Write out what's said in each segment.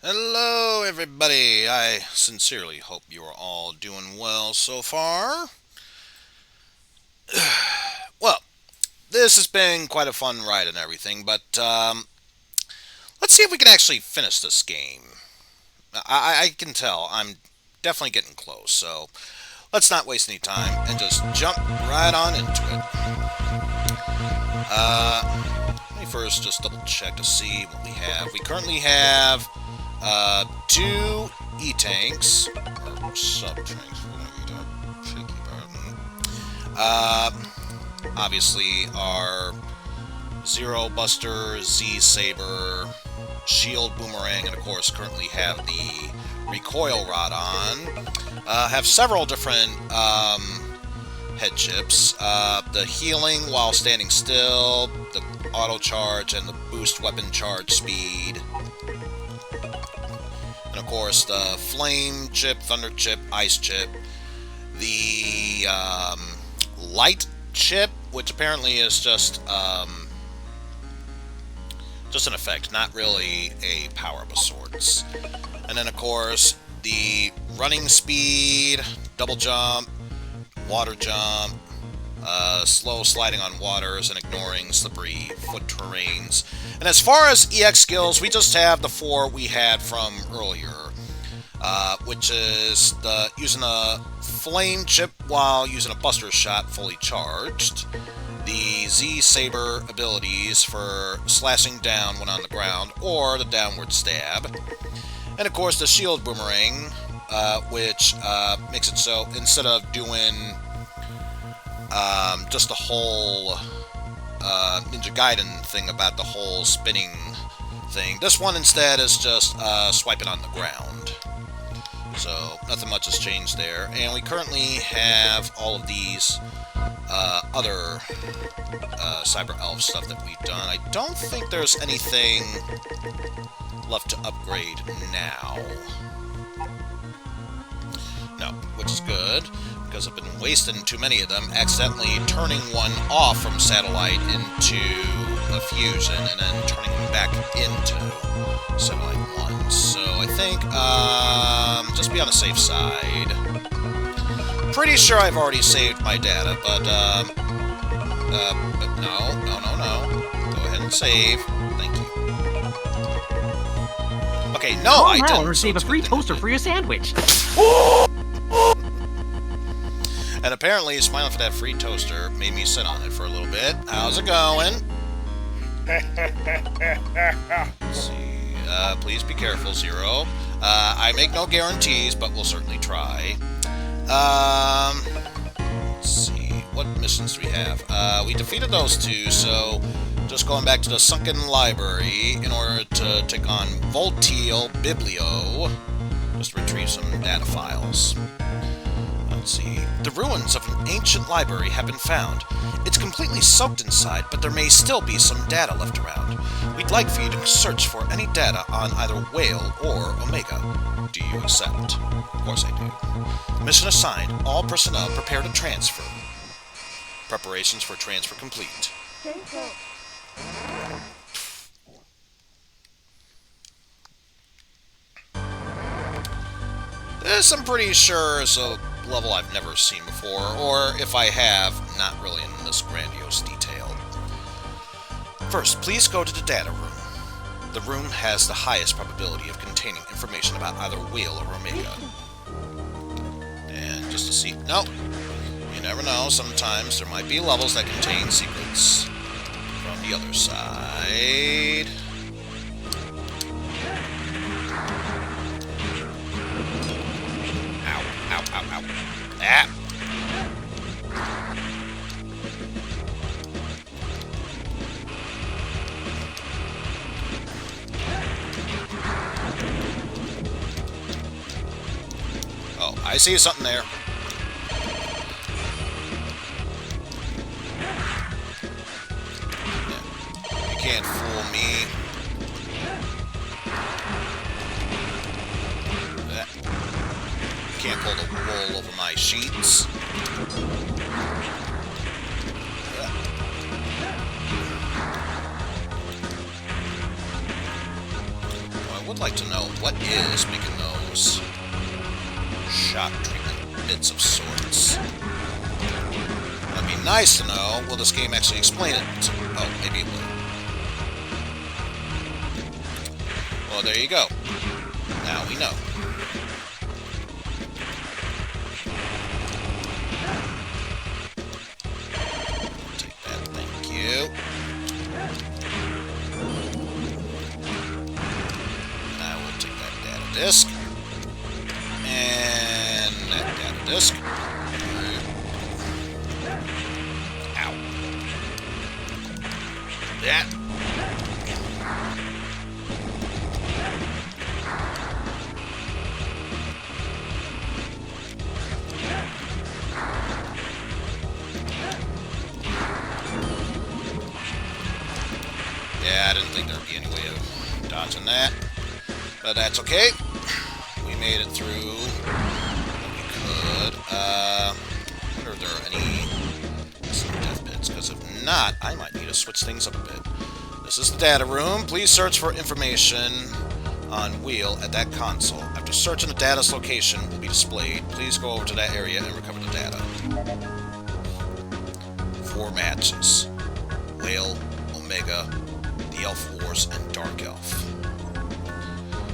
Hello, everybody. I sincerely hope you are all doing well so far. Well, this has been quite a fun ride and everything, but let's see if we can actually finish this game. I can tell I'm definitely getting close, so let's not waste any time and just jump right on into it. Let me first just double check to see what we have. We currently have two E-tanks, or sub-tanks, obviously our Zero Buster, Z-Saber, Shield Boomerang, and of course currently have the Recoil Rod on. Have several different head chips. The healing while standing still, the auto charge, and the boost weapon charge speed. And of course the flame chip, thunder chip, ice chip. The light chip, which apparently is just an effect, not really a power-up of sorts. And then of course the running speed, double jump, water jump, slow sliding on waters and ignoring slippery foot terrains. And as far as EX skills, we just have the four we had from earlier, which is using a flame chip while using a buster shot fully charged, the Z-Saber abilities for slashing down when on the ground, or the downward stab, and of course the shield boomerang, which makes it so instead of doing just the whole Ninja Gaiden thing about the whole spinning thing, this one instead is just swiping on the ground. So nothing much has changed there. And we currently have all of these other Cyber Elf stuff that we've done. I don't think there's anything left to upgrade now. No, which is good, because I've been wasting too many of them, accidentally turning one off from satellite into a fusion, and then turning them back into satellite 1. So I think, just be on the safe side. Pretty sure I've already saved my data, but no. Go ahead and save. Thank you. Okay, no, I didn't. And receive a free toaster for your sandwich. And apparently, smiling for that free toaster made me sit on it for a little bit. How's it going? Let's see. Please be careful, Zero. I make no guarantees, but we'll certainly try. Let's see. What missions do we have? We defeated those two, so just going back to the Sunken Library in order to take on Volteal Biblio. Just retrieve some data files. Let's see. The ruins of an ancient library have been found. It's completely soaked inside, but there may still be some data left around. We'd like for you to search for any data on either Weil or Omega. Do you accept? Of course I do. Mission assigned. All personnel prepare to transfer. Preparations for transfer complete. This, I'm pretty sure, is a level I've never seen before, or if I have, not really in this grandiose detail. First, please go to the data room. The room has the highest probability of containing information about either Weil or Omega. And just to see... No! You never know, sometimes there might be levels that contain secrets. From the other side... Ow, ow, ow. Ah! Oh, I see something there. Yeah. You can't fool me. Can't pull the wool over my sheets. would like to know what is making those shock treatment bits of sorts. That'd be nice to know. Will this game actually explain it? Oh, maybe it will. Well, there you go. Now we know. Take that, thank you. I will take that data disk. And that data disk. Ow. That. Yeah, I didn't think there'd be any way of dodging that. But that's okay. We made it through what we could. I wonder if there are any death pits, because if not, I might need to switch things up a bit. This is the data room. Please search for information on Weil at that console. After searching the data's location will be displayed. Please go over to that area and recover the data. 4 matches. Weil, Omega, the Elf Wars, and Dark Elf.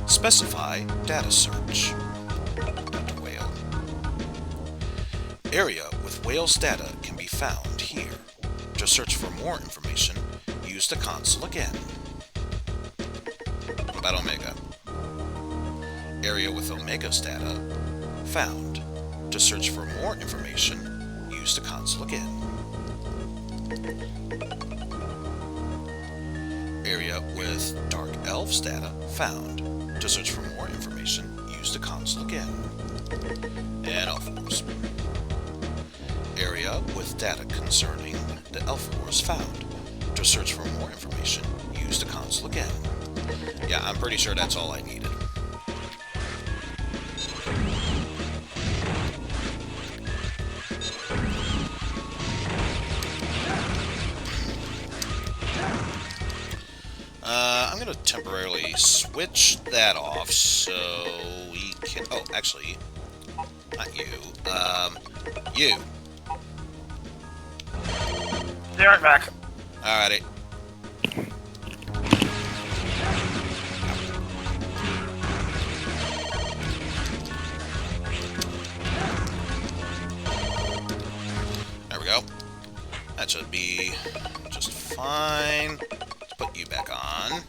Specify data search. Dr. Weil. Area with Weil's data can be found here. To search for more information, use the console again. What about Omega? Area with Omega's data found. To search for more information, use the console again. Area with Dark Elf's data found. To search for more information, use the console again. And Elf Wars. Area with data concerning the Elf Wars found. To search for more information, use the console again. Yeah, I'm pretty sure that's all I needed. I'm going to temporarily switch that off so we can... Oh, actually, not you. You. Be right back. Alrighty. There we go. That should be just fine. Let's put you back on.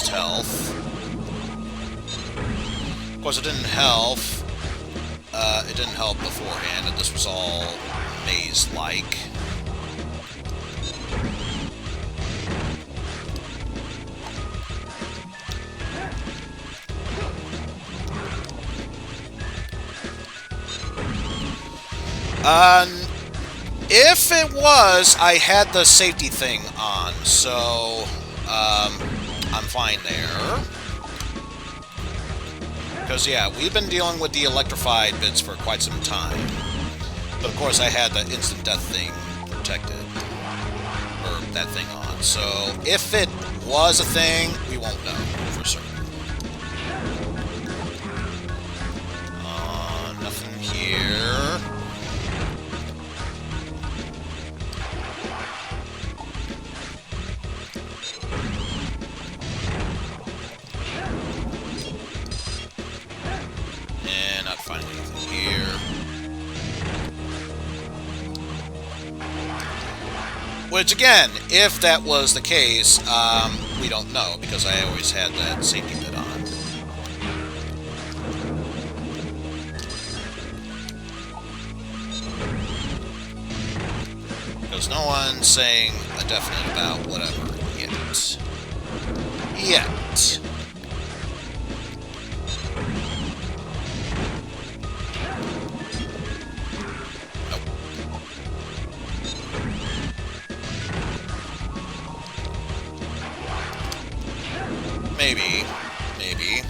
Health. Of course, it didn't help. It didn't help beforehand that this was all maze-like. If it was, I had the safety thing on, so I'm fine there. Because, yeah, we've been dealing with the electrified bits for quite some time. But, of course, I had the instant death thing protected. Or that thing on. So, if it was a thing, we won't know for certain. Nothing here. Which, again, if that was the case, we don't know, because I always had that safety bit on. Because no one's saying a definite about whatever yet. Yet. Nope. Maybe. Maybe.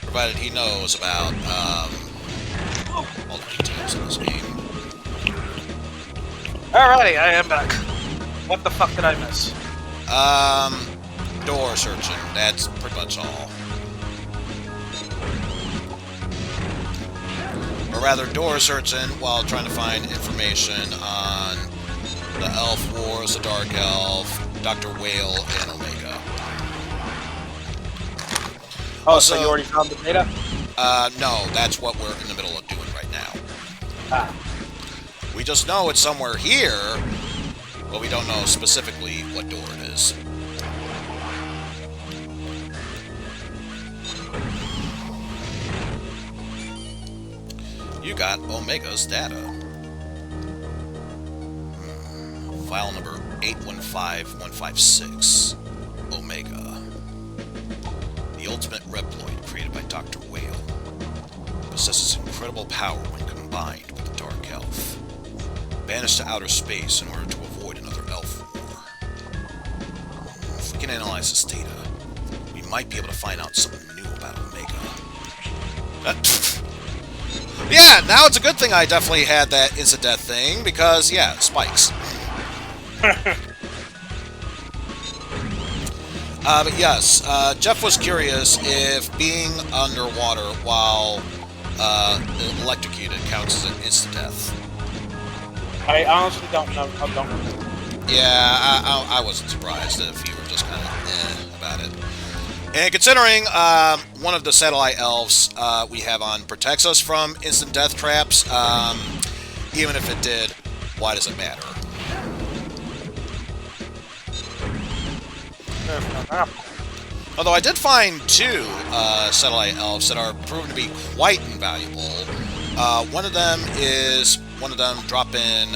Provided he knows about, all the details in this game. Alrighty, I am back. What the fuck did I miss? Door searching. That's pretty much all. Or rather, door searching while trying to find information on the Elf Wars, the Dark Elf, Dr. Weil, and Omega. Oh, Also, so you already found the data? No, that's what we're in the middle of doing right now. Ah. We just know it's somewhere here, but we don't know specifically what door it is. You got Omega's data. File number 815156. Omega. The ultimate Reploid created by Dr. Weil. Possesses incredible power when combined with the Dark Elf. Banished to outer space in order to avoid another Elf war. If we can analyze this data, we might be able to find out something new about Omega. Yeah, now it's a good thing I definitely had that insta-death thing, because, yeah, spikes. But yes, Jeff was curious if being underwater while electrocuted counts as an insta-death. I honestly don't know. Yeah, I wasn't surprised if you were just kind of about it. And considering one of the satellite elves we have on protects us from instant death traps, even if it did, why does it matter? Although I did find two satellite elves that are proven to be quite invaluable. One of them drop in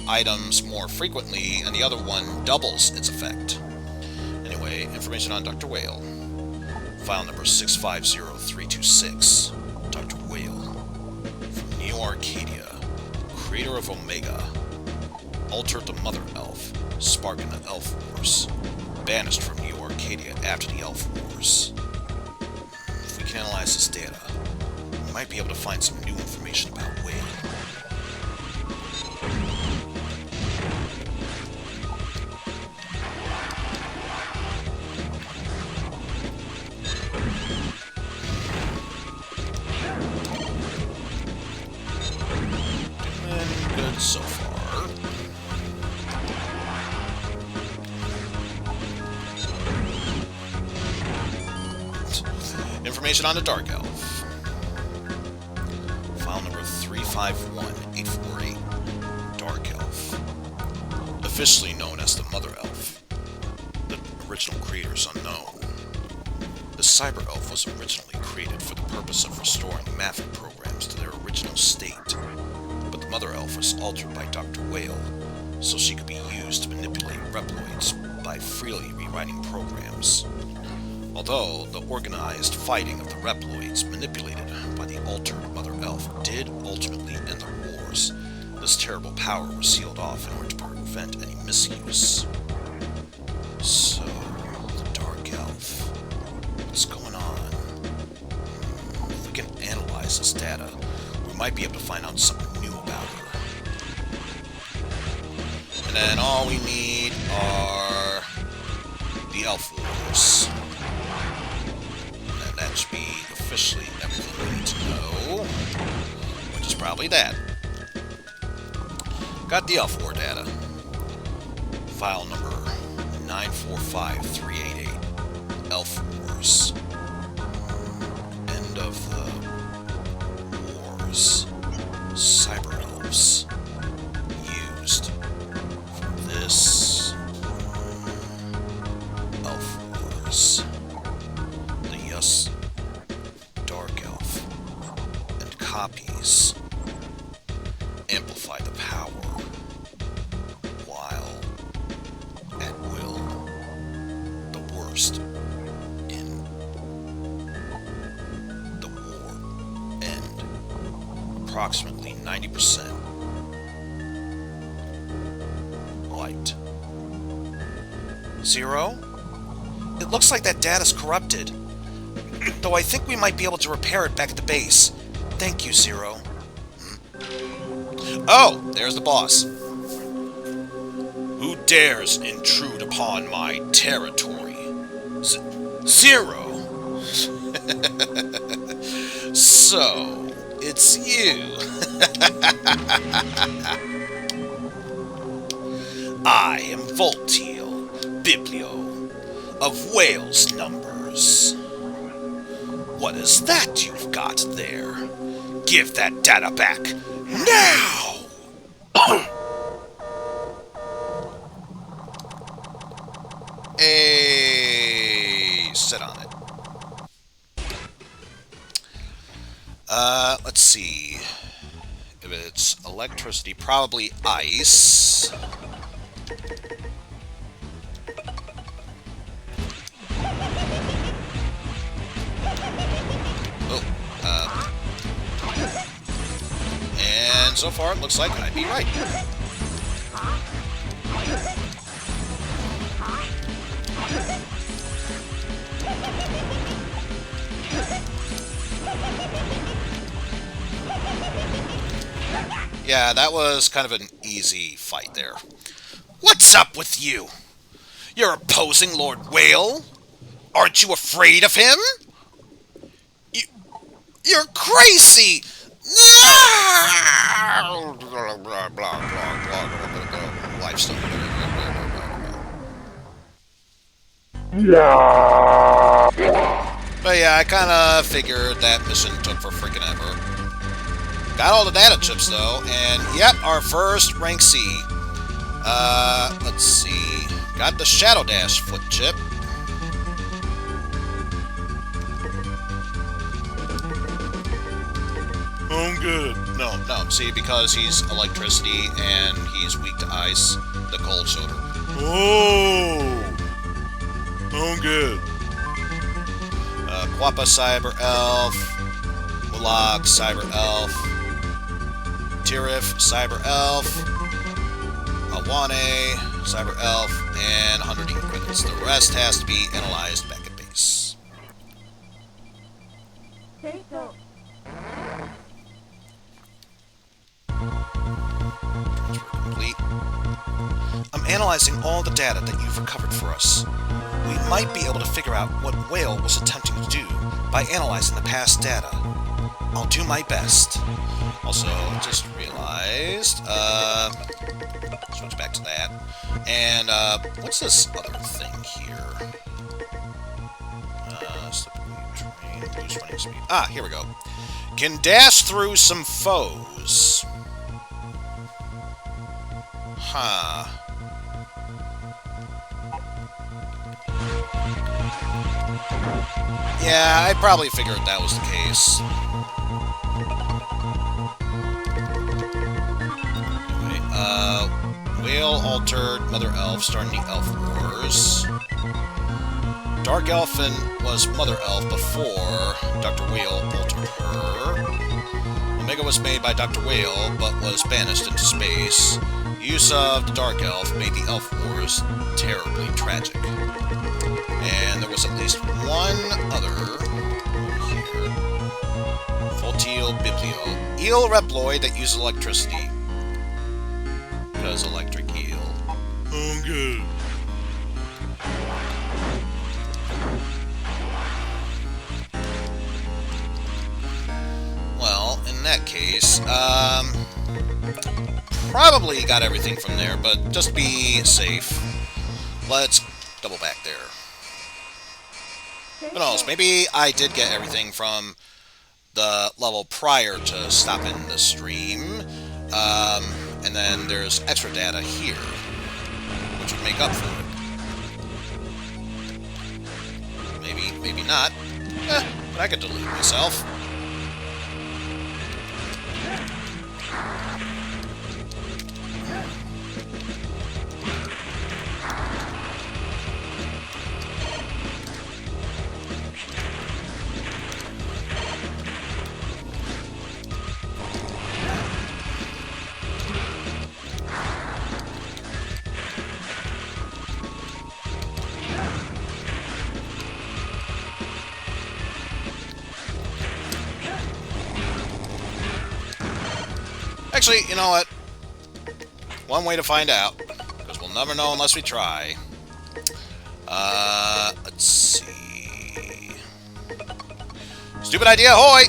items more frequently, and the other one doubles its effect. Anyway, information on Dr. Weil. File number 650326. Dr. Weil. From Neo Arcadia. Creator of Omega. Altered the Mother Elf. Sparking the Elf Wars. Banished from Neo Arcadia after the Elf Wars. If we can analyze this data, we might be able to find some new information about Weil. Good so far. Information on the Dark Elf. File number 351848. Dark Elf. Officially known as the Mother Elf. The original creators unknown. The Cyber Elf was originally created for the purpose of restoring Mafic programs to their original state. But the Mother Elf was altered by Dr. Weil, so she could be used to manipulate Reploids by freely rewriting programs. Although the organized fighting of the Reploids manipulated by the altered Mother Elf did ultimately end the wars, this terrible power was sealed off in order to prevent any misuse. So, the Dark Elf. What's going on? If we can analyze this data, we might be able to find out something new about her. And then all we need are the Elf Wars. And that should be officially everything we need to know, which is probably that. Got the Elf War data. File number 945388. Elf Wars. End of the wars. Cyber Elves. Used for this. Elf Wars. The Yes Dark Elf. And copies. Amplify the power. While at will. The worst in the war end. Approximately 90% light. 0? It looks like that data's corrupted. Though I think we might be able to repair it back at the base. Thank you, Zero. Oh, there's the boss. Who dares intrude upon my territory? Zero! So, it's you. I am Voltiel, Biblio, of Whale's numbers. What is that you've got there? Give that data back, now! Hey, sit on it. Let's see. If it's electricity, probably ice. Oh, and so far it looks like I'd be right. Yeah, that was kind of an easy fight there. What's up with you? You're opposing Lord Weil? Aren't you afraid of him? You're crazy! Lifestyle. But yeah, I kind of figured that mission took for freaking ever. Got all the data chips though, and yep, our first rank C. Let's see. Got the Shadow Dash foot chip. I'm good. No, see, because he's electricity and he's weak to ice, the cold shoulder. Oh! I'm good. Quappa Cyber Elf, Mulak Cyber Elf, Tirif Cyber Elf, Awane Cyber Elf, and 100 credits. The rest has to be analyzed back at base. Transfer complete. I'm analyzing all the data that you've recovered for us. We might be able to figure out what Weil was attempting to do by analyzing the past data. I'll do my best. Also, just realized, switch back to that. And, what's this other thing here? Train, boost running speed. Ah, here we go. Can dash through some foes. Huh. Yeah, I probably figured that was the case. Anyway, Weil altered Mother Elf, starting the Elf Wars. Dark Elfin was Mother Elf before Dr. Weil altered her. Omega was made by Dr. Weil, but was banished into space. Use of the Dark Elf made the Elf Wars terribly tragic. And there was at least one other here. Voltiel Biblio. Eel Reploid that uses electricity. Because electric eel. Oh, good. Well, in that case, probably got everything from there, but just be safe. Let's double back there. Who knows, maybe I did get everything from the level prior to stopping the stream. And then there's extra data here, which would make up for it. Maybe not. But I could delete myself. Actually, you know what? One way to find out, because we'll never know unless we try. Let's see. Stupid idea, hoy!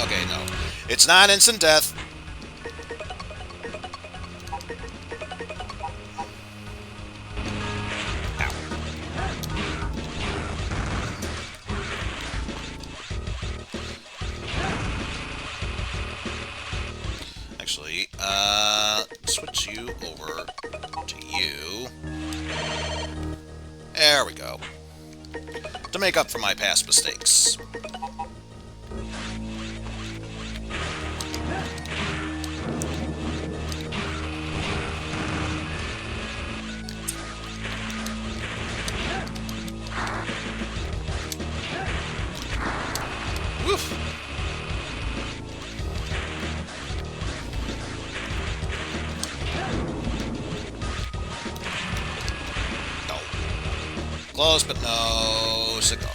Okay, no. It's not instant death. Actually, switch you over to you. There we go. To make up for my past mistakes. Woof! Close, but no cigar.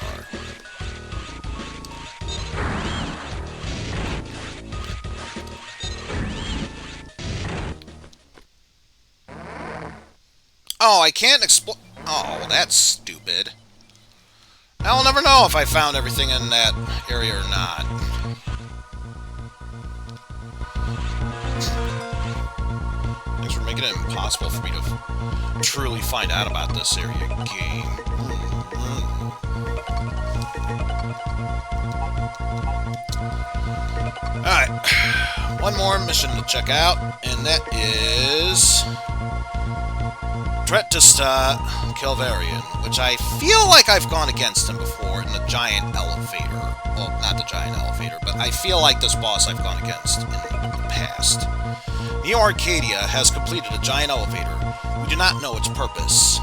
Oh, I can't explore. Oh, that's stupid. I'll never know if I found everything in that area or not. Thanks for making it impossible for me to truly find out about this area game. Alright, one more mission to check out, and that is Dretista Calvarian, which I feel like I've gone against him before in the giant elevator. Well, not the giant elevator, but I feel like this boss I've gone against in the past. Neo Arcadia has completed a giant elevator. We do not know its purpose.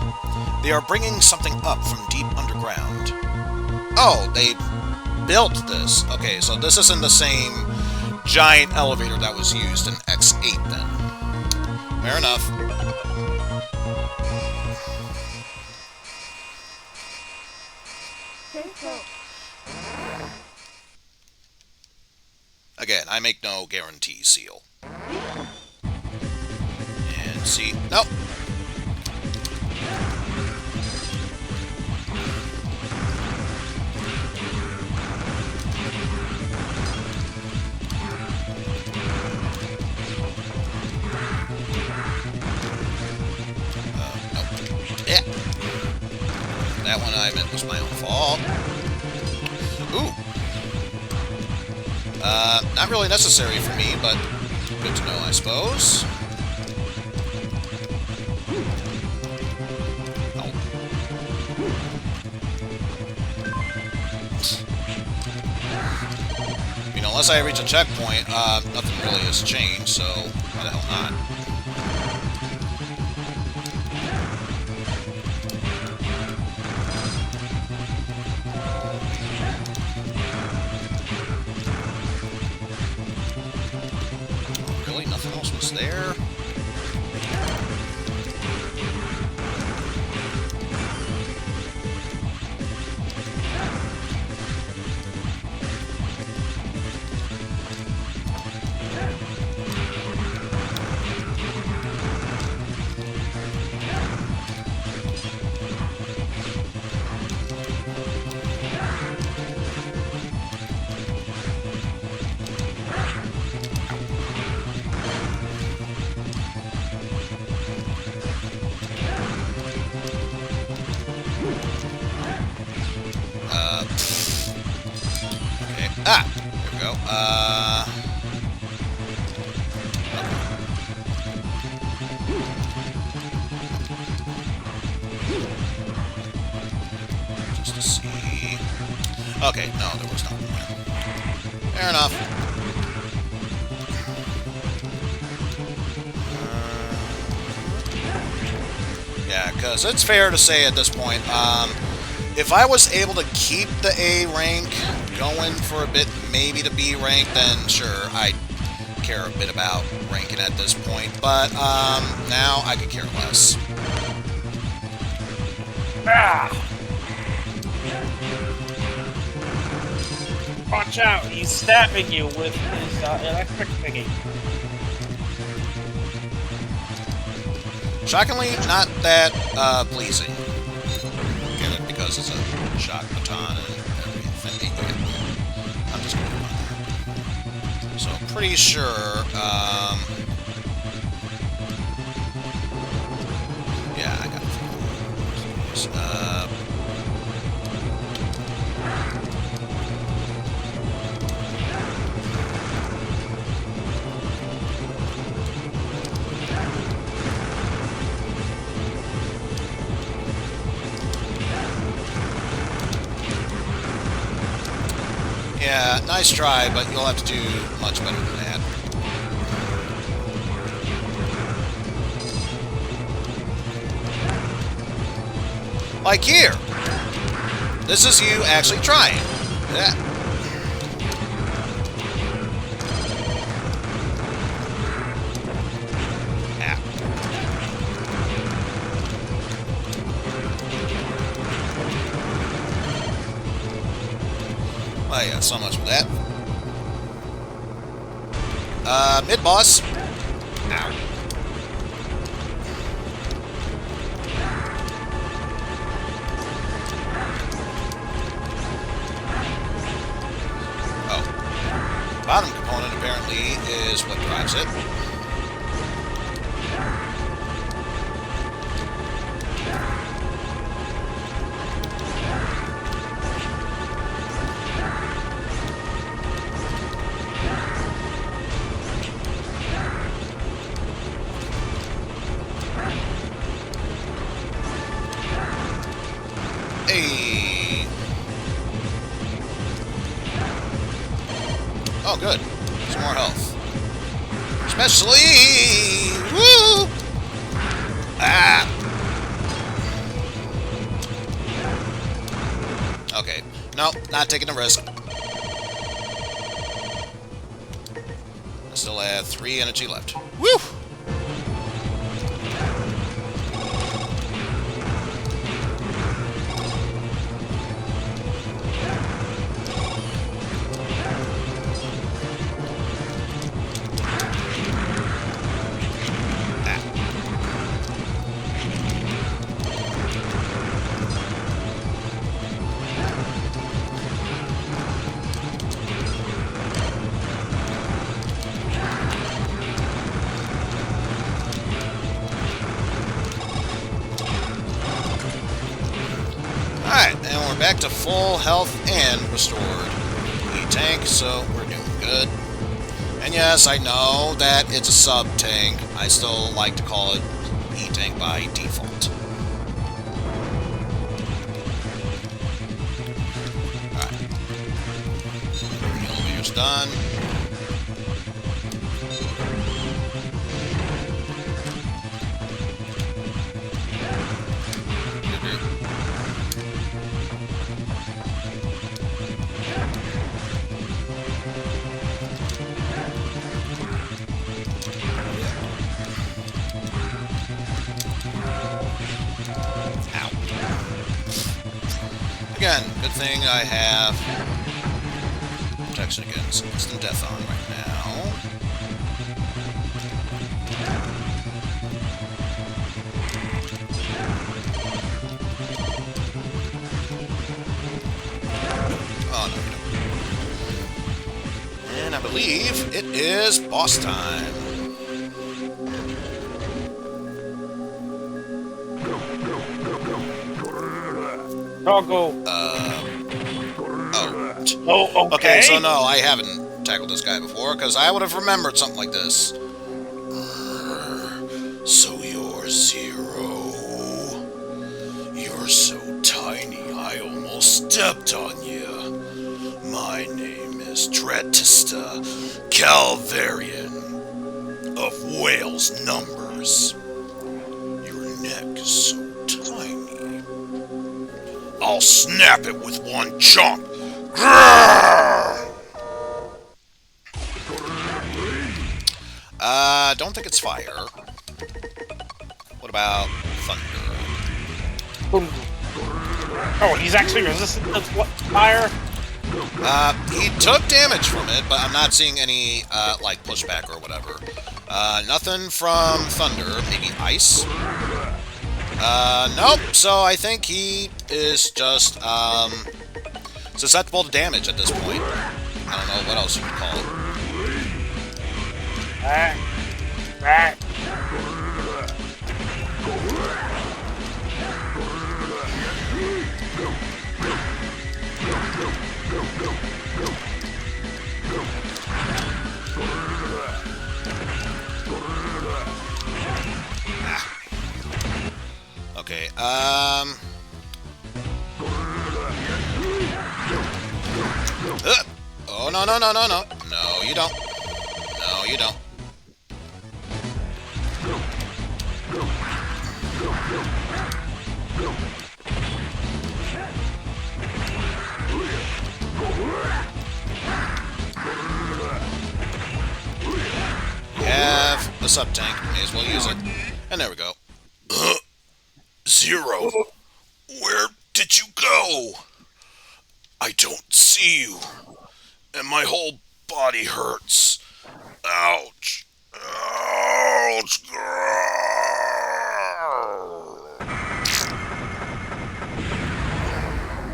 They are bringing something up from deep underground. Oh, they built this. Okay, so this isn't the same giant elevator that was used in X8 then. Fair enough. Again, I make no guarantee, Seal. And see... Nope. Nope. Yeah. That one I meant was my own fault. Ooh. Not really necessary for me, but good to know, I suppose. Oh. I mean, unless I reach a checkpoint, nothing really has changed, so why the hell not? There. Ah! There we go. Just to see... Okay, no, there was nothing there. Fair enough. Yeah, because it's fair to say at this point, if I was able to keep the A rank going for a bit, maybe the B rank, then sure, I'd care a bit about ranking at this point, but now I could care less. Ah! Watch out, he's stabbing you with his electric thingy. Shockingly, not that pleasing. Get it? Because it's a shock baton and everything. I'm just going to run there. So, pretty sure, yeah, I got it. Yeah, nice try, but you'll have to do much better than that. Like here. This is you actually trying. Yeah. Ah. Well, yeah, so much for that. Mid-boss. Ow. Oh. Bottom component, apparently, is what drives it. Hey. Oh, good. Some more health. Especially... Woo! Ah! Okay. No, not taking the risk. I still have 3 energy left. Woo! Alright, and we're back to full health and restored E-Tank, so we're doing good. And yes, I know that it's a sub-tank. I still like to call it E-Tank by default. Alright. The elevator's done. Again, good thing I have protection against instant death on right now. Oh, no. And I believe it is boss time. Toggle. Oh, okay. Okay, so no, I haven't tackled this guy before, because I would have remembered something like this. So you're Zero. You're so tiny, I almost stepped on you. My name is Dretista, Calvarian of Whale's Numbers. Your neck is so tiny. I'll snap it with one chomp. Don't think it's fire. What about thunder? Oh, he's actually resistant to fire? He took damage from it, but I'm not seeing any, like, pushback or whatever. Nothing from thunder. Maybe ice? Nope. So I think he is just, susceptible to damage at this point. I don't know what else you would call it. Okay, oh, no, no, no, no, no. No, you don't. No, you don't. We have the sub-tank. May as well use it. And there we go. Zero. Where did you go? I don't see you. And my whole body hurts. Ouch. Ouch.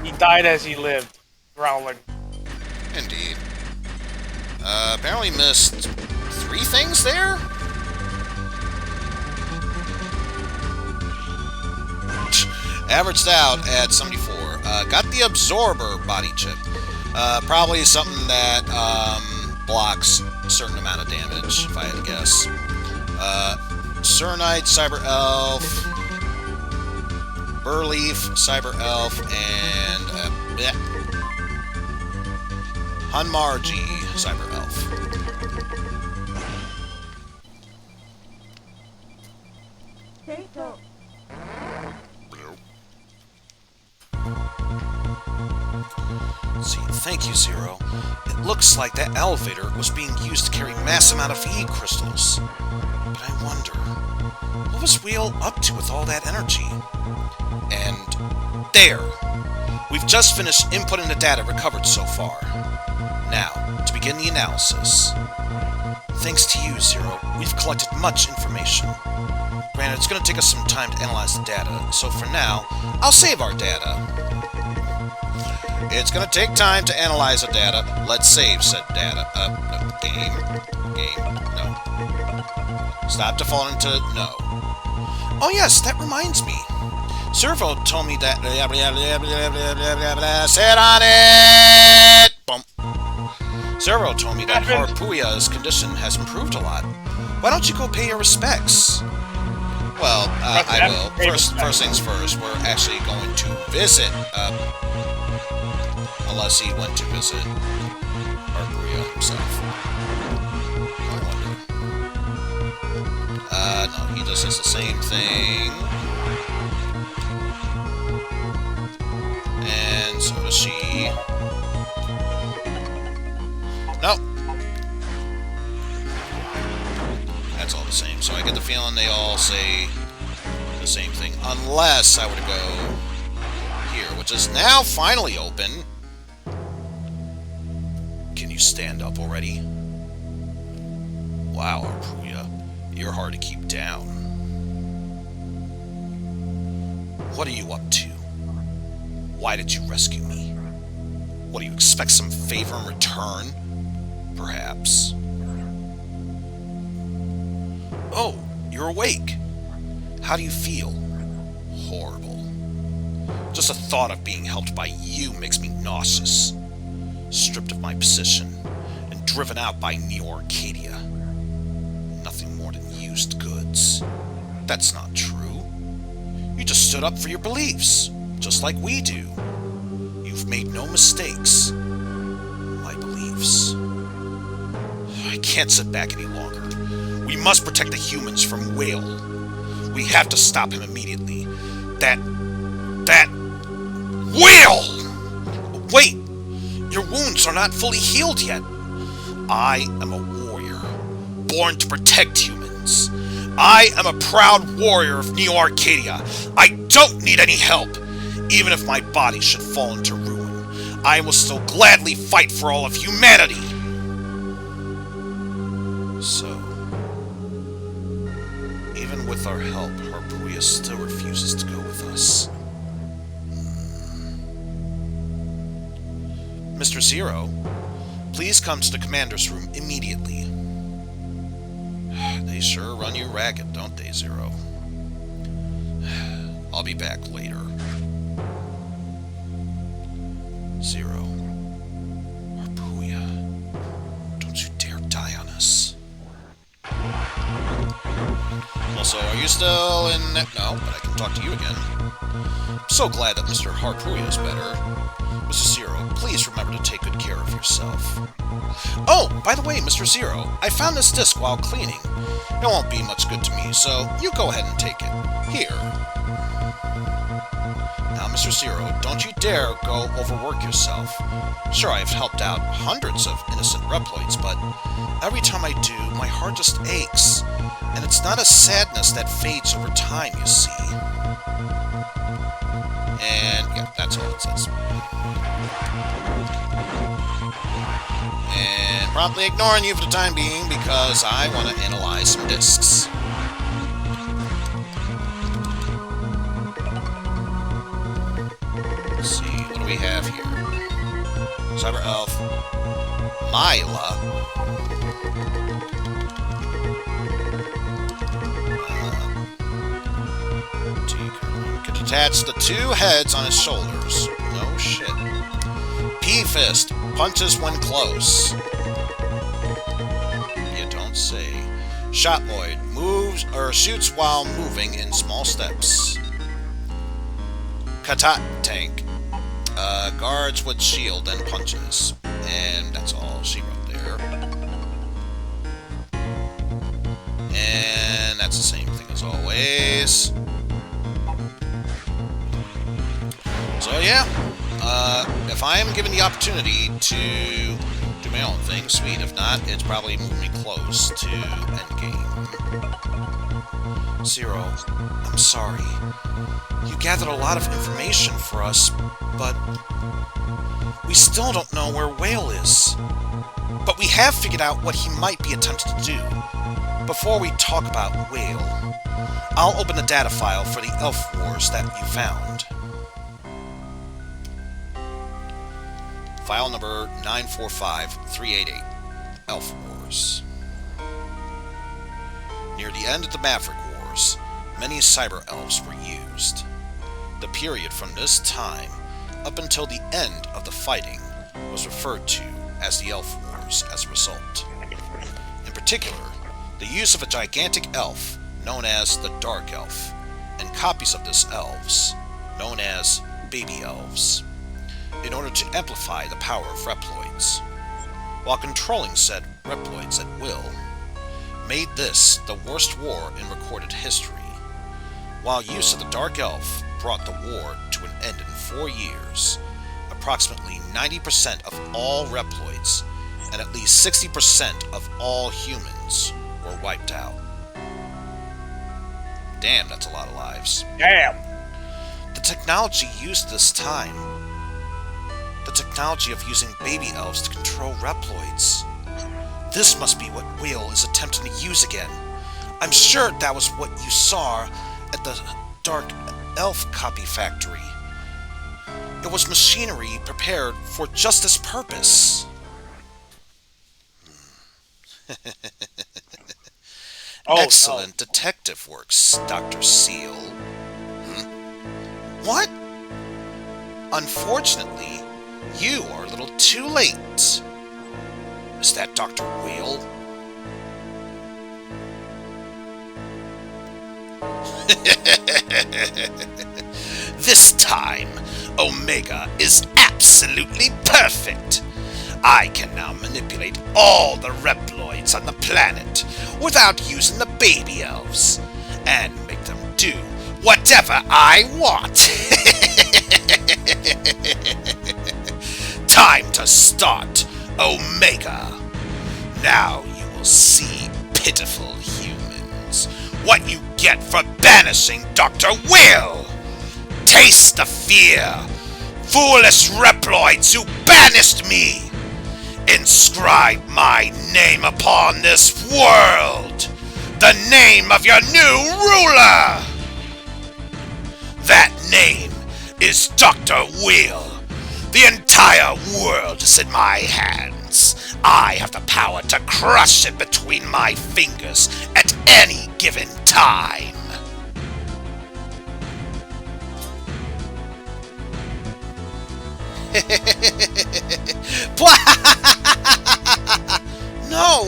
He died as he lived, growling. Indeed. Apparently missed 3 things there? Averaged out at 74. Got the Absorber body chip. Probably something that blocks a certain amount of damage, if I had to guess. Cernite, Cyber Elf, Burleaf, Cyber Elf, and Hunmarji, Cyber Elf. See, thank you, Zero. It looks like that elevator was being used to carry mass amount of E crystals. But I wonder, what was Weil up to with all that energy? And there! We've just finished inputting the data recovered so far. Now, to begin the analysis. Thanks to you, Zero, we've collected much information. Granted, it's going to take us some time to analyze the data, so for now, I'll save our data. It's going to take time to analyze the data. Let's save said data. No. Game. No. Stop defaulting to no. Oh yes, that reminds me. Servo told me that... Sit on it! Bump. Servo told me that Harpuia's condition has improved a lot. Why don't you go pay your respects? Well, I will. First things first, we're actually going to visit, unless he went to visit Harpuia himself. I wonder. No, he just does the same thing. And so does she. Nope. That's all the same. So I get the feeling they all say the same thing. Unless I were to go here, which is now finally open. Can you stand up already? Wow, Harpuia. You're hard to keep down. What are you up to? Why did you rescue me? What, do you expect some favor in return? Perhaps. Oh, you're awake. How do you feel? Horrible. Just the thought of being helped by you makes me nauseous. Stripped of my position and driven out by Neo Arcadia. Nothing more than used goods. That's not true. You just stood up for your beliefs, just like we do. You've made no mistakes. My beliefs. I can't sit back any longer. We must protect the humans from Weil. We have to stop him immediately. That Weil! Wait! Your wounds are not fully healed yet. I am a warrior, born to protect humans. I am a proud warrior of Neo Arcadia. I don't need any help. Even if my body should fall into ruin, I will still gladly fight for all of humanity. So, even with our help, Harpuia still refuses to go with us. Mr. Zero, please come to the commander's room immediately. They sure run you ragged, don't they, Zero? I'll be back later. Zero. Harpuia. Don't you dare die on us. Also, are you still in... No, but I can talk to you again. I'm so glad that Mr. Harpuia is better. Mr. Zero, please remember to take good care of yourself. Oh, by the way, Mr. Zero, I found this disc while cleaning. It won't be much good to me, so you go ahead and take it. Here. Now, Mr. Zero, don't you dare go overwork yourself. Sure, I've helped out hundreds of innocent Reploids, but every time I do, my heart just aches. And it's not a sadness that fades over time, you see. And, yeah, that's all it says. And promptly ignoring you for the time being because I want to analyze some discs. Let's see, what do we have here? Cyber Elf Myla. Could attach the two heads on his shoulders. No shit. P-Fist punches when close. You don't say. Shotloid moves or shoots while moving in small steps. Katat Tank guards with shield and punches. And that's all she wrote there. And that's the same thing as always. So yeah, if I am given the opportunity to do my own thing, sweet. If not, it's probably moved me close to endgame. Zero, I'm sorry. You gathered a lot of information for us, but we still don't know where Weil is. But we have figured out what he might be attempting to do. Before we talk about Weil, I'll open the data file for the Elf Wars that you found. File number 945388, Elf Wars. Near the end of the Maverick Wars, many cyber elves were used. The period from this time up until the end of the fighting was referred to as the Elf Wars as a result. In particular, the use of a gigantic elf known as the Dark Elf, and copies of this elves known as Baby Elves, in order to amplify the power of Reploids, while controlling said Reploids at will, made this the worst war in recorded history, while use of the Dark Elf brought the war to an end in 4 years. Approximately 90% of all Reploids and at least 60% of all humans were wiped out. Damn, that's a lot of lives. Damn! The technology used this time, the technology of using baby elves to control Reploids. This must be what Weil is attempting to use again. I'm sure that was what you saw at the Dark Elf Copy Factory. It was machinery prepared for just this purpose. Excellent detective works, Dr. Seal. What? Unfortunately, you are a little too late. Is that Dr. Weil? This time, Omega is absolutely perfect. I can now manipulate all the Reploids on the planet without using the baby elves, and make them do whatever I want. Time to start, Omega. Now you will see, pitiful humans, what you get for banishing Dr. Weil. Taste the fear, foolish Reploids who banished me. Inscribe my name upon this world, the name of your new ruler. is Dr. Weil. The entire world is in my hands. I have the power to crush it between my fingers at any given time. No!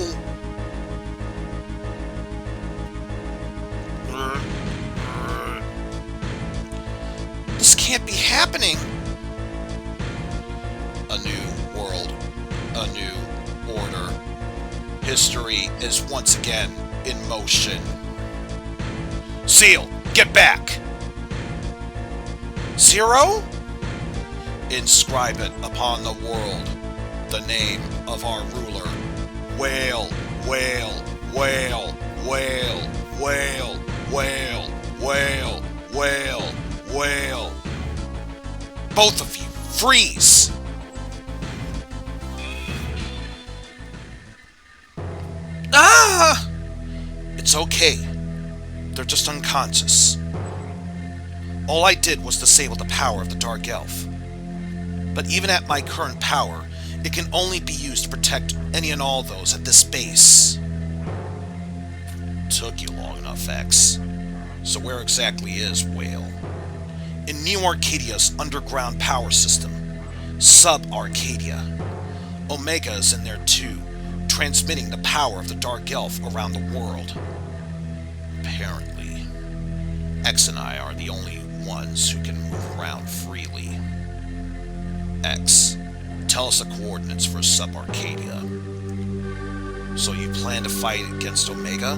This can't be happening. A new world, a new order. History is once again in motion. Seal, get back! Zero? Inscribe it upon the world, the name of our ruler. Weil, Weil, Weil, Weil, Weil, Weil, Weil, Weil, Weil. Both of you, freeze! Ah! It's okay. They're just unconscious. All I did was disable the power of the Dark Elf. But even at my current power, it can only be used to protect any and all those at this base. Took you long enough, X. So where exactly is Weil? In New Arcadia's underground power system, Sub-Arcadia. Omega is in there too, transmitting the power of the Dark Elf around the world. Apparently, X and I are the only ones who can move around freely. X, tell us the coordinates for Sub-Arcadia. So you plan to fight against Omega?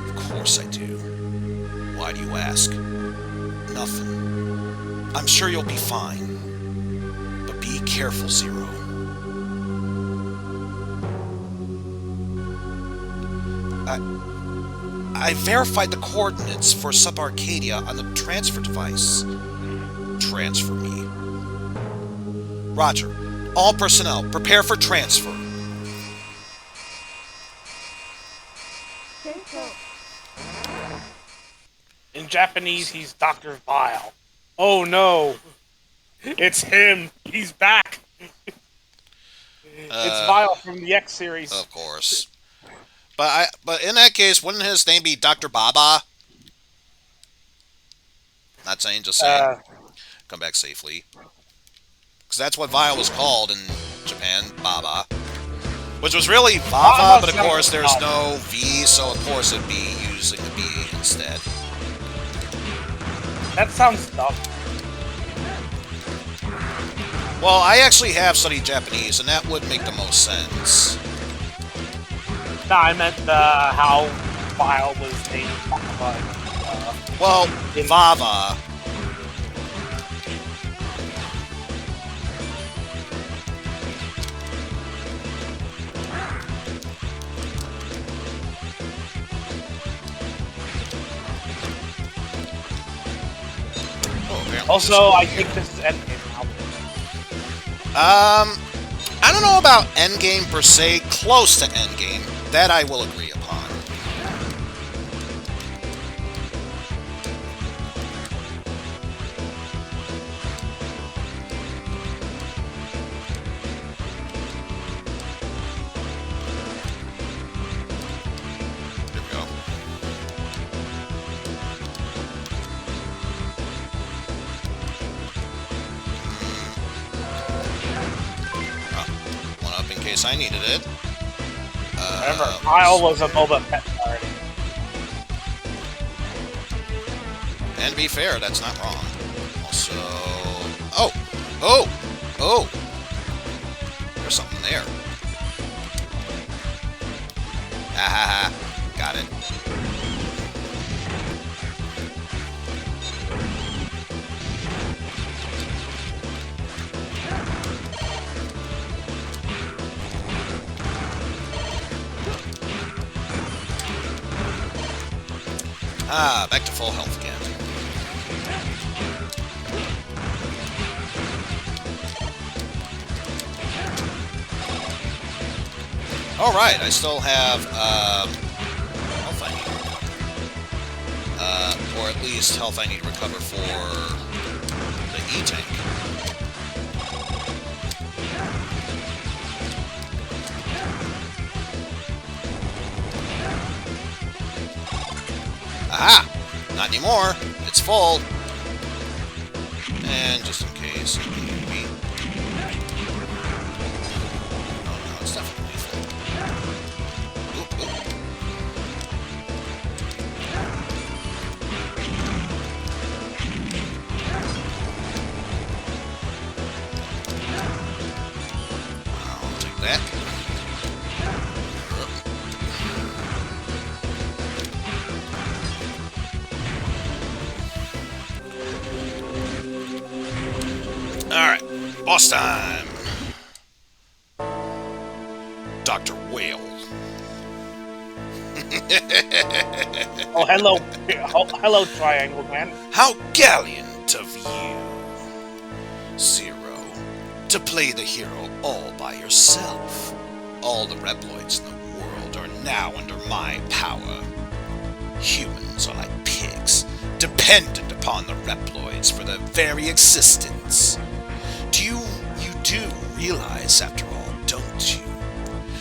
Of course I do. Why do you ask? Nothing. I'm sure you'll be fine. But be careful, Zero. I verified the coordinates for Sub-Arcadia on the transfer device. Transfer me. Roger. All personnel, prepare for transfer. In Japanese, he's Dr. Weil. Oh no! It's him! He's back! It's Weil from the X series. Of course. But in that case, wouldn't his name be Dr. Baba? Not saying, just saying. Come back safely. Because that's what Weil was called in Japan, Baba. Which was really Vava, but of course there's no V, so of course it'd be using the B instead. That sounds dumb. Well, I actually have studied Japanese, and that would make the most sense. No, I meant how Weil was named Vava. Well, Vava. Also, I think this is Endgame now. I don't know about Endgame per se. Close to Endgame. That I will agree upon. Here we go. One up in case I needed it. Remember, Weil was a Boba Fett already. And to be fair, that's not wrong. Also... Oh! Oh! Oh! There's something there. Ha ha ha. Got it. Ah, back to full health again. Alright, I still have, health I need. Or at least health I need to recover for the Aha! Not anymore. It's full. And just in case, maybe. Oh no, it's definitely full. Oop, oop. I'll take that. Alright, boss time! Dr. Weil. Oh, hello, hello, Triangle Man. How gallant of you, Zero, to play the hero all by yourself. All the Reploids in the world are now under my power. Humans are like pigs, dependent upon the Reploids for their very existence. You do realize, after all, don't you,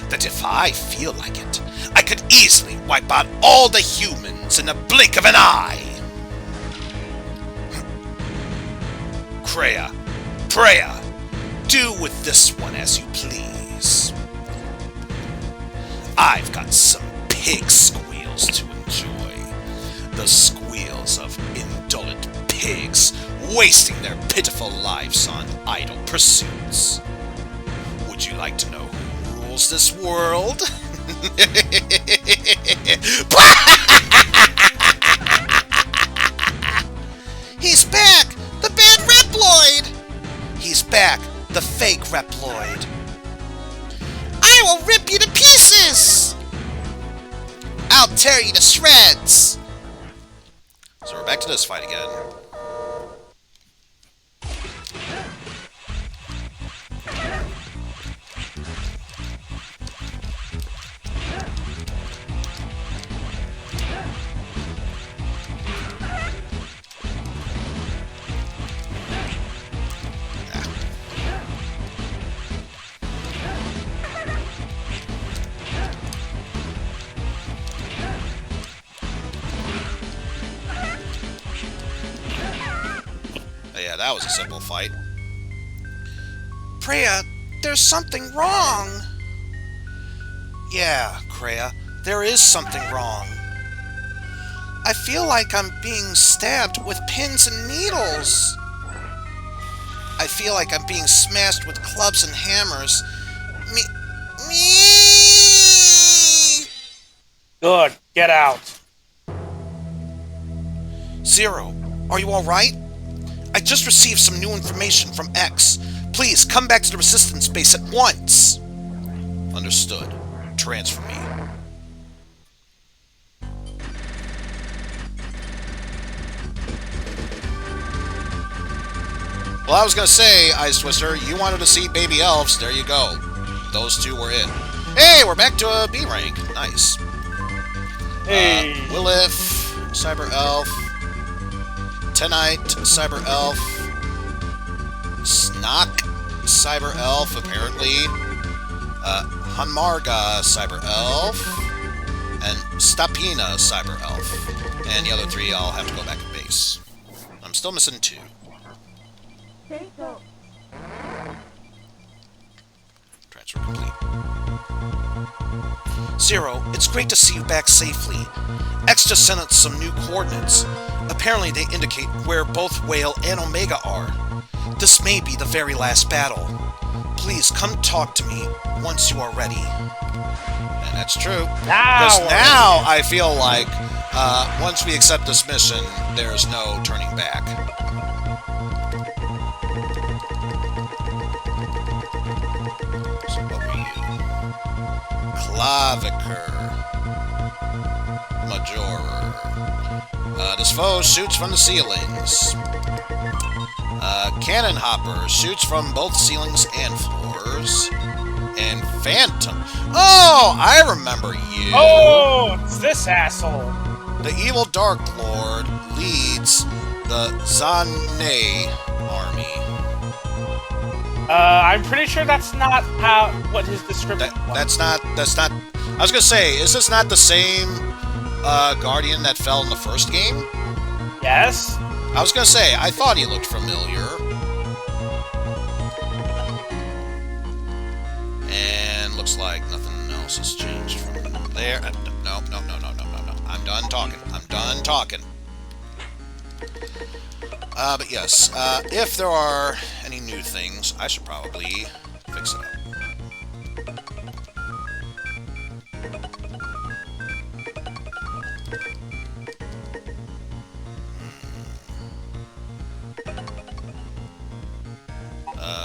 that if I feel like it, I could easily wipe out all the humans in the blink of an eye? Kreia, Preia, do with this one as you please. I've got some pig squeals to enjoy. The squeals of indolent pigs wasting their pitiful lives on idle pursuits. Would you like to know who rules this world? He's back! The bad Reploid! He's back, the fake Reploid. I will rip you to pieces! I'll tear you to shreds! So we're back to this fight again. Yeah, that was a simple fight. Preia, there's something wrong. Yeah, Kreia, there is something wrong. I feel like I'm being stabbed with pins and needles. I feel like I'm being smashed with clubs and hammers. Me. Good, get out. Zero, are you alright? I just received some new information from X. Please, come back to the Resistance base at once! Understood. Transfer me. Well, I was gonna say, Ice Twister, you wanted to see baby elves. There you go. Those two were it. Hey, we're back to a B rank. Nice. Hey. Willif, Cyber Elf, Tenite, Cyber Elf, Snock, Cyber Elf, apparently, Hanmarga, Cyber Elf, and Stapina, Cyber Elf. And the other three, I'll have to go back to base. I'm still missing two. Transfer complete. Zero, it's great to see you back safely. X just sent us some new coordinates. Apparently they indicate where both Weil and Omega are. This may be the very last battle. Please come talk to me once you are ready. And that's true. Because now I feel like once we accept this mission, there's no turning back. So what were you? Claviker. Majorer. This foe shoots from the ceilings. Cannon Hopper shoots from both ceilings and floors. And Phantom. Oh, I remember you. Oh, it's this asshole. The evil Dark Lord leads the Zane army. I'm pretty sure that's not what his description was. That's not, I was gonna say, is this not the same Guardian that fell in the first game? Yes? I was gonna say, I thought he looked familiar. And looks like nothing else has changed from there. No. I'm done talking. But yes, if there are any new things, I should probably fix it up.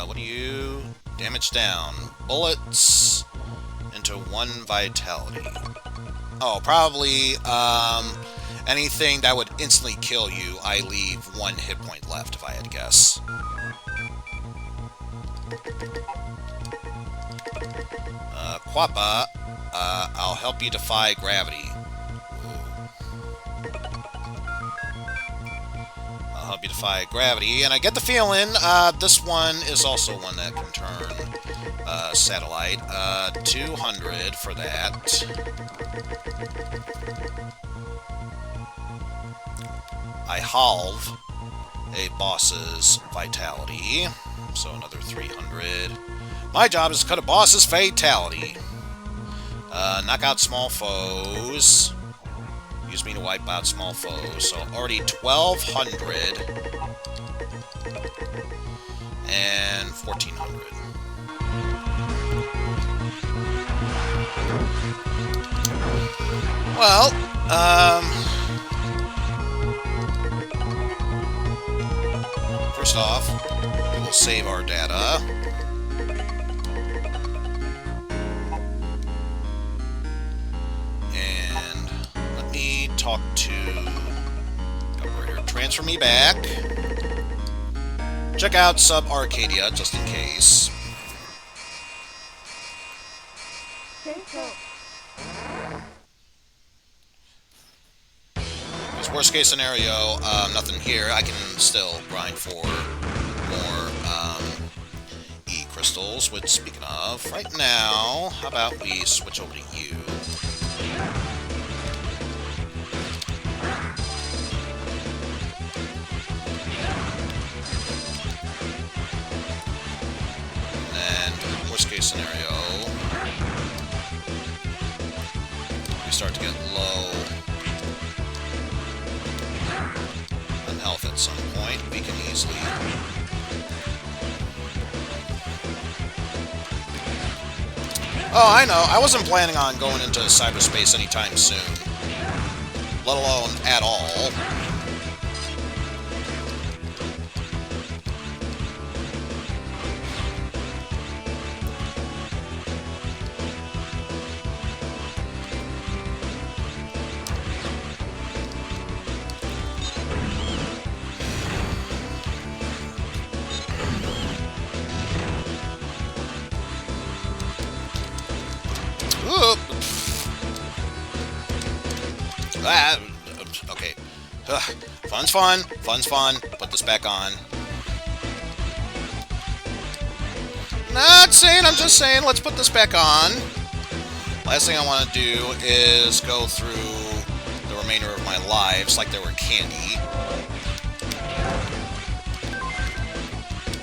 What do you... Damage down. Bullets into 1 vitality. Oh, probably, anything that would instantly kill you, I leave 1 hit point left, if I had to guess. Quappa, I'll help you defy gravity. I'll help you defy gravity, and I get the feeling, this one is also one that can turn, satellite. 200 for that. I halve a boss's vitality, so another 300. My job is to cut a boss's fatality. Knock out small foes. Use me to wipe out small foes, so already 1,200 and 1,400. Well, first off, we will save our data. And let me talk to operator. Transfer me back. Check out Sub Arcadia, just in case. Because worst case scenario, nothing here. I can still grind for more E-crystals, which, speaking of, right now, how about we switch over to you? Worst case scenario, we start to get low on health at some point. We can easily I know. I wasn't planning on going into cyberspace anytime soon, let alone at all. Okay. Fun's fun. Fun's fun. Put this back on. Not saying, I'm just saying, let's put this back on. Last thing I want to do is go through the remainder of my lives like they were candy.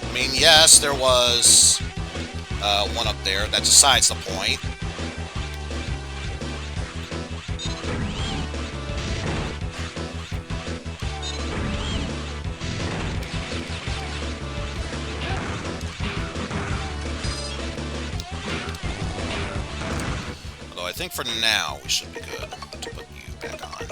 I mean, yes, there was one up there. That decides the point. I think for now we should be good to put you back on.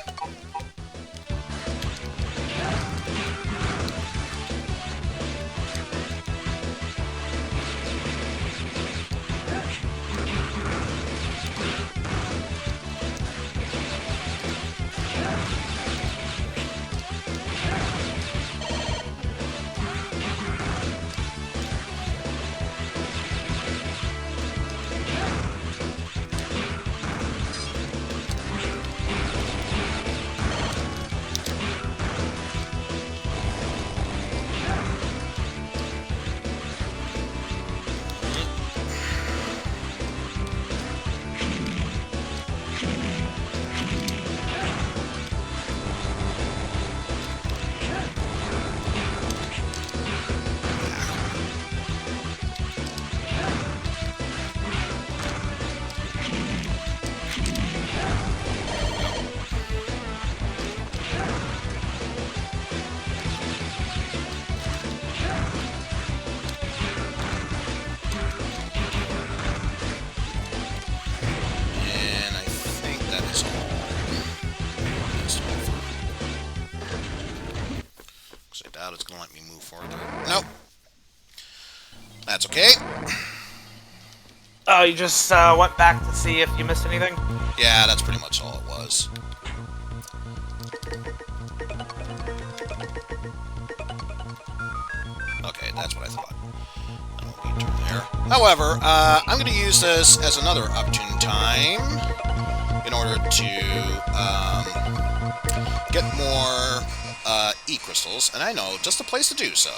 That's okay. Oh, you just went back to see if you missed anything? Yeah, that's pretty much all it was. Okay, that's what I thought. I won't be turn there. However, I'm going to use this as another opportune time in order to get more E-crystals, and I know just a place to do so.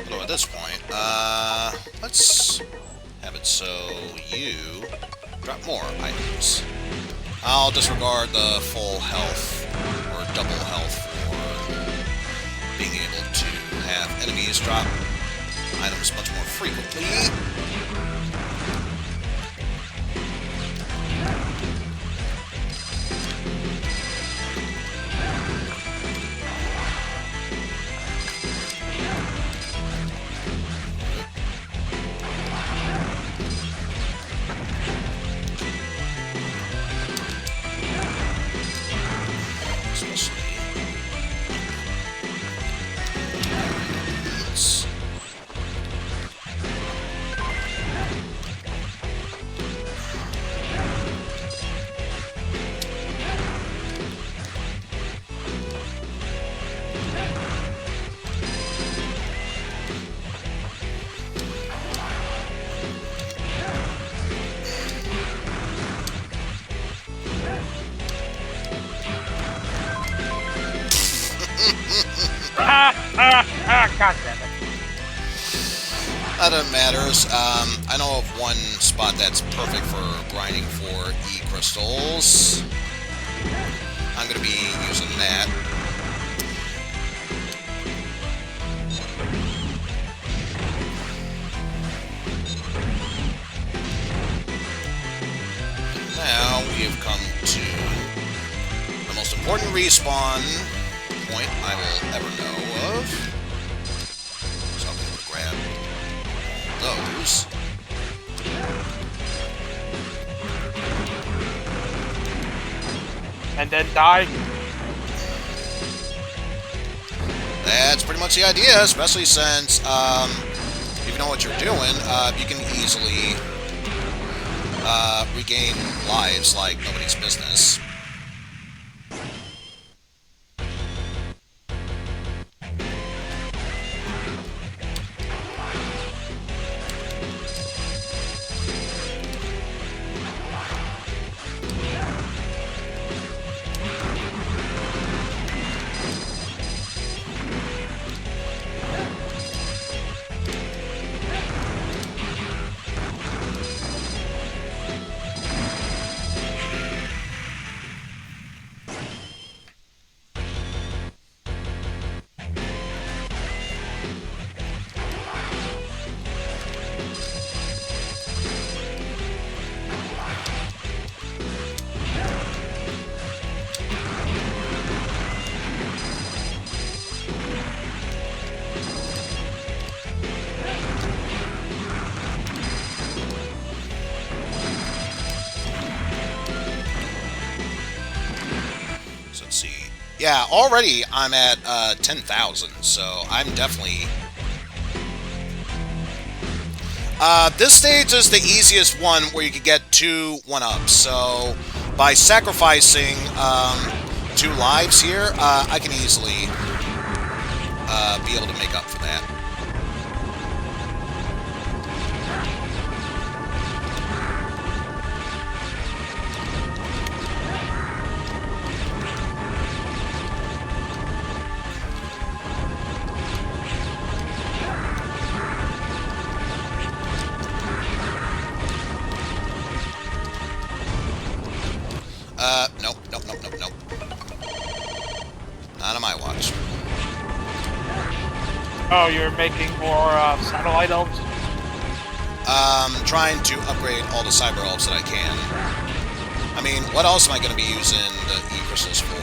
Although at this point, let's have it so you drop more items. I'll disregard the full health or double health for being able to have enemies drop items much more frequently. God damn it. Not that it matters. I know of one spot that's perfect for grinding for E-crystals. I'm going to be using that. And now we have come to the most important respawn point I will ever know of. So I'm going to grab those. And then die. That's pretty much the idea, especially since if you know what you're doing, you can easily regain lives like nobody's business. Yeah, already I'm at 10,000, so I'm definitely... this stage is the easiest one where you can get 2 1-ups, so by sacrificing 2 lives here, I can easily be able to make up for that. Nope. Not on my watch. Oh, you're making more satellite elves? Trying to upgrade all the cyber elves that I can. I mean, what else am I going to be using the E-crystals for?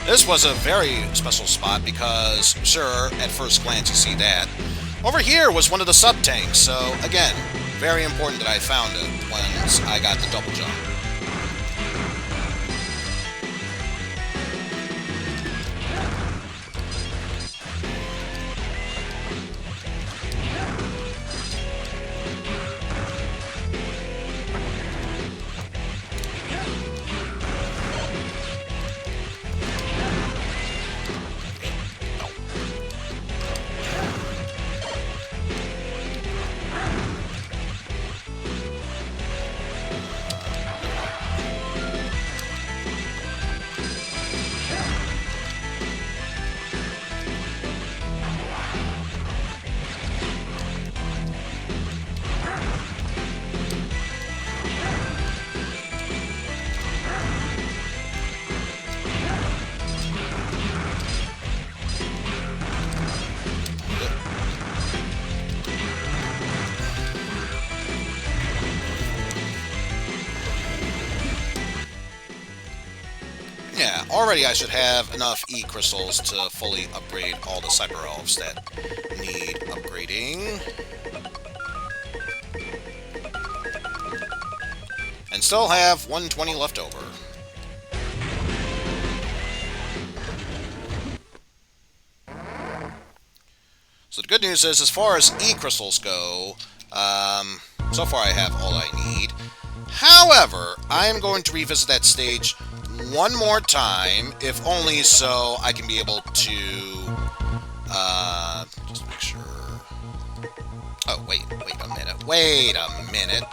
This was a very special spot because, sure, at first glance you see that. Over here was one of the sub-tanks, so again, very important that I found it once I got the double jump. Yeah, already I should have enough E-crystals to fully upgrade all the Cyber Elves that need upgrading. And still have 120 left over. So the good news is, as far as E-crystals go, so far I have all I need. However, I am going to revisit that stage one more time, if only so I can be able to, just make sure. Oh, wait a minute.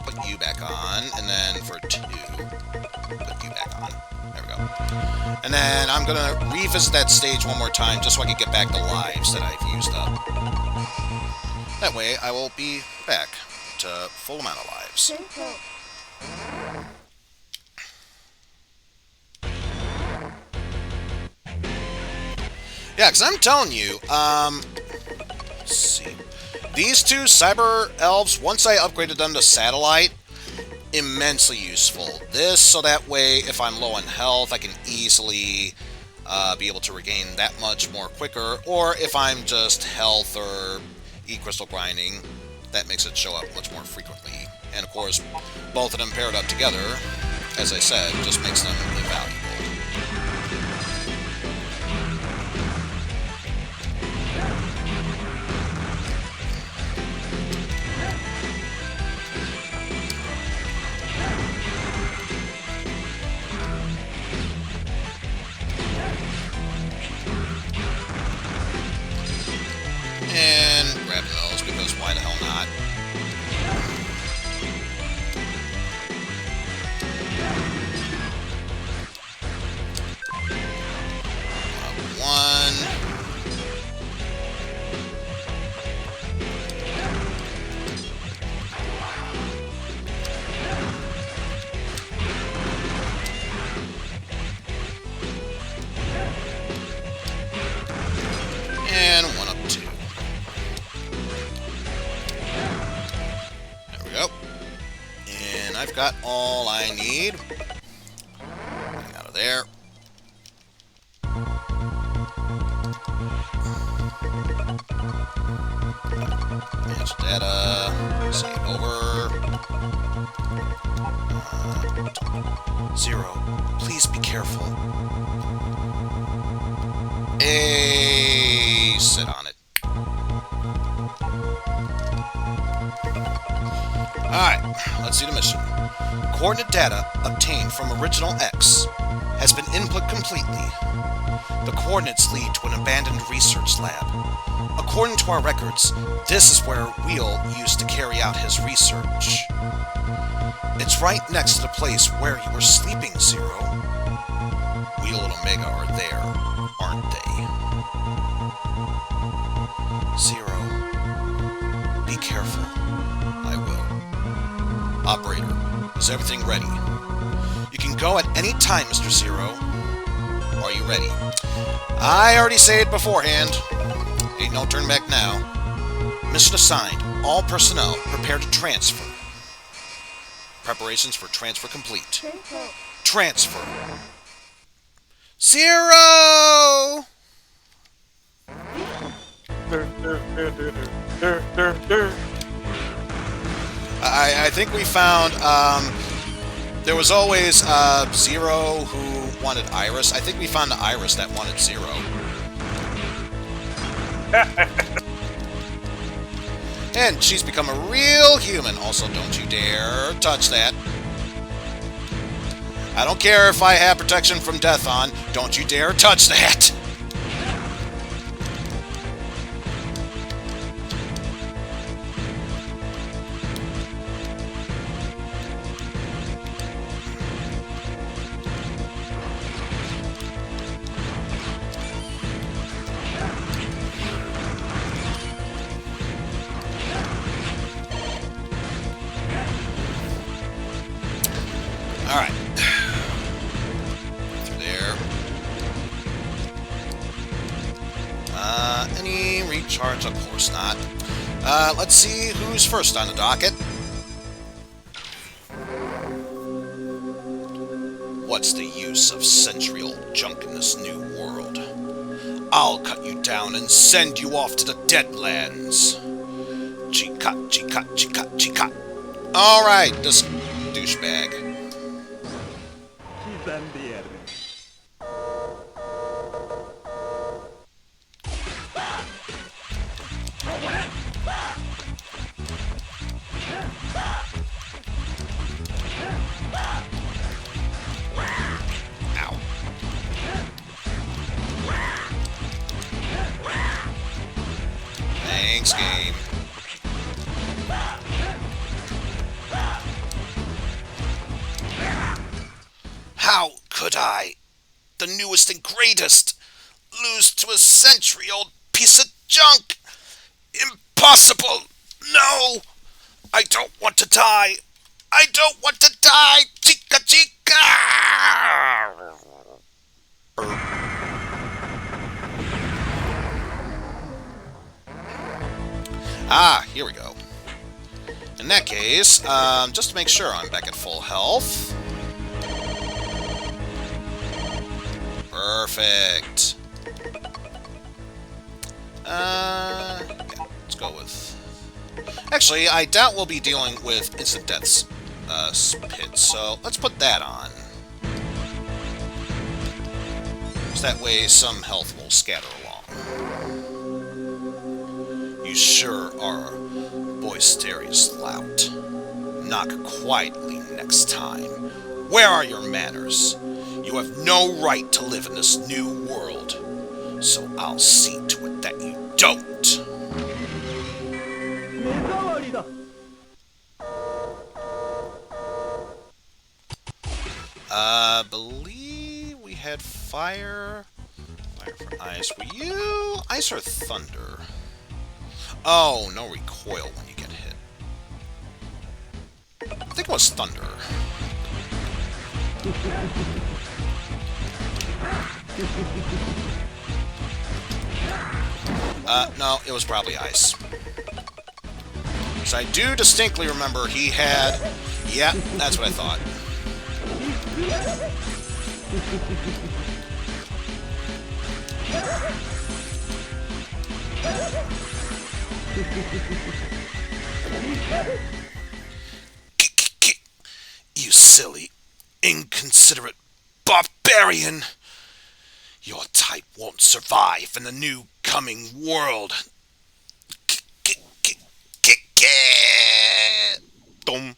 Put you back on, and then for 2, put you back on. There we go. And then I'm gonna revisit that stage one more time, just so I can get back the lives that I've used up. That way, I will be back to full amount of lives. Yeah, because I'm telling you, let's see. These two Cyber Elves, once I upgraded them to Satellite, immensely useful. This, so that way, if I'm low on health, I can easily be able to regain that much more quicker. Or if I'm just health or E-crystal grinding, that makes it show up much more frequently. And of course, both of them paired up together, as I said, just makes them invaluable. And grab those, because why the hell not? One. And one up 2. There we go. And I've got all I need. Getting out of there. Manage data. Save over. 0. Please be careful. Sit on it. Alright, let's see the mission. Coordinate data obtained from Original X has been input completely. The coordinates lead to an abandoned research lab. According to our records, this is where Weil used to carry out his research. It's right next to the place where you were sleeping, Zero. Weil and Omega are there, aren't they? Zero. Be careful. I will. Operator, is everything ready? You can go at any time, Mr. Zero. Are you ready? I already say it beforehand. Ain't no turn back now. Mission assigned. All personnel prepare to transfer. Preparations for transfer complete. Transfer. Zero! I think we found, there was always, Zero who wanted Iris. I think we found the Iris that wanted Zero. And she's become a real human. Also, don't you dare touch that. I don't care if I have protection from death on. Don't you dare touch that. Alright. Through there. Any recharge? Of course not. Let's see who's first on the docket. What's the use of century-old junk in this new world? I'll cut you down and send you off to the Deadlands. Chikat, chikat, chikat, chikat. Alright, this douchebag. Ow. Thanks, game. How could I, the newest and greatest, lose to a century-old piece of junk? Impossible! No! I don't want to die! I don't want to die! Chica chica! Ah, here we go. In that case, just to make sure I'm back at full health. Perfect. Yeah, let's go with... Actually, I doubt we'll be dealing with instant deaths pit, so let's put that on. So that way some health will scatter along. You sure are boisterous lout. Knock quietly next time. Where are your manners? You have no right to live in this new world, so I'll see to it that you don't. Believe we had fire. Fire for ice. Were you ice or thunder? Oh, no recoil when you get hit. I think it was thunder. No, it was probably ice. Because I do distinctly remember he had... Yeah, that's what I thought. You silly, inconsiderate barbarian! Your type won't survive in the new coming world. Dum.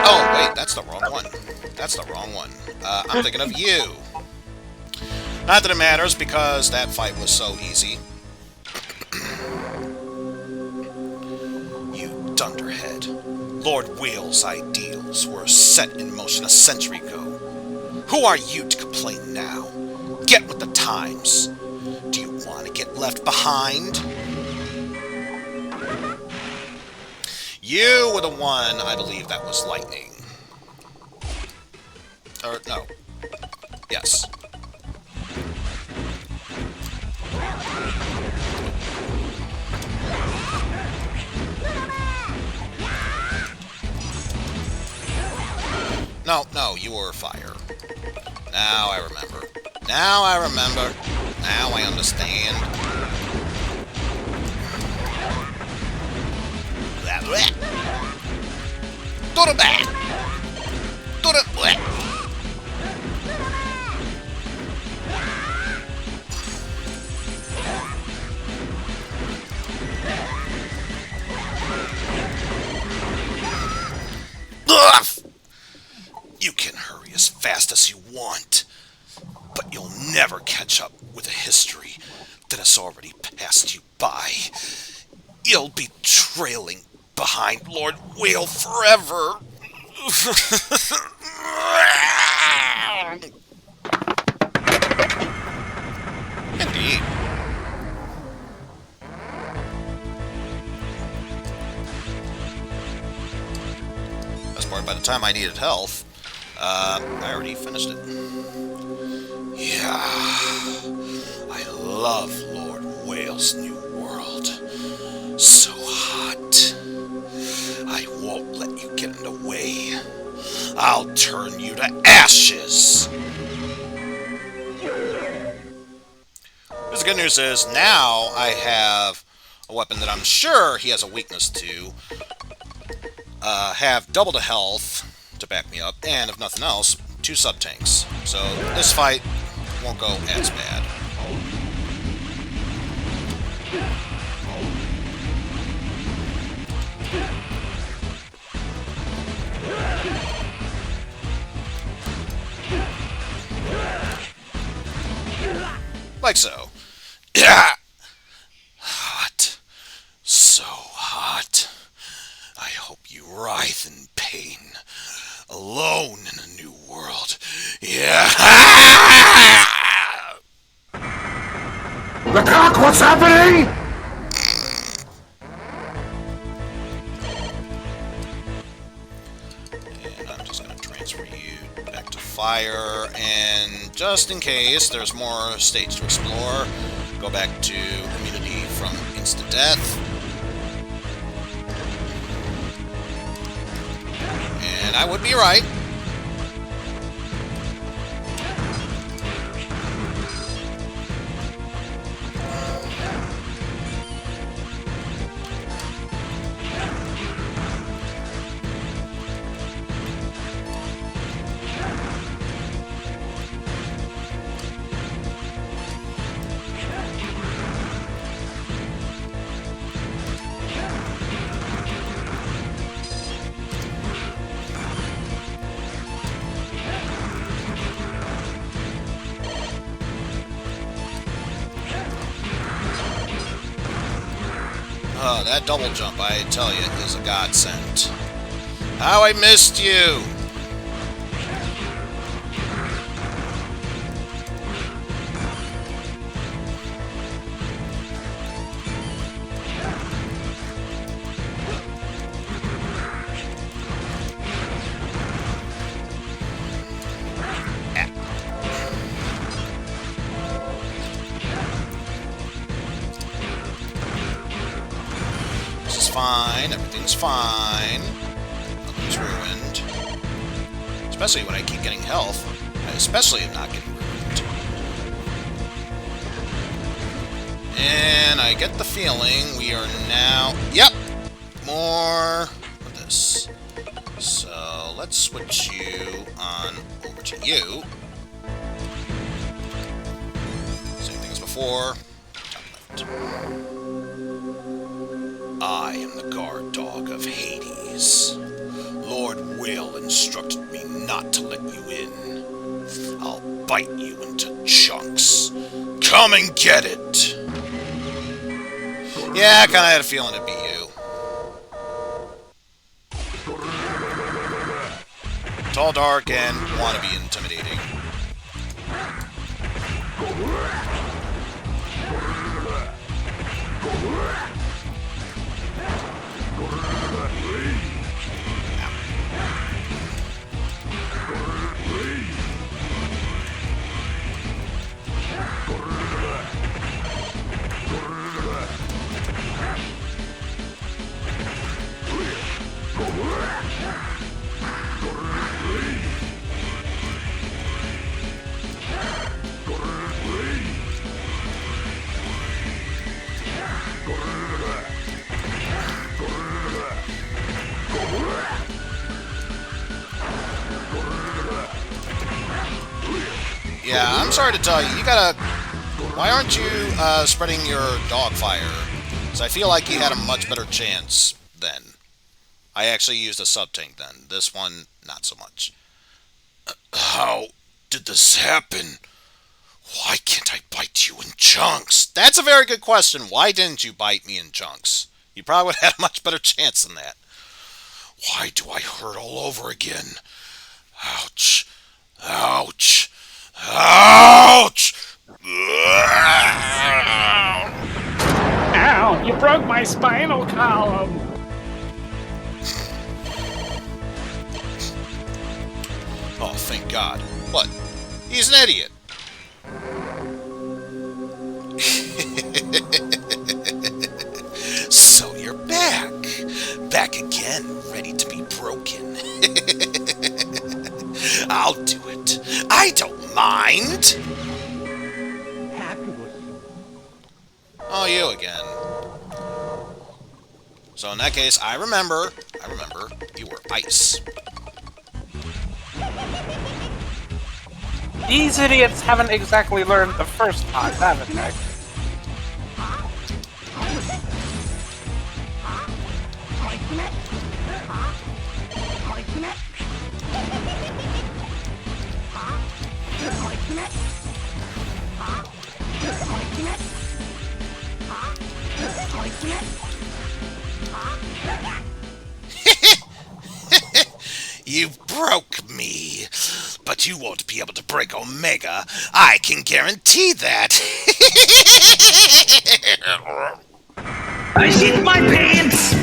Oh, wait, that's the wrong one. That's the wrong one. I'm thinking of you. Not that it matters, because that fight was so easy. You dunderhead. Lord Weil's ideals were set in motion a century ago. Who are you to complain now? Get with the times. Do you want to get left behind? You were the one, I believe that was lightning. Or, no. Yes. No, you were fire. Now I remember. Now I remember. Now I understand. To the back! To the back! Ugh! You can hurry as fast as you want, but you'll never catch up with a history that has already passed you by. You'll be trailing behind Lord Weil forever. Indeed. Best part, by the time I needed health, I already finished it. Yeah, I love Lord Whale's new world. So hot. I won't let you get in the way. I'll turn you to ashes. But the good news is, now I have a weapon that I'm sure he has a weakness to. Have double the health to back me up, and if nothing else, 2 sub-tanks. So this fight won't go as bad. Like so. Yeah. Hot. So hot. I hope you writhe in pain. Alone in a new world. Yeah. The cock, what's happening? And I'm just going to transfer you back to fire. And just in case there's more stage to explore, go back to immunity from insta-death. And I would be right. That double jump, I tell you, is a godsend. How I missed you! Fine, everything's fine. Nothing's ruined. Especially when I keep getting health. I especially am not getting ruined. And I get the feeling we are now... Yep! More of this. So let's switch you on over to you. Same thing as before. Top left. I am the guard dog of Hades. Lord Weil instructed me not to let you in. I'll bite you into chunks. Come and get it! Yeah, I kinda had a feeling it'd be you. Tall, dark, and wanna be intimidating. Yeah, I'm sorry to tell you. You gotta... Why aren't you spreading your dog fire? Because I feel like you had a much better chance then. I actually used a sub-tank then. This one, not so much. How did this happen? Why can't I bite you in chunks? That's a very good question. Why didn't you bite me in chunks? You probably would have had a much better chance than that. Why do I hurt all over again? Ouch. Ouch. Ouch! Ow! You broke my spinal column! Oh, thank God. What? He's an idiot. So you're back. Back again, ready to be broken. I'll do it. I don't mind. Oh, you again. So in that case, I remember, you were ice. These idiots haven't exactly learned the first time, haven't they? You broke me, but you won't be able to break Omega. I can guarantee that. I shit my pants!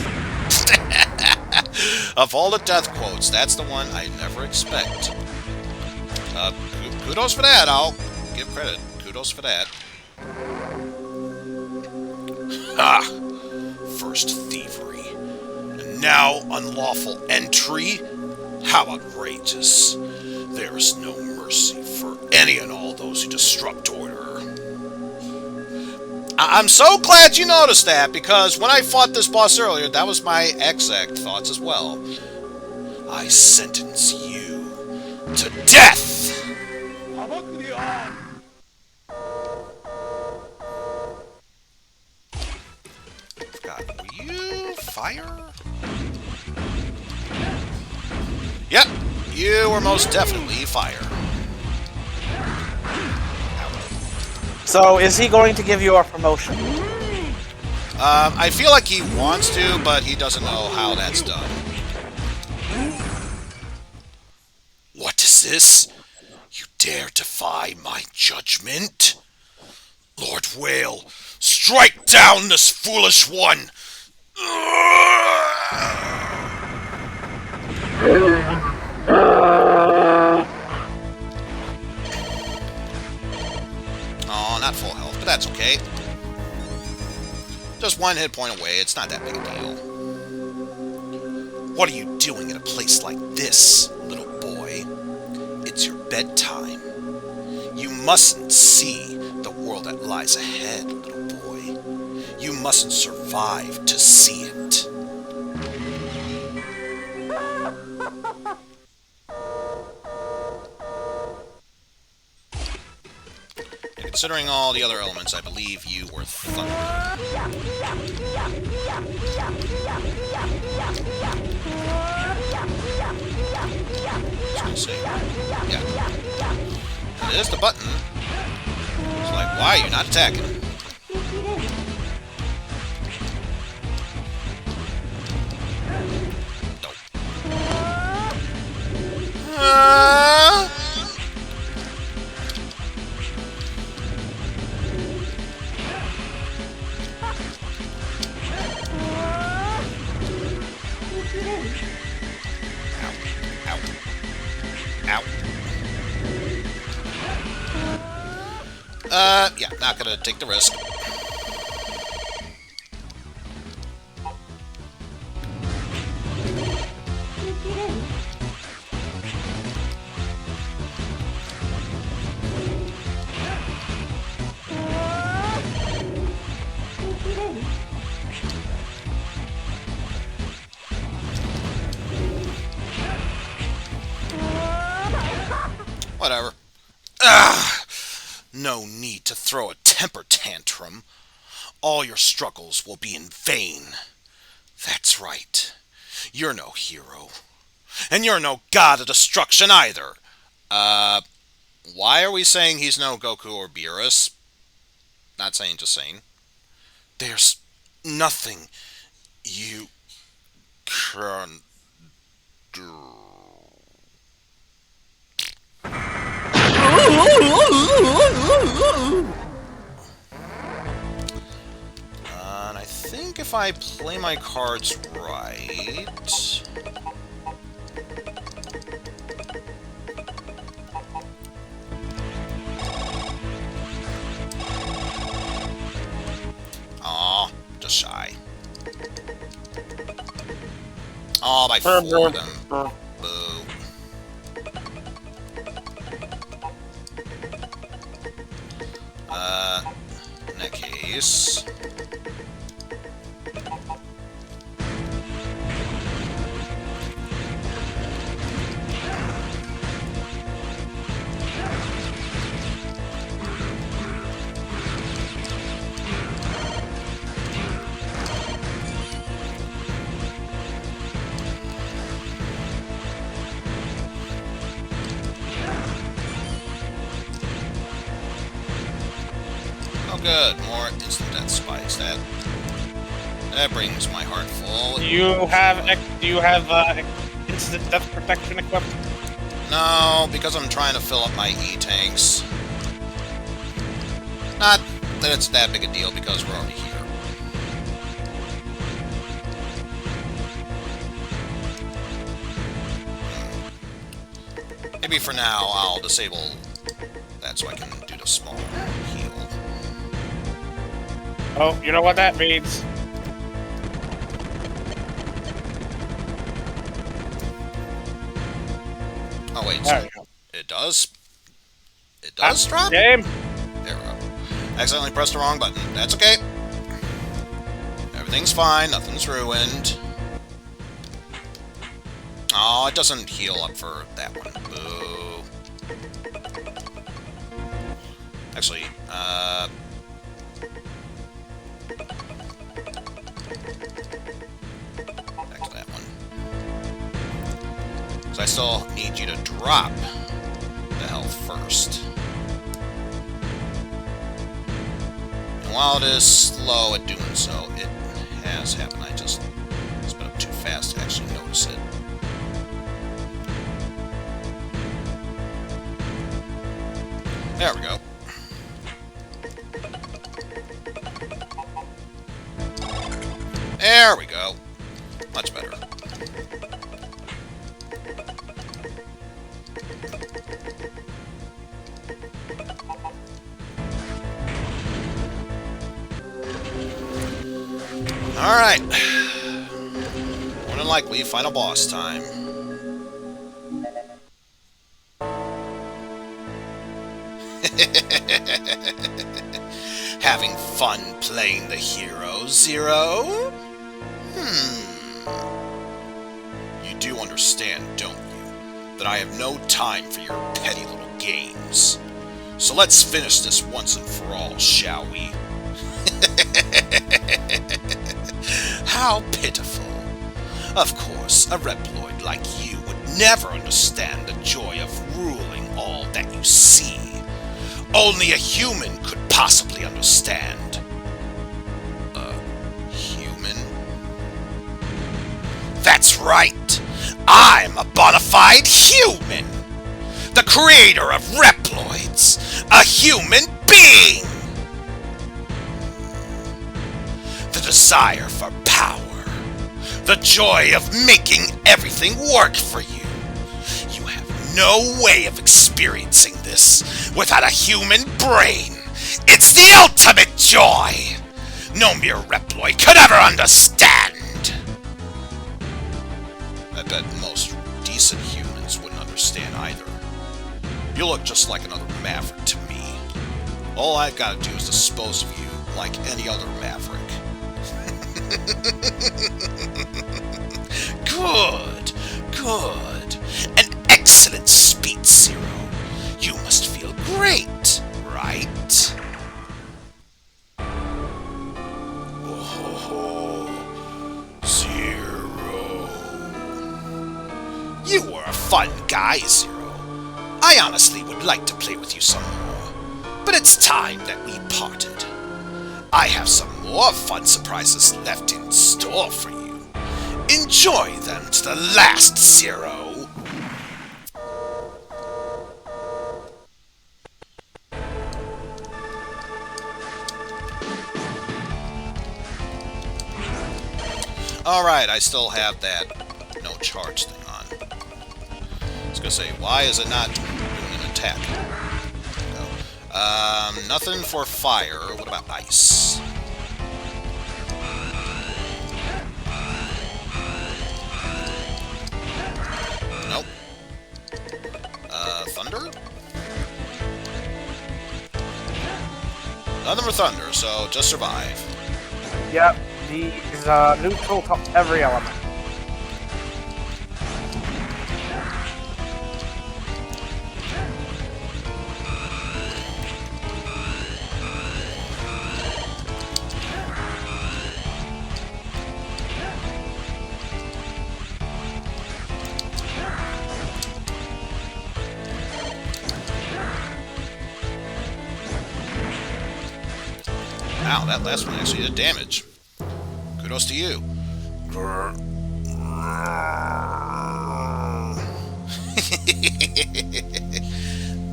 Of all the death quotes, that's the one I never expect. Kudos for that. I'll give credit. Kudos for that. Ah, first thievery, and now unlawful entry. How outrageous. There is no mercy for any and all those who disrupt order. I'm so glad you noticed that, because when I fought this boss earlier, that was my exact thoughts as well. I sentence you to death! God, were you fire? Yep, you were most definitely fire. So, is he going to give you a promotion? I feel like he wants to, but he doesn't know how that's done. What is this? You dare defy my judgment? Lord Weil, strike down this foolish one! Oh, not full health, but that's okay. Just one hit point away, it's not that big a deal. What are you doing in a place like this, little boy? It's your bedtime. You mustn't see the world that lies ahead, little boy. You mustn't survive to see it. And considering all the other elements, I believe you were thunder. I was gonna say, yeah. It is the button. It's like, why are you not attacking? Nope. Ow. Ow. Yeah, not gonna take the risk. Whatever. Ugh. no need to throw a temper tantrum. All your struggles will be in vain. That's right. You're no hero. And you're no god of destruction either. Why are we saying he's no Goku or Beerus? Not saying, just saying. There's nothing you can do. And I think if I play my cards right... Aw, just shy. Oh, by 4 of them. Boo. In that case... Oh good, more instant death spikes. That brings my heart full. Do you have instant death protection equipped? No, because I'm trying to fill up my E-tanks. Not that it's that big a deal, because we're already here. Maybe for now, I'll disable that so I can do the small heal. Oh, you know what that means? Oh wait, so it does? It does drop? Game. There we go. Accidentally pressed the wrong button. That's okay. Everything's fine, nothing's ruined. Oh, it doesn't heal up for that one. Boo. Actually, back to that one. Because I still need you to drop the health first. And while it is slow at doing so, it has happened. I just sped up too fast to actually notice it. There we go. There we go. Much better. Alright. More than likely, final boss time. Having fun playing the hero, Zero? You do understand, don't you, that I have no time for your petty little games. So let's finish this once and for all, shall we? How pitiful. Of course, a Reploid like you would never understand the joy of ruling all that you see. Only a human could possibly understand. A human? That's right! I'm a bona fide human! The creator of Reploids! A human being! The desire for power. The joy of making everything work for you. You have no way of experiencing this without a human brain. It's the ultimate joy! No mere Reploid could ever understand! I bet most decent humans wouldn't understand either. You look just like another Maverick to me. All I've got to do is dispose of you like any other Maverick. Good, good. An excellent speech, Zero. You must feel great, right? Zero. You were a fun guy, Zero. I honestly would like to play with you some more, but it's time that we parted. I have some more fun surprises left in store for you. Enjoy them to the last, Zero. Alright, I still have that no charge thing on. I was gonna say, why is it not doing an attack? No. Nothing for fire. What about ice? Nope. Thunder? Nothing for thunder, so just survive. Yep. He's neutral to every element. Wow, that last one actually did damage. Kudos to you.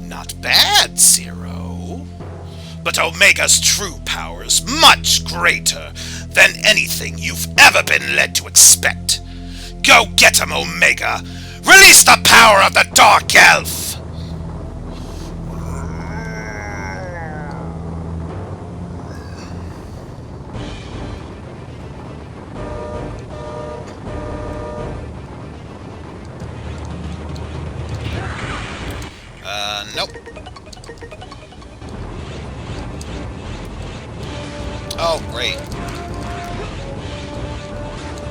Not bad, Zero. But Omega's true power is much greater than anything you've ever been led to expect. Go get him, Omega! Release the power of the Dark Elf! Nope. Oh, great. It's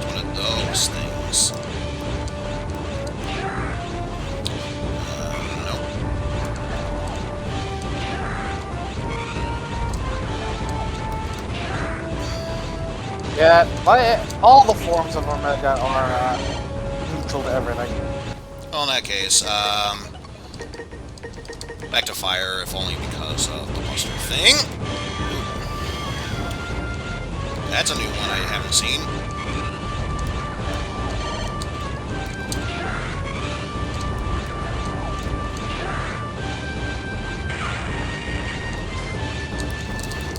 one of those things. Nope. Yeah, all the forms of Omega are neutral to everything. Well, in that case, back to fire, if only because of the buster thing. Ooh. That's a new one I haven't seen.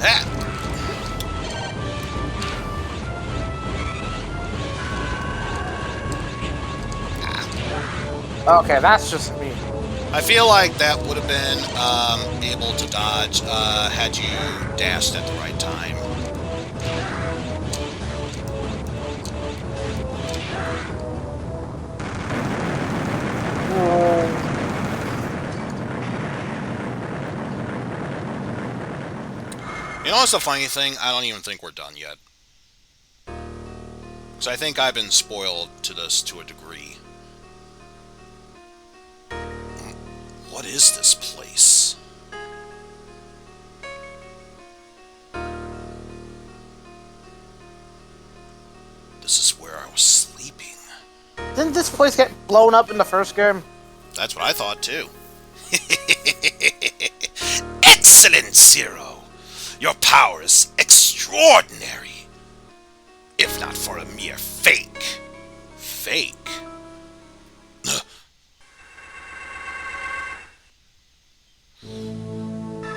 That. Okay, that's just me. I feel like that would have been able to dodge had you dashed at the right time. You know what's the funny thing? I don't even think we're done yet. Because I think I've been spoiled to this to a degree. What is this place? This is where I was sleeping. Didn't this place get blown up in the first game? That's what I thought too. Excellent, Zero! Your power is extraordinary. If not for a mere fake. Fake?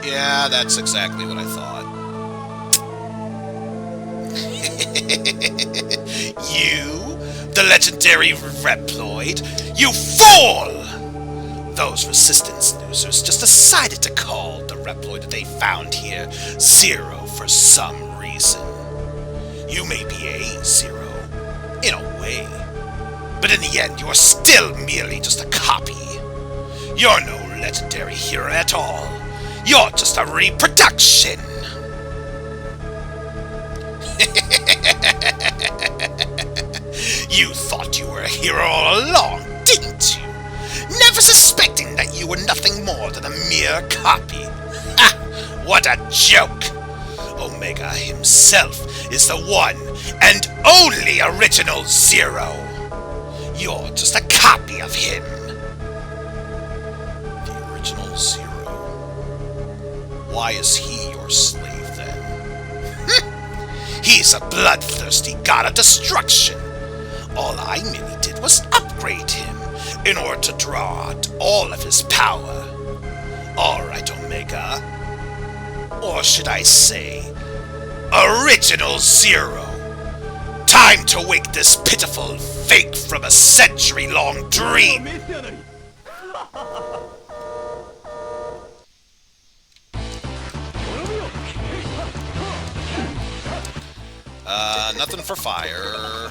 Yeah, that's exactly what I thought. You, the legendary Reploid, you fool! Those Resistance losers just decided to call the Reploid that they found here Zero for some reason. You may be a Zero, in a way, but in the end you are still merely just a copy. You're no legendary hero at all. You're just a reproduction! You thought you were a hero all along, didn't you? Never suspecting that you were nothing more than a mere copy. Ha! What a joke! Omega himself is the one and only original Zero. You're just a copy of him. The original Zero. Why is he your slave then? He's a bloodthirsty god of destruction. All I merely did was upgrade him in order to draw out all of his power. Alright, Omega. Or should I say, Original Zero. Time to wake this pitiful fake from a century-long dream. Nothing for fire.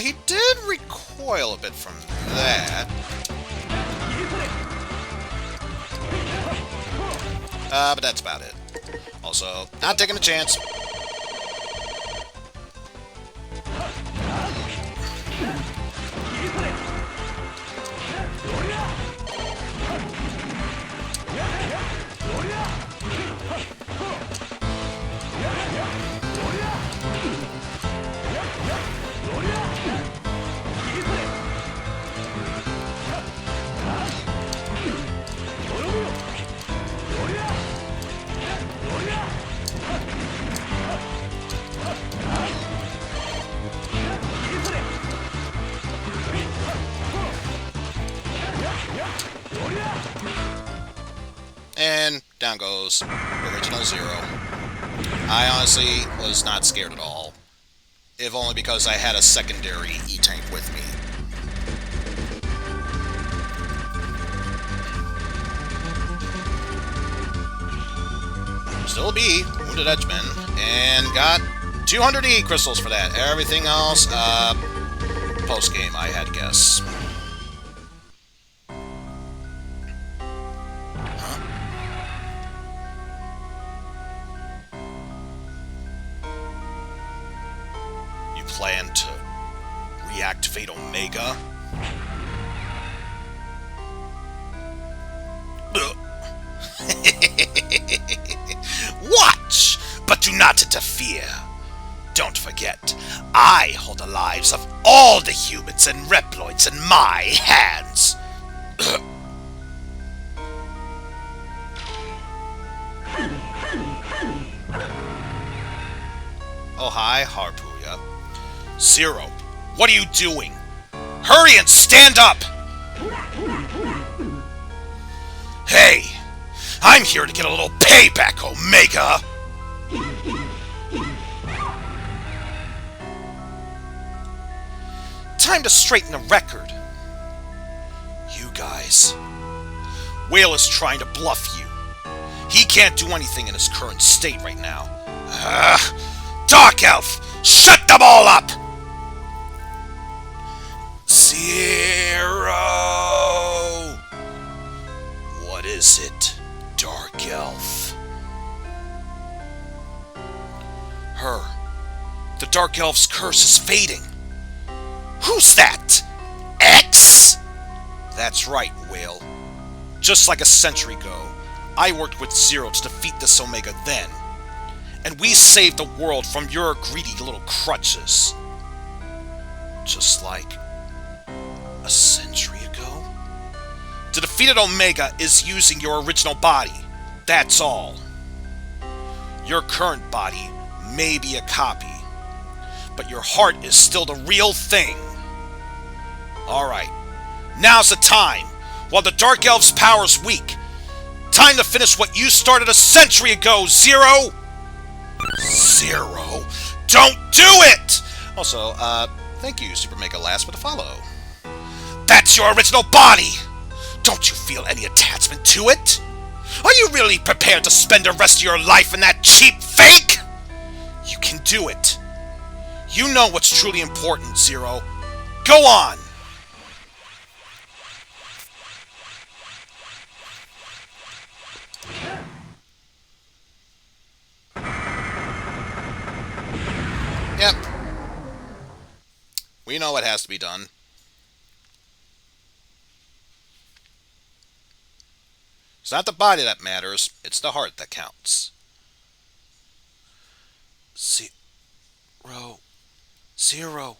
He did recoil a bit from that. But that's about it. Also, not taking a chance. And down goes Original Zero. I honestly was not scared at all. If only because I had a secondary E-Tank with me. Still a B, Wounded Edgeman, and got 200 E crystals for that. Everything else, post-game, I had to guess. Plan to reactivate Omega? Watch, but do not interfere. Don't forget, I hold the lives of all the humans and Reploids in my hands. Oh, hi, Harpuia. Zero, what are you doing? Hurry and stand up! Hey, I'm here to get a little payback, Omega! Time to straighten the record. You guys. Weil is trying to bluff you. He can't do anything in his current state right now. Dark Elf, shut them all up! Zero! What is it, Dark Elf? Her. The Dark Elf's curse is fading. Who's that? X? That's right, Weil. Just like a century ago, I worked with Zero to defeat this Omega then. And we saved the world from your greedy little crutches. Just like a century ago? The defeated Omega is using your original body. That's all. Your current body may be a copy, but your heart is still the real thing. Alright, now's the time, while the Dark Elf's power's weak. Time to finish what you started a century ago, Zero! Zero? Don't do it! Also, thank you, Super Mega Last, for the follow. That's your original body! Don't you feel any attachment to it? Are you really prepared to spend the rest of your life in that cheap fake? You can do it. You know what's truly important, Zero. Go on! Yep. We know what has to be done. It's not the body that matters, it's the heart that counts. Zero. Zero.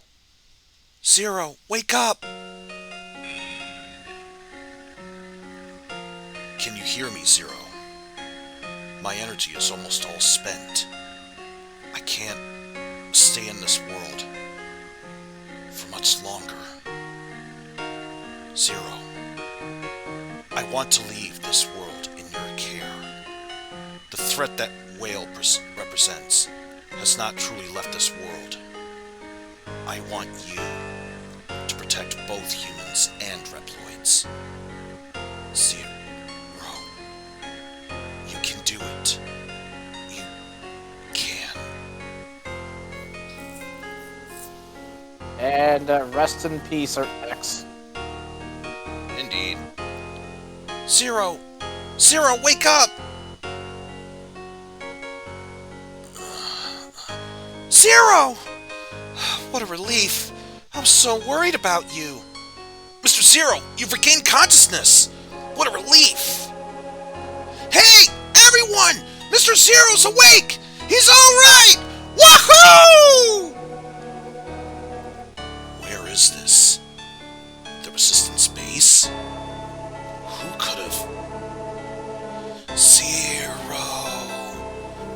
Zero, wake up! Can you hear me, Zero? My energy is almost all spent. I can't stay in this world for much longer. Zero, I want to leave this world in your care. The threat that Weil represents has not truly left this world. I want you to protect both humans and Reploids. Zero, you can do it. You can. And rest in peace, X. Indeed. Zero! Zero, wake up! Zero! What a relief. I was so worried about you. Mr. Zero, you've regained consciousness. What a relief. Hey, everyone! Mr. Zero's awake! He's alright! Woohoo! Where is this? The Resistance base? Who could have? Zero.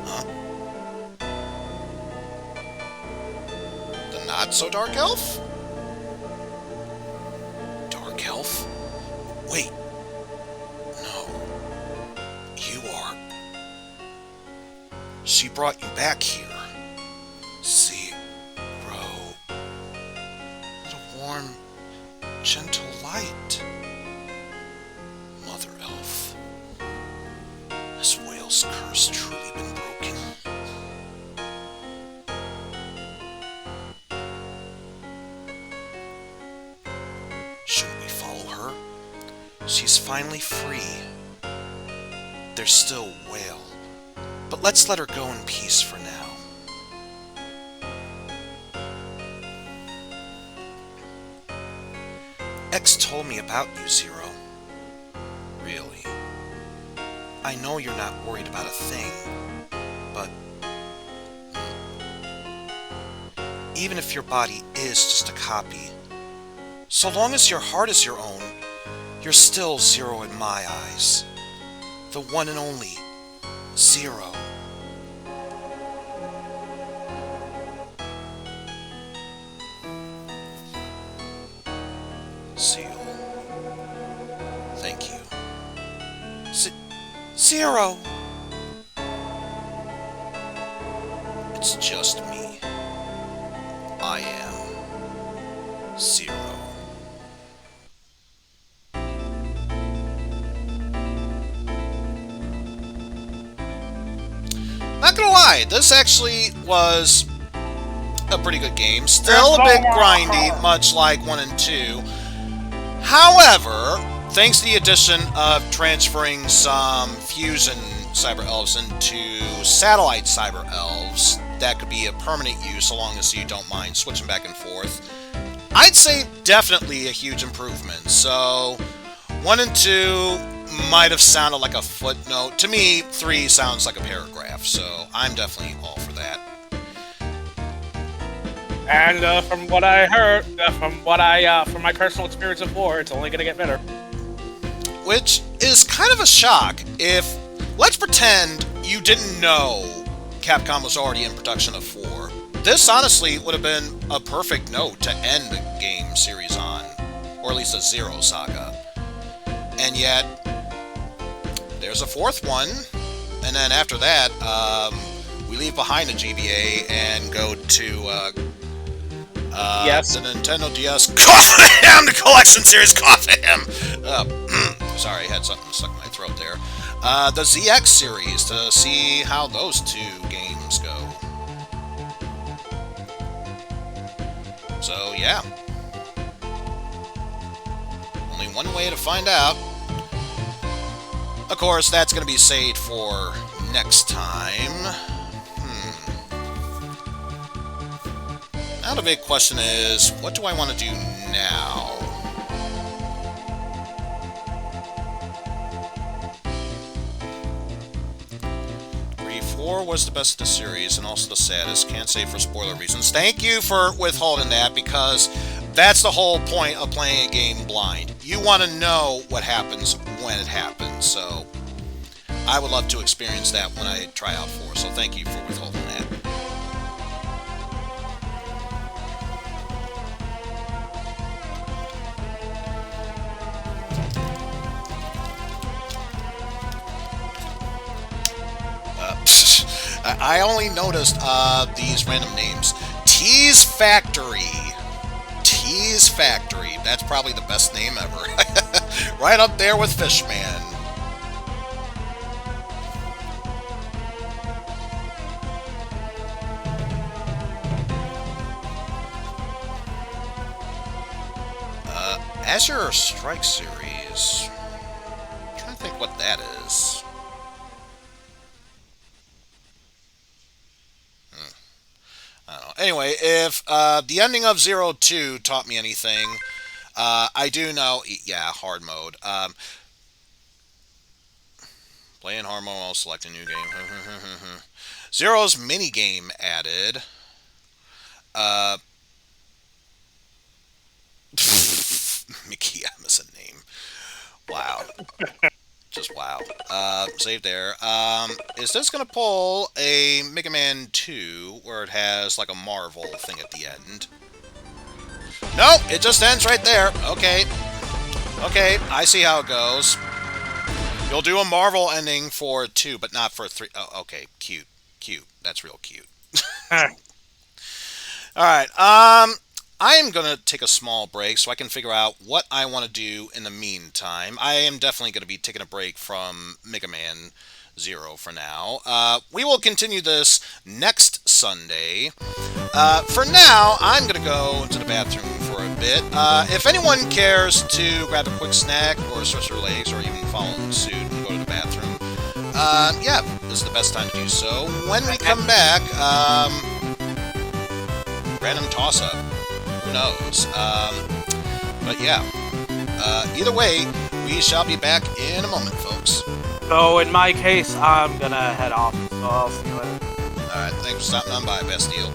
Huh? The not-so-dark elf? Dark elf? Wait. No. You are. She brought you back here. Zero. What a warm, gentle light. Mother Elf. Has Weil's curse truly been broken? Shouldn't we follow her? She's finally free. There's still Weil, but let's let her go in peace for now. X told me about you, Zero. Really? I know you're not worried about a thing, but even if your body is just a copy, so long as your heart is your own, you're still Zero in my eyes. The one and only Zero. Seal. Thank you. Zero! It's just me. I am Zero. Not gonna lie, this actually was a pretty good game. Still a bit grindy, much like 1 and 2. However, thanks to the addition of transferring some fusion cyber elves into satellite cyber elves, that could be a permanent use so long as you don't mind switching back and forth, I'd say definitely a huge improvement. So 1 and 2 might have sounded like a footnote. To me, 3 sounds like a paragraph, so I'm definitely all for that. And from what I heard, from my personal experience of 4, it's only gonna get better. Which is kind of a shock if, let's pretend you didn't know Capcom was already in production of 4. This honestly would have been a perfect note to end the game series on, or at least a Zero saga. And yet, there's a 4th one, and then after that, we leave behind the GBA and go to yes. the Nintendo DS. Cough-a-ham! The collection series, Cough-a-ham! Sorry, I had something stuck in my throat there. The ZX series, to see how those 2 games go. So, yeah. Only one way to find out. Of course, that's going to be saved for next time. Now the big question is, what do I want to do now? 4 was the best of the series and also the saddest. Can't say for spoiler reasons. Thank you for withholding that, because that's the whole point of playing a game blind. You want to know what happens when it happens, so I would love to experience that when I try out 4, so thank you for withholding that. I only noticed these random names. Tease Factory. Tease Factory. That's probably the best name ever. Right up there with Fishman. Azure Strike Series. I'm trying to think what that is. I don't know. Anyway, if the ending of 02 taught me anything, I do know, yeah, hard mode. Playing hard mode while selecting new game. Zero's minigame added. Mickey M is a name. Wow. Just wow. Save there. Is this going to pull a Megaman 2 where it has like a Marvel thing at the end? No, it just ends right there. Okay. Okay, I see how it goes. You'll do a Marvel ending for 2, but not for 3. Oh, okay. Cute. Cute. That's real cute. Alright, I am going to take a small break so I can figure out what I want to do in the meantime. I am definitely going to be taking a break from Mega Man 0 for now. We will continue this next Sunday. For now, I'm going to go to the bathroom for a bit. If anyone cares to grab a quick snack or stretch their legs or even follow suit and go to the bathroom, yeah, this is the best time to do so. When we come back, random toss-up. Who knows? But yeah. Either way, we shall be back in a moment, folks. So in my case, I'm gonna head off. So I'll see you later. Alright, thanks for stopping on by, Bastille.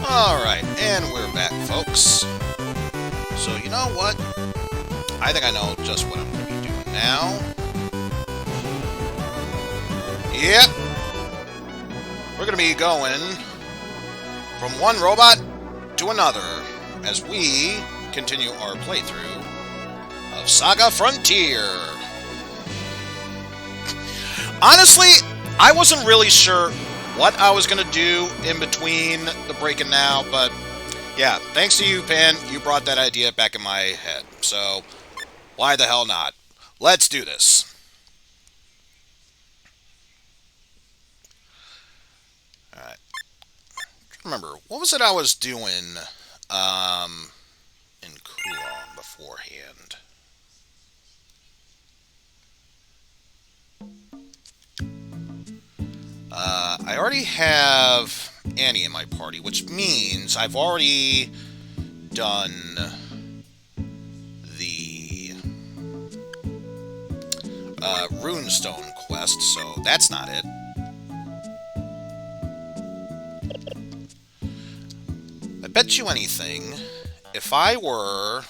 Alright, and we're back, folks. So, you know what? I think I know just what I'm going to be doing now. Yep. We're going to be going from one robot to another as we continue our playthrough of Saga Frontier. Honestly, I wasn't really sure what I was going to do in between the break and now, but yeah, thanks to you, Pan, you brought that idea back in my head. So, why the hell not? Let's do this. Alright. Remember, what was it I was doing in Kulon beforehand? I already have Annie in my party, which means I've already done the Runestone quest, so that's not it. I bet you anything, if I were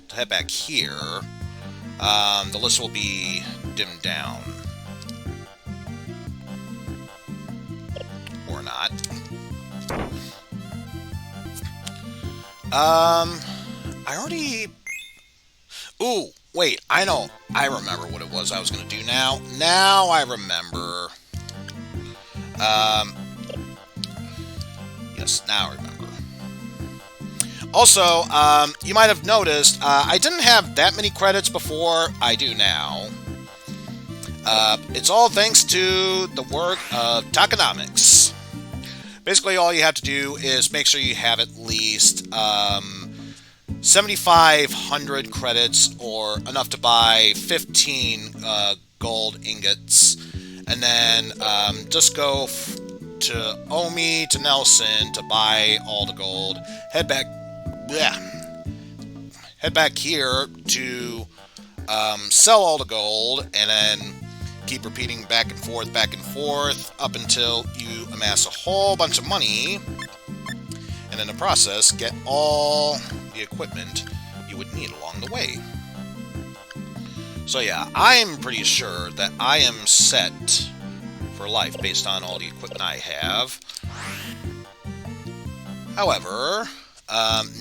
to head back here, the list will be dimmed down. Or not. I already... Ooh, wait, I know. I remember what it was I was going to do now. Now I remember. Yes, now I remember. Also, you might have noticed, I didn't have that many credits before. I do now. It's all thanks to the work of Tokenomics. Basically, all you have to do is make sure you have at least 7,500 credits, or enough to buy 15 gold ingots, and then just go to Omi, to Nelson, to buy all the gold. Head back here to sell all the gold, and then keep repeating back and forth, up until you amass a whole bunch of money, and in the process, get all the equipment you would need along the way. So yeah, I'm pretty sure that I am set for life based on all the equipment I have. However,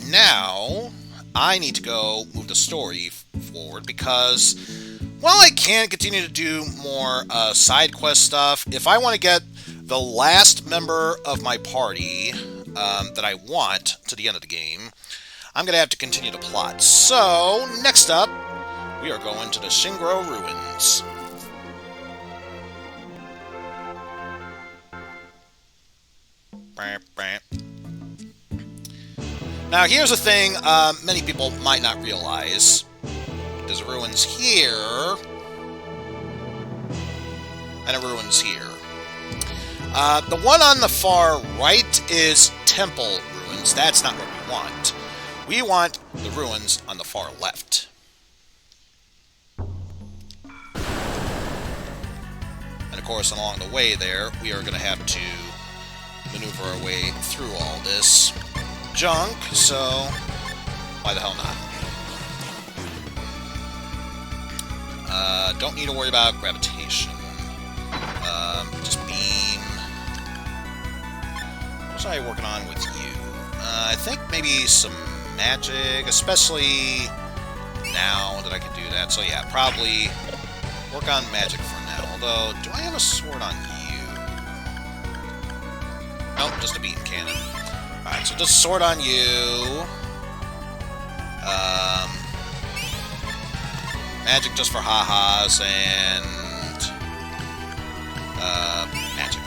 now I need to go move the story forward because, while I can continue to do more side quest stuff, if I want to get the last member of my party that I want to the end of the game, I'm going to have to continue to plot. So, next up, we are going to the Shingro Ruins. Now, here's the thing many people might not realize. There's ruins here, and a ruins here. The one on the far right is Temple Ruins. That's not what we want. We want the ruins on the far left. And of course, along the way there, we are going to have to maneuver our way through all this junk, so why the hell not? Don't need to worry about gravitation. Just beam. What was I working on with you? I think maybe some magic, especially now that I can do that. So yeah, probably work on magic for now. Although, do I have a sword on you? Nope, just a beam cannon. Alright, so just a sword on you. Magic just for ha-has, and magic.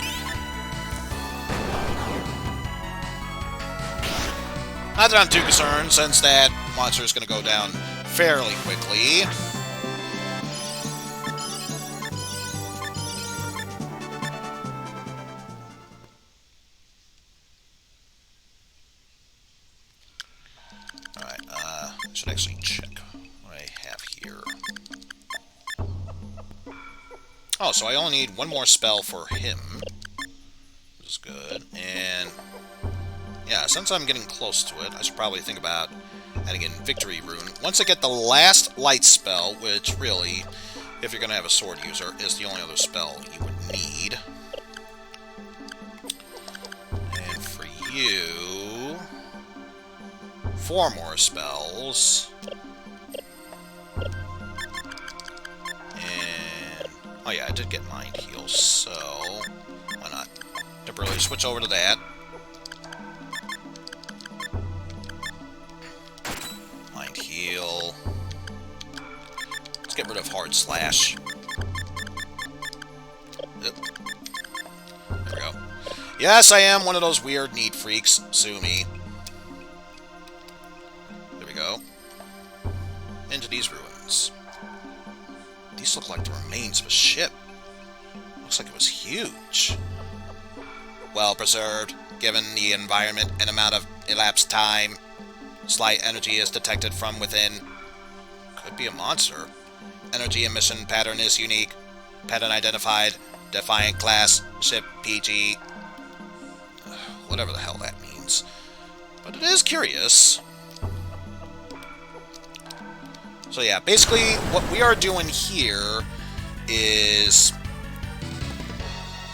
Not that I'm too concerned, since that monster is going to go down fairly quickly. Alright, I should actually check what I have here. Oh, so I only need one more spell for him. Which is good. And Yeah, since I'm getting close to it, I should probably think about adding in Victory Rune. Once I get the last light spell, which really, if you're going to have a sword user, is the only other spell you would need. And for you, 4 more spells. And, oh yeah, I did get Mind Heal, so why not temporarily switch over to that. Mind Heal. Let's get rid of Hard Slash. Yep. There we go. Yes, I am one of those weird neat freaks. Sue me. There we go. Into these ruins. These look like the remains of a ship. Looks like it was huge. Well preserved, given the environment and amount of elapsed time. Slight energy is detected from within. Could be a monster. Energy emission pattern is unique. Pattern identified. Defiant class. Ship PG. Whatever the hell that means. But it is curious. So yeah, basically what we are doing here is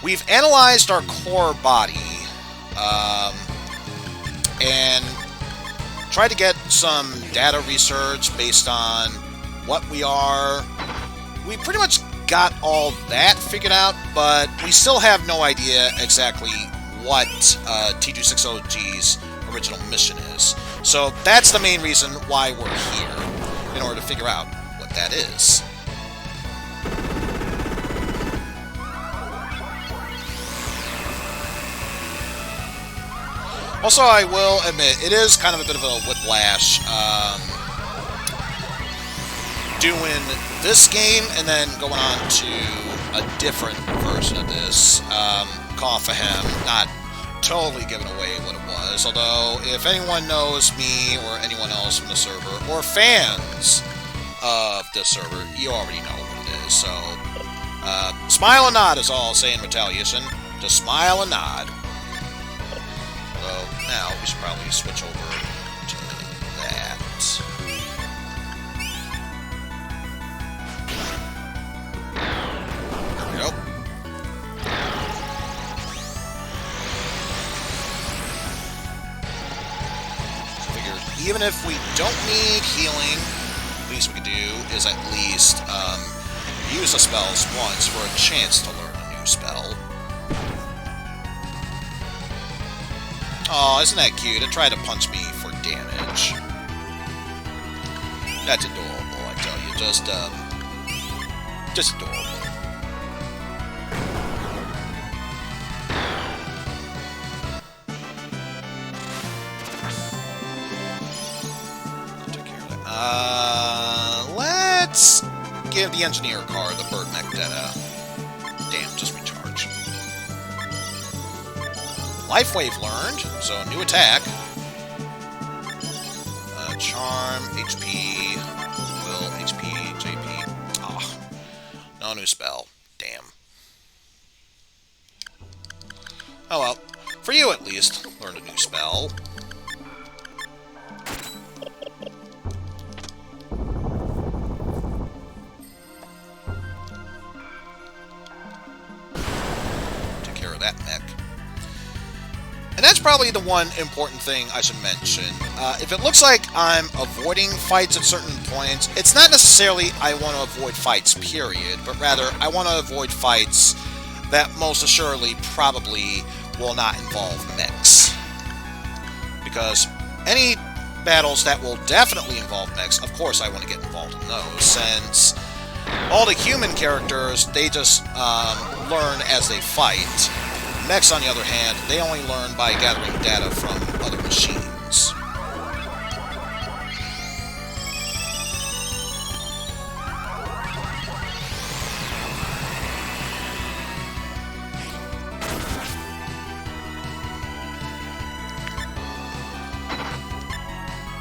we've analyzed our core body and tried to get some data research based on what we are. We pretty much got all that figured out, but we still have no idea exactly what T260G's original mission is. So that's the main reason why we're here, in order to figure out what that is. Also, I will admit, it is kind of a bit of a whiplash doing this game and then going on to a different version of this. Cough for him, not totally giving away what it was, although if anyone knows me or anyone else from the server, or fans of the server, you already know what it is. So, smile and nod is all I'll say in retaliation. Just smile and nod. So, now we should probably switch over to that. There we go. Figured even if we don't need healing, the least we can do is at least use the spells once for a chance to learn a new spell. Aw, isn't that cute? It tried to punch me for damage. That's adorable, I tell you. Just adorable. Take care of that. Let's give the engineer car the bird mech data. Damn, just recharge. Life Wave learned, so new attack. Charm, HP, Will, HP, JP. Ah, no new spell. Damn. Oh well, for you at least, learn a new spell. Take care of that mech. And that's probably the one important thing I should mention. If it looks like I'm avoiding fights at certain points, it's not necessarily I want to avoid fights, period, but rather I want to avoid fights that most assuredly probably will not involve mechs. Because any battles that will definitely involve mechs, of course I want to get involved in those, since all the human characters, they just learn as they fight. Mechs, on the other hand, they only learn by gathering data from other machines.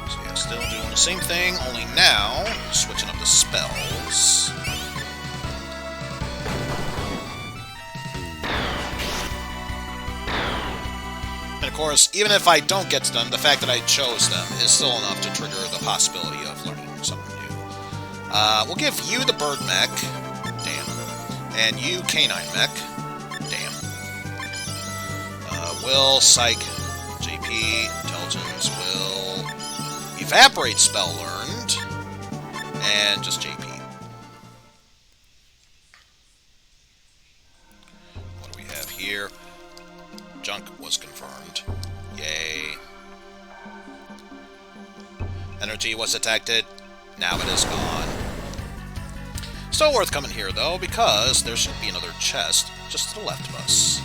So yeah, still doing the same thing, only now switching up the spells. Of course, even if I don't get to them, the fact that I chose them is still enough to trigger the possibility of learning something new. We'll give you the bird mech. Damn. And you canine mech. Damn. Will, psych, JP, intelligence, will, evaporate spell learned, and just JP. What do we have here? Junk was confirmed. Yay. Energy was detected. Now it is gone. Still worth coming here, though, because there should be another chest just to the left of us.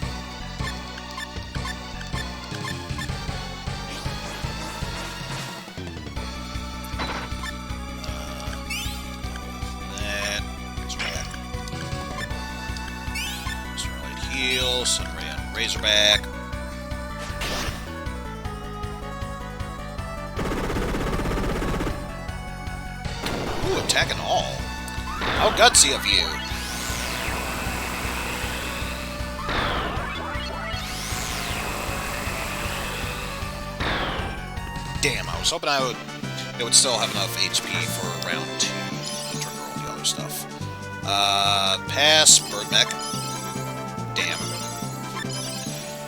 Heal, Sunray on Razorback. Ooh, attacking all. How gutsy of you. Damn, I was hoping it would still have enough HP for round 2 to trigger all the other stuff. Pass, Bird Mech. Damn.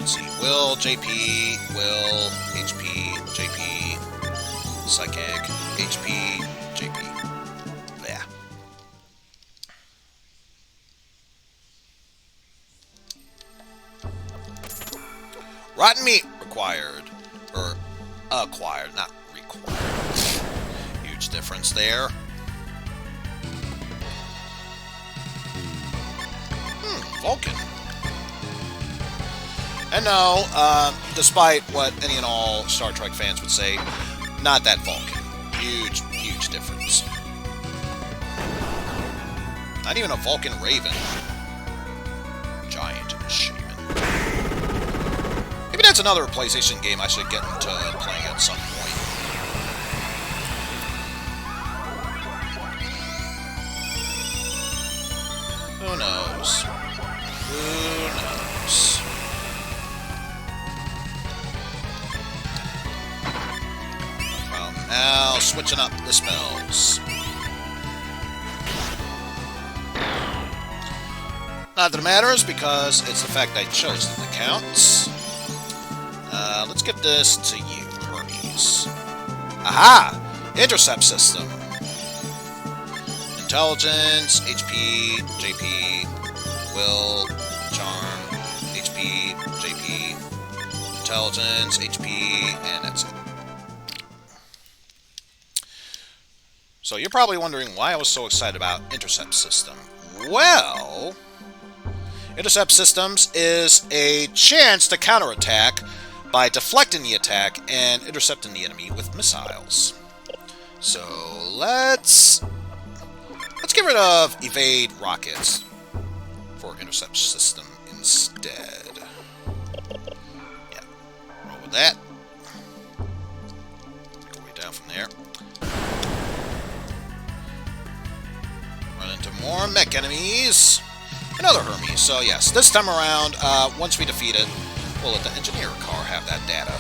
Let's see. Will, JP, Will, HP, JP, Psychic, HP, JP. Yeah. Rotten meat required. Or acquired, not required. Huge difference there. Vulcan. And no, despite what any and all Star Trek fans would say, not that Vulcan. Huge, huge difference. Not even a Vulcan Raven. Giant Shaman. Maybe that's another PlayStation game I should get into playing at some point. Who knows? Who knows? Well, now switching up the spells. Not that it matters, because it's the fact I chose them that counts. Let's give this to you, Hermes. Aha! Intercept system. Intelligence, HP, JP, Will, Charm, HP, JP, Intelligence, HP, and that's it. So you're probably wondering why I was so excited about Intercept System. Well, Intercept Systems is a chance to counterattack by deflecting the attack and intercepting the enemy with missiles. So let's get rid of evade rockets for Intercept System instead. Yeah, roll with that. Go way down from there. Run into more mech enemies. Another Hermes. So yes, this time around, once we defeat it, we'll let the engineer car have that data.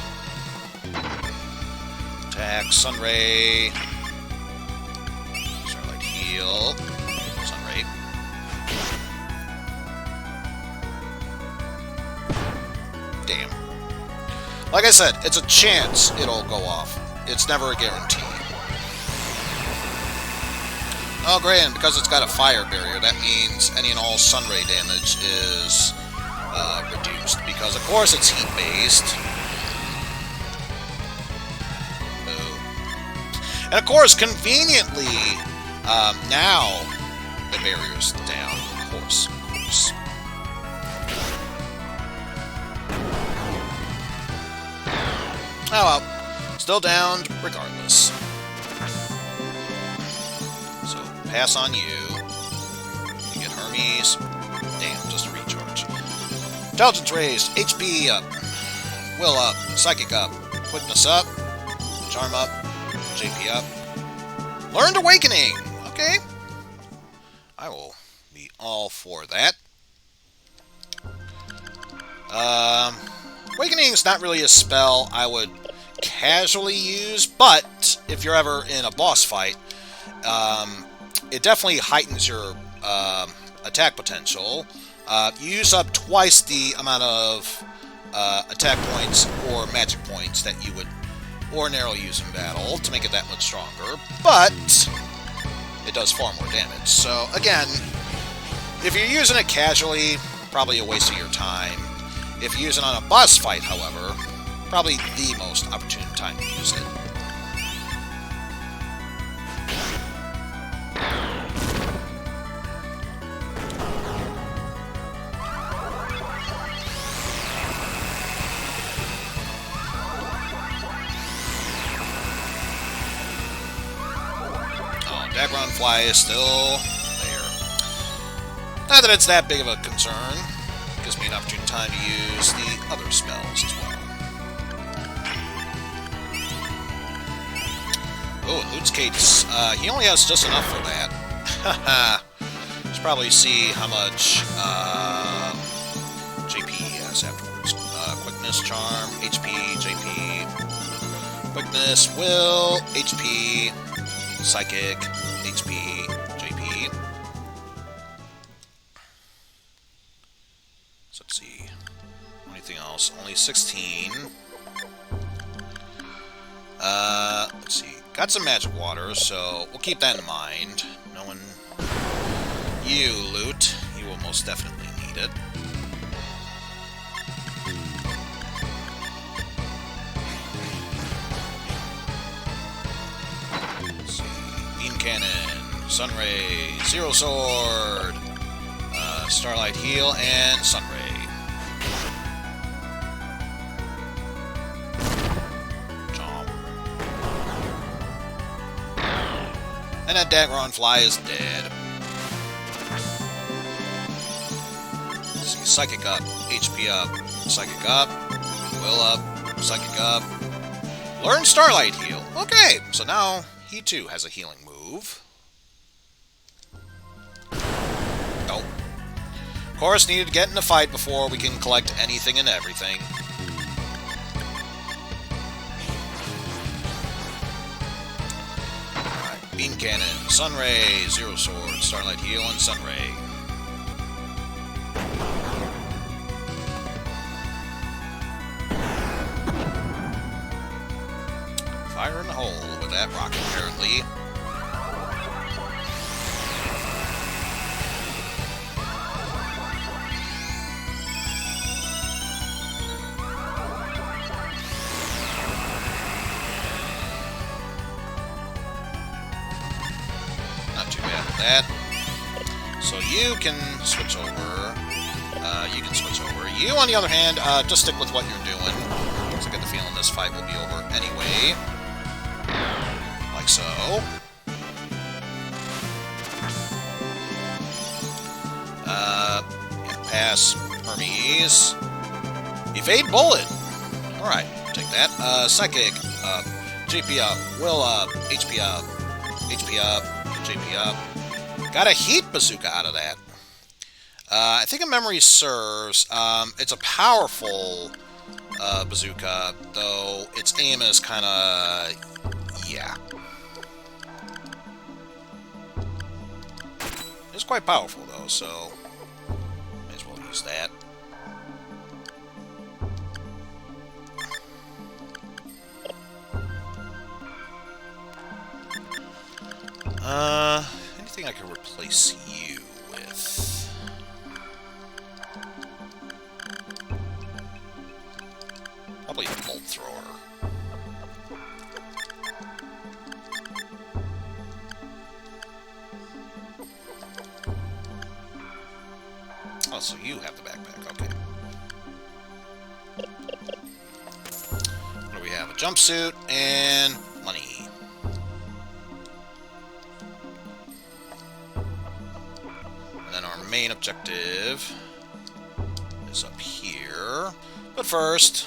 Attack, Sunray. Starlight heal. Sunray. Damn. Like I said, it's a chance it'll go off. It's never a guarantee. Oh, great, and because it's got a fire barrier, that means any and all Sunray damage is reduced, because of course it's heat-based. And of course, conveniently, now the barrier's down, of course. Oh well, still down regardless. So, pass on you. You get Hermes. Damn, just a recharge. Intelligence raised. HP up. Will up. Psychic up. Quickness up. Charm up. JP up. Learned Awakening! Okay. I will be all for that. Awakening is not really a spell I would casually use, but if you're ever in a boss fight, it definitely heightens your attack potential. You use up twice the amount of attack points or magic points that you would ordinarily use in battle to make it that much stronger, but it does far more damage. So again, if you're using it casually, probably a waste of your time. If you use it on a boss fight, however, probably the most opportune time to use it. Background fly is still there. Not that it's that big of a concern. It gives me an opportune time to use the other spells as well. Oh, Loot's Cadence. He only has just enough for that. Haha. Let's probably see how much JP he has afterwards. Quickness, Charm, HP, JP. Quickness, Will, HP, Psychic, HP, JP. So let's see. Anything else? Only 16. Let's see. Got some magic water, so we'll keep that in mind. Knowing you, Loot, you will most definitely need it. Cannon, Sunray, Zero Sword, Starlight Heal, and Sunray. Chomp. And that Dagron Fly is dead. Let's see, Psychic up, HP up, Psychic up, Will up, Psychic up. Learn Starlight Heal. Okay, so now he too has a healing move. Oh. Of course, needed to get in a fight before we can collect anything and everything. Alright, Beam Cannon, Sunray, Zero Sword, Starlight Heal, and Sunray. Fire in the hole with that rocket, apparently. Not too bad with that. So you can switch over. You can switch over. You, on the other hand, just stick with what you're doing. Because I get the feeling this fight will be over anyway. Like so. Yeah, pass Hermes. Evade Bullet. Alright, take that. Psychic up. JP up. Will up. HP up. HP up. JP up. Got a Heat Bazooka out of that. I think if memory serves, it's a powerful bazooka, though its aim is kind of... yeah. It's quite powerful, though, so may as well use that. Anything I can replace you with? Probably a bolt thrower. Oh, so you have the backpack, okay. What do we have? A jumpsuit and money. And then our main objective is up here. But first,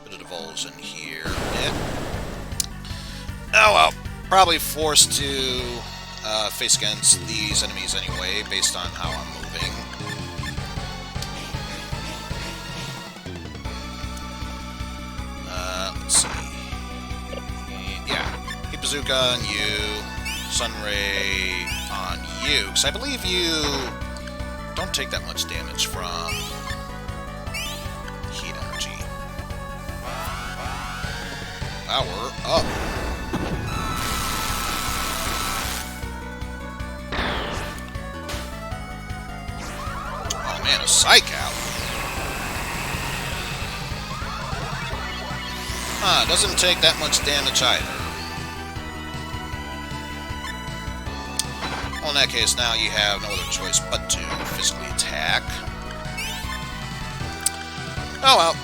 bit of divulge in here. Yeah. Oh well, probably forced to face against these enemies anyway, based on how I'm moving. Bazooka on you. Sunray on you. Because I believe you don't take that much damage from heat energy. Power up. Oh man, a Psych Out. Doesn't take that much damage either. Well, in that case, now you have no other choice but to physically attack. Oh well.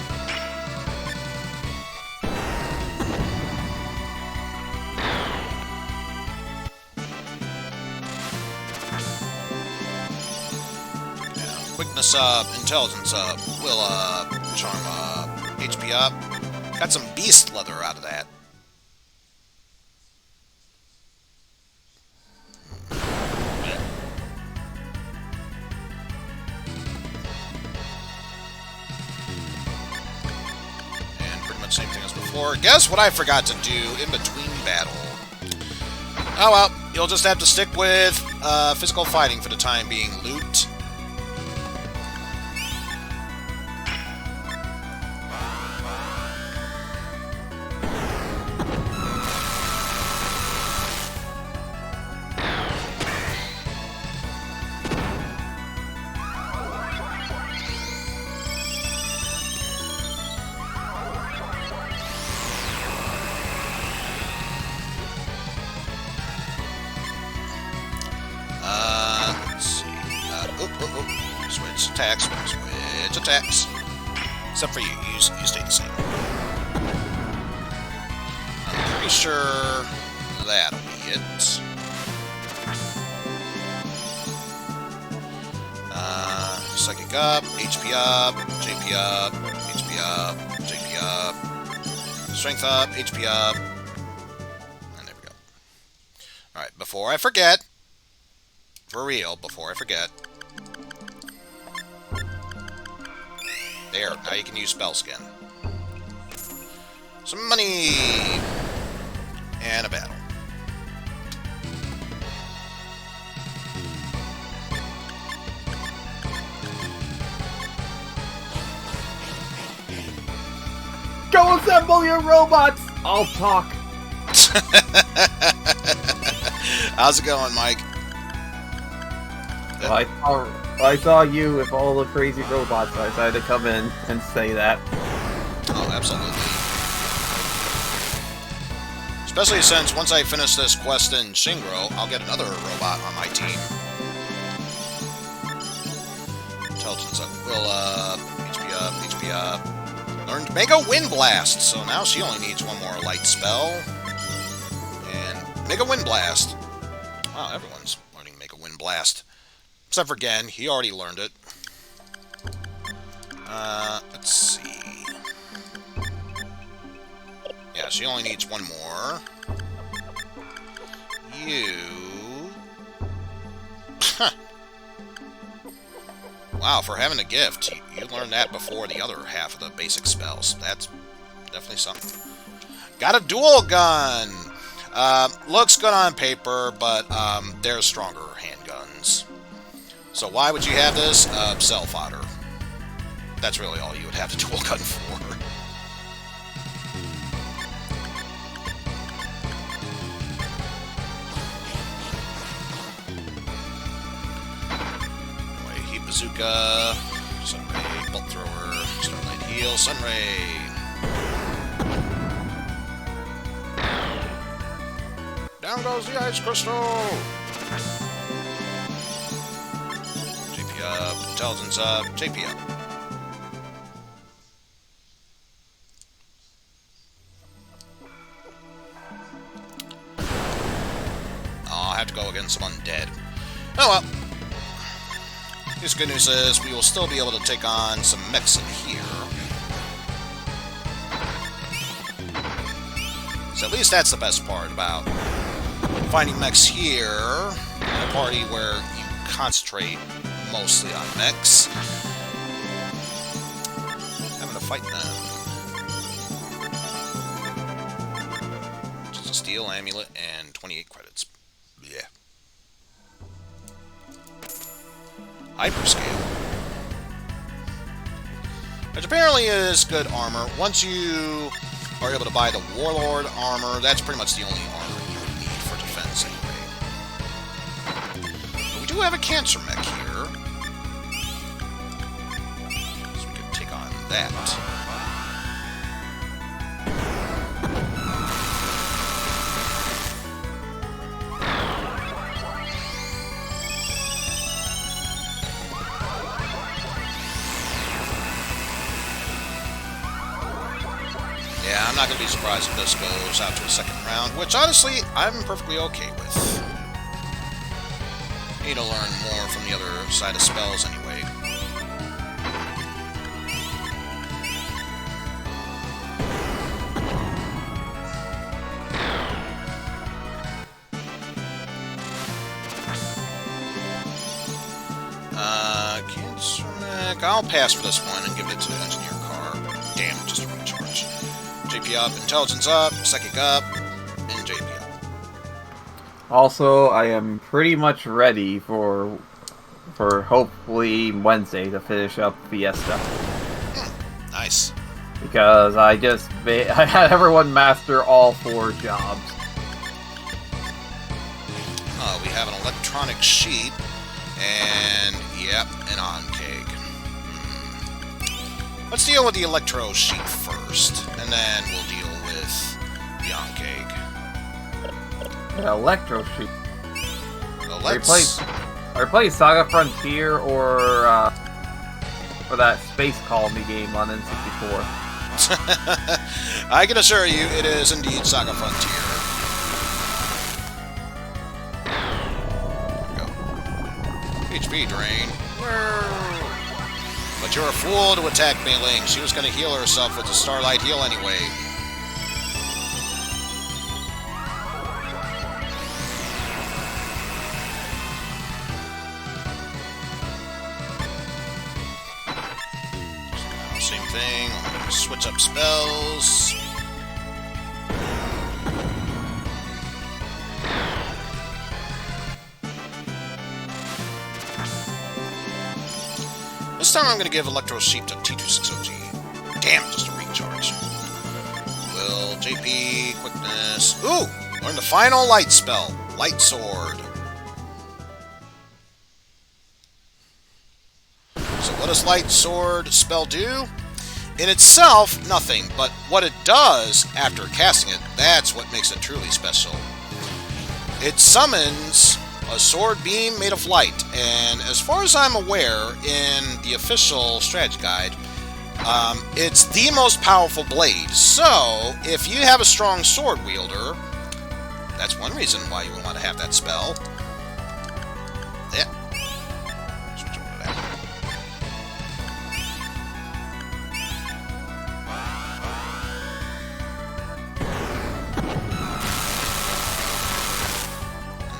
Yeah, quickness up, intelligence up, will up, charm up, HP up. Got some beast leather out of that. And pretty much same thing as before. Guess what I forgot to do in between battle? Oh well, you'll just have to stick with physical fighting for the time being. Loot. Switch attacks, switch attacks. Except for you, you stay the same. I'm pretty sure that'll be it. Psychic up, HP up, JP up, HP up, JP up, Strength up, HP up, and there we go. Alright, before I forget, for real, before I forget, there, now you can use Spell Skin. Some money! And a battle. Go assemble your robots! I'll talk. How's it going, Mike? Well, I saw you with all the crazy robots, so I decided to come in and say that. Oh, absolutely. Especially since once I finish this quest in Shingro, I'll get another robot on my team. Intelligence up, will up, HP up, HP up. Learned Mega Wind Blast, so now she only needs one more light spell. And Mega Wind Blast. Wow, everyone's learning Mega Wind Blast. Except for Gen, he already learned it. Let's see. Yeah, she only needs one more. You... Huh. Wow, for having a gift, you learned that before the other half of the basic spells. That's definitely something. Got a dual gun! Looks good on paper, but there's stronger handguns. So why would you have this? Cell fodder. That's really all you would have the dual gun for. Anyway, Heat Bazooka, Sunray, Bolt Thrower, Starlight Heal, Sunray. Down goes the Ice Crystal! Up, intelligence up, JP up. I'll have to go against some undead. Oh well. This good news is we will still be able to take on some mechs in here. So at least that's the best part about finding mechs here in a party where you concentrate mostly on mechs. Having to fight them. Just a steel amulet, and 28 credits. Yeah. Hyperscale. Which apparently is good armor. Once you are able to buy the Warlord armor, that's pretty much the only armor you would need for defense anyway. But we do have a Cancer Mech here. So we can take on that. Yeah, I'm not going to be surprised if this goes out to a second round, which honestly, I'm perfectly okay with. Need to learn more from the other side of spells anyway. Cancer Mech. I'll pass for this one and give it to the engineer car. Damn, just a recharge. JP up, intelligence up, psychic up, and JP up. Also, I am pretty much ready for hopefully Wednesday to finish up Fiesta. Nice. Because I had everyone master all 4 jobs. We have an electronic sheet, and yep, an on-cake. Let's deal with the electro sheet first, and then we'll deal with the on-cake. Yeah, Electro Sheet. Well, Are you playing Saga Frontier or that Space Colony game on N64? I can assure you, it is indeed Saga Frontier. Go. HP drain. But you're a fool to attack Mei Ling. She was going to heal herself with the Starlight Heal anyway. Same thing. Switch up spells. This time I'm going to give Electro Sheep to T260G. Damn, just a recharge. Will, JP, quickness. Ooh! Learn the final light spell. Light Sword. So what does Light Sword spell do? In itself, nothing. But what it does after casting it, that's what makes it truly special. It summons a sword beam made of light, and as far as I'm aware, in the official strategy guide, it's the most powerful blade. So, if you have a strong sword wielder, that's one reason why you would want to have that spell. Yeah. Switch over to that.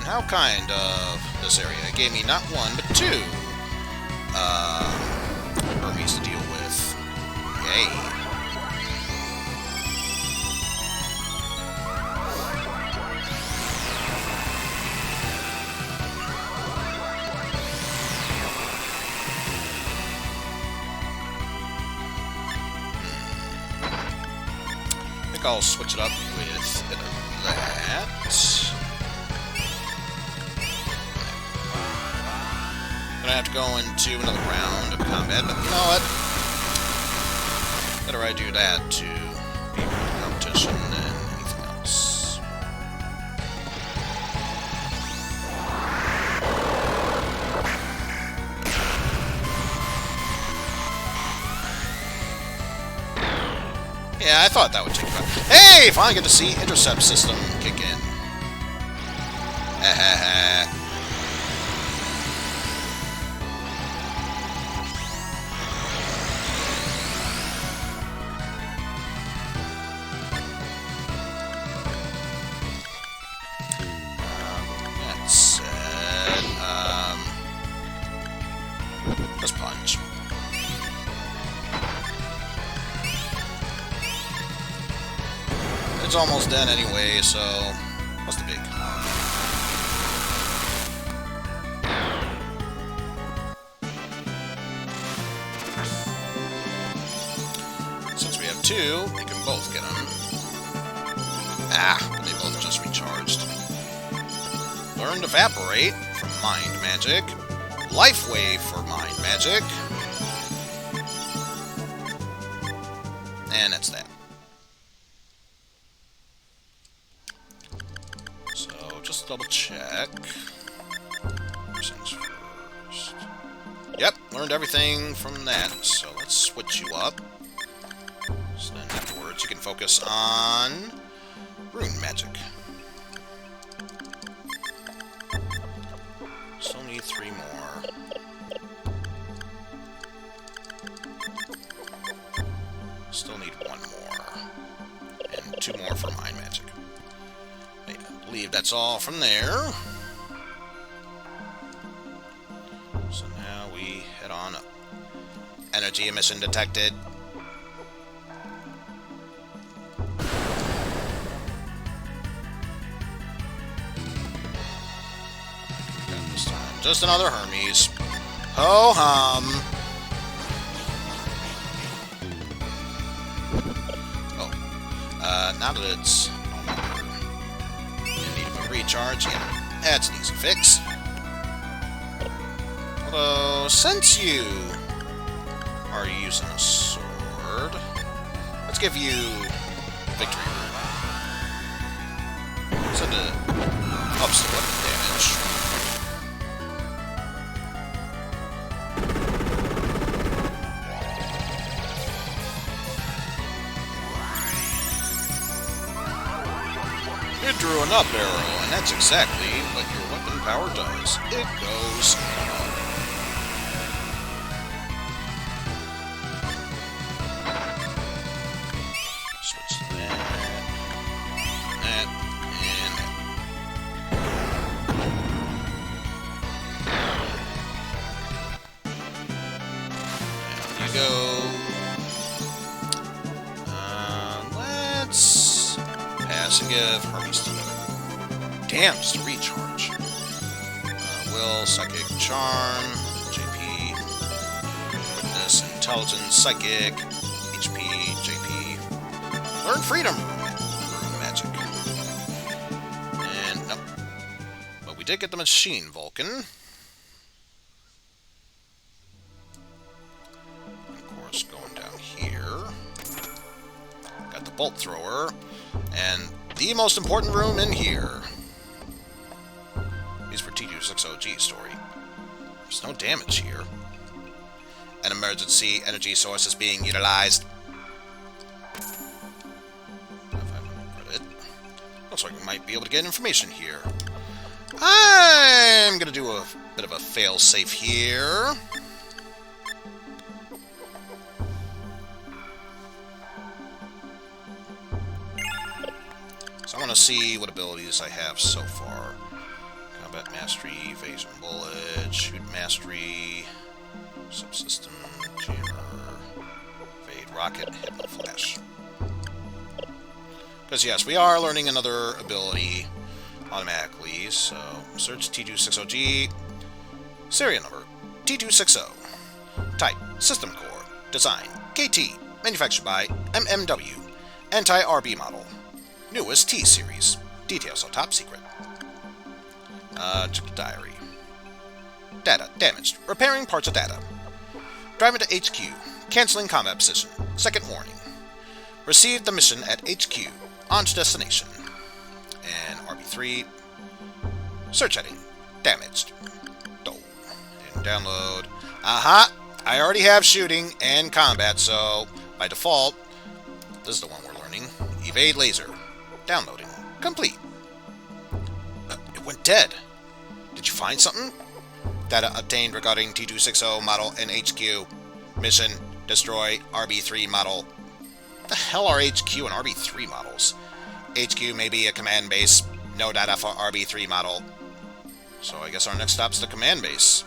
How kind of this area. It gave me not 1, but 2 Hermes to deal with. Yay. I think I'll switch it up with that. Gonna have to go into another round of combat, but you know what? Better I do that to be more competition than anything else. Yeah, I thought that would take about. Hey! Finally get to see intercept system kick in. Let's punch. it's almost done anyway, so what's the big harm? Since we have two, we can both get them. But they both just recharged. Learned Evaporate for Mind Magic. Life Wave for Mind Magic. And that's that. So, just double check. First things first. Yep, learned everything from that. So, let's switch you up. So then afterwards, you can focus on Rune Magic. Still need 3 more. Still need 1 more. And 2 more for Mind Magic. I believe that's all from there. So now we head on up. Energy emission detected. This time, just another Hermes. Ho hum. Now that it's no longer in need of a recharge, yeah, that's an easy fix. Although, since you are using a sword, let's give you Victory Rune. So it ups the weapon damage. It drew an up arrow, and that's exactly what your weapon power does. It goes up. Switch to that, and there you go. Let's pass and give Hermes to them. Damn, it's a recharge. Will, Psychic, Charm, JP, Witness, Intelligence, Psychic, HP, JP. Learn Freedom Rune Magic. And nope. But we did get the Machine Vulcan. And of course, going down here. Got the Bolt Thrower. And the most important room in here is for T260G story. There's no damage here. An emergency energy source is being utilized. 500 credit. Looks like we might be able to get information here. I'm gonna do a bit of a fail-safe here. So I want to see what abilities I have so far. Combat Mastery, Evasion Bullet, Shoot Mastery, Subsystem, Jammer, Evade Rocket, Hypno Flash. Because yes, we are learning another ability automatically, so search T260G, serial number, T260, type, System Core, design, KT, manufactured by MMW, anti-RB model. Newest T-Series. Details are top secret. Check the diary. Data damaged. Repairing parts of data. Driving to HQ. Canceling combat position. Second warning. Received the mission at HQ. On to destination. And RB3. Search heading. Damaged. Dole. And download. Aha! I already have shooting and combat, so by default, this is the one we're learning. Evade laser. Downloading. Complete. It went dead. Did you find something? Data obtained regarding T260 model in HQ. Mission. Destroy RB3 model. What the hell are HQ and RB3 models? HQ may be a command base. No data for RB3 model. So I guess our next stop's the command base.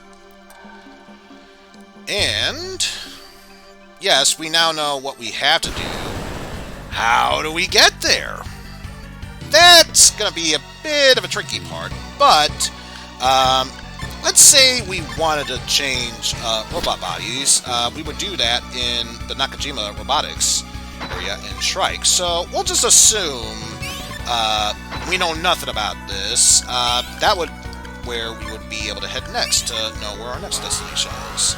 And yes, we now know what we have to do. How do we get there? that's going to be a bit of a tricky part, but let's say we wanted to change robot bodies. We would do that in the Nakajima Robotics area in Shrike. So we'll just assume we know nothing about this. That would where we would be able to head next to know where our next destination is.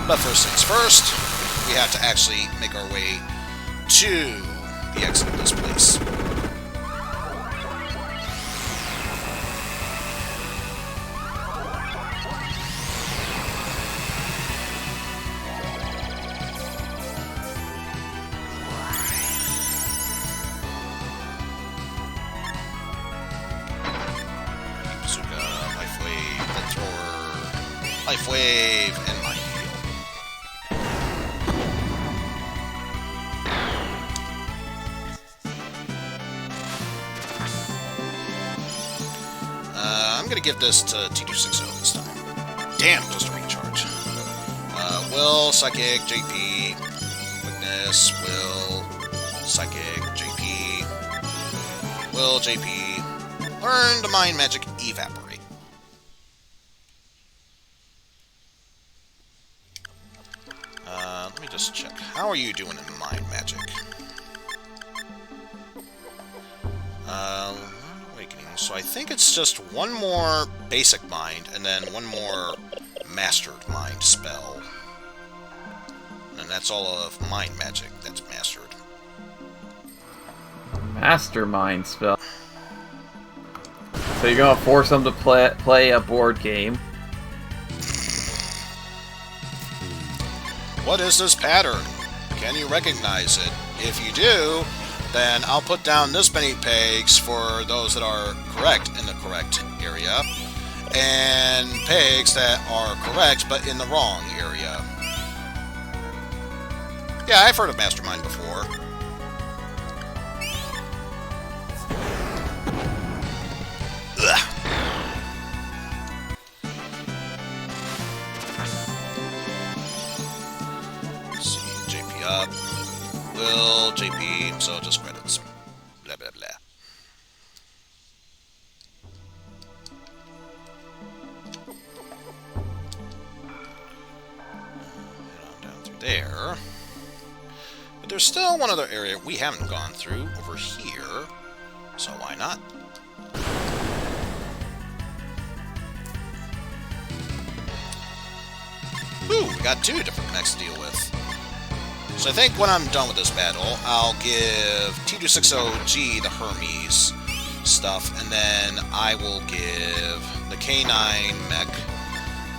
But first things first, we have to actually make our way to the exit of this place. Life Wave, and my heal. I'm gonna give this to T260 this time. Damn, just a recharge. Will, Psychic, JP, Quickness, Will, Psychic, JP, Will, JP. Learn to Mind Magic Evaporate. Let me just check. How are you doing in Mind Magic? Awakening. So I think it's just one more basic mind, and then one more Mastered Mind spell. And that's all of Mind Magic that's mastered. Mastermind spell. So you're gonna force them to play a board game. What is this pattern? Can you recognize it? If you do, then I'll put down this many pegs for those that are correct in the correct area, and pegs that are correct but in the wrong area. Yeah, I've heard of Mastermind before. Ugh. Up. Will, JP, so just credits. Blah, blah, blah. Head on down through there. But there's still one other area we haven't gone through over here, so why not? Ooh, we got two different mechs to deal with. So I think when I'm done with this battle, I'll give T260G the Hermes stuff, and then I will give the K9 mech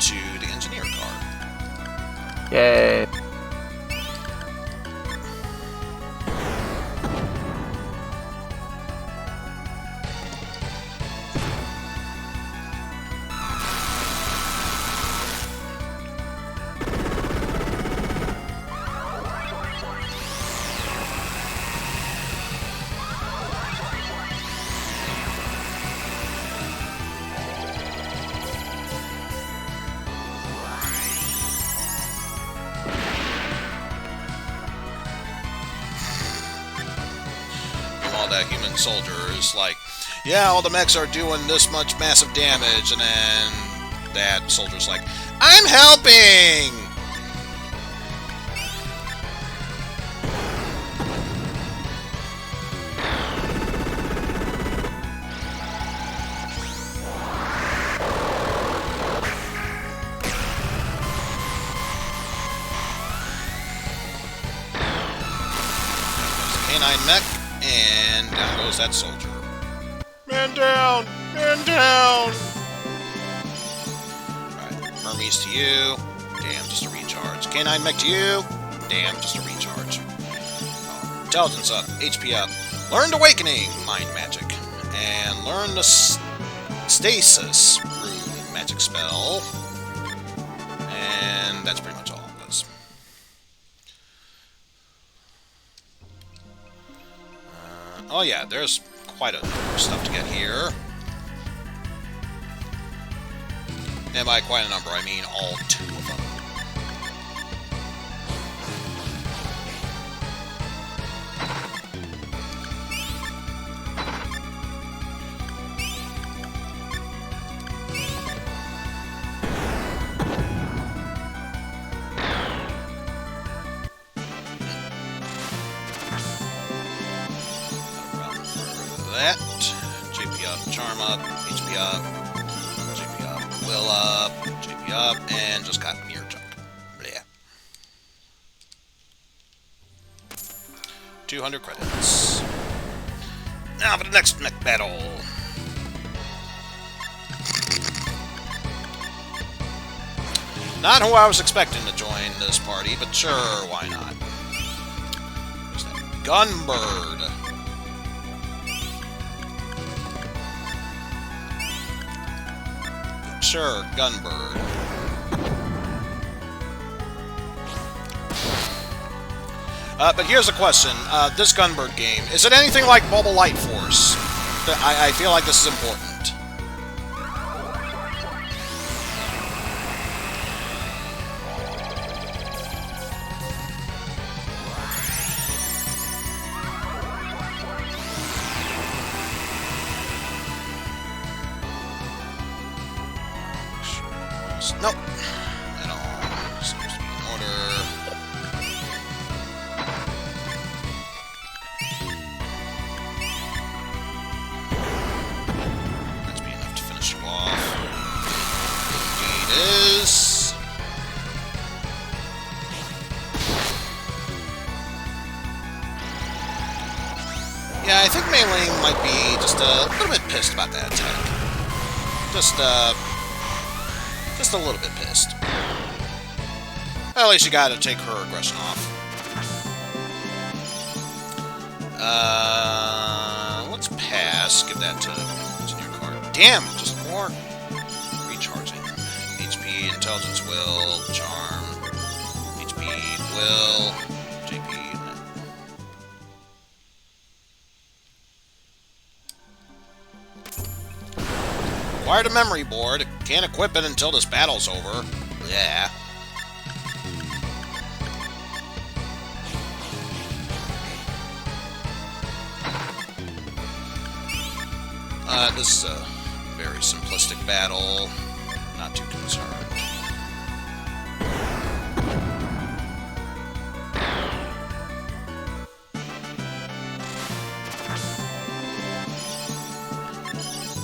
to the engineer card. Yay. That human soldier is like, yeah, all the mechs are doing this much massive damage, and then that soldier's like, I'm helping! K9 mech. And down goes that soldier. Man down! Man down! Alright, Hermes to you. Damn, just a recharge. K9 mech to you. Damn, just a recharge. Oh, intelligence up. HP up. Learned Awakening Mind Magic. And learn the Stasis Rune Magic Spell. And that's pretty much all it was. Oh yeah, there's quite a number of stuff to get here. And by quite a number, I mean all two of them. that. JP up, charm up, HP up, JP up, will up, JP up, and just got mirror jump. Yeah. 200 credits. Now for the next mech battle. Not who I was expecting to join this party, but sure, why not? There's that Gunbird. Sure, Gunbird. But here's a question. This Gunbird game, is it anything like Mobile Light Force? I feel like this is important. Nope. It all seems to be in order. That's be enough to finish you off. Indeed is. Yeah, I think Mei Ling might be just a little bit pissed about that attack. Just a little bit pissed. Well, at least you gotta take her aggression off. Let's pass. Give that to your card. Damn, just more recharging. HP, intelligence, will, charm. HP, will, JP. Acquired a memory board. Can't equip it until this battle's over. Yeah. This is a very simplistic battle. Not too concerned.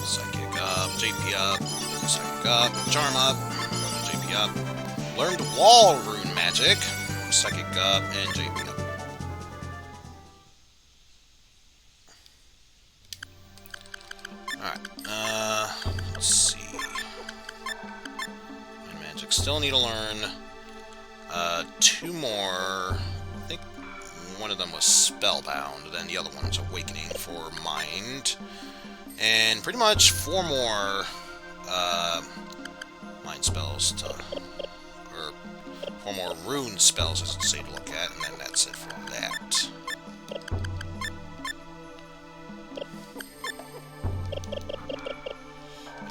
Psychic up, JP up, Psychic up, Charm up, JP up. Learned Wall Rune Magic, Psychic up, and JP up. Alright, let's see. And Magic still need to learn two more. I think one of them was Spellbound, then the other one was Awakening for Mind. And pretty much 4 more mind spells to, or 4 more rune spells, as it's say to look at, and then that's it for that.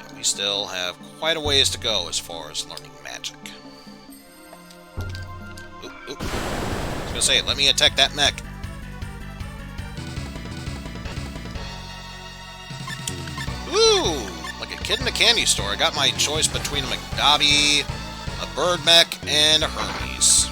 And we still have quite a ways to go as far as learning magic. Oop, oop. I was gonna say, let me attack that mech. Ooh, like a kid in a candy store. I got my choice between a McDobby, a Bird Mech, and a Hermes.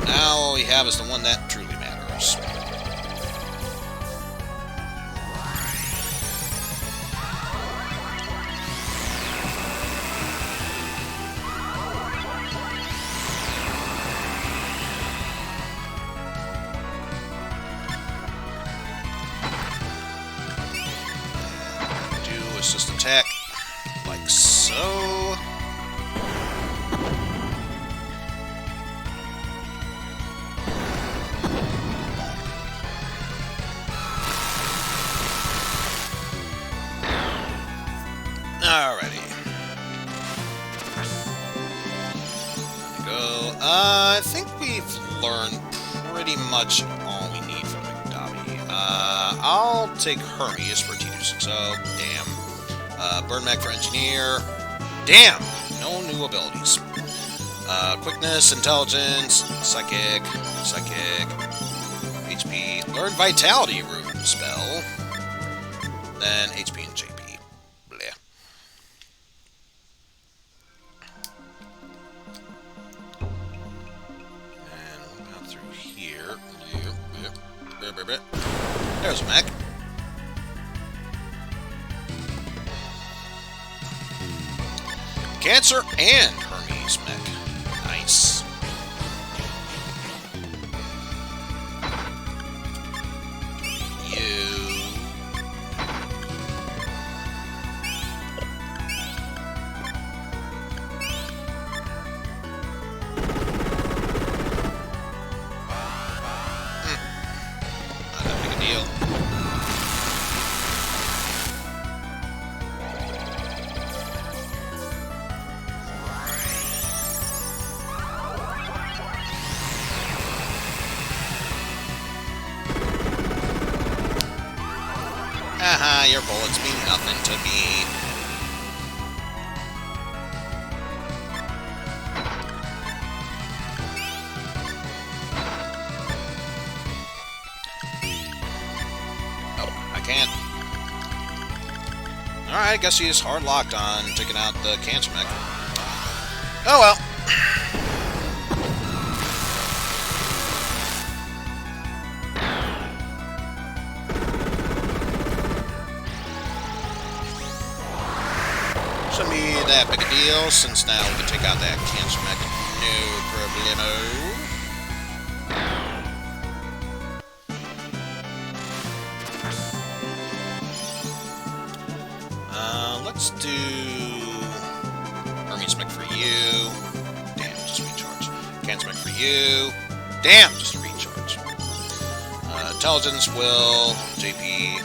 Now all we have is the one that truly matters. Do assist attack, like so. Alrighty. There we go. I think we've learned pretty much all we need from McDobby. I'll take Hermes for T260. Damn. Bird Mech for Engineer. Damn! No new abilities. Quickness, Intelligence, Psychic, HP, Learn Vitality Rune spell, then HP and JP. Bleh. And what about through here? Yep. There's a mech. Cancer and Hermes mech. Nice. Not that big a deal. Your bullets mean nothing to me. Oh, I can't. Alright, I guess he's hard locked on taking out the cancer mech. Oh well. Shouldn't be that big a deal, since now we can take out that cancer mech. No problemo. Let's do Hermes mech for you. Damn, just recharge. Cancer mech for you. Damn, just a recharge. Intelligence, Will, JP,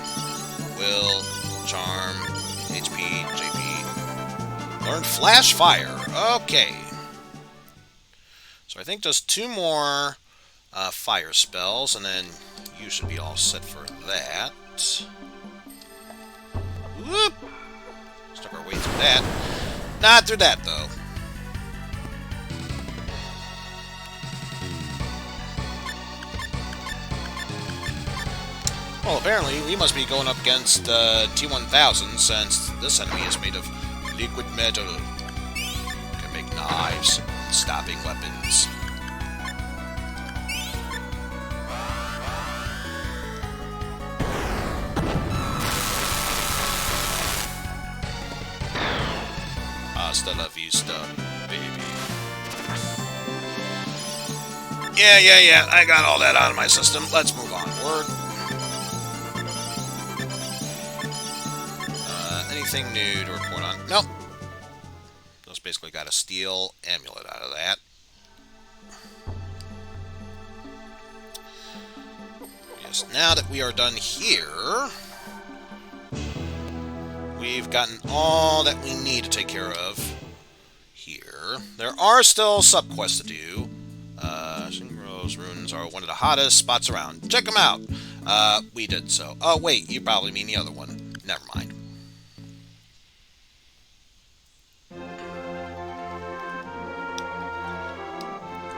Will, Charm, HP, JP. Learn Flash Fire. Okay. So I think just 2 more fire spells, and then you should be all set for that. Whoop! Stuck our way through that. Not through that, though. Well, apparently we must be going up against T-1000, since this enemy is made of liquid metal. Can make knives, stabbing weapons. Hasta la vista, baby. Yeah, I got all that out of my system. Let's move onward. Anything new to report on? Nope. Just basically got a steel amulet out of that. Yes, now that we are done here, we've gotten all that we need to take care of here. There are still sub-quests to do. Shingro Ruins are one of the hottest spots around. Check them out! We did so. Oh, wait, you probably mean the other one. Never mind.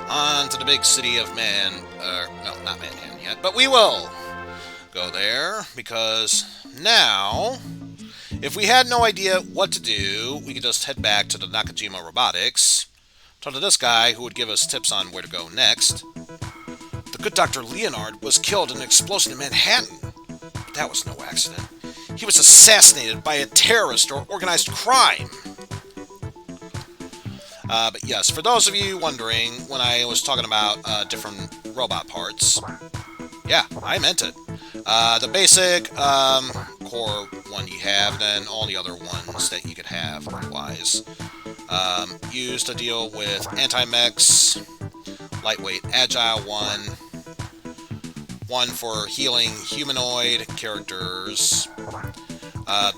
On to the big city of no, not Manhattan yet, but we will go there, because now, if we had no idea what to do, we could just head back to the Nakajima Robotics, talk to this guy who would give us tips on where to go next. The good Dr. Leonard was killed in an explosion in Manhattan. But that was no accident. He was assassinated by a terrorist or organized crime. But yes, for those of you wondering, when I was talking about different robot parts, yeah, I meant it. The basic core one you have, and then all the other ones that you could have otherwise. Used to deal with anti-mechs, lightweight agile one for healing humanoid characters.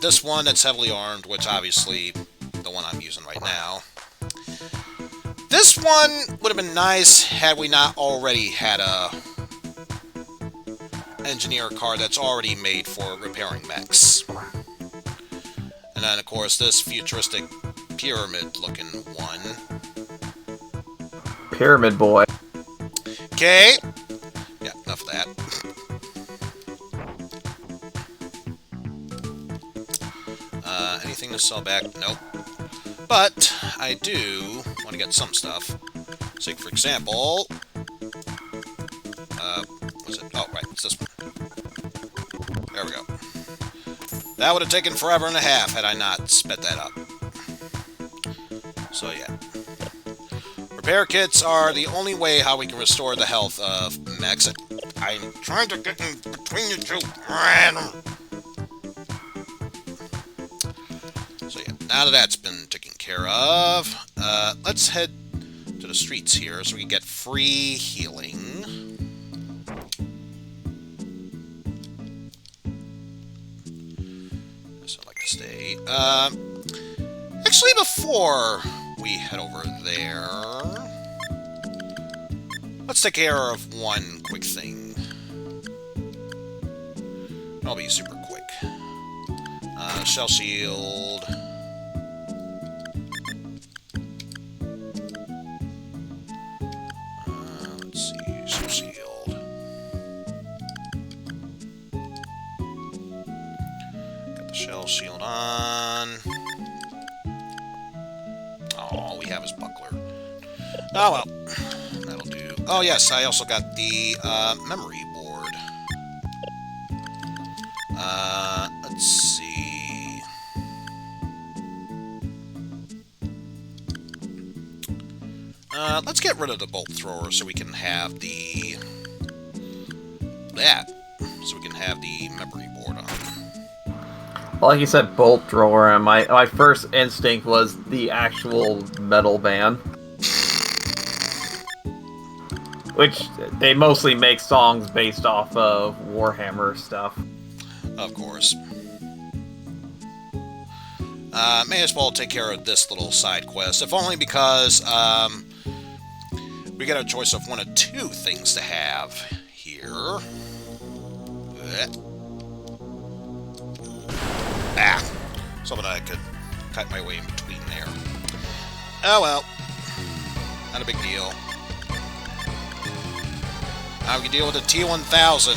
This one that's heavily armed, which obviously the one I'm using right now. This one would have been nice had we not already had a engineer card that's already made for repairing mechs. And then, of course, this futuristic pyramid-looking one. Pyramid Boy. Okay. Yeah, enough of that. Anything to sell back? Nope. But I do want to get some stuff. So, for example, was it? Oh, right, it's this one. There we go. That would have taken forever and a half had I not sped that up. So, yeah. Repair kits are the only way how we can restore the health of mechs. I'm trying to get in between you two. So, yeah, now that that's been taken care of, let's head to the streets here so we can get free healing. So I'd like to stay. Actually, before we head over there, let's take care of one quick thing. I'll be super quick. Shell shield. Let's see, shell shield. Got the shell shield on. Oh, we have his buckler. Oh well, that'll do. Oh yes, I also got the memory board. Let's see. Let's get rid of the bolt thrower so we can have the memory board on. Well, like you said, bolt thrower, and my first instinct was the actual metal band. Which, they mostly make songs based off of Warhammer stuff. Of course. May as well take care of this little side quest, if only because we get a choice of one of two things to have here. Ah, something I could cut my way in between there. Oh well, not a big deal. Now we can deal with the T-1000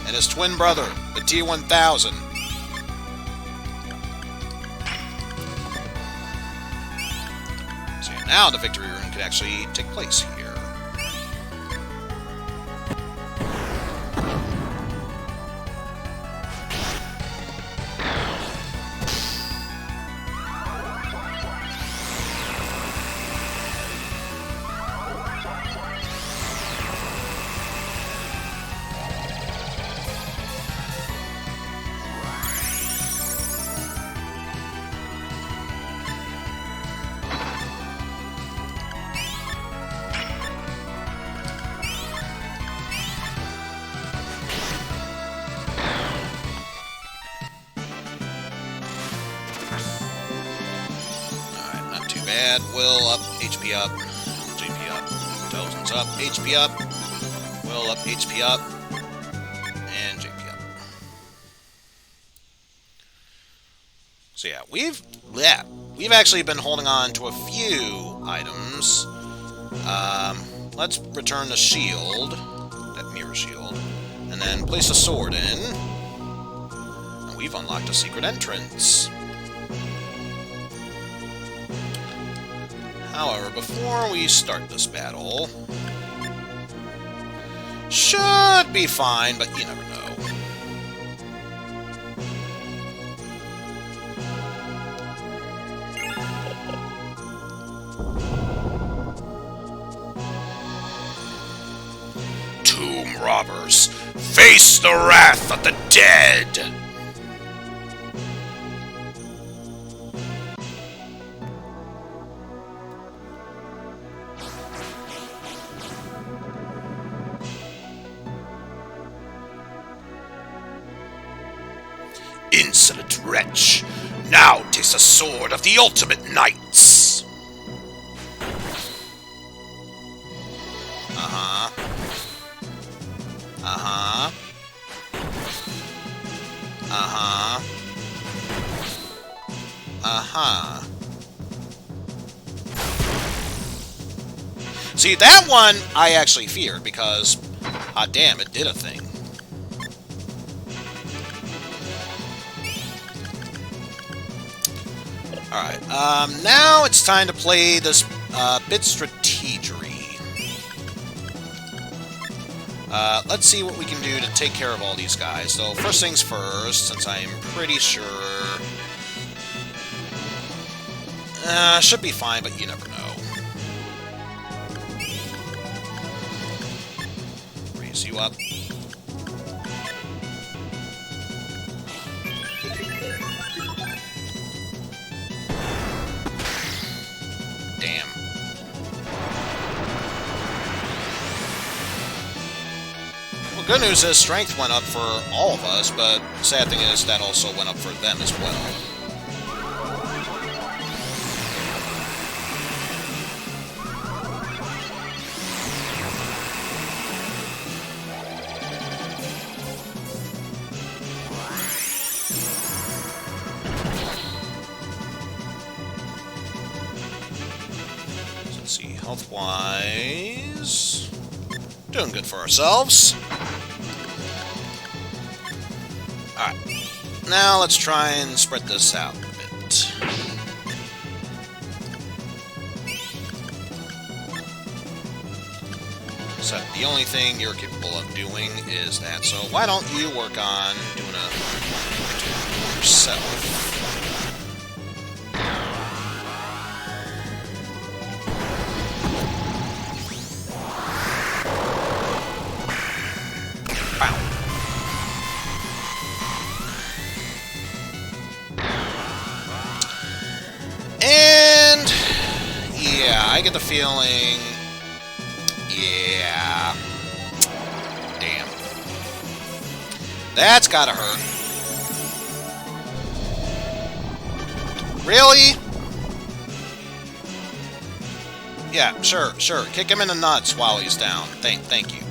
and his twin brother, the T-1000. So yeah, now the victory room can actually take place here. Bad. Will up, HP up, JP up, intelligence up, HP up, will up, HP up, and JP up. So yeah, we've actually been holding on to a few items. Let's return the shield, that mirror shield, and then place a sword in. And we've unlocked a secret entrance. However, before we start this battle, should be fine, but you never know. Tomb robbers, face the wrath of the dead! Insolent wretch! Now taste the sword of the ultimate knights! Uh-huh. Uh-huh. Uh-huh. Uh-huh. See, that one I actually feared because, hot damn, it did a thing. Alright, now it's time to play this bit strategery. Let's see what we can do to take care of all these guys. So, first things first, since I am pretty sure... should be fine, but you never know. Raise you up. Damn. Well, good news is strength went up for all of us, but sad thing is that also went up for them as well. Health-wise, doing good for ourselves. Alright, now let's try and spread this out a bit. So, the only thing you're capable of doing is that, so why don't you work on doing a yourself? And yeah, I get the feeling, yeah, damn, that's gotta hurt. Really? Yeah, sure, kick him in the nuts while he's down. Thank you.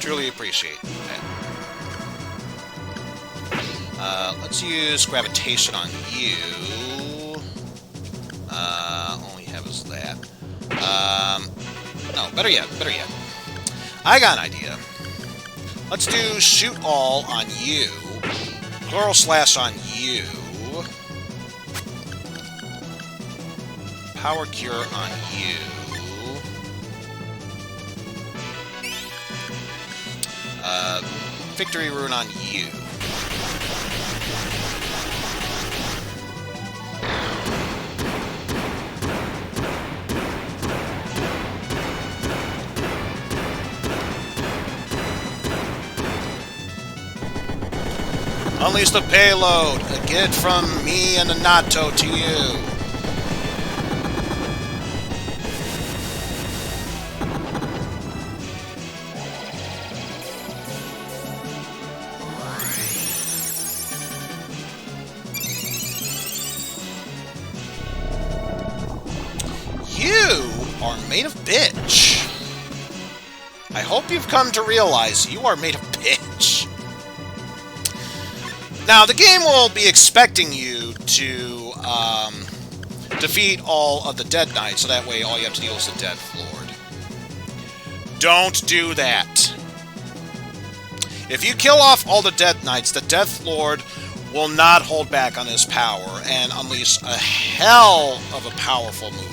Truly appreciate that. Let's use gravitation on you. All we have is that. No, better yet. I got an idea. Let's do shoot all on you. Plural slash on you. Power cure on you. Victory rune on you. Unleash the payload! A gift from me and the Nato to you! You are made of bitch! I hope you've come to realize you are made of bitch! Now, the game will be expecting you to defeat all of the Dead Knights, so that way all you have to deal is the Death Lord. Don't do that. If you kill off all the Dead Knights, the Death Lord will not hold back on his power and unleash a hell of a powerful move.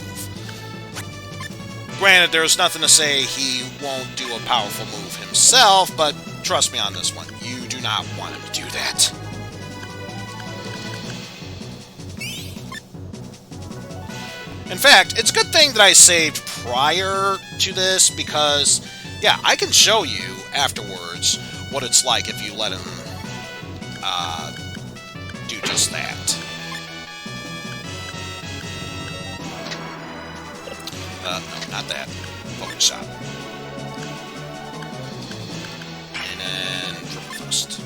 Granted, there's nothing to say he won't do a powerful move himself, but trust me on this one, you do not want him to do that. In fact, it's a good thing that I saved prior to this, because, yeah, I can show you afterwards what it's like if you let him do just that. No, not that. Focus shot. And then triple fist.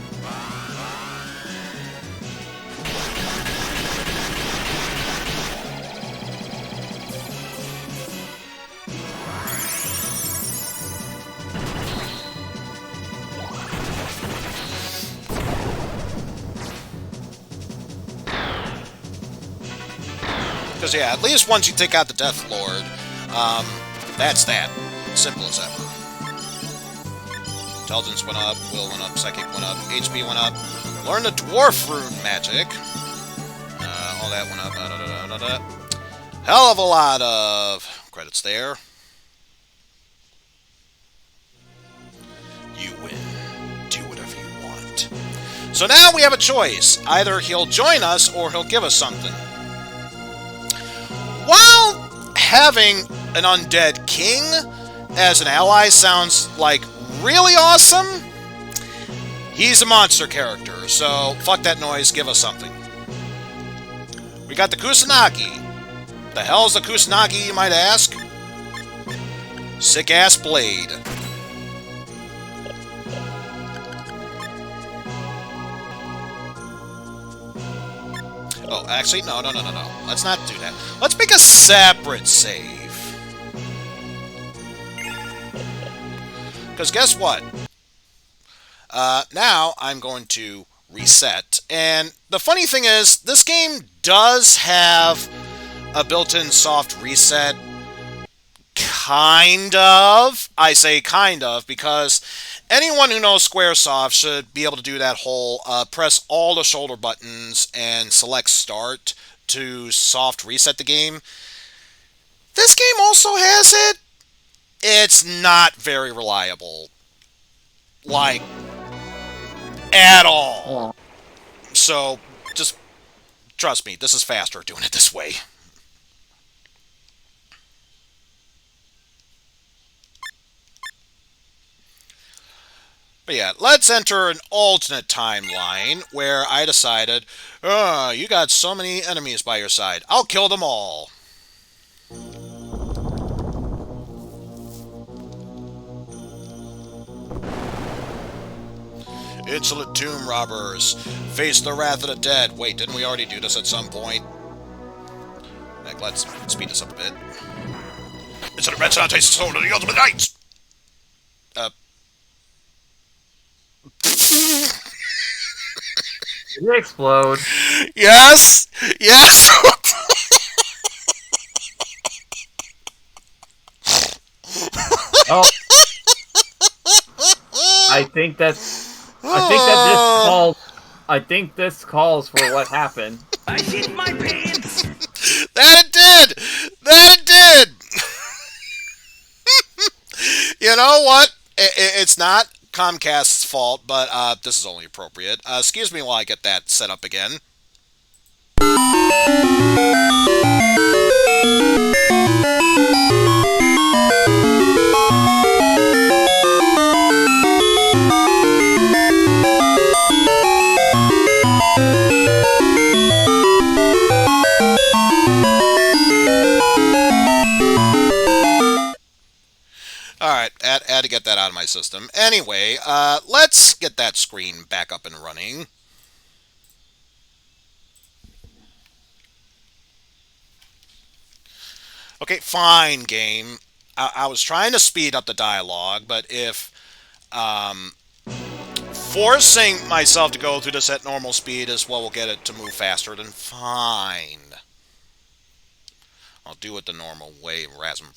Because, yeah, at least once you take out the Death Lord, That's that. Simple as ever. Intelligence went up, will went up, psychic went up, HP went up. Learn the dwarf rune magic. All that went up. Hell of a lot of credits there. You win. Do whatever you want. So now we have a choice. Either he'll join us or he'll give us something. While having an undead king as an ally sounds like really awesome, he's a monster character, so fuck that noise, give us something. We got the Kusanagi. The hell's the Kusanagi, you might ask? Sick-ass blade. Oh, actually, no. Let's not do that. Let's make a separate save. Because guess what? Now I'm going to reset. And the funny thing is, this game does have a built-in soft reset. Kind of. I say kind of because anyone who knows Squaresoft should be able to do that whole press all the shoulder buttons and select start to soft reset the game. This game also has it. It's not very reliable. Like, at all. So, just trust me, this is faster doing it this way. But yeah, let's enter an alternate timeline where I decided, you got so many enemies by your side. I'll kill them all. Insolent tomb robbers. Face the wrath of the dead. Wait, didn't we already do this at some point? Heck, let's speed this up a bit. Insolent red sun tastes soul of the ultimate knights! Did it explode? Yes! Yes! Oh. I think this calls for what happened. I shit my pants! That it did! That it did! You know what? It's not Comcast's fault, but this is only appropriate. Excuse me while I get that set up again. Alright, had to get that out of my system. Anyway, let's get that screen back up and running. Okay, fine, game. I was trying to speed up the dialogue, but if forcing myself to go through this at normal speed is what will get it to move faster, then fine. I'll do it the normal way, frasm.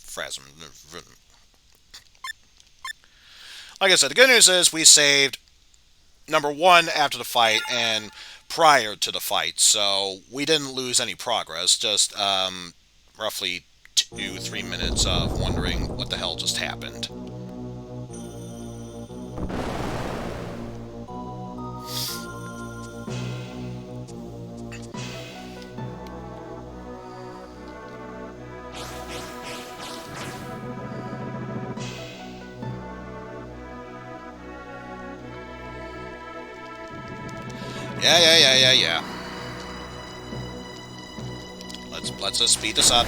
Like I said, the good news is we saved number 1 after the fight and prior to the fight, so we didn't lose any progress, just roughly 2-3 minutes of wondering what the hell just happened. Yeah. Let's just speed this up.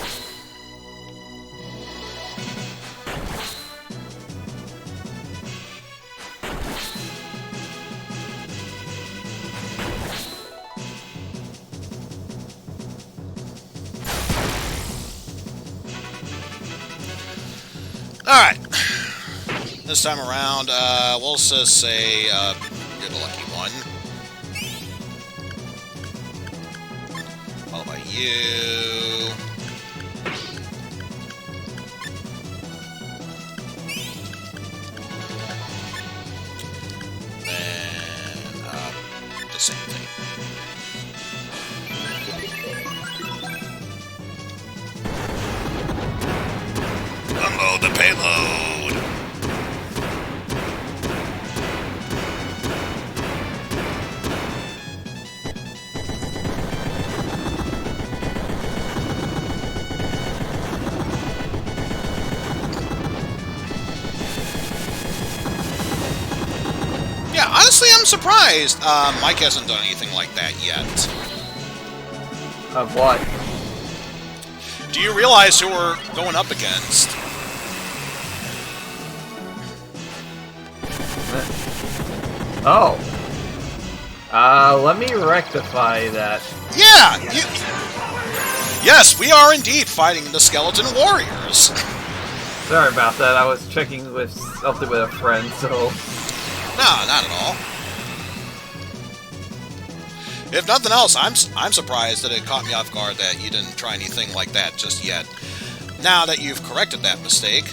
Alright. This time around, we'll just say, you're the lucky one. Followed by you. same thing. Unload the payload! Yeah, honestly, I'm surprised Mike hasn't done anything like that yet. Of what? Do you realize who we're going up against? Oh. Let me rectify that. Yeah! Yes, we are indeed fighting the Skeleton Warriors. Sorry about that, I was checking with something with a friend, so... No, not at all. If nothing else, I'm surprised that it caught me off guard that you didn't try anything like that just yet. Now that you've corrected that mistake...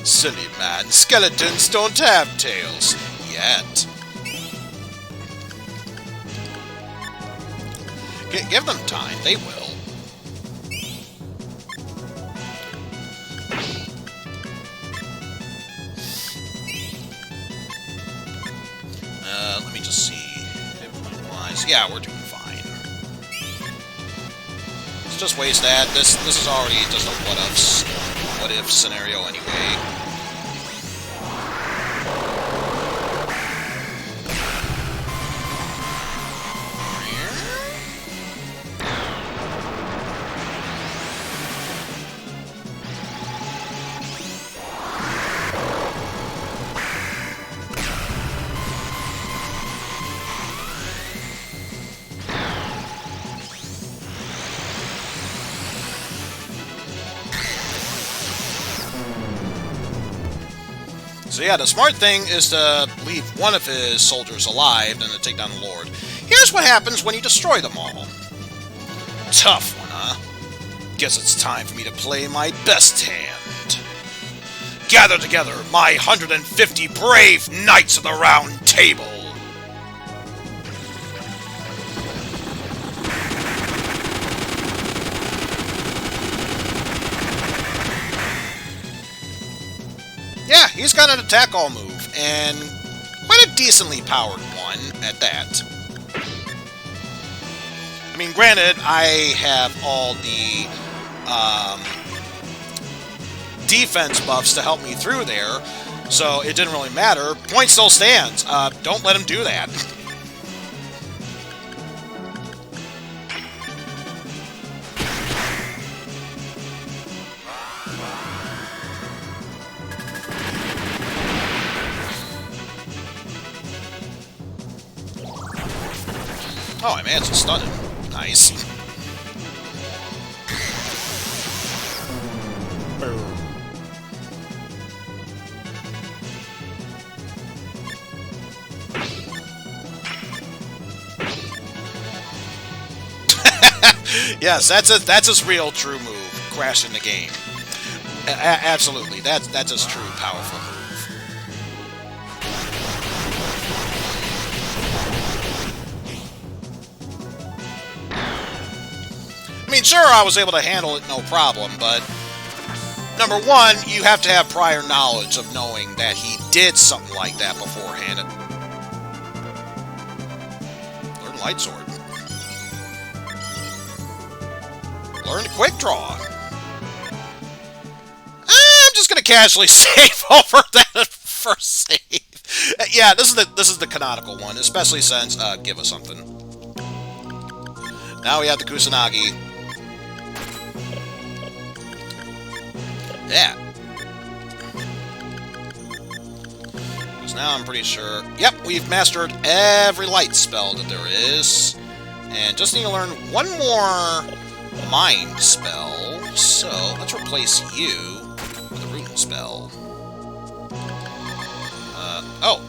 Silly man, skeletons don't have tails. Yet. Give them time, they will. Let me just see. Hit-point-wise, yeah, we're doing fine. Let's just waste that. This is already just a what-if scenario anyway. So yeah, the smart thing is to leave one of his soldiers alive than to take down the Lord. Here's what happens when you destroy them all. Tough one, huh? Guess it's time for me to play my best hand. Gather together my 150 brave Knights of the Round Table. Yeah, he's got an attack-all move, and quite a decently powered one at that. I mean, granted, I have all the defense buffs to help me through there, so it didn't really matter. Point still stands. Don't let him do that. Oh, I managed to stun him. Nice. Yes, that's his real true move. Crashing the game. Absolutely, that's his true powerful move. I mean, sure, I was able to handle it no problem, but number one, you have to have prior knowledge of knowing that he did something like that beforehand. Learn Light Sword. Learn Quick Draw. I'm just gonna casually save over that first save. Yeah, this is the canonical one, especially since give us something. Now we have the Kusanagi. Yeah. Because now I'm pretty sure... Yep, we've mastered every light spell that there is. And just need to learn one more mind spell. So, let's replace you with a rune spell. Oh,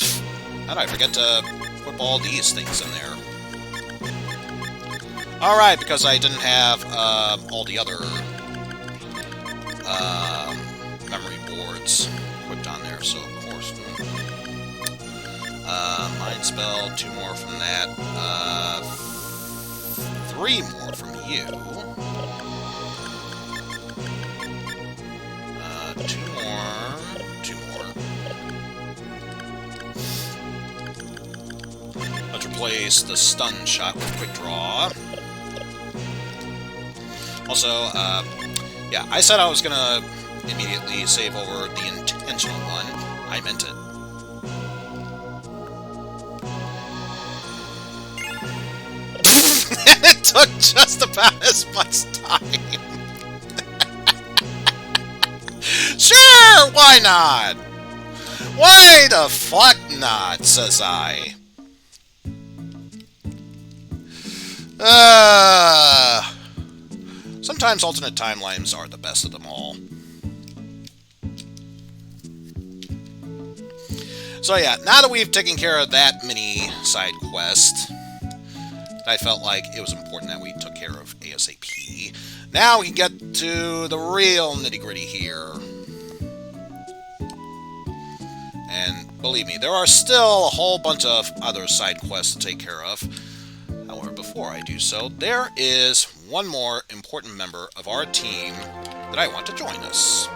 how did I forget to equip all these things in there? Alright, because I didn't have all the other... memory boards equipped on there, so of course. Mind Spell, 2 more from that. 3 more from you. 2 more. 2 more. Let's replace the stun shot with quick draw. Also, yeah, I said I was gonna immediately save over the intentional one. I meant it. It took just about as much time. Sure, why not? Why the fuck not, says I. Sometimes alternate timelines are the best of them all. So yeah, now that we've taken care of that mini side quest, I felt like it was important that we took care of ASAP. Now we can get to the real nitty-gritty here. And believe me, there are still a whole bunch of other side quests to take care of. However, before I do so, there is one more important member of our team that I want to join us.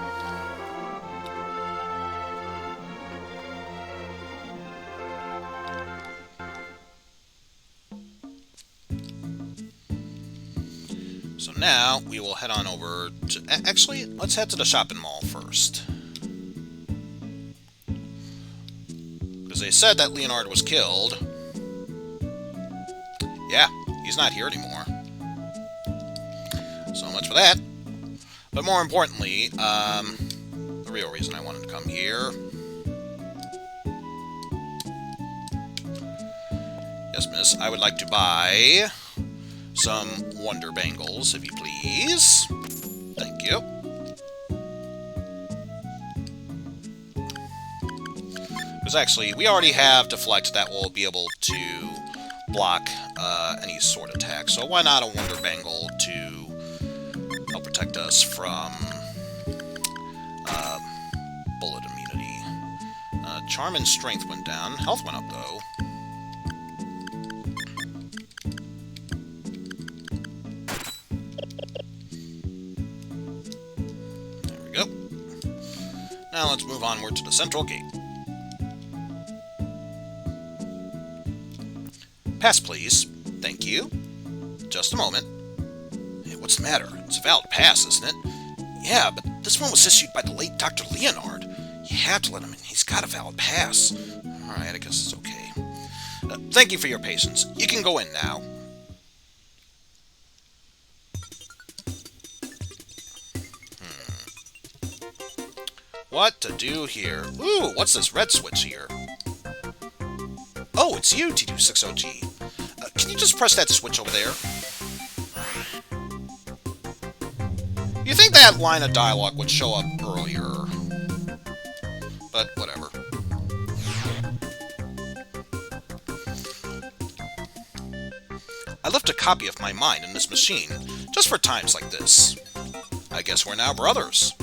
So now we will head on over to... Actually, let's head to the shopping mall first. Because they said that Leonard was killed. Yeah, he's not here anymore. So much for that. But more importantly, the real reason I wanted to come here... Yes, miss, I would like to buy some Wonder Bangles, if you please. Thank you. Because actually, we already have Deflect that will be able to block any sword attack, so why not a Wonder Bangle to help protect us from bullet immunity. Charm and Strength went down. Health went up, though. There we go. Now let's move onward to the central gate. Pass, please. Thank you. Just a moment. Hey, what's the matter? It's a valid pass, isn't it? Yeah, but this one was issued by the late Dr. Leonard. You have to let him in. He's got a valid pass. Alright, I guess it's okay. Thank you for your patience. You can go in now. What to do here? Ooh, what's this red switch here? Oh, it's you, T260G. Can you just press that switch over there? You think that line of dialogue would show up earlier. But whatever. I left a copy of my mind in this machine, just for times like this. I guess we're now brothers.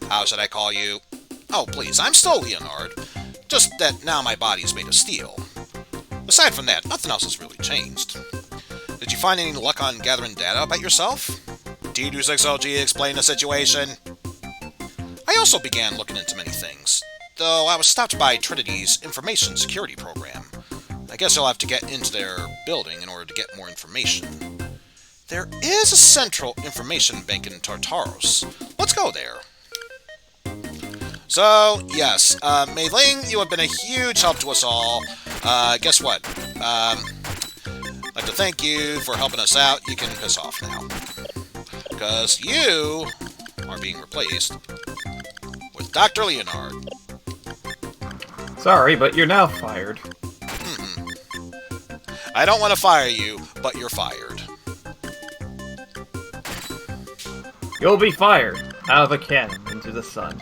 How should I call you? Oh, please, I'm still Leonard. Just that now my body is made of steel. Aside from that, nothing else has really changed. Did you find any luck on gathering data about yourself? T260G, explain the situation. I also began looking into many things, though I was stopped by Trinity's information security program. I guess you'll have to get into their building in order to get more information. There is a central information bank in Tartaros. Let's go there. So, yes, Mei Ling, you have been a huge help to us all. Guess what? I'd like to thank you for helping us out. You can piss off now. Because you are being replaced with Dr. Leonard. Sorry, but you're now fired. I don't want to fire you, but you're fired. You'll be fired. Out of a cannon into the sun.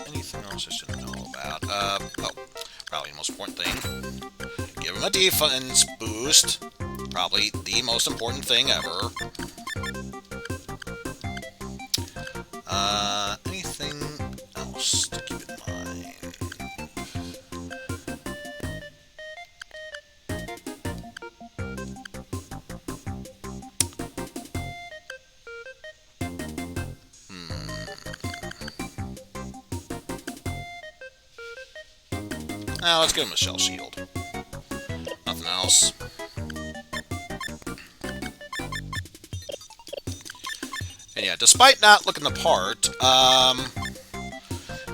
Anything else I should know about? Oh, probably the most important thing. Give him a defense boost. Probably the most important thing ever. Anything else to keep in mind? Now let's give him a shell shield. Nothing else. And yeah, despite not looking the part,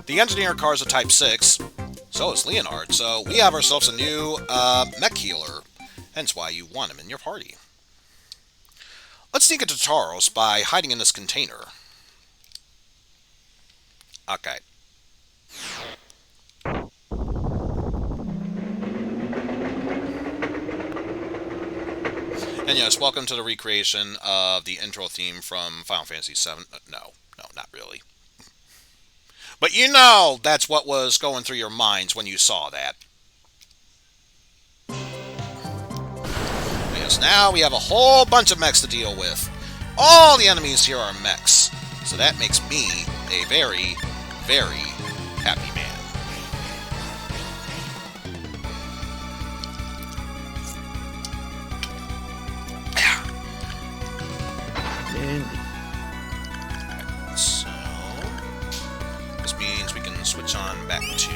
the engineer car is a Type 6, so is Leonard, so we have ourselves a new mech healer, hence why you want him in your party. Let's sneak into Taros by hiding in this container. Okay. And yes, welcome to the recreation of the intro theme from Final Fantasy VII. No, not really. But you know that's what was going through your minds when you saw that. Because now we have a whole bunch of mechs to deal with. All the enemies here are mechs. So that makes me a very, very happy man. So, this means we can switch on back to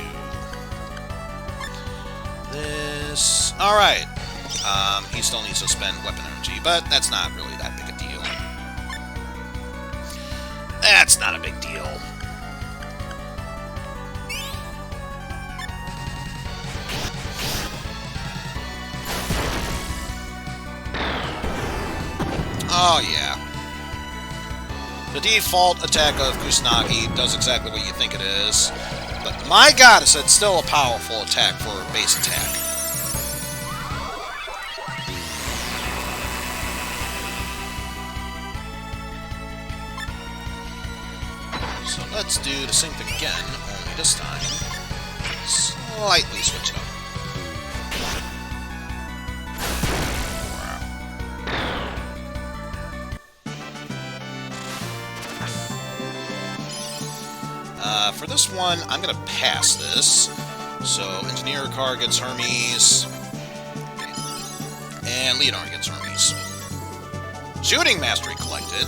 this. Alright. He still needs to spend weapon energy, but that's not really that big a deal. That's not a big deal. Oh, yeah. The default attack of Kusanagi does exactly what you think it is. But my god, it's still a powerful attack for a base attack. So let's do the same thing again, only this time slightly switch it up. For this one, I'm going to pass this. So, Engineer Car gets Hermes. And Leonard gets Hermes. Shooting Mastery collected.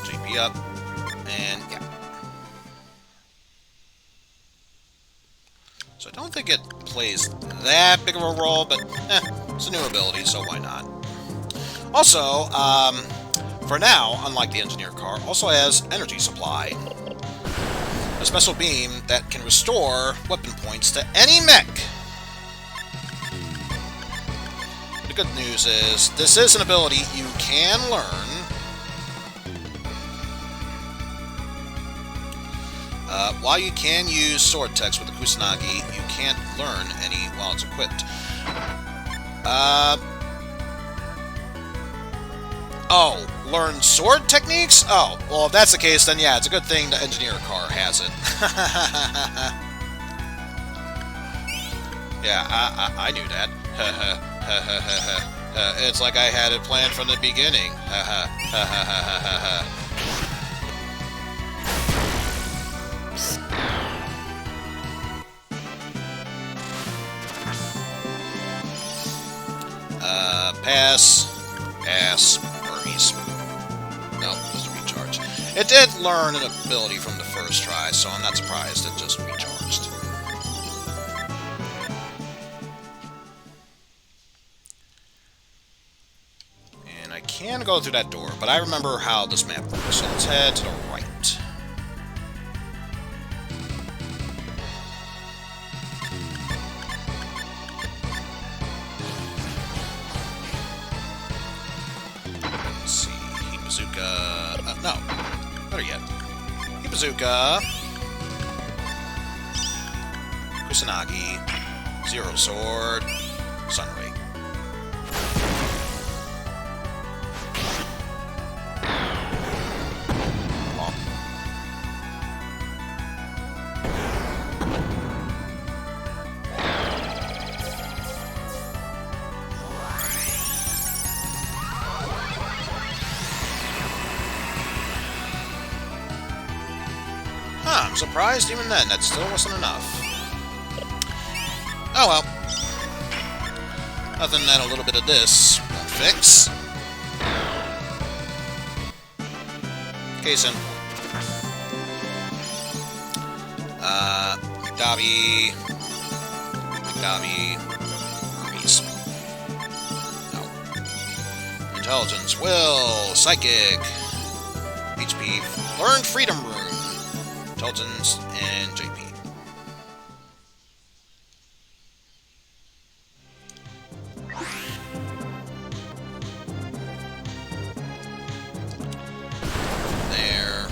GP up. And, yeah. So, I don't think it plays that big of a role, but, it's a new ability, so why not? Also, for now, unlike the Engineer Car, also has energy supply. A special beam that can restore weapon points to any mech. The good news is, this is an ability you can learn. While you can use sword text with the Kusanagi, you can't learn any while it's equipped. Oh, learn sword techniques? Oh, well, if that's the case, then yeah, it's a good thing the Engineer Car has it. Yeah, I knew that. It's like I had it planned from the beginning. Pass. Hermes. No, just recharge. It did learn an ability from the first try, so I'm not surprised it just recharged. And I can go through that door, but I remember how this map works, so let's head to the right. No. Better yet. Bazooka. Kusanagi. Zero Sword. Sunray. I'm surprised even then, that still wasn't enough. Oh well. Nothing that a little bit of this won't fix. Case in point. McDobby. Hermes. No. Intelligence, will, psychic, HP, learned freedom rune, intelligence, and JP. There.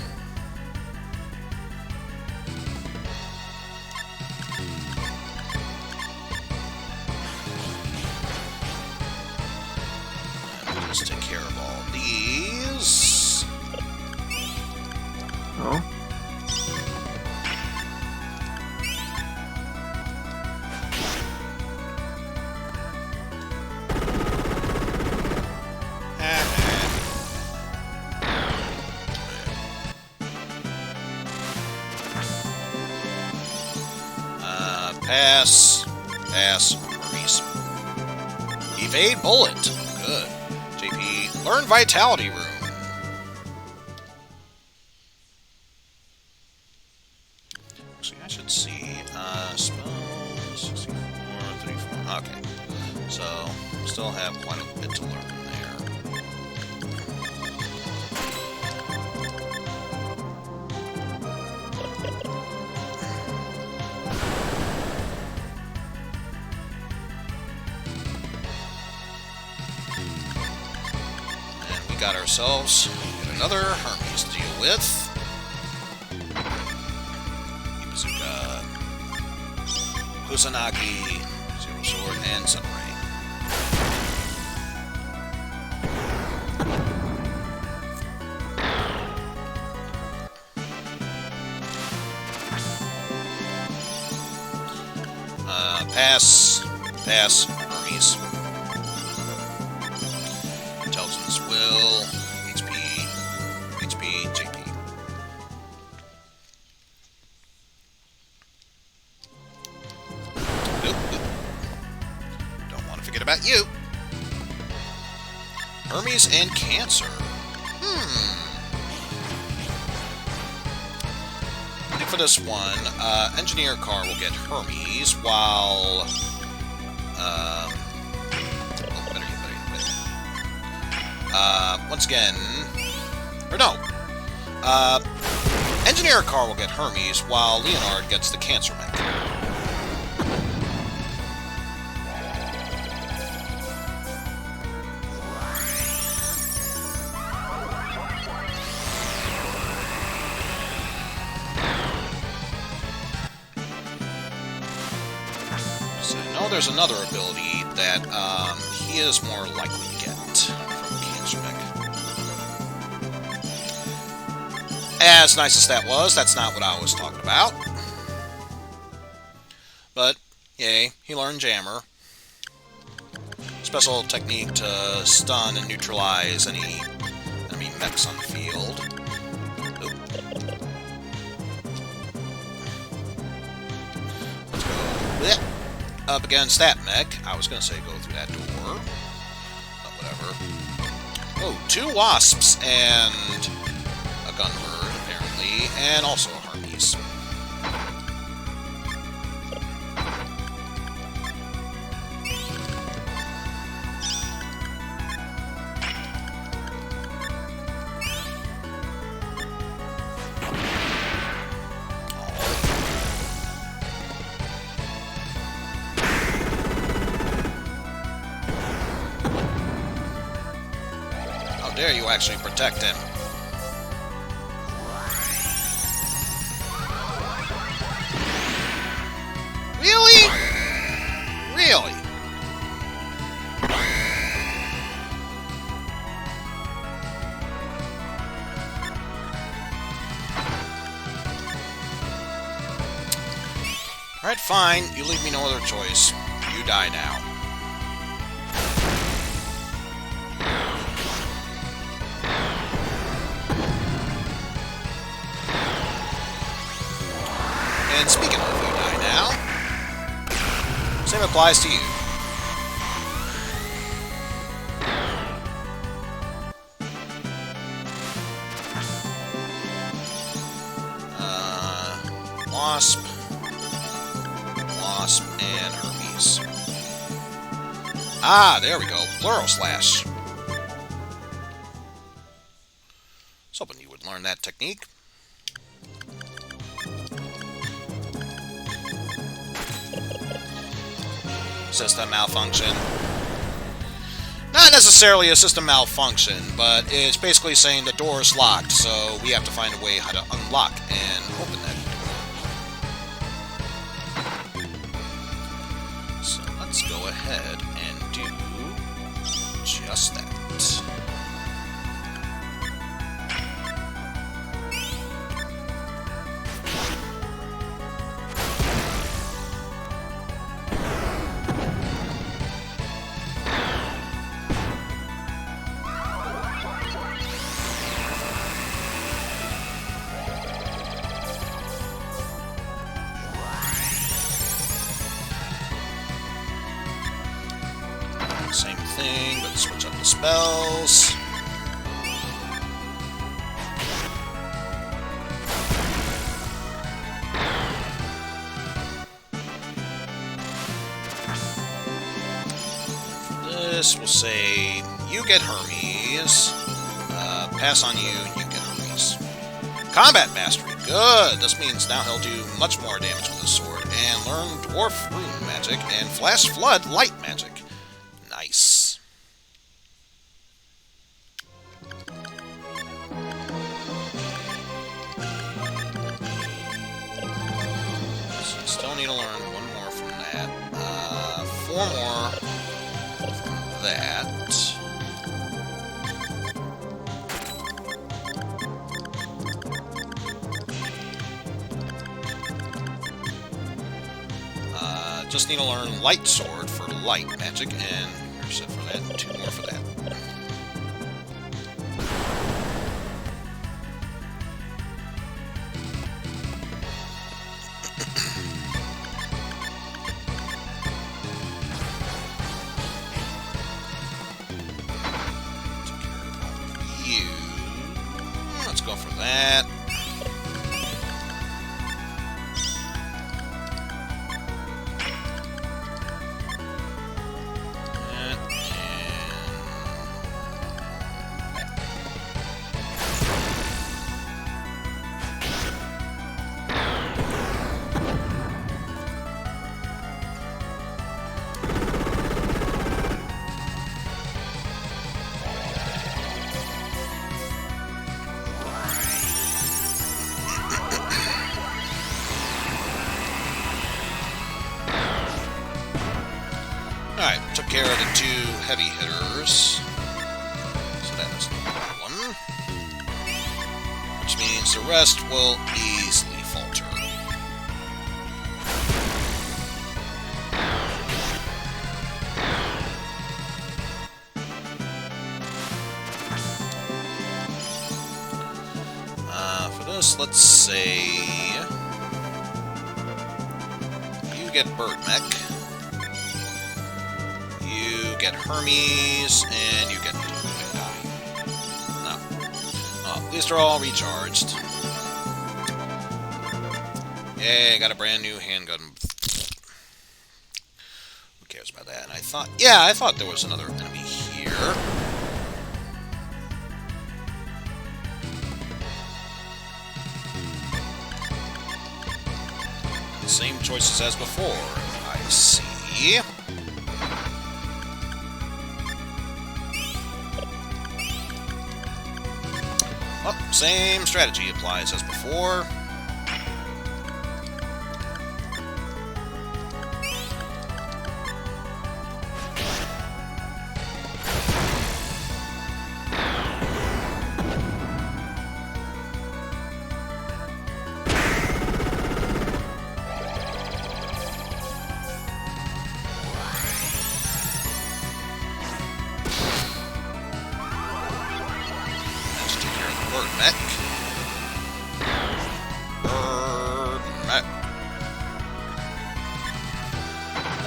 Just take care of all these. Oh. Pass, Hermes. Evade bullet. Good. JP, learn vitality rune. Actually, I should see. Spells 64, 34. Okay. So, still have quite a bit to learn there. Got ourselves another Hermes to deal with. Ibuzuka, Kusanagi, Zero Sword, and Sunray. Pass, Hermes. Intelligence, will, HP, JP. Nope. Don't want to forget about you. Hermes and Cancer. I think for this one, Engineer Car will get Hermes, while once again, or no, Engineer Car will get Hermes, while Leonard gets the Cancer Mech. So I know there's another ability that he is more likely to get from Cancer Mech. As nice as that was, that's not what I was talking about. But, yay, he learned Jammer. Special technique to stun and neutralize any enemy mechs on the field. Oop. Let's go bleh, up against that mech. I was going to say go through that door. But whatever. Oh, 2 wasps and a gunbird, apparently, and also a Hermes. How dare you actually protect him? Really? Really? Alright, fine. You leave me no other choice. You die now. And speaking of you die now, same applies to you. Wasp. Ah, there we go. Plural slash. I was hoping you would learn that technique. System malfunction. Not necessarily a system malfunction, but it's basically saying the door is locked, so we have to find a way how to unlock and open that door. So let's go ahead and do just that. Same thing, but switch up the spells. This will say, you get Hermes. Pass on you, you get Hermes. Combat Mastery, good! This means now he'll do much more damage with his sword, and learn Dwarf Rune Magic and Flash Flood Light Magic. Nice. So still need to learn one more from that. 4 more from that. Just need to learn Light Sword for light magic, and here's it for that, and 2 more for that. Took care of all of you. Let's go for that. Alright, took care of the 2 heavy hitters. So that is the one. Which means the rest will easily falter. For this, let's say you get Bird Mech. You get Hermes, and you get... No. Oh, these are all recharged. Yay, got a brand new handgun. Who cares about that? And I thought... Yeah, I thought there was another enemy here. Same choices as before, I see. Well, same strategy applies as before.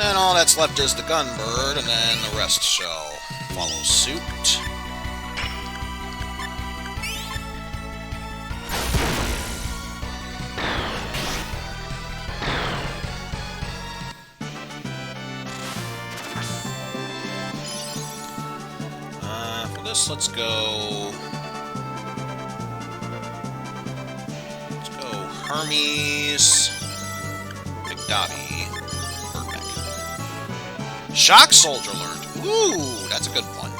And all that's left is the Gunbird, and then the rest shall follow suit. this, let's go Hermes, McDobby, Mech. Shock Soldier learned. Ooh, that's a good one.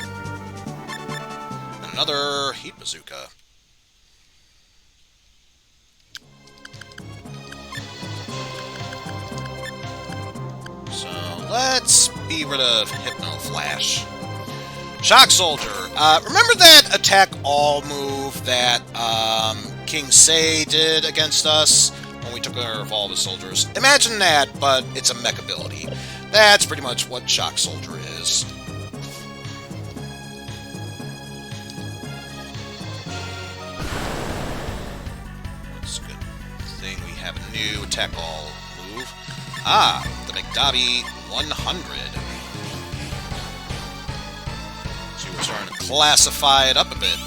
And another Heat Bazooka. So let's be rid of Hypno Flash. Shock Soldier. Remember that attack all move that King Sei did against us when we took care of all the soldiers? Imagine that, but it's a mech ability. That's pretty much what Shock Soldier is. It's a good thing we have a new attack all move. Ah, the McDobby 100. So we're starting to classify it up a bit.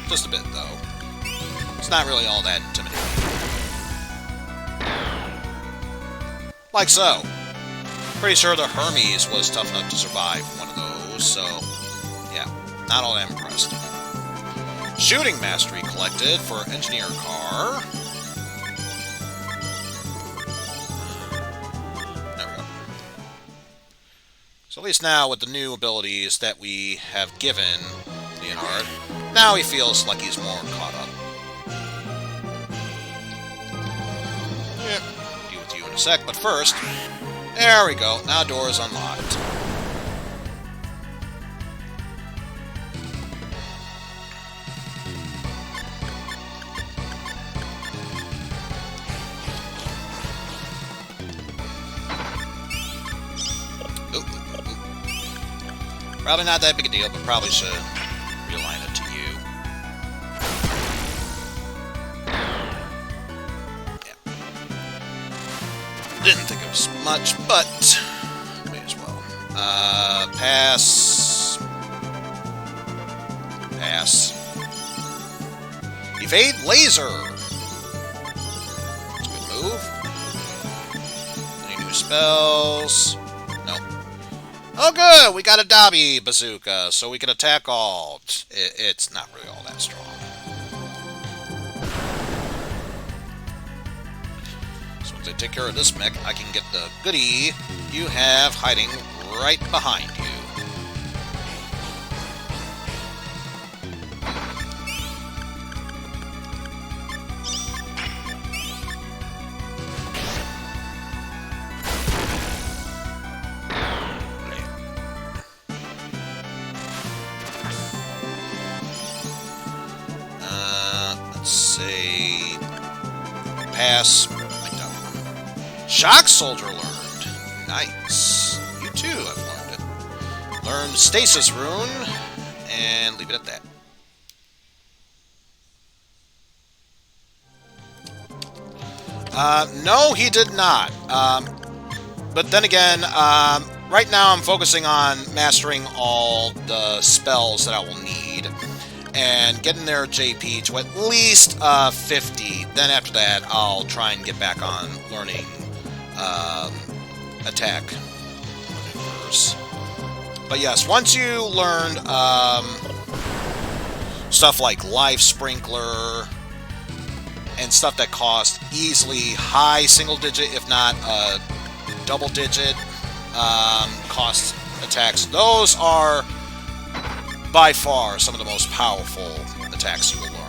Just a bit, though. It's not really all that intimidating. Like so. Pretty sure the Hermes was tough enough to survive one of those, so yeah, not all that impressed. Shooting Mastery collected for Engineer Car. There we go. So at least now with the new abilities that we have given Leonard, now he feels like he's more caught up. Yeah, deal with you in a sec, but first, there we go. Now door is unlocked. Probably not that big a deal, but probably should realign it to you. Yeah. Didn't think it was much, but may as well. Pass. Pass. Evade Laser. That's a good move. Any new spells? Nope. Oh good, we got a Dobby Bazooka, so we can attack all. It's not really all that strong. So once I take care of this mech, I can get the goodie you have hiding right behind you. Pass. Shock Soldier learned. Nice. You too have learned it. Learned Stasis Rune, and leave it at that. No, he did not. But then again, right now I'm focusing on mastering all the spells that I will need, and getting their JP to at least 50. Then after that, I'll try and get back on learning attack maneuvers. But yes, once you learn stuff like Life Sprinkler and stuff that cost easily high single digit, if not double digit cost attacks, those are by far some of the most powerful attacks you will learn.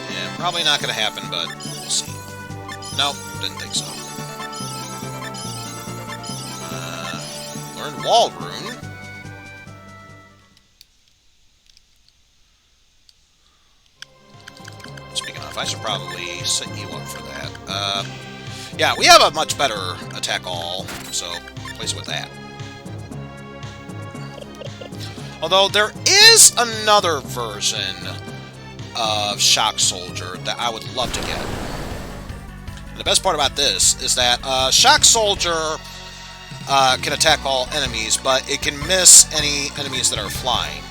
Yeah, probably not going to happen, but we'll see. Nope, didn't think so. Learned Wall Rune. Speaking of, I should probably set you up for that. Yeah, we have a much better attack all, so place with that. Although there is another version of Shock Soldier that I would love to get. And the best part about this is that Shock Soldier can attack all enemies, but it can miss any enemies that are flying.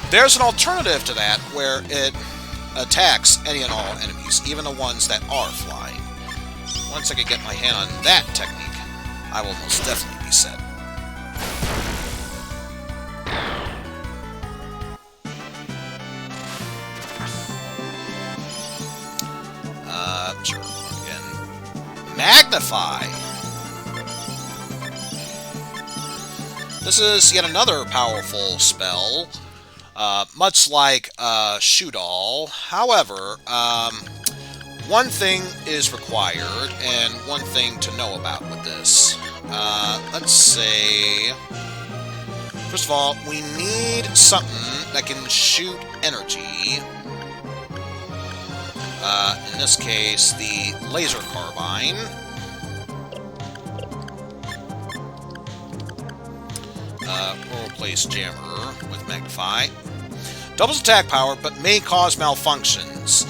There's an alternative to that where it attacks any and all enemies, even the ones that are flying. Once I can get my hand on that technique, I will most definitely be set. Sure. Again. Magnify! This is yet another powerful spell, much like Shoot All. However, one thing is required, and one thing to know about with this. Let's say... First of all, we need something that can shoot energy. In this case, the laser carbine. We'll replace Jammer with Magnify. Doubles attack power, but may cause malfunctions.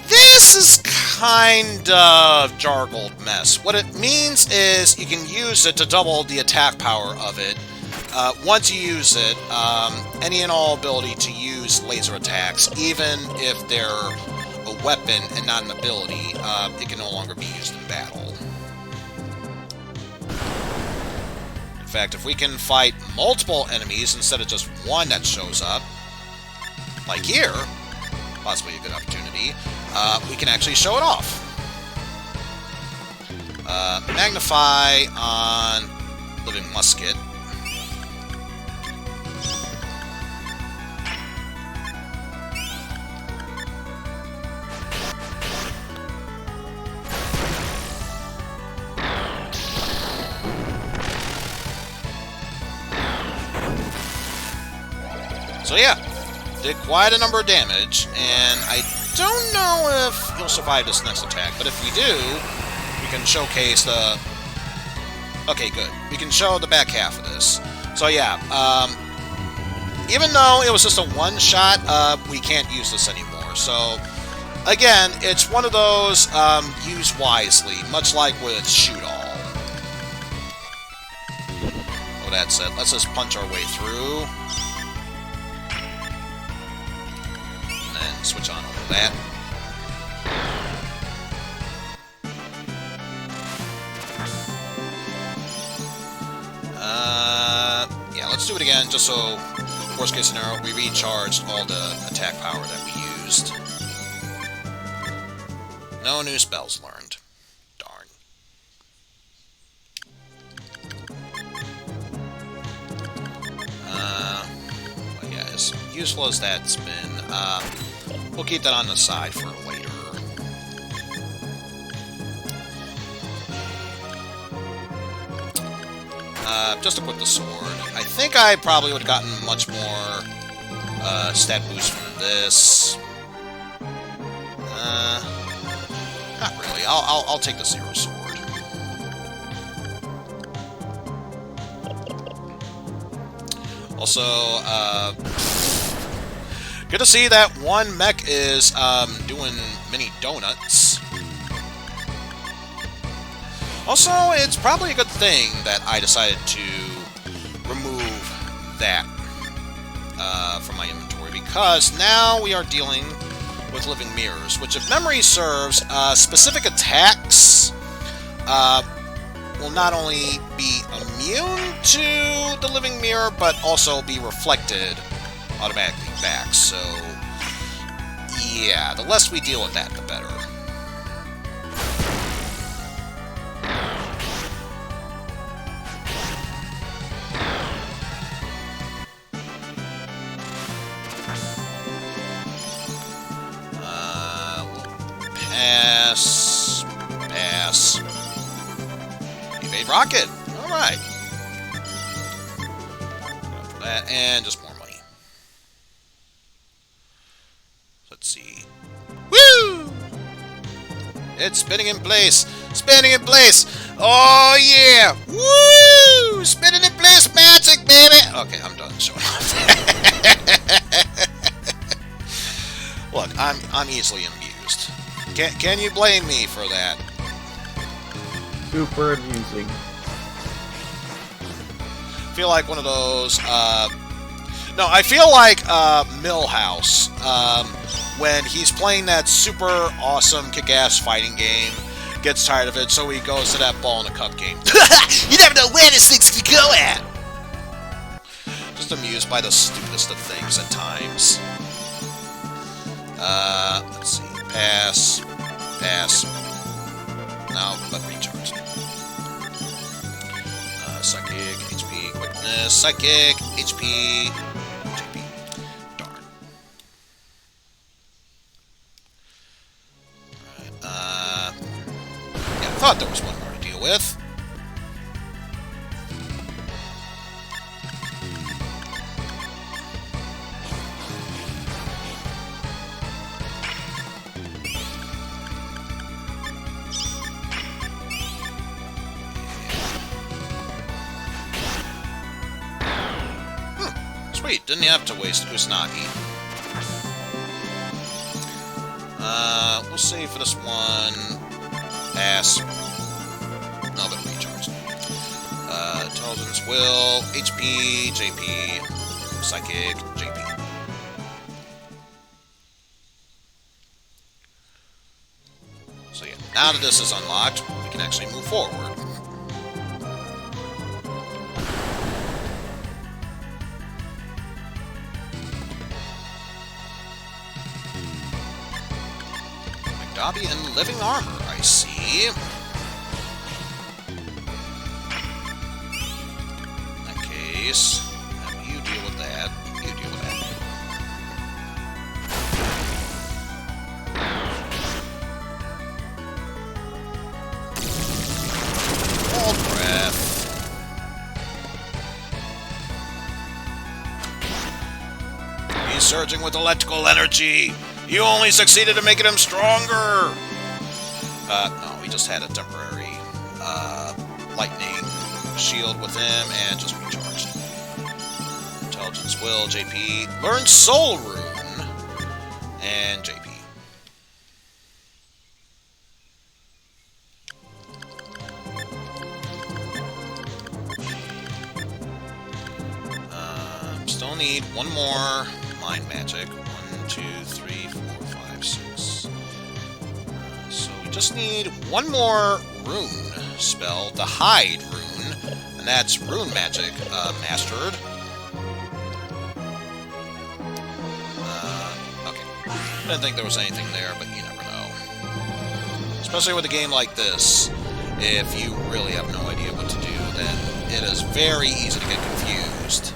This is kind of jargled mess. What it means is you can use it to double the attack power of it. Once you use it, any and all ability to use laser attacks, even if they're a weapon and not an ability, it can no longer be used in battle. In fact, if we can fight multiple enemies instead of just one that shows up, like here, possibly a good opportunity, we can actually show it off. Magnify on Living Musket. So yeah, did quite a number of damage, and I don't know if he'll survive this next attack, but if we do, we can showcase the... Okay, good. We can show the back half of this. So yeah, even though it was just a one-shot, we can't use this anymore. So, again, it's one of those use wisely, much like with Shoot All. With that said, let's just punch our way through. Switch on over that. Yeah, let's do it again, just so, worst case scenario, we recharged all the attack power that we used. No new spells learned. Darn. Well, yeah, as useful as that's been, we'll keep that on the side for later. Just equip the sword. I think I probably would have gotten much more stat boost from this. Not really. I'll take the Zero Sword. Also, good to see that one mech is doing mini donuts. Also, it's probably a good thing that I decided to remove that from my inventory, because now we are dealing with living mirrors, which, if memory serves, specific attacks will not only be immune to the living mirror, but also be reflected automatically back. So, yeah, the less we deal with that, the better. Pass. Evade rocket. All right. That and just more money. Let's see. Woo! It's spinning in place. Spinning in place. Oh yeah. Woo! Spinning in place magic, baby. Okay, I'm done showing off. Look, I'm easily amused. Can you blame me for that? Super amusing. Feel like one of those No, I feel like Millhouse, when he's playing that super awesome kick-ass fighting game, gets tired of it, so he goes to that ball in a cup game. You never know where this thing's gonna go at! Just amused by the stupidest of things at times. Let's see. Pass. Pass. No, but recharge. Psychic, HP, quickness, psychic, HP, JP. Darn. Alright, yeah, I thought there was one more to deal with. Sweet, didn't have to waste Usnagi. We'll save for this one. Pass. No, but recharge. Intelligence, Will, HP, JP, Psychic, JP. So yeah, now that this is unlocked, we can actually move forward. Dobby in living armor, I see. In that case, you deal with that. You deal with that. Hold breath. He's surging with electrical energy. You only succeeded in making him stronger! No, he just had a temporary, lightning shield with him and just recharged. Intelligence, Will, JP. Learn Soul Rune! And JP. Still need one more Mind Magic. 1, 2, 3, 4, 5, 6. So we just need one more rune spell, the Hide rune, and that's Rune Magic mastered. Okay. Didn't think there was anything there, but you never know. Especially with a game like this, if you really have no idea what to do, then it is very easy to get confused.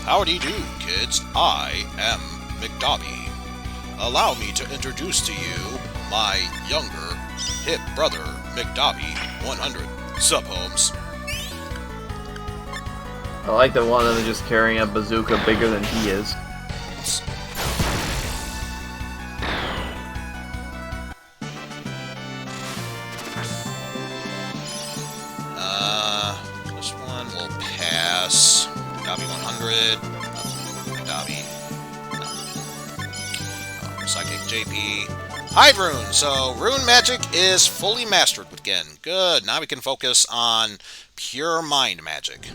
Howdy do, kids. I am McDobby. Allow me to introduce to you my younger, hip brother, McDobby 100. Sup, Holmes? I like the one that's just carrying a bazooka bigger than he is. This one will pass. Dobby 100. Dobby. No. Psychic JP. Hide Rune. So, Rune Magic is fully mastered with Gen. Good. Now we can focus on pure Mind Magic.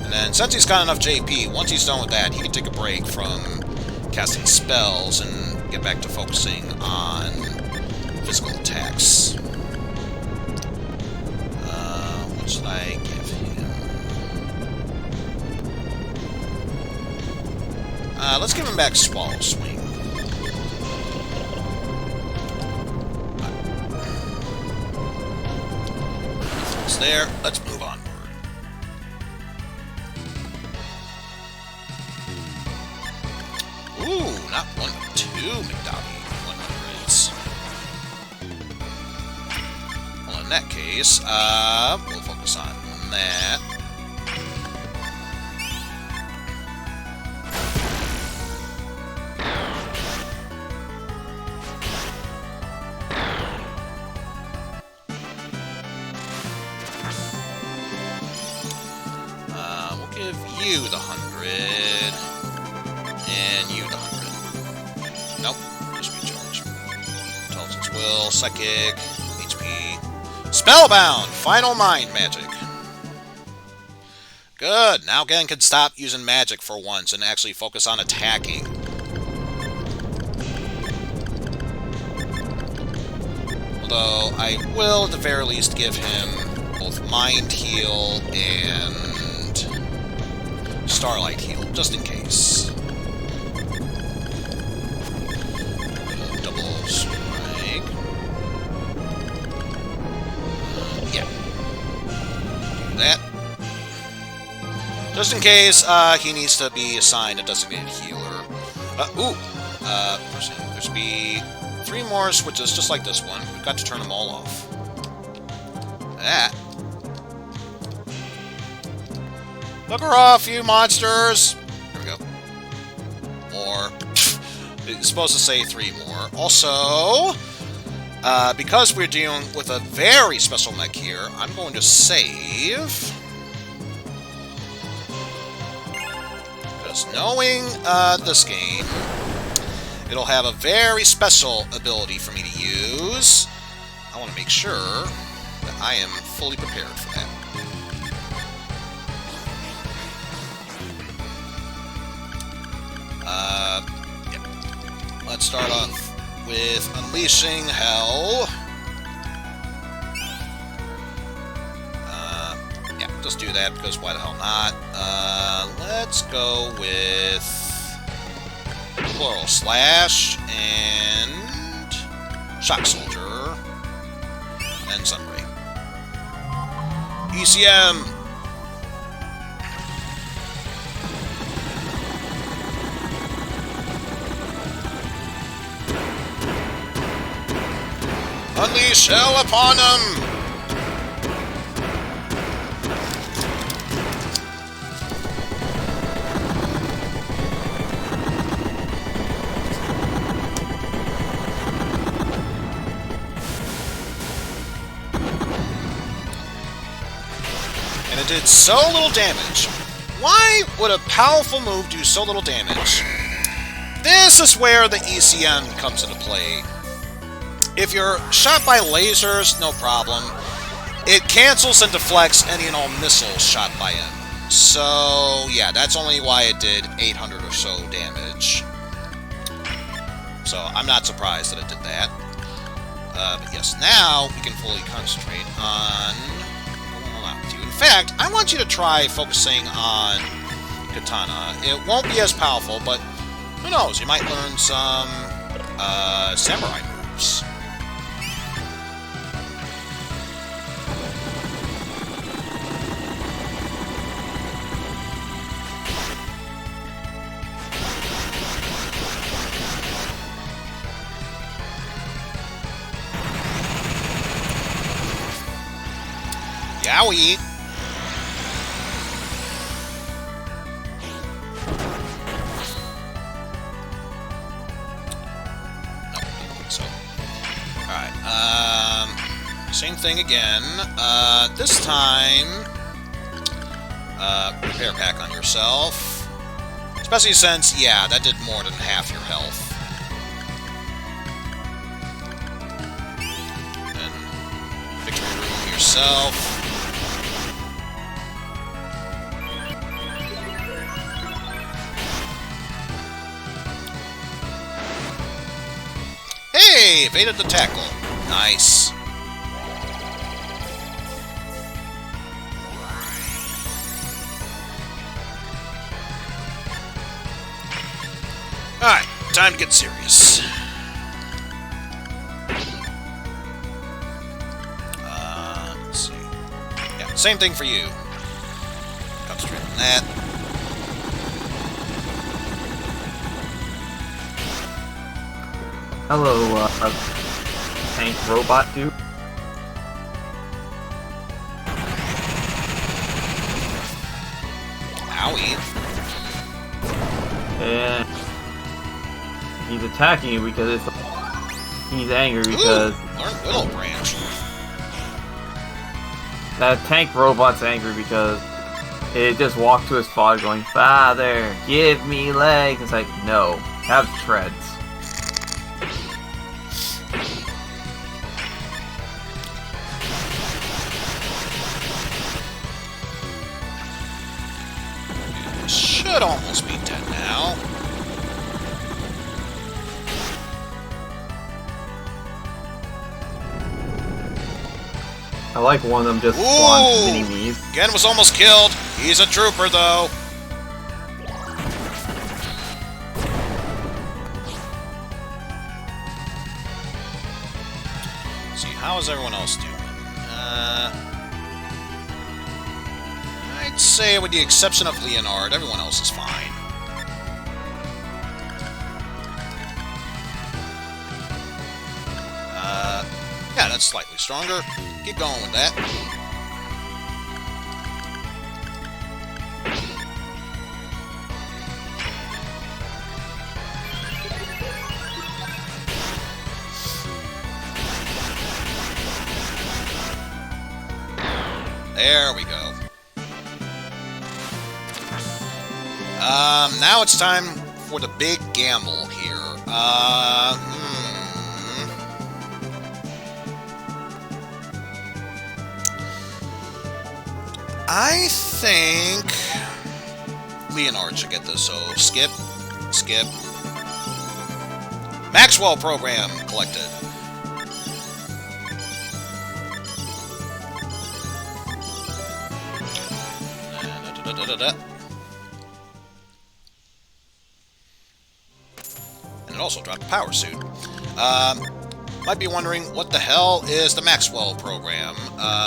And then, since he's got enough JP, once he's done with that, he can take a break from casting spells and get back to focusing on physical attacks. What should I give him? Let's give him back Swallow Swing. Nothing's there. Let's move onward. Ooh, not one, but two McDobby 100s. Well, in that case, we'll focus on that. We'll give you the 100, and you the 100. No, Will, Psychic, HP. Spellbound! Final Mind Magic. Good. Now Gen can stop using magic for once and actually focus on attacking. Although, I will at the very least give him both Mind Heal and Starlight Heal, just in case. Double Strike. Yeah. Do that. Just in case he needs to be assigned a designated healer. There should be 3 more switches just like this one. We've got to turn them all off. That. Look her off, you monsters! There we go. More. It's supposed to say 3 more. Also, because we're dealing with a very special mech here, I'm going to save. Because knowing this game, it'll have a very special ability for me to use. I want to make sure that I am fully prepared for that. Yeah. Let's start off with Unleashing Hell. Yeah, just do that because why the hell not? Let's go with Floral Slash and Shock Soldier and Sunray. ECM! Unleash hell upon them! And it did so little damage. Why would a powerful move do so little damage? This is where the ECM comes into play. If you're shot by lasers, no problem. It cancels and deflects any and all missiles shot by him. So, yeah, that's only why it did 800 or so damage. So, I'm not surprised that it did that. But yes, now we can fully concentrate on going all out with you. In fact, I want you to try focusing on Katana. It won't be as powerful, but who knows? You might learn some samurai moves. Yowie! No, I don't think so. Alright, same thing again. This time, repair pack on yourself. Especially since, yeah, that did more than half your health. And victory room yourself. Hey! Evaded the tackle. Nice. Alright, time to get serious. Let's see. Yeah, same thing for you. Concentrate on that. Hello, tank robot dude. Owie. And he's attacking you because he's angry because Learn Willow Branch. that tank robot's angry because it just walked to his father going, "Father, give me legs." It's like, no, have treads. should almost be dead now. I like one of them just spawns mini-me's. Gen was almost killed. He's a trooper, though. Let's see, how is everyone else doing? I'd say with the exception of Leonard, everyone else is fine. Yeah, that's slightly stronger. Keep going with that. There we go. Now it's time for the big gamble here. I think Leonard should get this, so skip. Maxwell program collected. And it also dropped a power suit. Might be wondering, what the hell is the Maxwell program?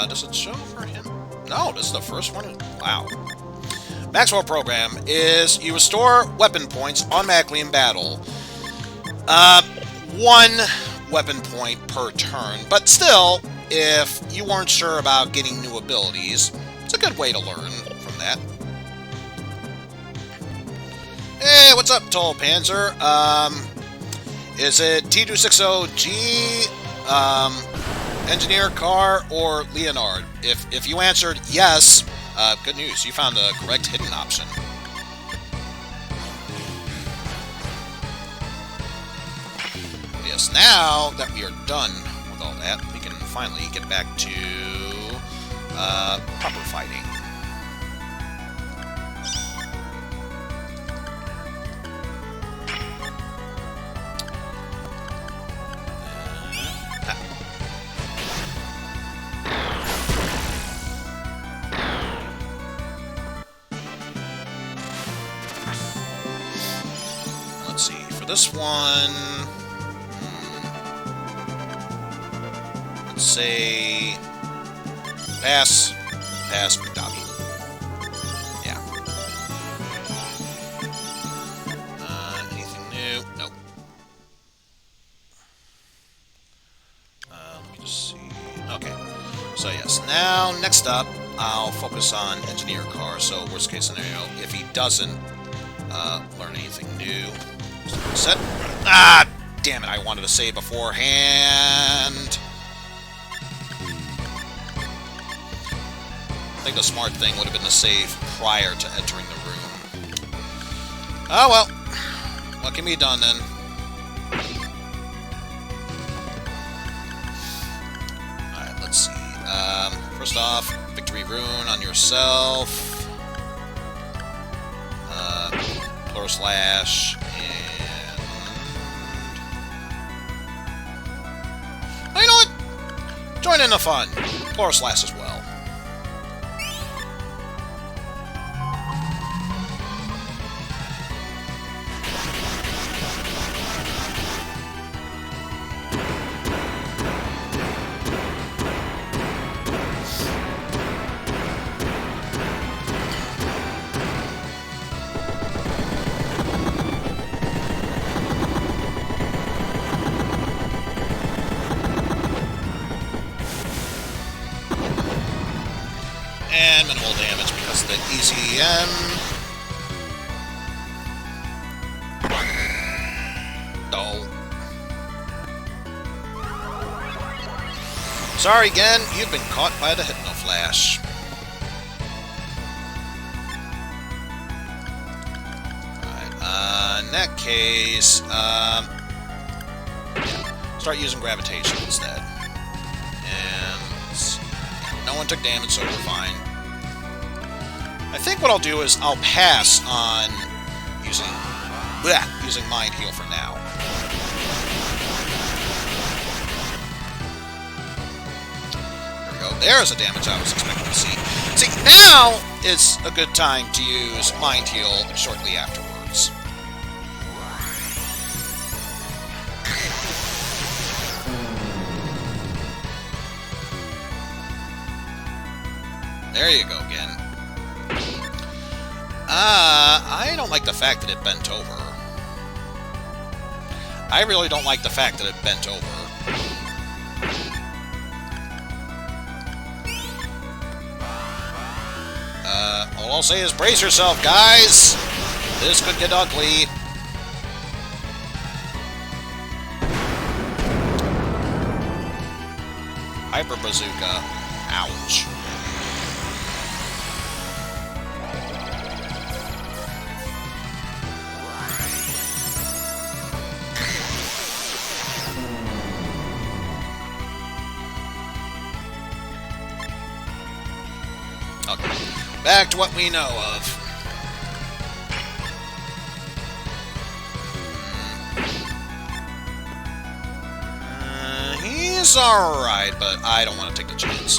Does it show for him? No, this is the first one. Wow. Maxwell program is you restore weapon points automatically in battle. 1 weapon point per turn, but still, if you weren't sure about getting new abilities, it's a good way to learn from that. Hey, what's up, Tall Panzer? Is it T260G, Engineer, Car, or Leonard? If you answered yes, good news, you found the correct hidden option. Yes, now that we are done with all that, we can finally get back to proper fighting. Let's see, for this one, let's say pass McDobby. Yeah. Anything new? Nope. Let me just see. Okay. So yes, now next up, I'll focus on Engineer Car. So worst case scenario, if he doesn't learn anything new, set. Ah, damn it! I wanted to say beforehand. I think the smart thing would have been to save prior to entering the room. Oh well, what can be done then? Alright, let's see. First off, Victory Rune on yourself. Plural Slash, and... Oh, you know what? Join in the fun. Plural Slash as well. And minimal damage because of the ECM. Oh. Sorry again, you've been caught by the Hypno Flash. Alright, in that case, start using Gravitation instead. And no one took damage, so we're fine. I think what I'll do is I'll pass on using Mind Heal for now. There we go. There's a damage I was expecting to see. See, now is a good time to use Mind Heal shortly afterwards. There you go again. I don't like the fact that it bent over. I really don't like the fact that it bent over. All I'll say is brace yourself, guys! This could get ugly. Hyper Bazooka. Ouch. Okay. Back to what we know of. He's alright, but I don't want to take the chance.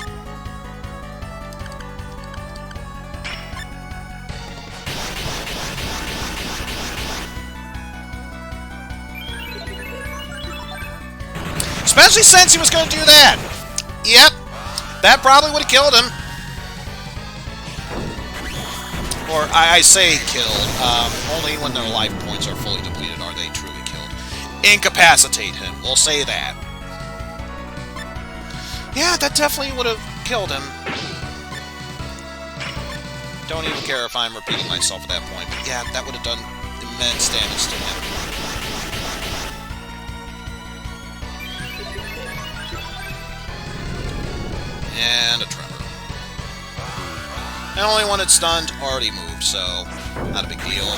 Especially since he was going to do that. Yep. That probably would have killed him. Or, I say killed. Only when their life points are fully depleted are they truly killed. Incapacitate him. We'll say that. Yeah, that definitely would have killed him. Don't even care if I'm repeating myself at that point. But yeah, that would have done immense damage to him. And a tremor. And only one it's stunned already moved, so not a big deal.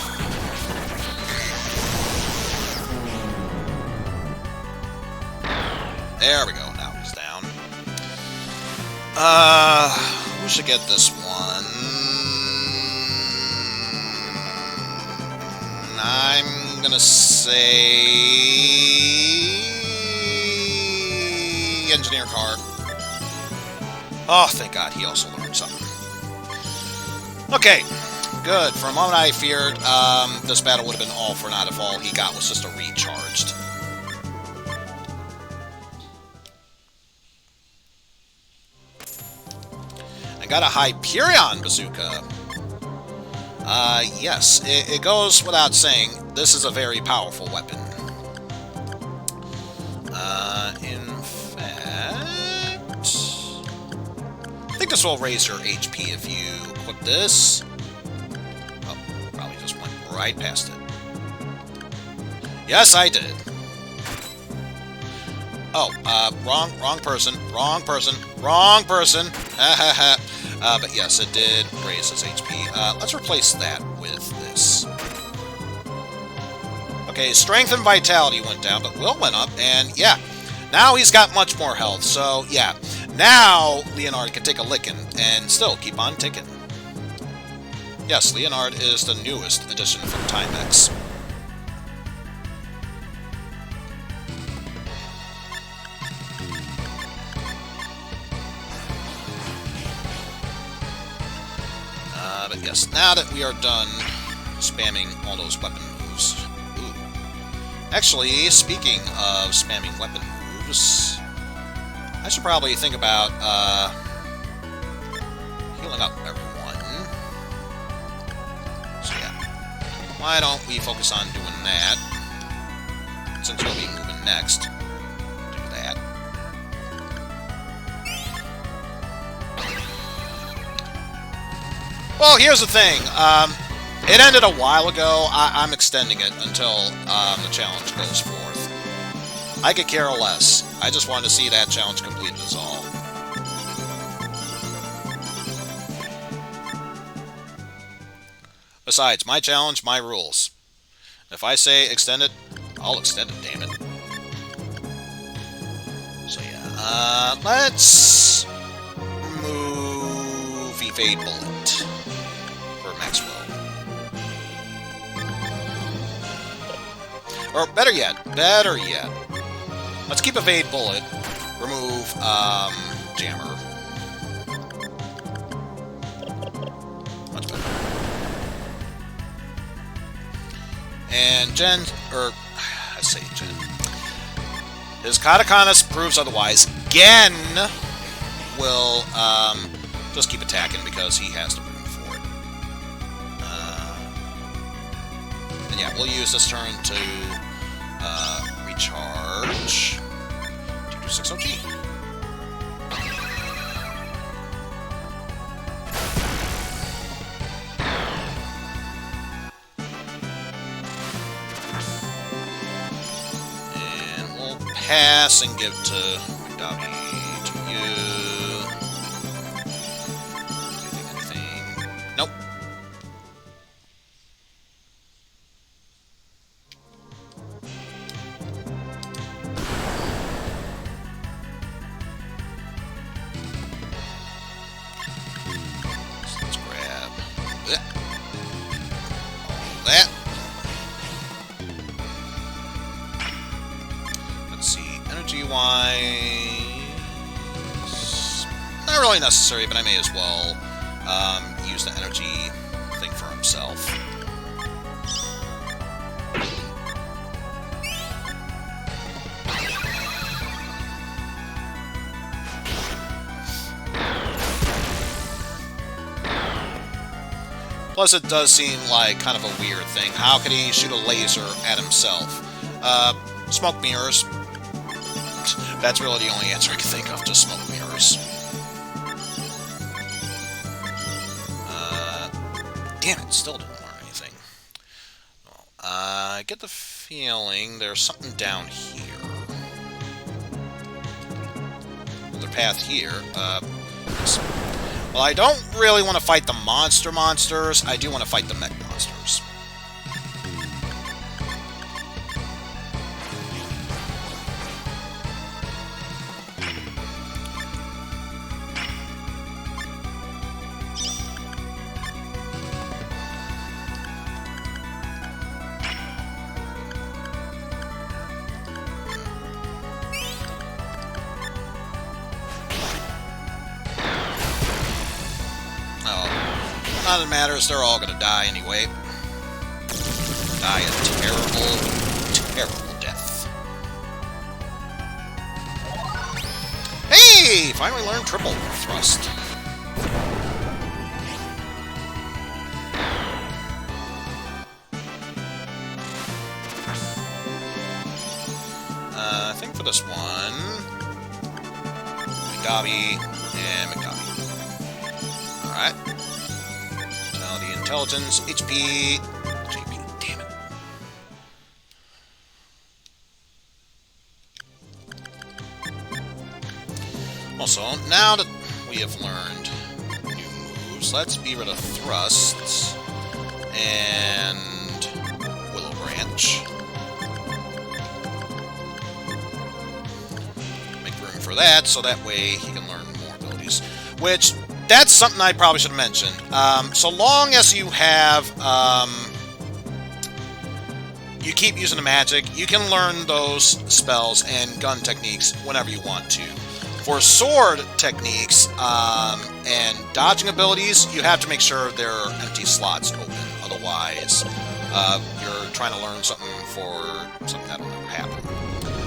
There we go. Now he's down. Who should get this one? I'm gonna say Engineer Car. Oh, thank God, he also learned something. Okay, good. For a moment I feared this battle would have been all for naught if all he got was just a recharged. I got a Hyperion Bazooka. Yes, it goes without saying, this is a very powerful weapon. In fact, I think this will raise your HP if you equip this. Oh, probably just went right past it. Yes, I did. Oh, wrong person, wrong person, wrong person. Ha ha ha. But yes, it did raise his HP. Let's replace that with this. Okay, strength and vitality went down, but will went up, and yeah, now he's got much more health, so yeah. Now, Leonard can take a licking and still keep on ticking. Yes, Leonard is the newest addition from Timex. But yes, now that we are done spamming all those weapon moves... Ooh. Actually, speaking of spamming weapon moves... I should probably think about, healing up everyone. So yeah, why don't we focus on doing that, since we'll be moving next. Do that. Well, here's the thing, it ended a while ago. I'm extending it until the challenge goes forth. I could care less. I just wanted to see that challenge completed is all. Besides, my challenge, my rules. If I say extend it, I'll extend it, damn it. So yeah, let's move Evade Bullet. Or better yet, let's keep Evade Bullet, remove, Jammer. Much better. And I say Jen. His Katakanas proves otherwise. Gen will, just keep attacking because he has the room for it. And yeah, we'll use this turn to, recharge 226 OG. Pass and give to McDobby to you. Anything? Nope. So let's grab that. All that. Wise, not really necessary, but I may as well use the energy thing for himself. Plus, it does seem like kind of a weird thing. How could he shoot a laser at himself? Smoke mirrors. That's really the only answer I can think of, just smoke mirrors. Damn it, still didn't learn anything. Well, I get the feeling there's something down here. Another path here. Well, I don't really want to fight the monsters. I do want to fight the mech monsters. Not that it matters, they're all gonna die anyway. Die a terrible, terrible death. Hey! Finally learned triple thrust. I think for this one, McDobby and McDobby. Alright. Intelligence, HP, JP, damn it. Also, now that we have learned new moves, let's be rid of thrusts and Willow Branch. Make room for that, so that way he can learn more abilities. Which, that's something I probably should have mentioned. So long as you have, you keep using the magic, you can learn those spells and gun techniques whenever you want to. For sword techniques and dodging abilities, you have to make sure there are empty slots open. Otherwise, you're trying to learn something for something that'll never happen.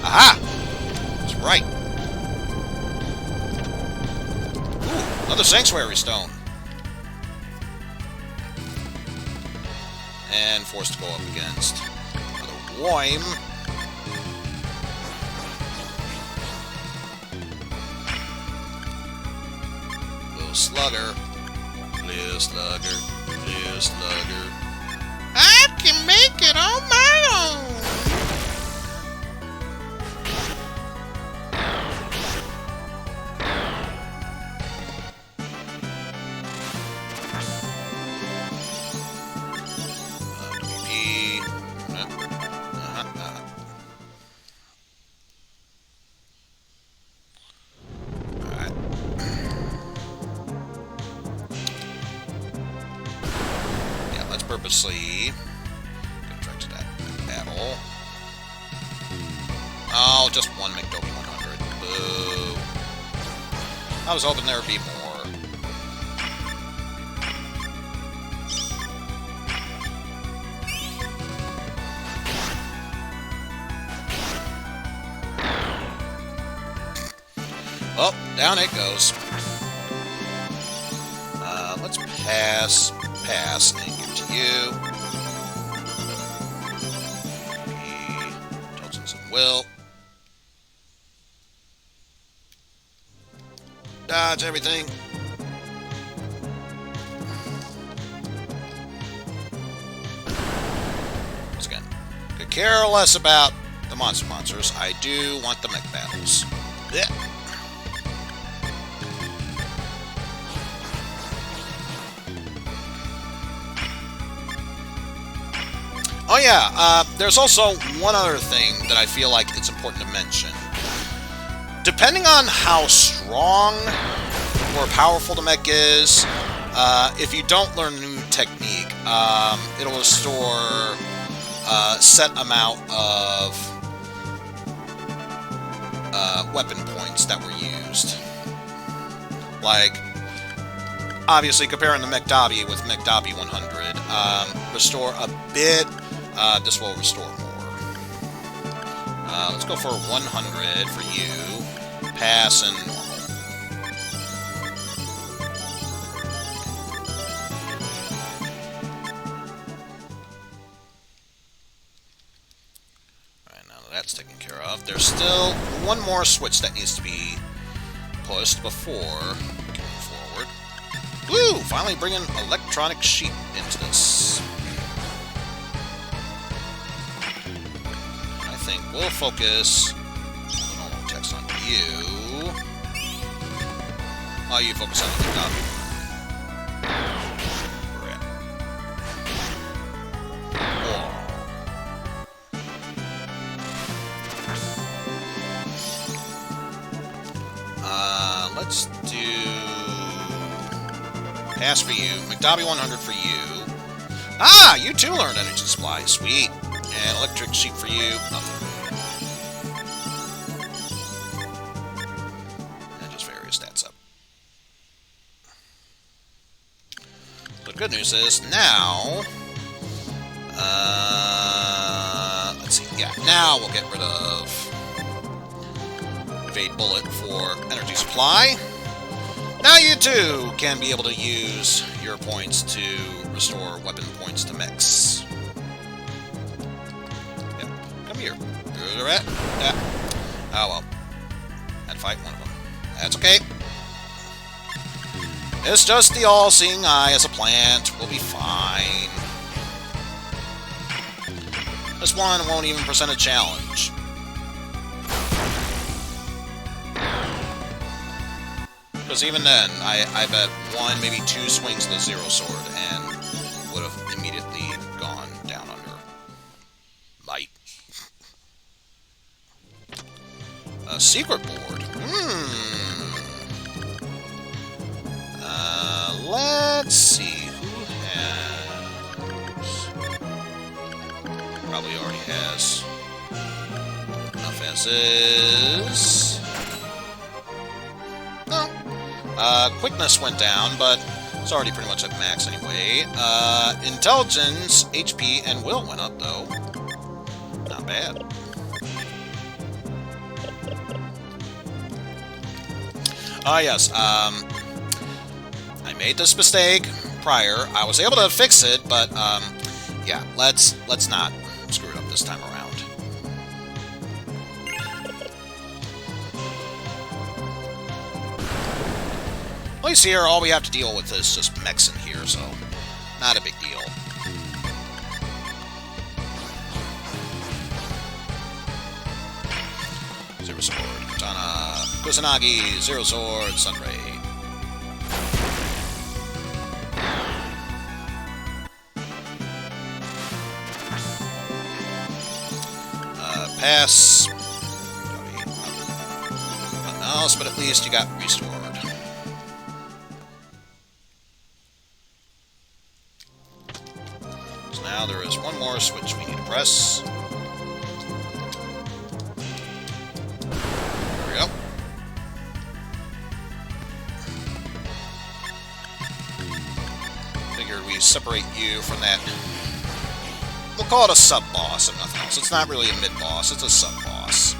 Aha! That's right. Another Sanctuary Stone. And forced to go up against another Worm. Little Slugger. Little Slugger. Little Slugger. I can make it on my own! Purposely get directed at battle. No, just one McDobie 100. Boo. I was hoping there would be more. Oh, down it goes. Let's pass, and give it to you. Intelligence and will. Dodge everything. Once again, could care less about the monsters. I do want the mech battles. Yeah. Oh yeah, there's also one other thing that I feel like it's important to mention. Depending on how strong or powerful the mech is, if you don't learn a new technique, it'll restore a set amount of weapon points that were used. Like, obviously comparing the Mekdabi with Mekdabi 100, restore a bit. This will restore more. Let's go for 100 for you. Pass and normal. Alright, now that that's taken care of, there's still one more switch that needs to be pushed before we can move forward. Woo! Finally bringing electronic sheep into this. We'll focus normal text on you. While you focus on the copy. Let's do pass for you. McDobby 100 for you. Ah, you too learned energy supply. Sweet. And electric sheep for you. Nothing. Good news is now, let's see, yeah, now we'll get rid of evade bullet for energy supply. Now you too can be able to use your points to restore weapon points to mechs. Yeah, come here. Yeah. Oh well, had to fight one of them. That's okay. It's just the all-seeing eye as a plant. We'll be fine. This one won't even present a challenge. Because even then, I bet one, maybe two swings of the Zero Sword and would have immediately gone down under. Might. A secret board. Let's see who has. Probably already has enough as is. No. Quickness went down, but it's already pretty much at max anyway. Intelligence, HP, and will went up though. Not bad. Ah, yes. I made this mistake prior. I was able to fix it, but yeah, let's not screw it up this time around. At least here, all we have to deal with is just mechs in here, so not a big deal. Zero Sword, Katana, Kusanagi, Zero Sword, Sunray. Pass. Nothing else, but at least you got restored. So now there is one more switch we need to press. figured we separate you from that. We'll call it a sub-boss, if nothing else. It's not really a mid-boss, it's a sub-boss.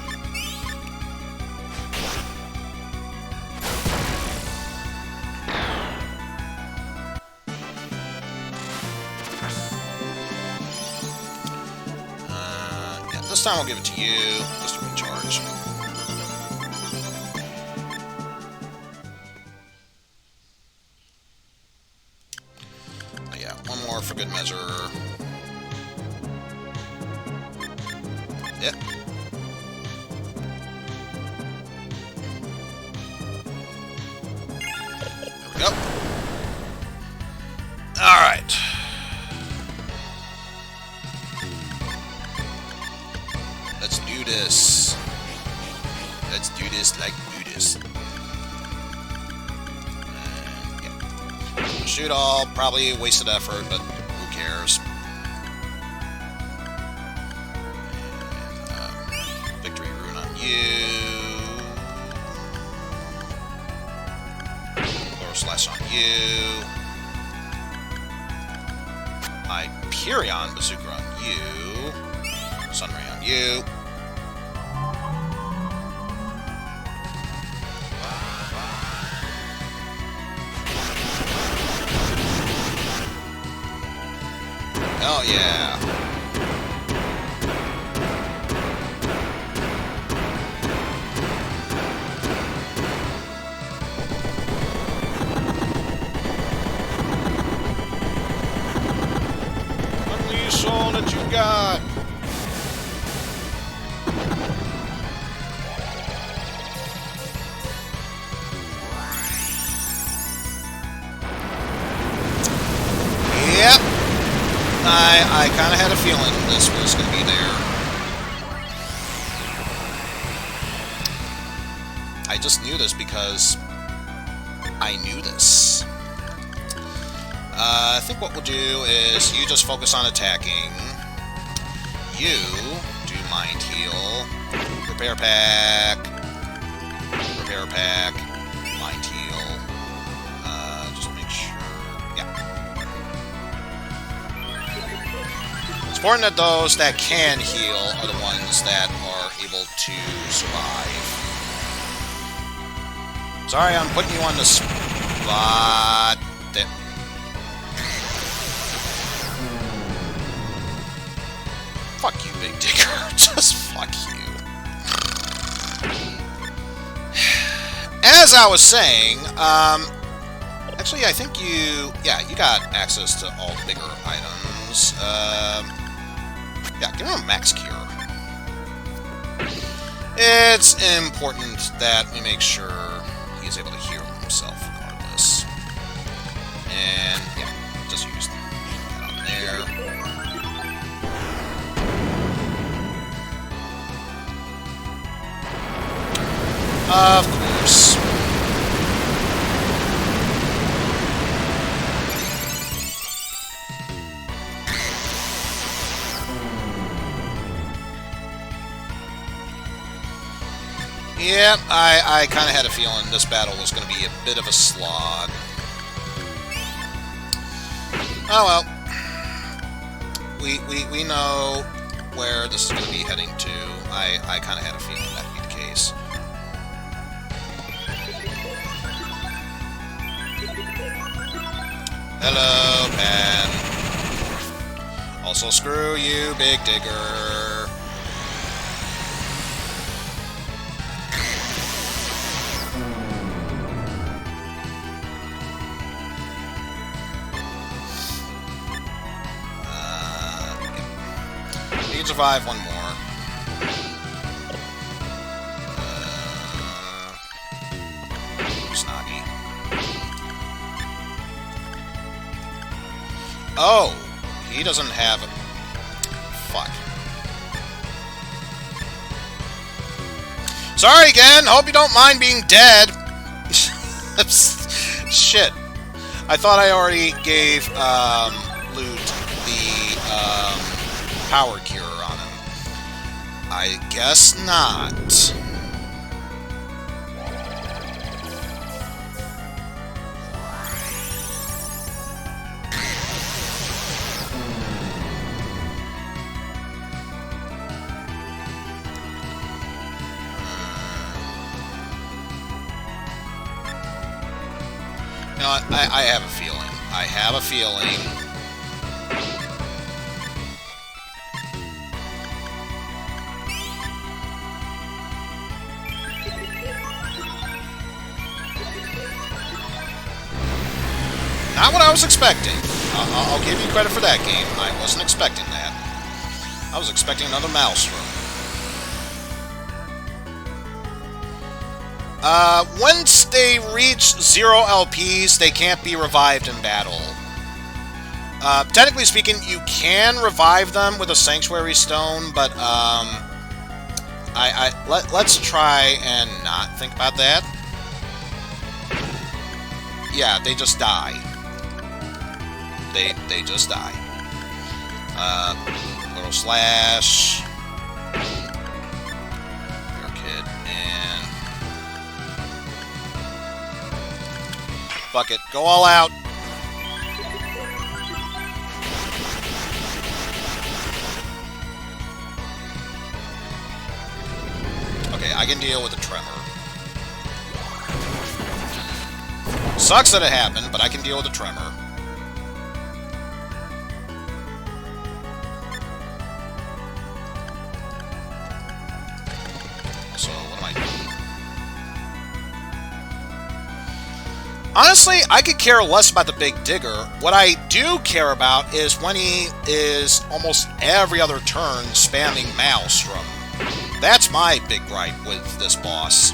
Yeah, this time I'll give it to you, just to recharge. Yeah, one more for good measure. Yep. There we go. Alright. Let's do this. Let's do this like Buddhist. Yeah. Shoot all, probably a wasted effort, but who cares? Victory rune on you. Or slash on you. Hyperion Bazooka on you. Sunray on you. Oh yeah. Unleash all that you got. Yep. I kind of had a feeling this was going to be there. I just knew this because I knew this. I think what we'll do is you just focus on attacking. You do mind heal. Repair pack. Repair pack. Mind heal. Just make sure. Yeah. It's important that those that can heal are the ones that are able to survive. Sorry, I'm putting you on the spot. There. Fuck you, Big Digger. Just fuck you. As I was saying, actually, I think you got access to all the bigger items. Yeah, give him a max cure. It's important that we make sure he's able to heal himself regardless. And, yeah, just use that on there. Of course. Yep, I kind of had a feeling this battle was going to be a bit of a slog. Oh well. We know where this is going to be heading to. I kind of had a feeling that would be the case. Hello, Pen. Also, screw you, Big Digger. You can survive one more. Snoggy. Oh, he doesn't have a... Fuck. Sorry again. Hope you don't mind being dead. Shit. I thought I already gave Loot the power cure on him. I guess not. what? I have a feeling. I have a feeling. Not what I was expecting. I'll give you credit for that, game. I wasn't expecting that. I was expecting another Maelstrom. Once they reach 0 LPs, they can't be revived in battle. Technically speaking, you can revive them with a Sanctuary Stone, but let's try and not think about that. Yeah, they just die. They just die. Little slash. Your kid and fuck it, go all out. Okay, I can deal with the tremor. Sucks that it happened, but I can deal with the tremor. So, what am I doing? Honestly, I could care less about the Big Digger. What I do care about is when he is almost every other turn spamming Maelstrom. That's my big gripe with this boss.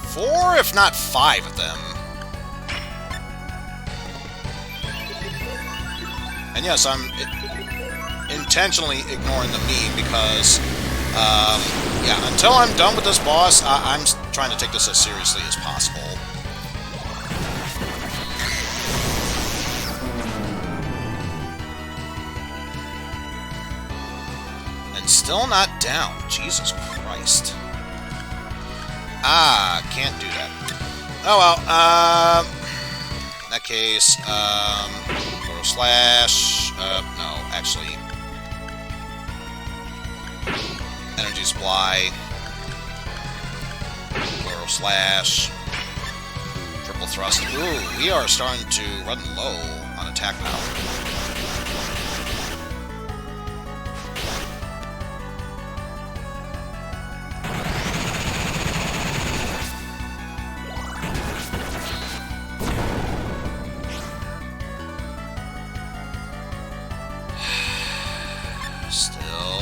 Four, if not 5 of them. And yes, I'm intentionally ignoring the me because, yeah, until I'm done with this boss, I'm trying to take this as seriously as possible. And still not down. Jesus Christ. Ah, can't do that. Oh well, in that case, Portal Slash, no, actually, Energy Supply, Portal Slash, Triple Thrust. Ooh, we are starting to run low on attack power.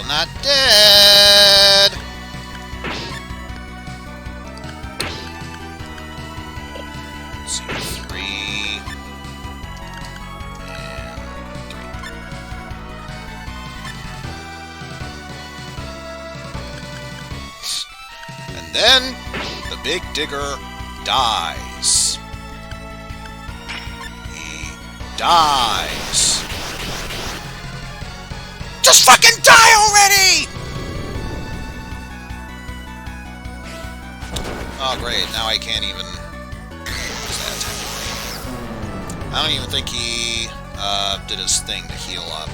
Not dead. Let's see, 3 and 3. And then the Big Digger dies. He dies. Just fucking die already! Oh great, now I can't even use that attack. I don't even think he did his thing to heal up.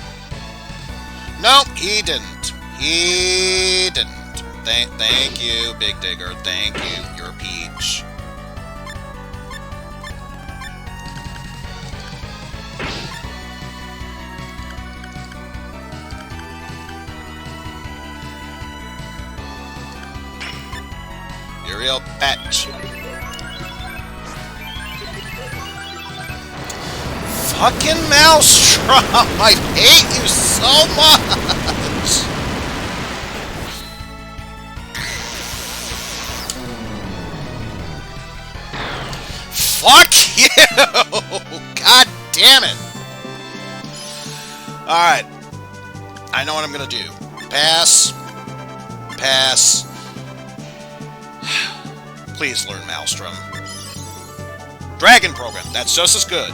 Nope, he didn't. He didn't. Thank you, Big Digger. Thank you. You're a peach. Real bitch. Fucking Maelstrom! I hate you so much! Fuck you! God damn it! Alright. I know what I'm gonna do. Pass. Pass. Please learn Maelstrom. Dragon Program. That's just as good.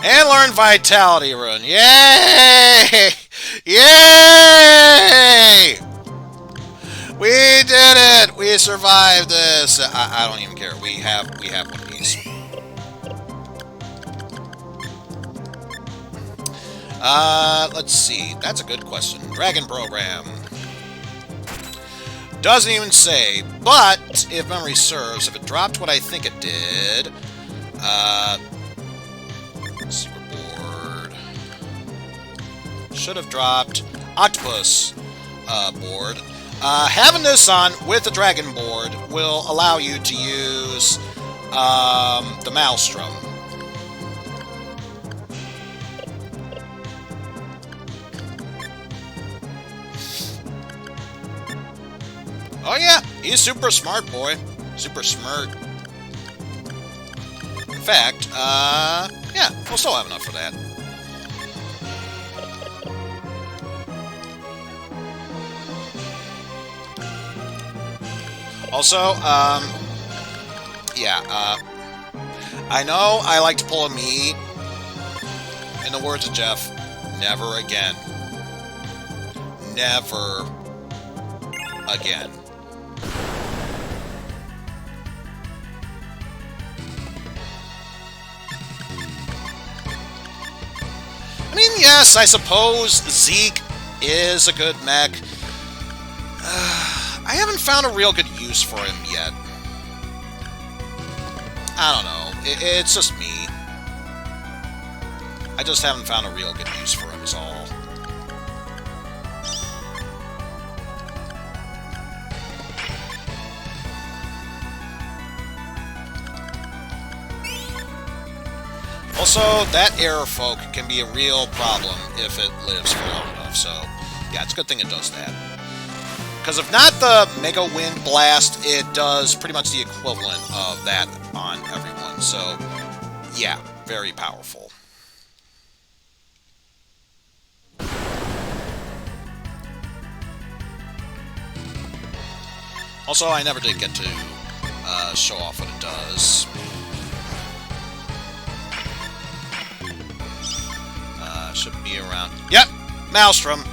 And learn Vitality Rune. Yay! Yay! We did it! We survived this. I don't even care. We have one of these. Let's see. That's a good question. Dragon Program. Doesn't even say, but if memory serves, if it dropped what I think it did, secret board should have dropped octopus board. Having this on with the dragon board will allow you to use the maelstrom. Oh yeah, he's super smart, boy. Super smart. In fact, yeah, we'll still have enough for that. Also, yeah, I know I like to pull a me. In the words of Jeff, never again. Never again. I mean, yes, I suppose Zeke is a good mech. I haven't found a real good use for him yet. I don't know. It's just me. I just haven't found a real good use for him is all. Also, that error folk can be a real problem if it lives for long enough, so yeah, it's a good thing it does that. Because if not the Mega Wind Blast, it does pretty much the equivalent of that on everyone, so yeah, very powerful. Also, I never did get to show off what it does. Should be around. Yep, Maelstrom.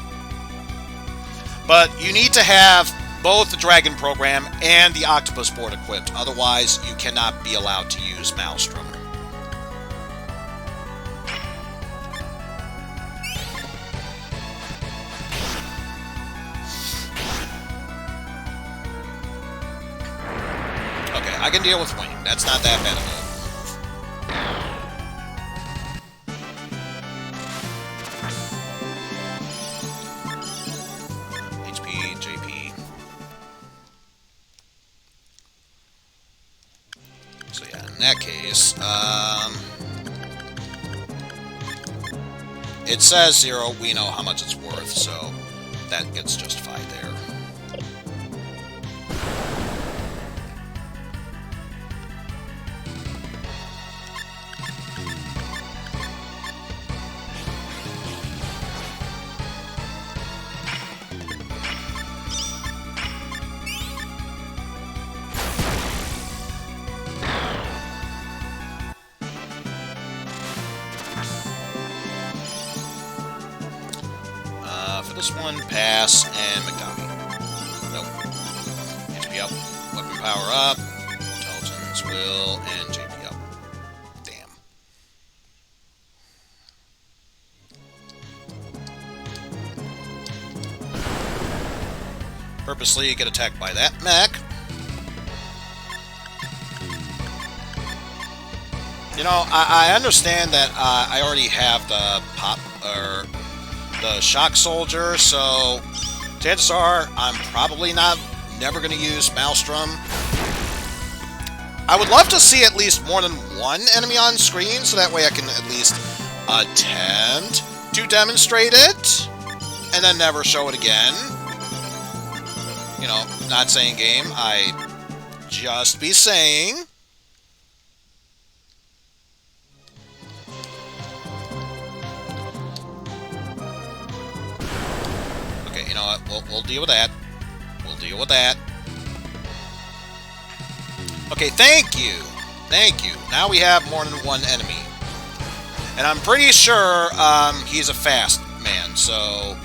But you need to have both the Dragon Program and the Octopus board equipped. Otherwise, you cannot be allowed to use Maelstrom. Okay, I can deal with Wing. That's not that bad of a... In that case, it says 0, we know how much it's worth, so that gets justified there. For this one, pass, and McDowell. Nope. HP up, weapon power up, intelligence, will, and JP up. Damn. Purposely get attacked by that mech. You know, I understand that I already have the the shock soldier, so chances are I'm probably never going to use Maelstrom. I would love to see at least more than one enemy on screen, so that way I can at least attempt to demonstrate it, and then never show it again. You know, not saying game, I just be saying. You know what? We'll deal with that. We'll deal with that. Okay, thank you. Thank you. Now we have more than one enemy. And I'm pretty sure he's a fast man, so...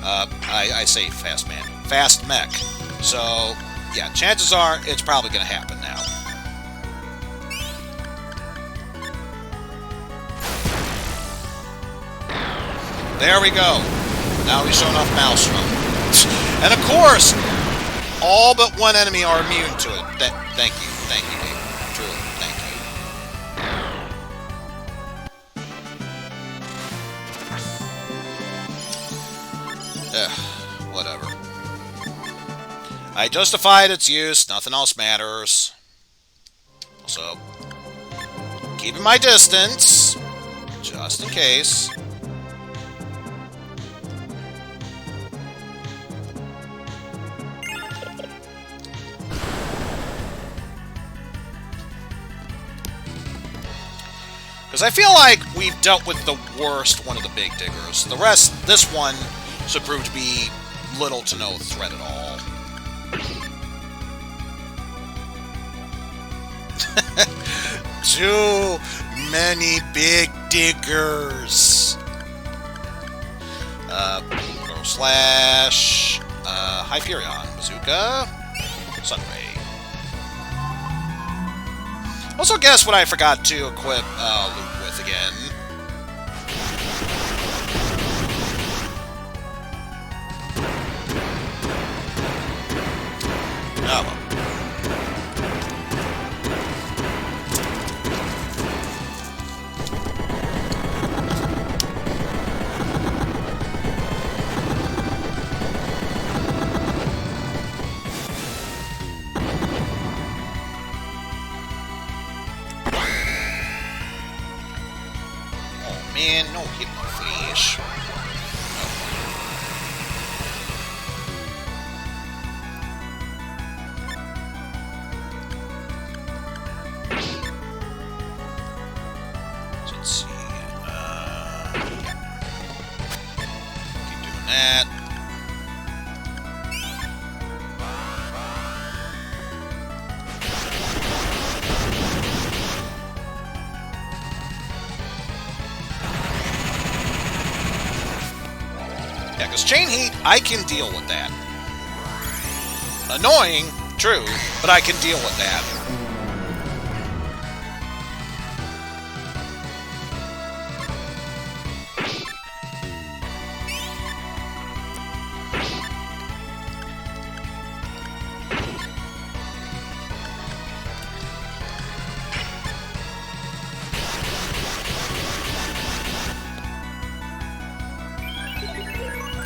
I say fast man. Fast mech. So, yeah, chances are it's probably going to happen now. There we go. Now he's showing off Maelstrom. And of course, all but one enemy are immune to it. Thank you. Thank you, Dave. Truly, thank you. Whatever. I justified its use. Nothing else matters. Also, keeping my distance. Just in case. Because I feel like we've dealt with the worst one of the big diggers. The rest, this one, should prove to be little to no threat at all. Too many big diggers. Slash Hyperion, Bazooka, Sunray. Also, guess what I forgot to equip Luke with again? Oh, well. Man, no hypnoflash. So let's see. Keep doing that. Yeah, because chain heat, I can deal with that. Annoying, true, but I can deal with that.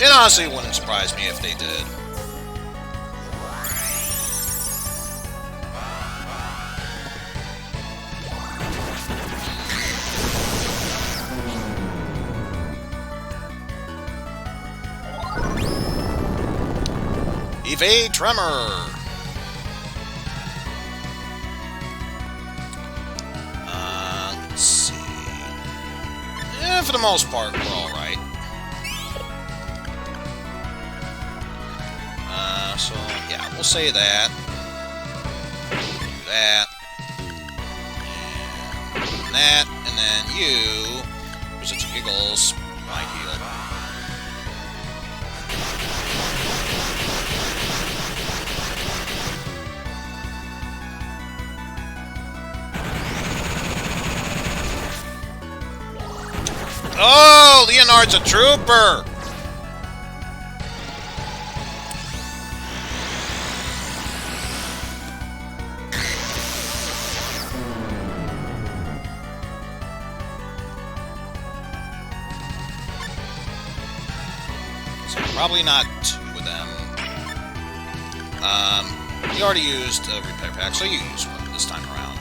It honestly wouldn't surprise me if they did. Evade Tremor! Let's see. Yeah, for the most part, we're alright. So, yeah, we'll say that. Do that. And that. And then you, for such giggles, might heal. Oh, Leonard's a trooper! Probably not two of them. You already used a repair pack, so you use one this time around.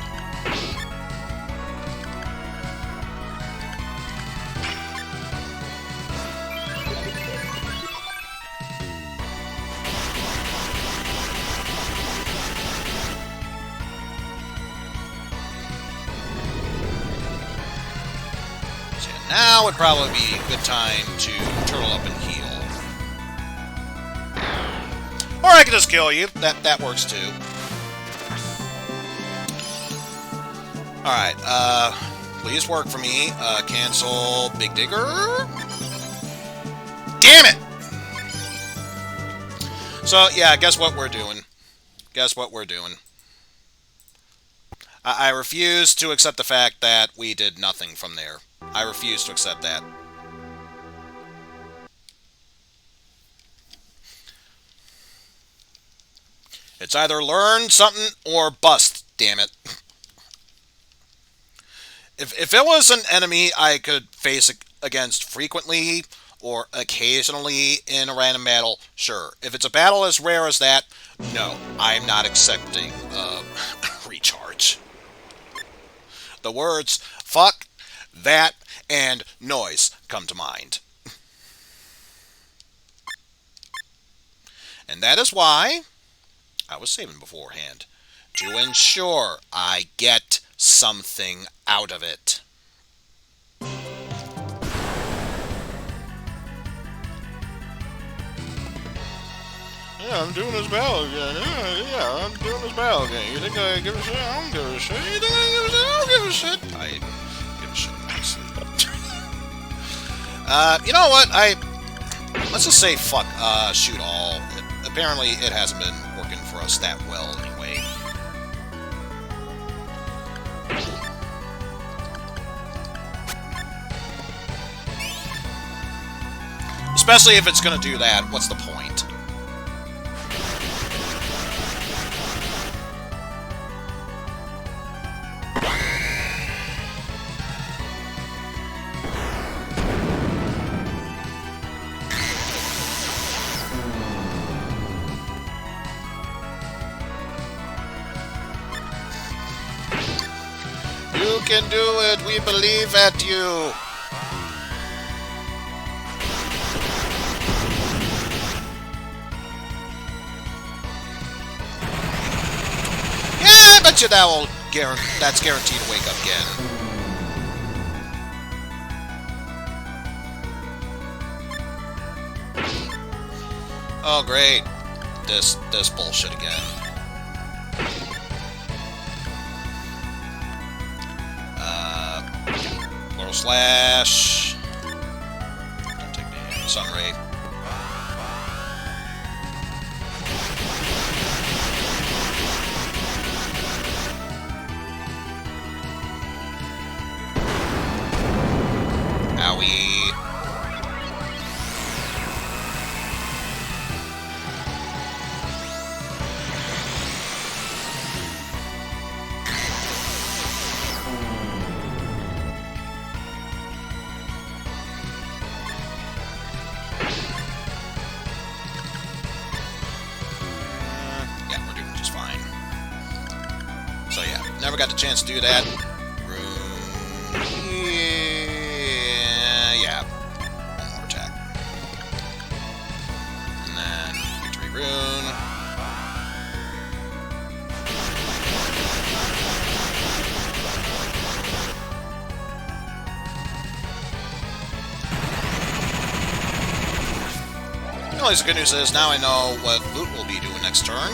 So yeah, now would probably be a good time to turtle up and heal. Or I can just kill you. That works too. Alright, please work for me. Cancel Big Digger. Damn it! So, yeah, guess what we're doing? Guess what we're doing? I refuse to accept the fact that we did nothing from there. I refuse to accept that. It's either learn something or bust, damn it. If it was an enemy I could face against frequently or occasionally in a random battle, sure. If it's a battle as rare as that, no, I'm not accepting recharge. The words fuck, that, and noise come to mind. And that is why I was saving beforehand, to ensure I get something out of it. Yeah, I'm doing this battle again. Yeah, I'm doing this battle again. You think I give a shit? I don't give a shit. You think I give a shit? I don't give a shit. I give a shit, honestly. You know what? Let's just say fuck, shoot all. Apparently, it hasn't been working for us that well anyway. Especially if it's gonna do that, what's the point? You can do it, we believe at you. I bet you that's guaranteed to wake up again. Oh great. This bullshit again. Mortal Slash. Don't take the Sunray. Owie. Yeah, we're doing just fine. So yeah, never got the chance to do that. Rune. At least the good news is now I know what Loot will be doing next turn.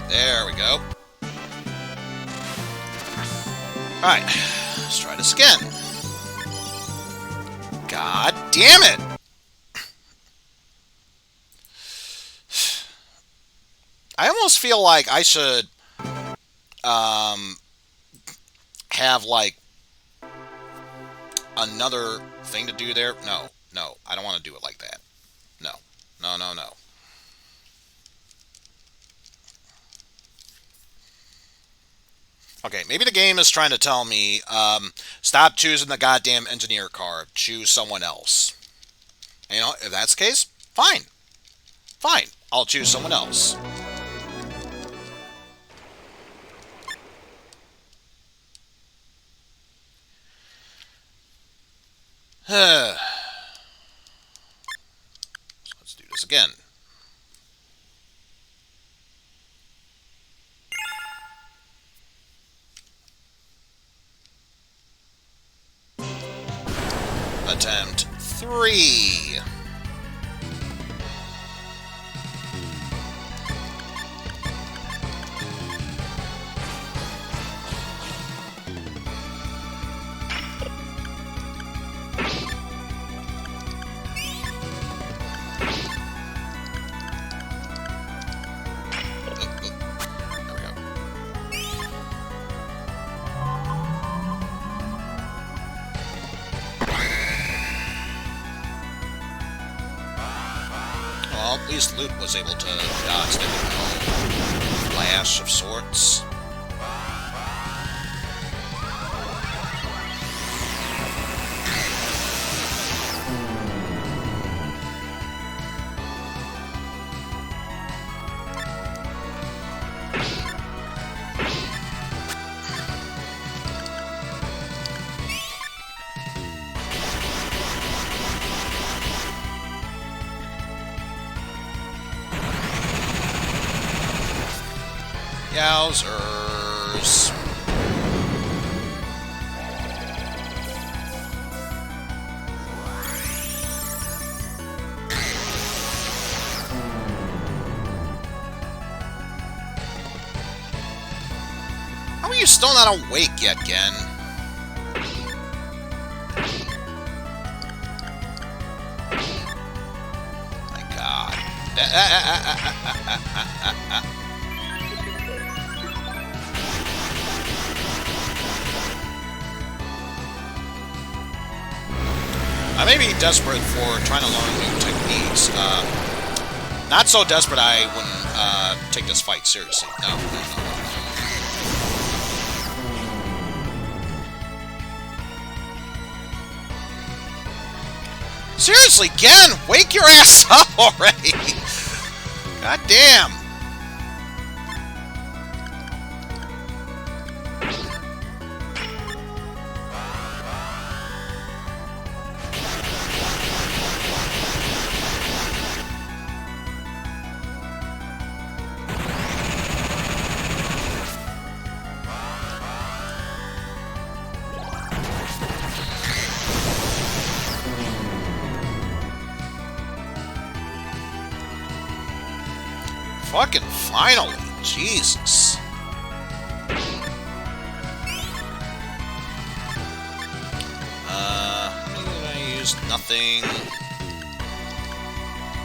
There we go. Alright, let's try this again. God damn it! I almost feel like I should have like another thing to do there. No, I don't want to do it like that. No. Okay, maybe the game is trying to tell me, stop choosing the goddamn engineer card. Choose someone else. And, you know, if that's the case, fine. Fine. I'll choose someone else. So let's do this again. Attempt 3. Well, at least Luke was able to dodge the flash of sorts. Yowzers. How are you still not awake yet, Gen? My God. I may be desperate for trying to learn new techniques. Not so desperate I wouldn't take this fight seriously. No. Seriously, Gen, wake your ass up already! God damn! Fucking finally! Jesus! I used nothing.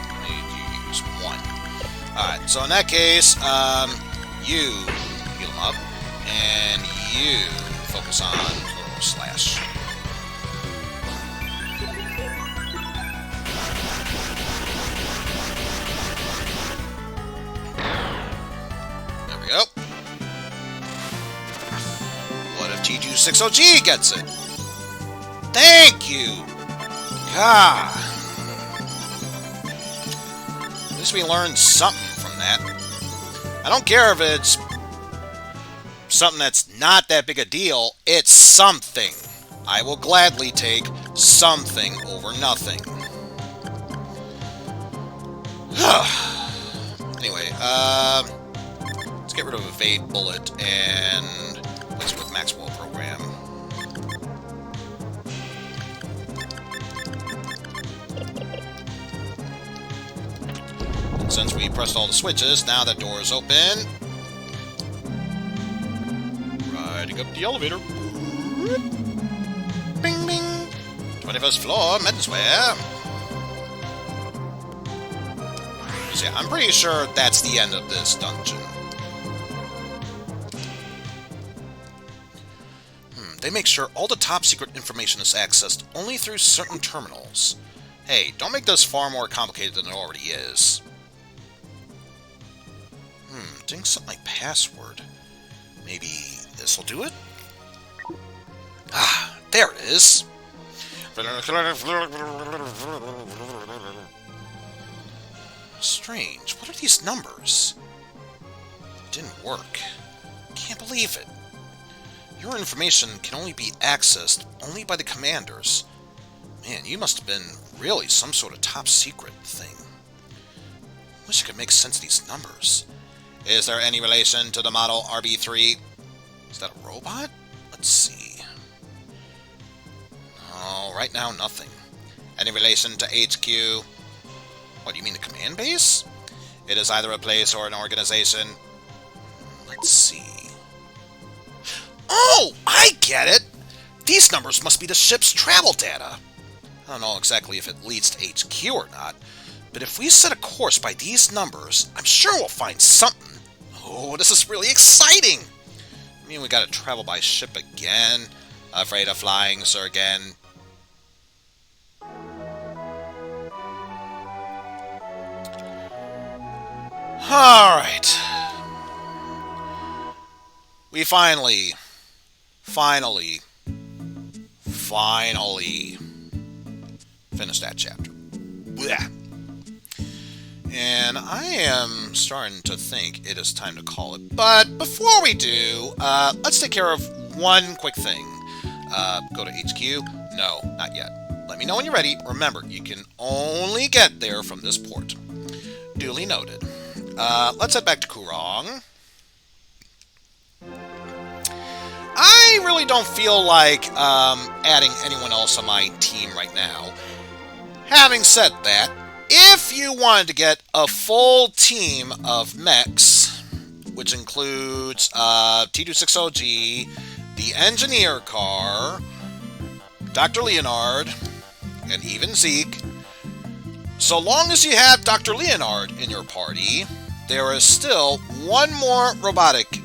I need you use 1. Alright, so in that case, you heal him up, and you focus on Plural Slash. Yep. What if T26OG gets it? Thank you! God. At least we learned something from that. I don't care if it's something that's not that big a deal. It's something. I will gladly take something over nothing. Anyway, let's get rid of Evade Bullet and replace it with Maxwell Program. And since we pressed all the switches, now that door is open. Riding up the elevator. Bing, bing. 21st floor, menswear. So yeah, I'm pretty sure that's the end of this dungeon. They make sure all the top-secret information is accessed only through certain terminals. Hey, don't make this far more complicated than it already is. Didn't set my password. Maybe this'll do it? Ah, there it is! Strange, what are these numbers? Didn't work. Can't believe it. Your information can only be accessed only by the commanders. Man, you must have been really some sort of top secret thing. Wish I could make sense of these numbers. Is there any relation to the model RB3? Is that a robot? Let's see. Oh, right now, nothing. Any relation to HQ? What, do you mean the command base? It is either a place or an organization. Let's see. Oh, I get it! These numbers must be the ship's travel data. I don't know exactly if it leads to HQ or not, but if we set a course by these numbers, I'm sure we'll find something. Oh, this is really exciting! I mean, we gotta travel by ship again. Afraid of flying, sir, again. Alright. We finally finished that chapter. Blech. And I am starting to think it is time to call it. But before we do, let's take care of one quick thing. Go to HQ? No, not yet. Let me know when you're ready. Remember, you can only get there from this port. Duly noted. Let's head back to Kurong. I really don't feel like adding anyone else on my team right now. Having said that, if you wanted to get a full team of mechs, which includes T260G, the engineer car, Dr. Leonard, and even Zeke, so long as you have Dr. Leonard in your party, there is still one more robotic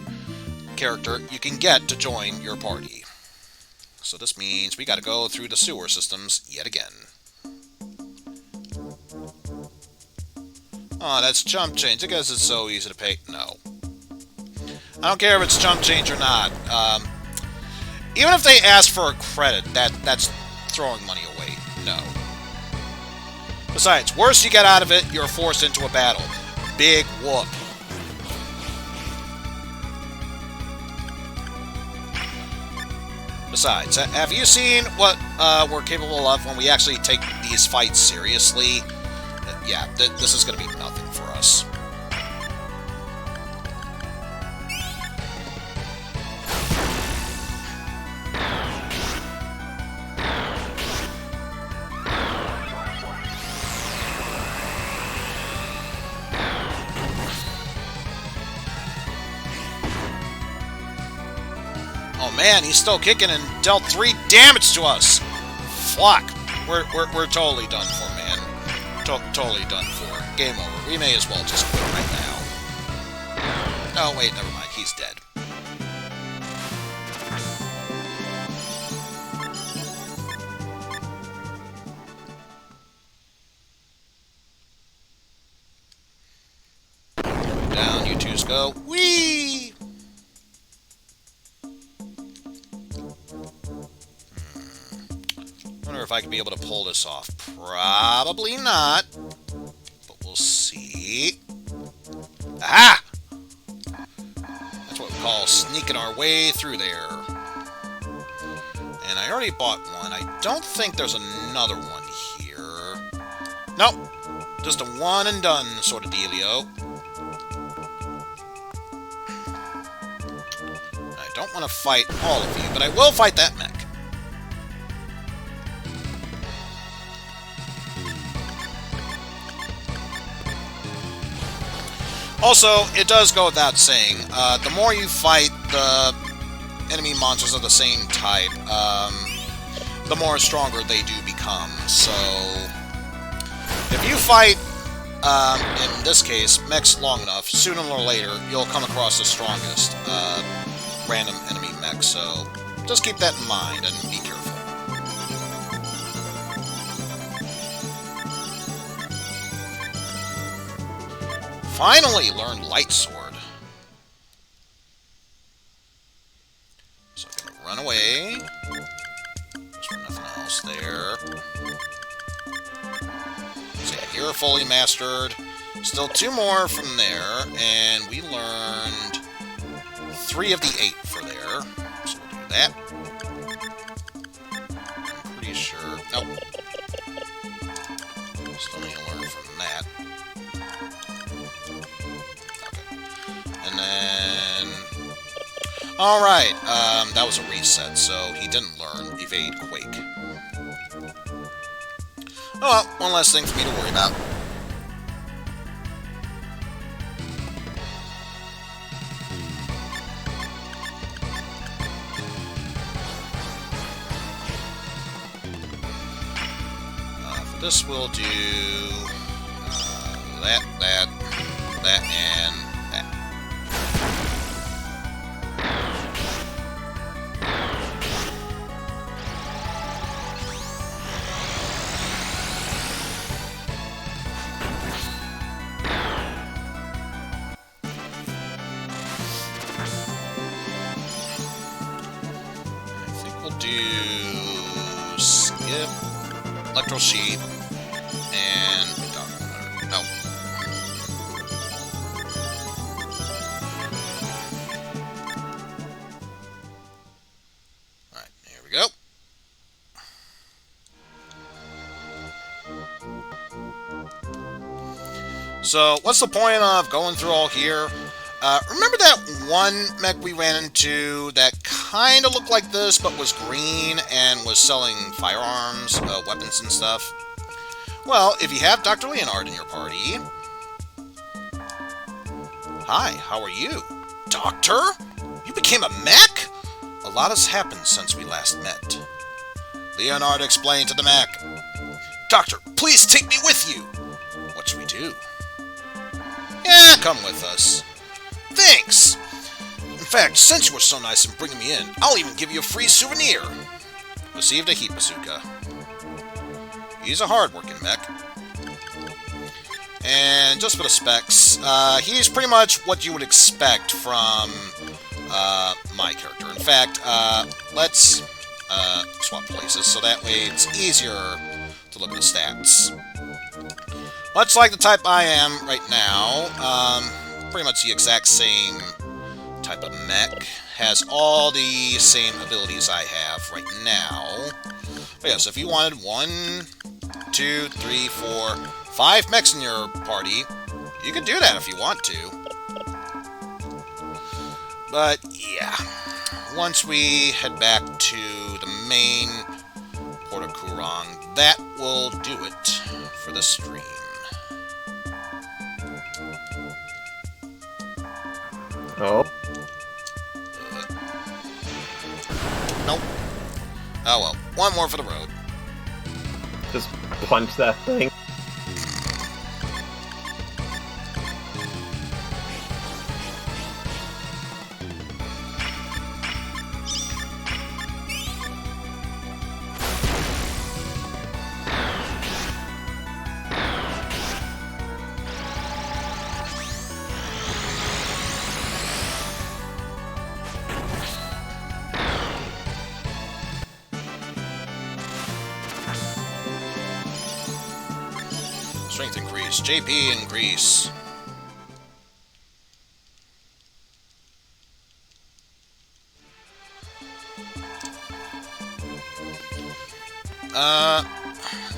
character you can get to join your party. So this means we gotta go through the sewer systems yet again. Oh, that's jump change. I guess it's so easy to pay. No. I don't care if it's jump change or not. Even if they ask for a credit, that's throwing money away. No. Besides, worse you get out of it, you're forced into a battle. Big whoop. Besides, have you seen what we're capable of when we actually take these fights seriously? Yeah, this is going to be nothing for us. Oh man, he's still kicking and dealt 3 damage to us. Fuck, we're totally done for, man. Totally done for. Game over. We may as well just quit right now. Oh, wait, never mind. He's dead. Down, you twos go. Whee! Wonder if I could be able to pull this off. Probably not. But we'll see. Aha! That's what we call sneaking our way through there. And I already bought one. I don't think there's another one here. Nope. Just a one and done sort of dealio. I don't want to fight all of you, but I will fight that mech. Also, it does go without saying, the more you fight the enemy monsters of the same type, the more stronger they do become. So, if you fight, in this case, mechs long enough, sooner or later, you'll come across the strongest random enemy mech. So, just keep that in mind and be careful. Finally learned Light Sword. So I'm gonna run away. There's nothing else there. So yeah, here fully mastered. Still 2 more from there, and we learned 3 of the 8 for there. So we'll do that. I'm pretty sure. Nope. Alright, that was a reset, so he didn't learn Evade Quake. Oh well, one less thing for me to worry about. For this we'll do that, and that. I think we'll do skip, electro sheep, and no. Alright, here we go. So, what's the point of going through all here? Remember that one mech we ran into that kind of looked like this, but was green and was selling firearms, weapons and stuff? Well, if you have Dr. Leonard in your party... Hi, how are you? Doctor? You became a mech? A lot has happened since we last met. Leonard explained to the mech. Doctor, please take me with you. What should we do? Yeah, come with us. Thanks! In fact, since you were so nice in bringing me in, I'll even give you a free souvenir. Received a heat bazooka. He's a hard-working mech. And just for the specs, he's pretty much what you would expect from my character. In fact, let's swap places so that way it's easier to look at the stats. Much like the type I am right now, pretty much the exact same type of mech. Has all the same abilities I have right now. But yeah, so if you wanted 1, 2, 3, 4, 5 mechs in your party, you can do that if you want to. But yeah, once we head back to the main Port of Kurong, that will do it for the stream. Oh. Nope. Oh well, one more for the road. Just punch that thing. Strength increase. JP increase.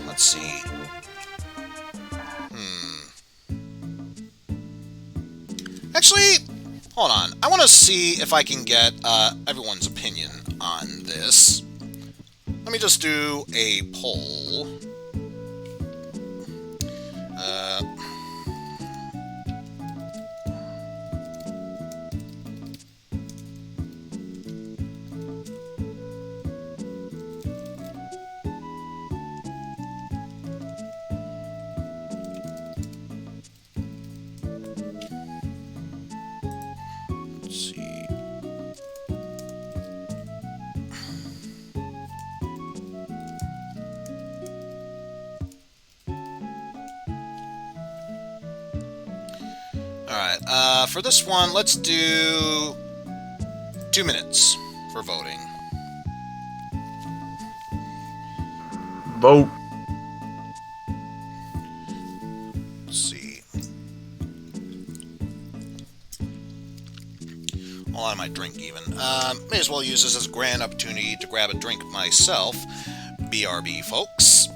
Let's see. Actually, hold on. I want to see if I can get everyone's opinion on this. Let me just do a poll. Let's see. Alright, for this one, let's do 2 minutes for voting. Vote. Let's see. All out of my drink, even. May as well use this as a grand opportunity to grab a drink myself. BRB, folks.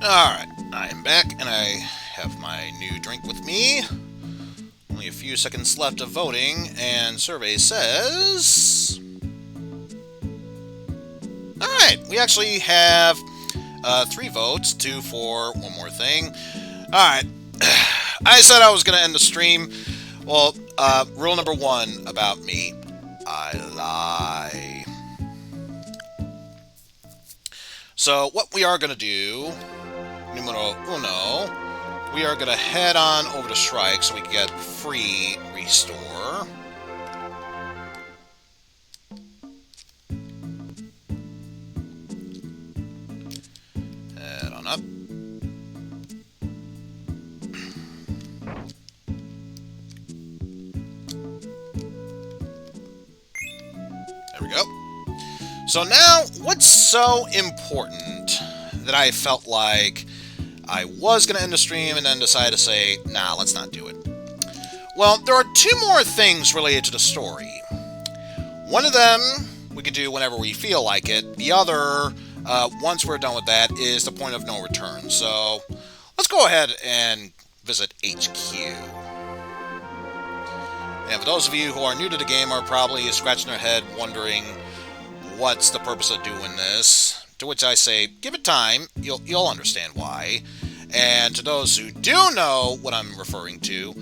Alright, I am back, and I have my new drink with me. Only a few seconds left of voting, and survey says... Alright, we actually have 3 votes, 2 for one more thing. Alright, I said I was going to end the stream. Well, rule number 1 about me, I lie. So, what we are going to do, numero uno, we are going to head on over to Shrike so we can get free restore. Head on up. There we go. So now, what's so important that I felt like I was going to end the stream and then decided to say, nah, let's not do it? Well, there are 2 more things related to the story. One of them we could do whenever we feel like it. The other, once we're done with that, is the point of no return. So, let's go ahead and visit HQ. And for those of you who are new to the game are probably scratching their head wondering what's the purpose of doing this, to which I say, give it time, you'll understand why. And to those who do know what I'm referring to,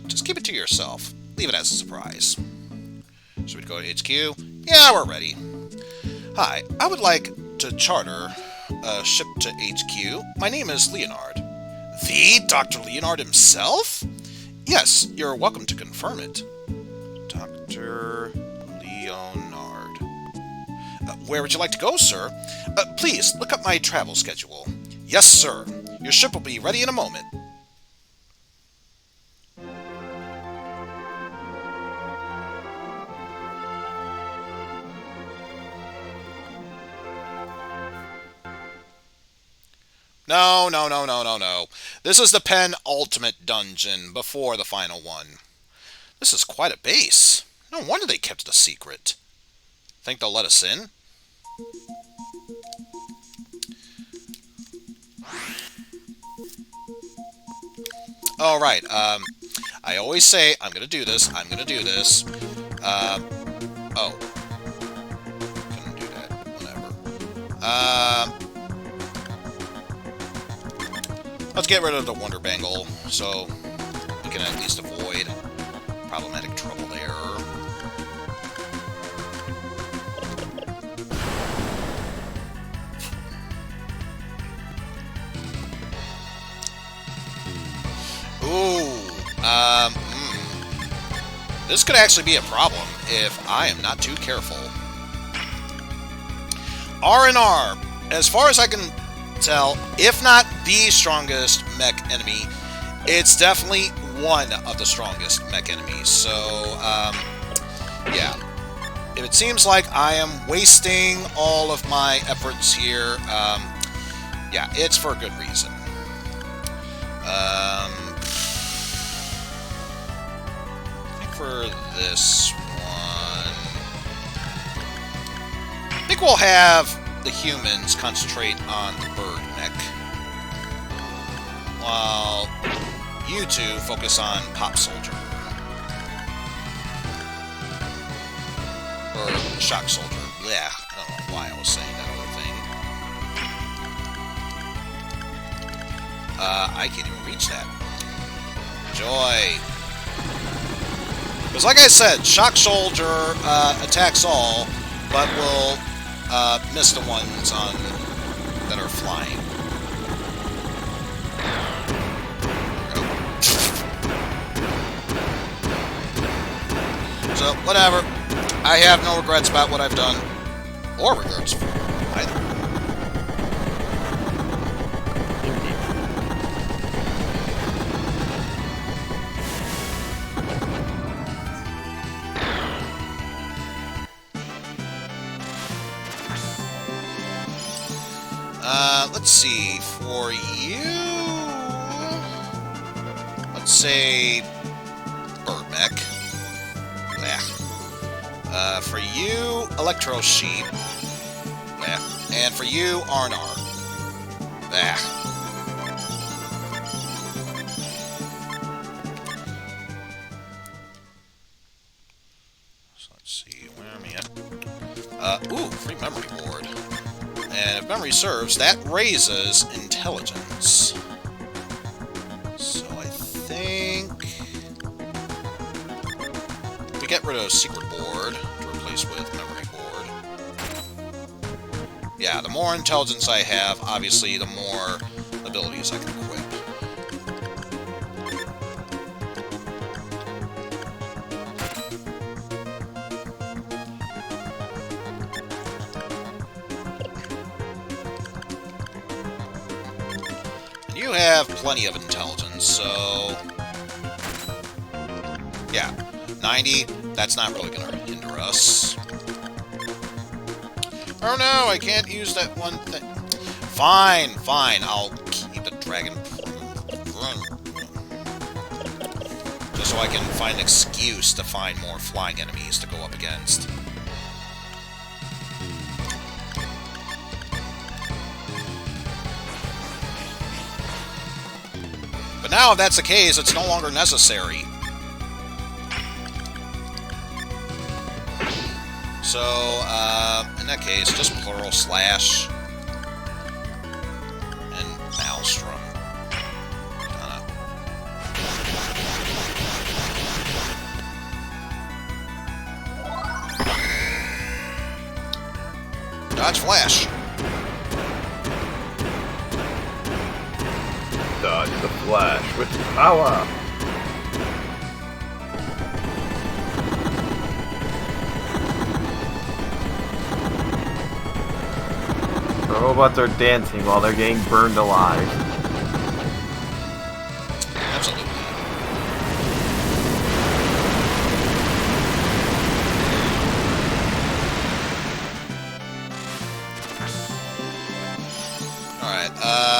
just keep it to yourself. Leave it as a surprise. So we'd go to HQ. Yeah, we're ready. Hi, I would like to charter a ship to HQ. My name is Leonard. The Dr. Leonard himself? Yes, you're welcome to confirm it. Dr. Leonard. Where would you like to go, sir? Please, look up my travel schedule. Yes, sir. Your ship will be ready in a moment. No. This is the penultimate dungeon before the final one. This is quite a base. No wonder they kept it a secret. Think they'll let us in? Alright, I always say, I'm gonna do this. Oh. Couldn't do that. Whatever. Let's get rid of the Wonder Bangle, so we can at least avoid problematic trouble there. Ooh, this could actually be a problem if I am not too careful. R&R, as far as I can tell, if not the strongest mech enemy, it's definitely one of the strongest mech enemies. So, yeah. If it seems like I am wasting all of my efforts here, yeah, it's for a good reason. I think for this one, I think we'll have the humans concentrate on the bird mech, while you 2 focus on Pop Soldier. Or Shock Soldier. Yeah, I don't know why I was saying that other thing. I can't even reach that. Joy. Because like I said, Shock Soldier attacks all, but will miss the ones on that are flying. So, whatever. I have no regrets about what I've done. Or regrets for either. Let's see, for you, let's say Bird Mech. For you, Electro Sheep. And for you, Arnar. So let's see, where am I at? Ooh, free memory board. And if memory serves, that raises intelligence. So I think we get rid of secret board to replace with memory board. Yeah, the more intelligence I have, obviously, the more abilities I can equip. You have plenty of intelligence, so... yeah, 90, that's not really going to hinder us. Oh no, I can't use that one thing. Fine, fine, I'll keep the dragon... just so I can find an excuse to find more flying enemies to go up against. But now, if that's the case, it's no longer necessary. So, in that case, just plural slash and Maelstrom. Dodge flash. Dodge the flash with power! The robots are dancing while they're getting burned alive. Absolutely. Alright,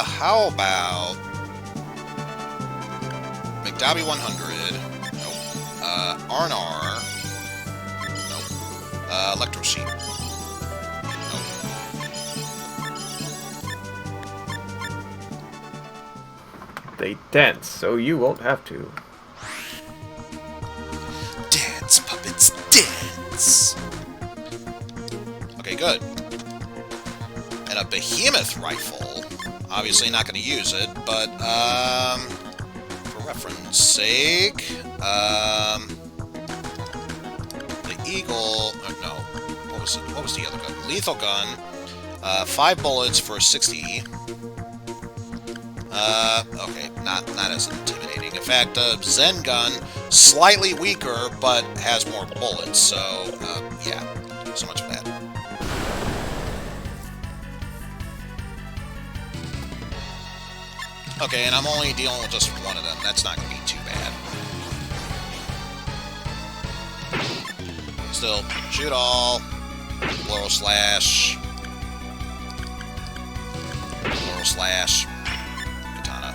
how about... Dobby 100. Nope. R&R. Nope. Electro Sheep. Nope. They dance, so you won't have to. Dance, puppets, dance! Okay, good. And a behemoth rifle. Obviously not going to use it, but, reference sake, the Eagle, no, what was it? What was the other gun? Lethal gun, 5 bullets for 60. Okay, not as intimidating. In fact, Zen gun, slightly weaker, but has more bullets, so, yeah, so much for that. Okay, and I'm only dealing with just one of them. That's not going to be too bad. Still, shoot all. Plural slash. Plural slash. Katana.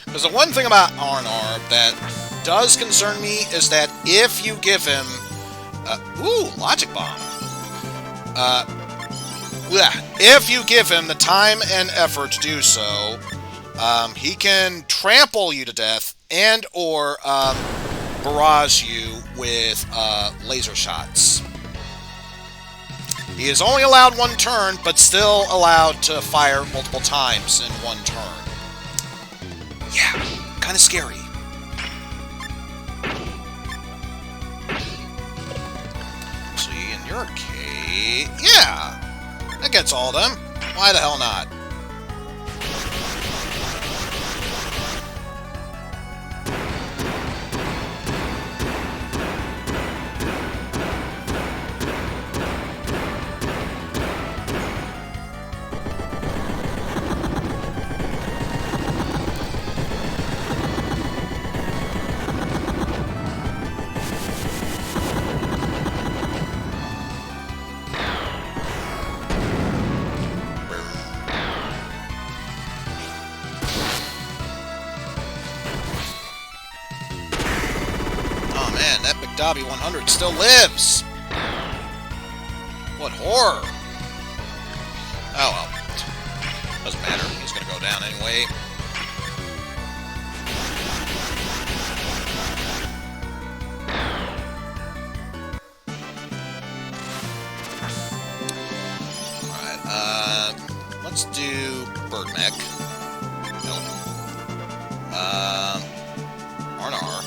Because the one thing about R&R that does concern me is that if you give him... ooh, Logic Bomb. If you give him the time and effort to do so, he can trample you to death and or barrage you with laser shots. He is only allowed one turn, but still allowed to fire multiple times in one turn. Yeah, kind of scary. Okay, yeah, that gets all of them. Why the hell not? Dobby 100 still lives! What horror! Oh well. Doesn't matter. He's going to go down anyway. Alright, let's do Bird Mech. Nope. R&R.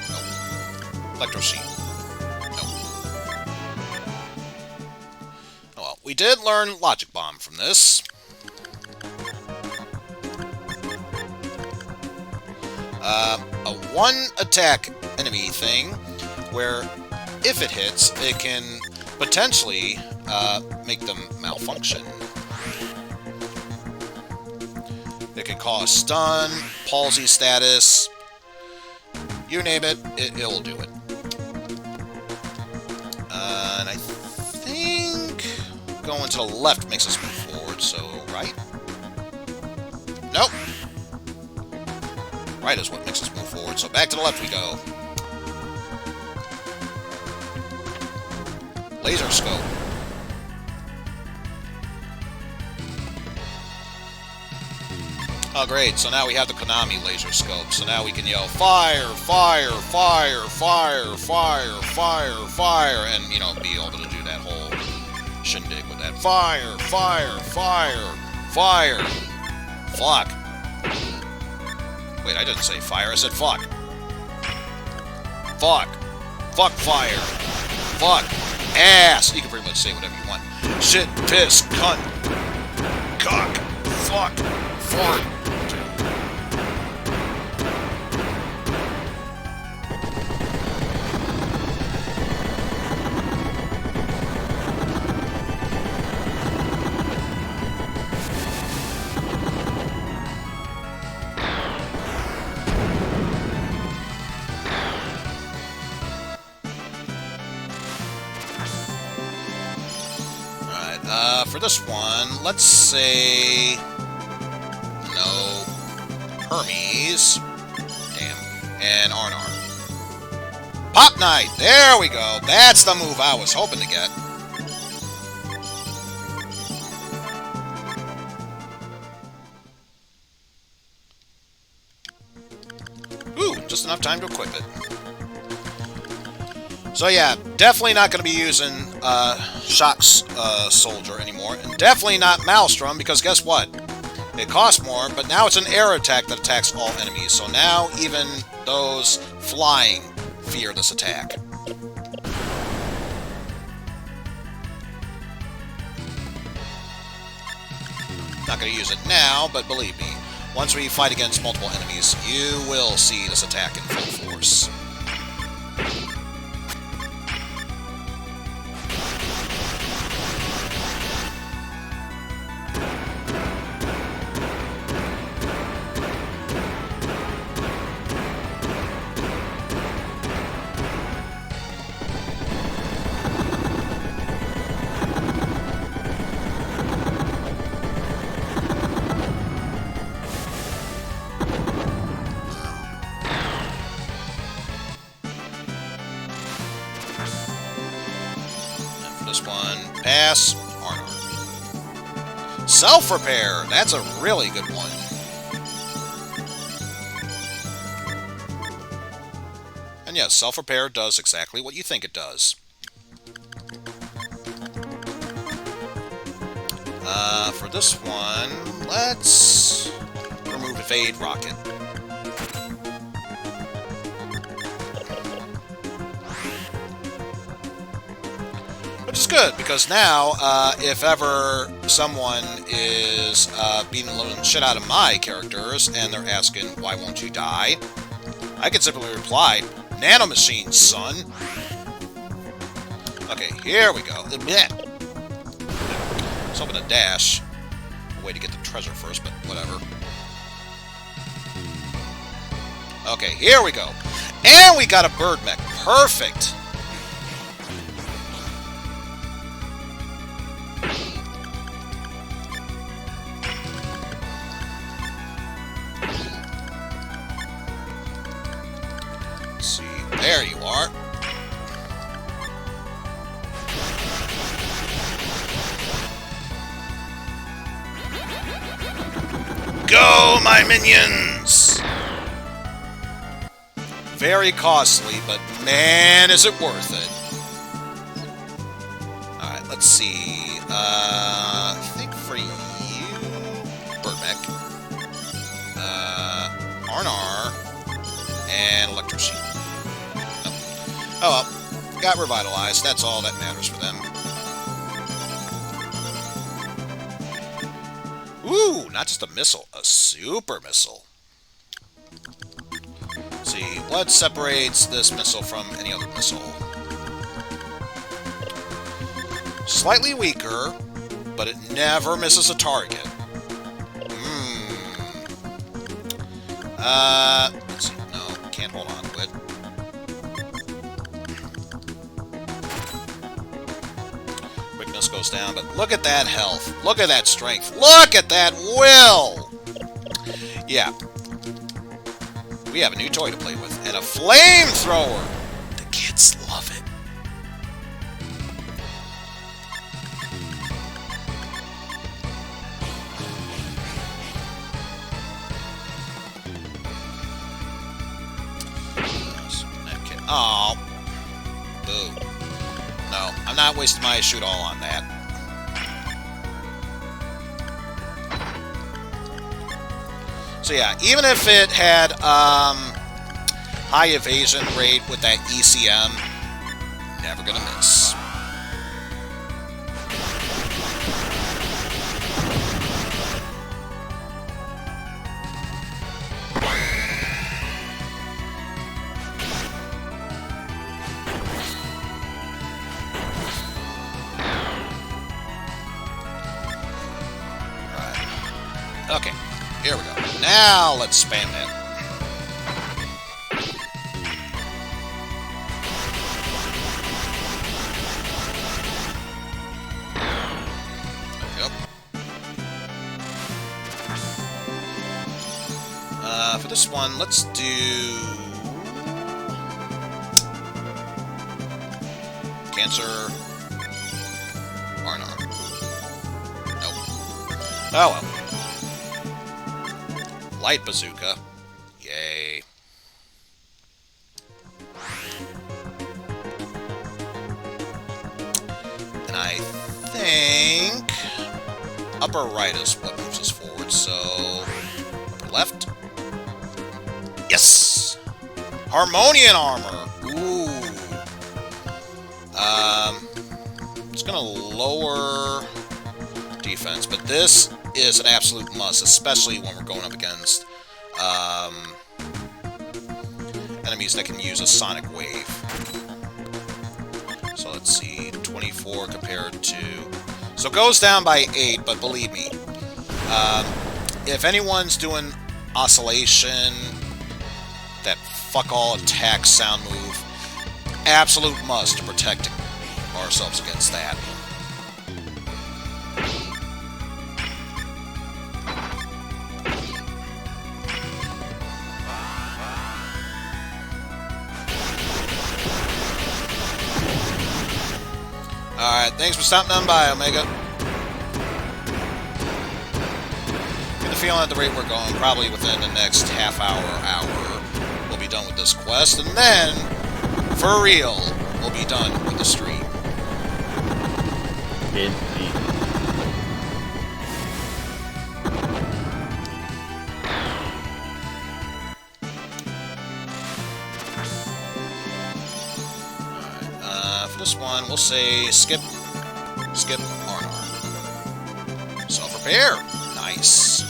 Nope. Electro Sheet. Nope. Oh well. We did learn Logic Bomb from this. A one-attack enemy thing, where if it hits, it can potentially make them malfunction. It can cause stun, palsy status, you name it, it'll do it. And I think going to the left makes us move forward, so right? Nope. Right is what makes us move forward, so back to the left we go. Laser scope. Oh great, so now we have the Konami laser scope, so now we can yell fire, fire, fire, fire, fire, fire, fire, and, you know, be able to do that whole shindig with that fire, fire, fire, fire. Fuck. Wait, I didn't say fire, I said fuck. Fuck. Fuck fire. Fuck. Ass. You can pretty much say whatever you want. Shit, piss, cunt, cock, fuck, fart. For this one, let's say no Hermes, damn, and R&R. Pop Knight, there we go. That's the move I was hoping to get. Ooh, just enough time to equip it. So yeah, definitely not going to be using Shock's Soldier anymore. And definitely not Maelstrom, because guess what? It costs more, but now it's an air attack that attacks all enemies. So now even those flying fear this attack. Not going to use it now, but believe me, once we fight against multiple enemies, you will see this attack in full force. Pass, armor. Self-repair, that's a really good one. And yes, self-repair does exactly what you think it does. For this one, let's remove Evade Rocket. Which is good, because now, if ever someone is beating the shit out of my characters, and they're asking, why won't you die? I can simply reply, nanomachines, son! Okay, here we go. Let's open a dash. A way to get the treasure first, but whatever. Okay, here we go. And we got a bird mech. Perfect! There you are. go, my minions! Very costly, but man, is it worth it. Alright, let's see. I think for you, Birdmech, Arnar, and Electro Sheep. Oh well, got revitalized. That's all that matters for them. Ooh, not just a missile, a super missile. Let's see, what separates this missile from any other missile? Slightly weaker, but it never misses a target. Let's see, no, can't hold on to it. Quickness goes down, but look at that health. Look at that strength. Look at that will! Yeah. We have a new toy to play with, and a flamethrower! The kids love it. Oh. Boo. No, I'm not wasting my shoot all on that. So yeah, even if it had high evasion rate with that ECM, never gonna miss. Okay, here we go. Now let's spam that. Yep. For this one, let's do Cancer Arnar. Nope. Oh well. Light bazooka. Yay. And I think upper right is what moves us forward, so upper left. Yes! Harmonian armor. Ooh. It's gonna lower defense, but this is an absolute must, especially when we're going up against enemies that can use a sonic wave. So let's see, 24 compared to... So it goes down by 8, but believe me, if anyone's doing oscillation, that fuck-all attack sound move, absolute must to protect ourselves against that. Alright, thanks for stopping on by, Omega. Get the feeling at the rate we're going, probably within the next half hour, we'll be done with this quest, and then, for real, we'll be done with the stream. Indeed. For this one, we'll say skip Arnar. Self-repair. Nice.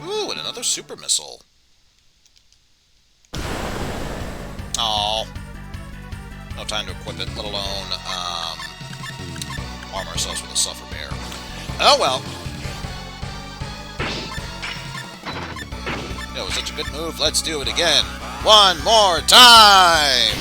Ooh, and another super missile. Oh, no time to equip it, let alone arm ourselves with a self-repair. Oh well. It was such a good move. Let's do it again. One more time!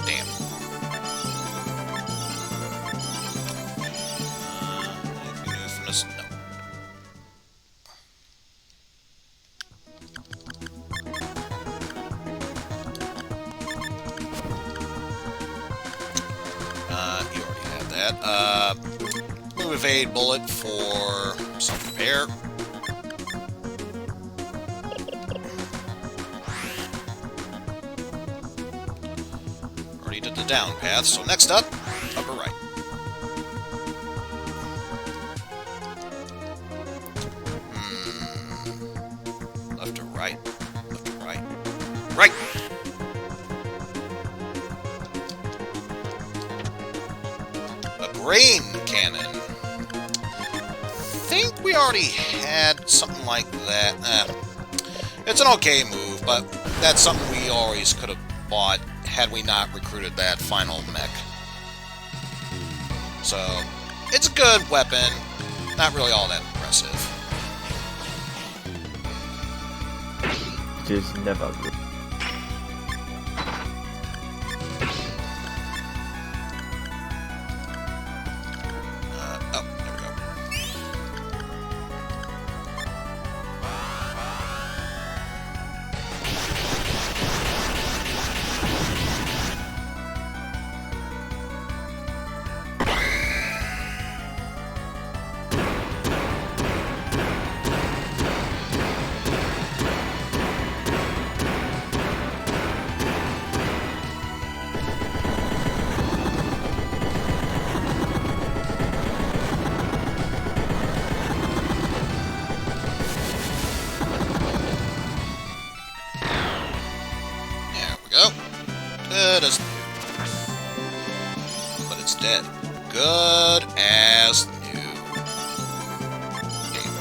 Damn. Anything new from this? No. You already had that. Move evade bullet for self-repair. Already did the down path, so next up, upper right. Left to right. Left to right. Right! Rain cannon. I think we already had something like that. It's an okay move, but that's something we always could have bought had we not recruited that final mech. So, it's a good weapon. Not really all that impressive. Just never good. Good as new. But it's dead. Good as new. Game.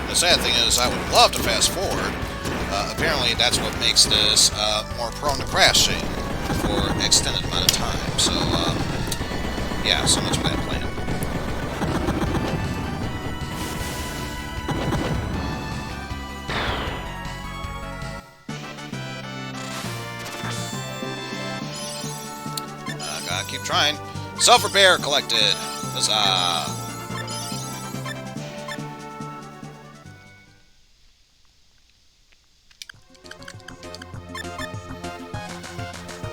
The sad thing is, I would love to fast forward. Apparently, that's what makes this more prone to crashing for an extended amount of time. So, yeah, so much for that plan. Gotta keep trying. Self-repair collected. Huzzah.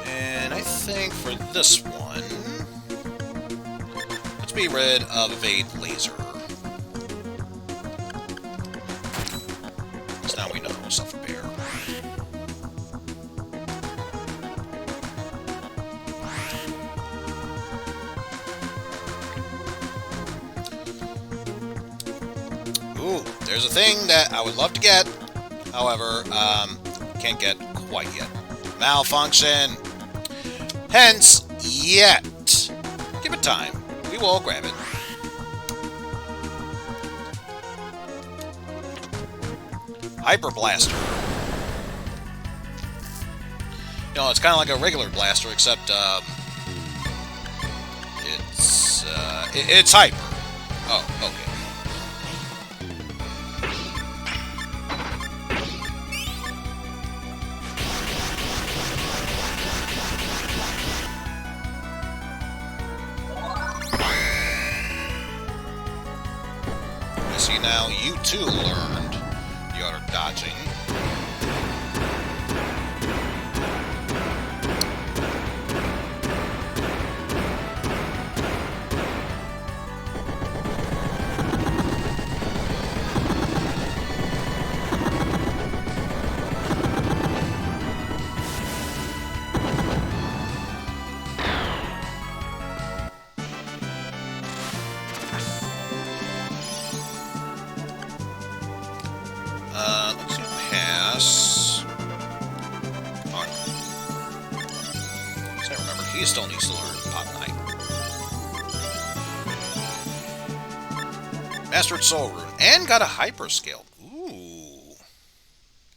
And I think for this one, let's be rid of Evade Laser. Because now we know self-repair. Ooh, there's a thing that I would love to get, however, can't get quite yet. Malfunction. Hence, yet. Give it time. We will grab it. Hyper Blaster. You know, it's kind of like a regular blaster, except, it's hyper. Oh, okay. See, now you too learned the art of dodging. he still needs to learn Pop Knight. Mastered Soul Rune. And got a Hyper Scale. Ooh.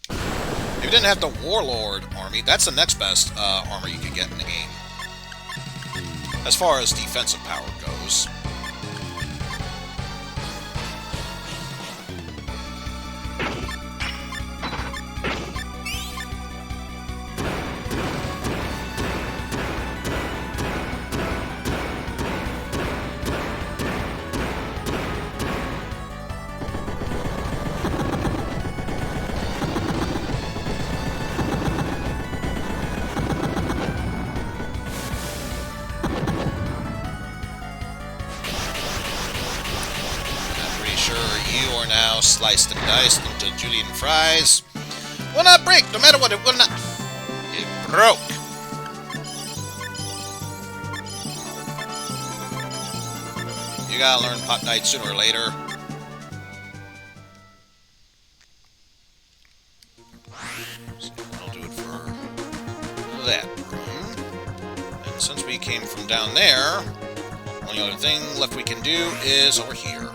If you didn't have the Warlord army, that's the next best armor you could get in the game. As far as defensive power goes. Now sliced and diced into julienne fries. Will not break, no matter what, it will not. It broke. You gotta learn Pop Knight sooner or later. So I'll do it for that room. And since we came from down there, only other thing left we can do is over here.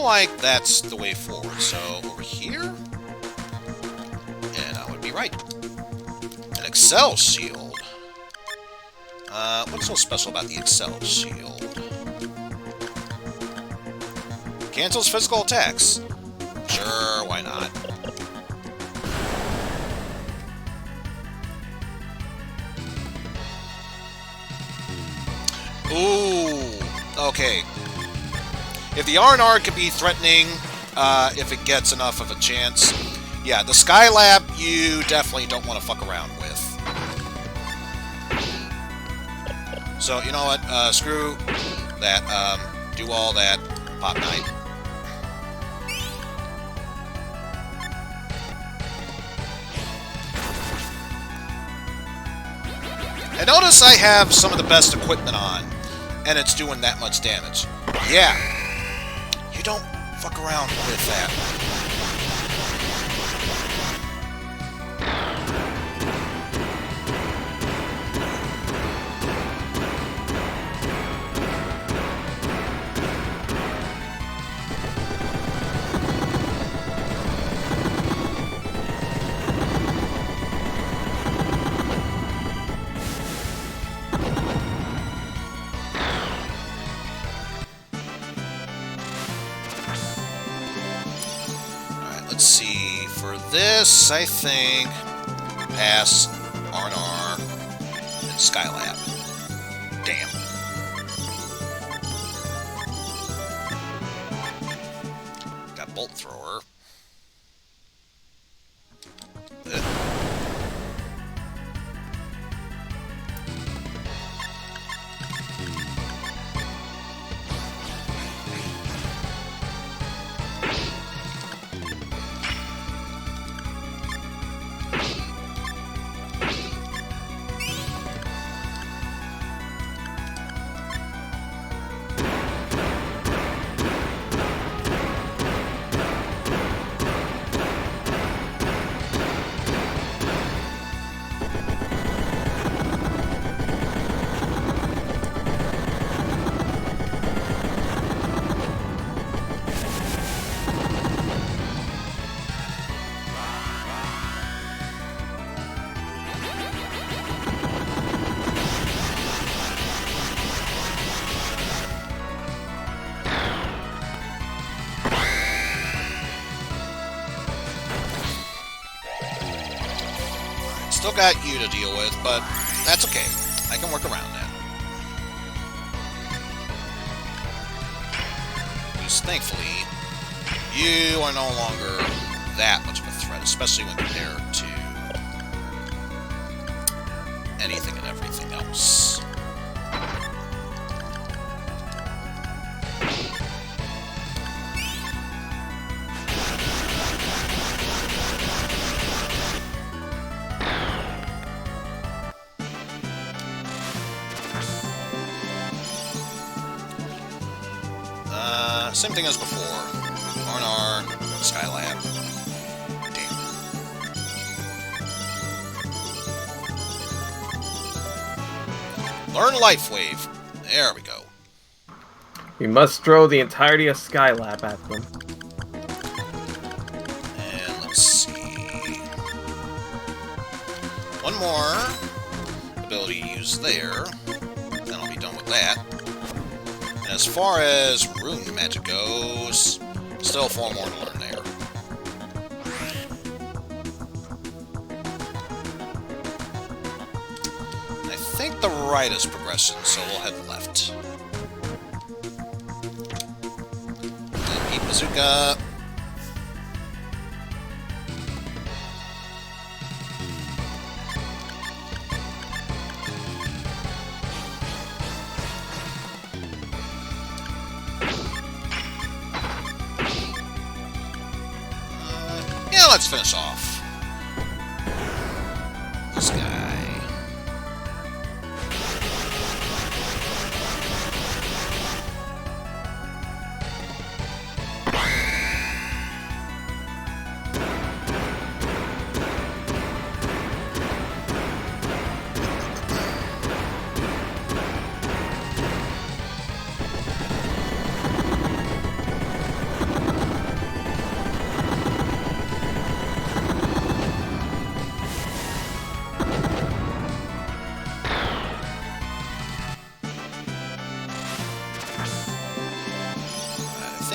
Like that's the way forward. So over here, and I would be right. An Excel Shield. What's so special about the Excel Shield? Cancels physical attacks. Sure, why not? Ooh, okay. If the R&R can be threatening, if it gets enough of a chance, yeah, the Skylab you definitely don't want to fuck around with. So, you know what, screw that, do all that, Pop Knight. And notice I have some of the best equipment on, and it's doing that much damage. Yeah. You don't fuck around with that. Let's see, for this, I think, pass R&R and Skylab. Damn. Got Bolt Thrower. Still got you to deal with, but that's okay. I can work around that. Because thankfully, you are no longer that much of a threat, especially when compared to anything and everything else. Same thing as before. R&R, Skylab. Damn. Learn Life Wave. There we go. We must throw the entirety of Skylab at them. And let's see. One more ability to use there. Then I'll be done with that. And as far as rune magic goes, still 4 more to learn there. I think the right is progression, so we'll head left. And beat Bazooka. Yeah, let's finish off this guy.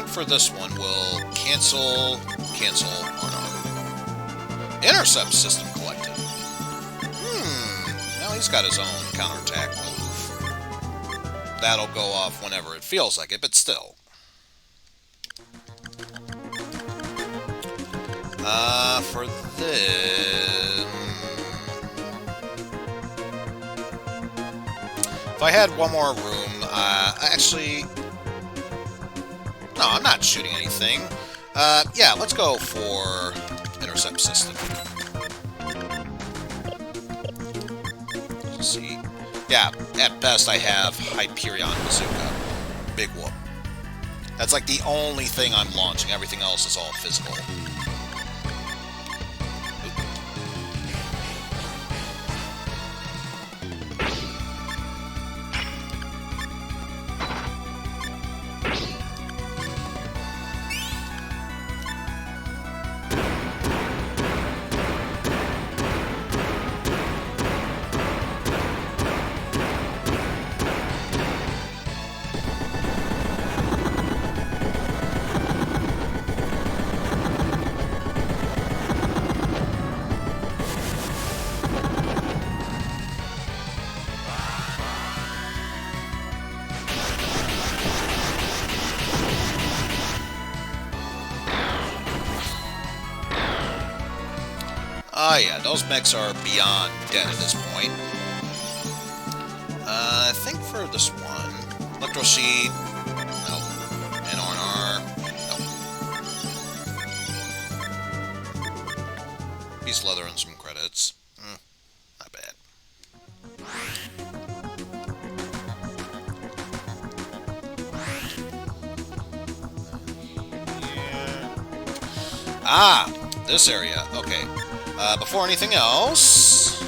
For this one, we'll cancel, R&R. Intercept system collected. Now he's got his own counterattack move. That'll go off whenever it feels like it, but still. For this... If I had one more room, actually... No, I'm not shooting anything. Yeah, let's go for intercept system. Let's see. Yeah, at best I have Hyperion Bazooka. Big whoop. That's like the only thing I'm launching. Everything else is all physical. Oh yeah, those mechs are beyond dead at this point. I think for this one, Electro Sheet, nope. And R&R, nope. Piece of leather and some credits. Not bad. Yeah. Ah, this area. Okay. Before anything else,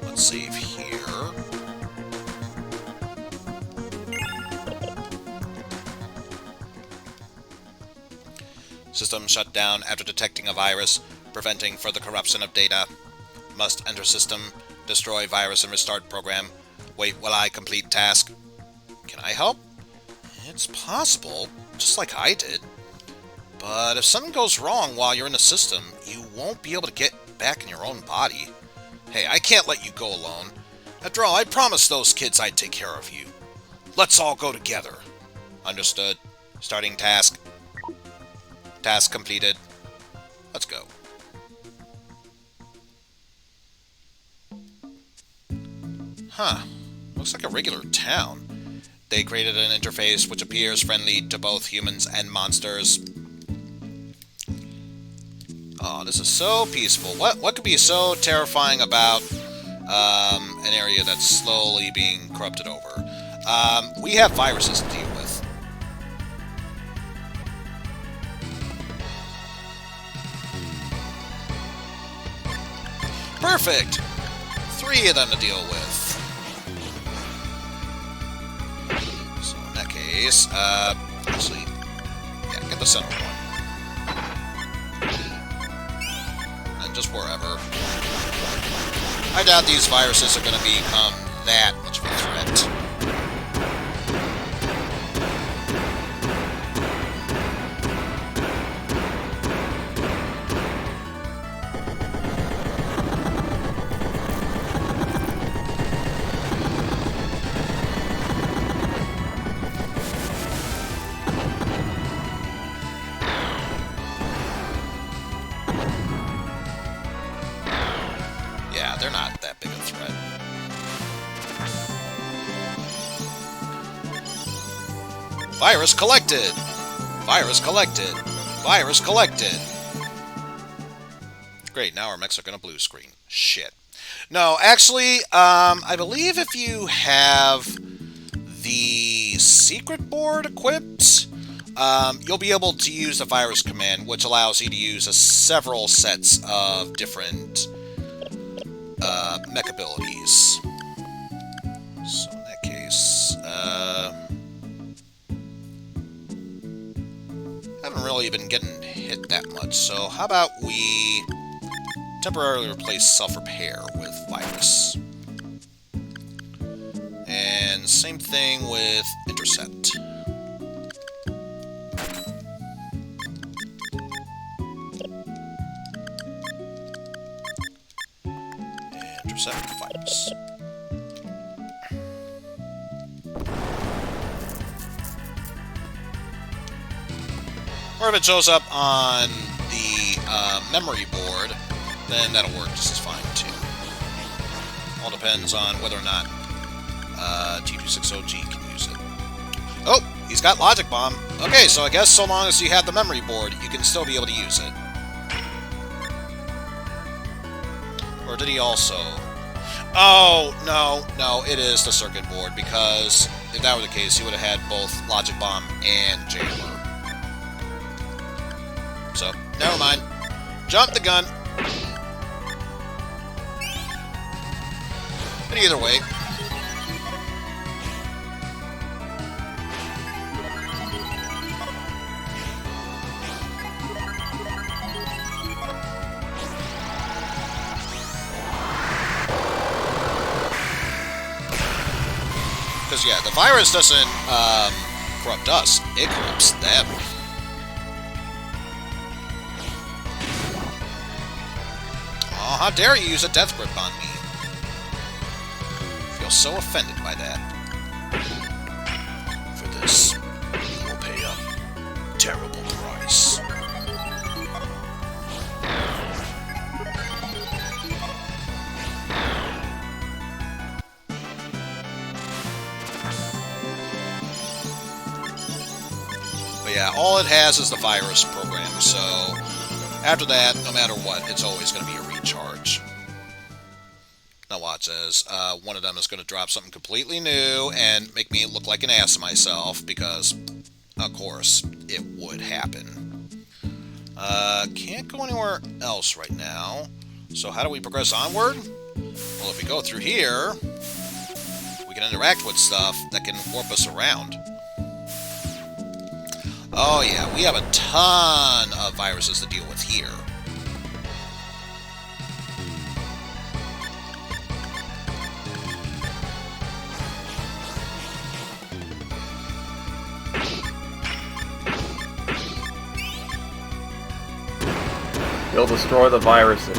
let's save here. System shut down after detecting a virus, preventing further corruption of data. Must enter system, destroy virus and restart program. Wait while I complete task. Can I help? It's possible, just like I did. But if something goes wrong while you're in the system, you won't be able to get back in your own body. Hey, I can't let you go alone. After all, I promised those kids I'd take care of you. Let's all go together. Understood. Starting task. Task completed. Let's go. Huh. Looks like a regular town. They created an interface which appears friendly to both humans and monsters. Oh, this is so peaceful. What could be so terrifying about an area that's slowly being corrupted over? We have viruses to deal with. Perfect! 3 of them to deal with. So in that case, actually, yeah, get the center one. And just wherever. I doubt these viruses are going to become that much of a threat. Yeah, they're not that big a threat. Virus collected! Virus collected! Virus collected! Great, now our mechs are gonna blue screen. Shit. No, actually, I believe if you have the secret board equipped, you'll be able to use the virus command, which allows you to use several sets of different mech abilities. So in that case, haven't really been getting hit that much, so how about we temporarily replace self-repair with virus. And same thing with intercept. Intercept virus. Or if it shows up on the memory board, then that'll work just as fine too. All depends on whether or not T260G can use it. Oh, he's got Logic Bomb. Okay, so I guess so long as you have the memory board, you can still be able to use it. Or did he also? Oh, no, it is the circuit board, because if that were the case, he would have had both Logic Bomb and Jailer. So, never mind. Jump the gun. But either way. Because, yeah, the virus doesn't corrupt us. It corrupts them. Oh, how dare you use a death grip on me? I feel so offended by that. For this, you will pay a terrible price. But yeah, all it has is the virus program, so after that, no matter what, it's always going to be a recharge. Now watch as one of them is going to drop something completely new and make me look like an ass to myself, because, of course, it would happen. Can't go anywhere else right now. So how do we progress onward? Well, if we go through here, we can interact with stuff that can warp us around. Oh yeah, we have a ton of viruses to deal with here. They'll destroy the viruses.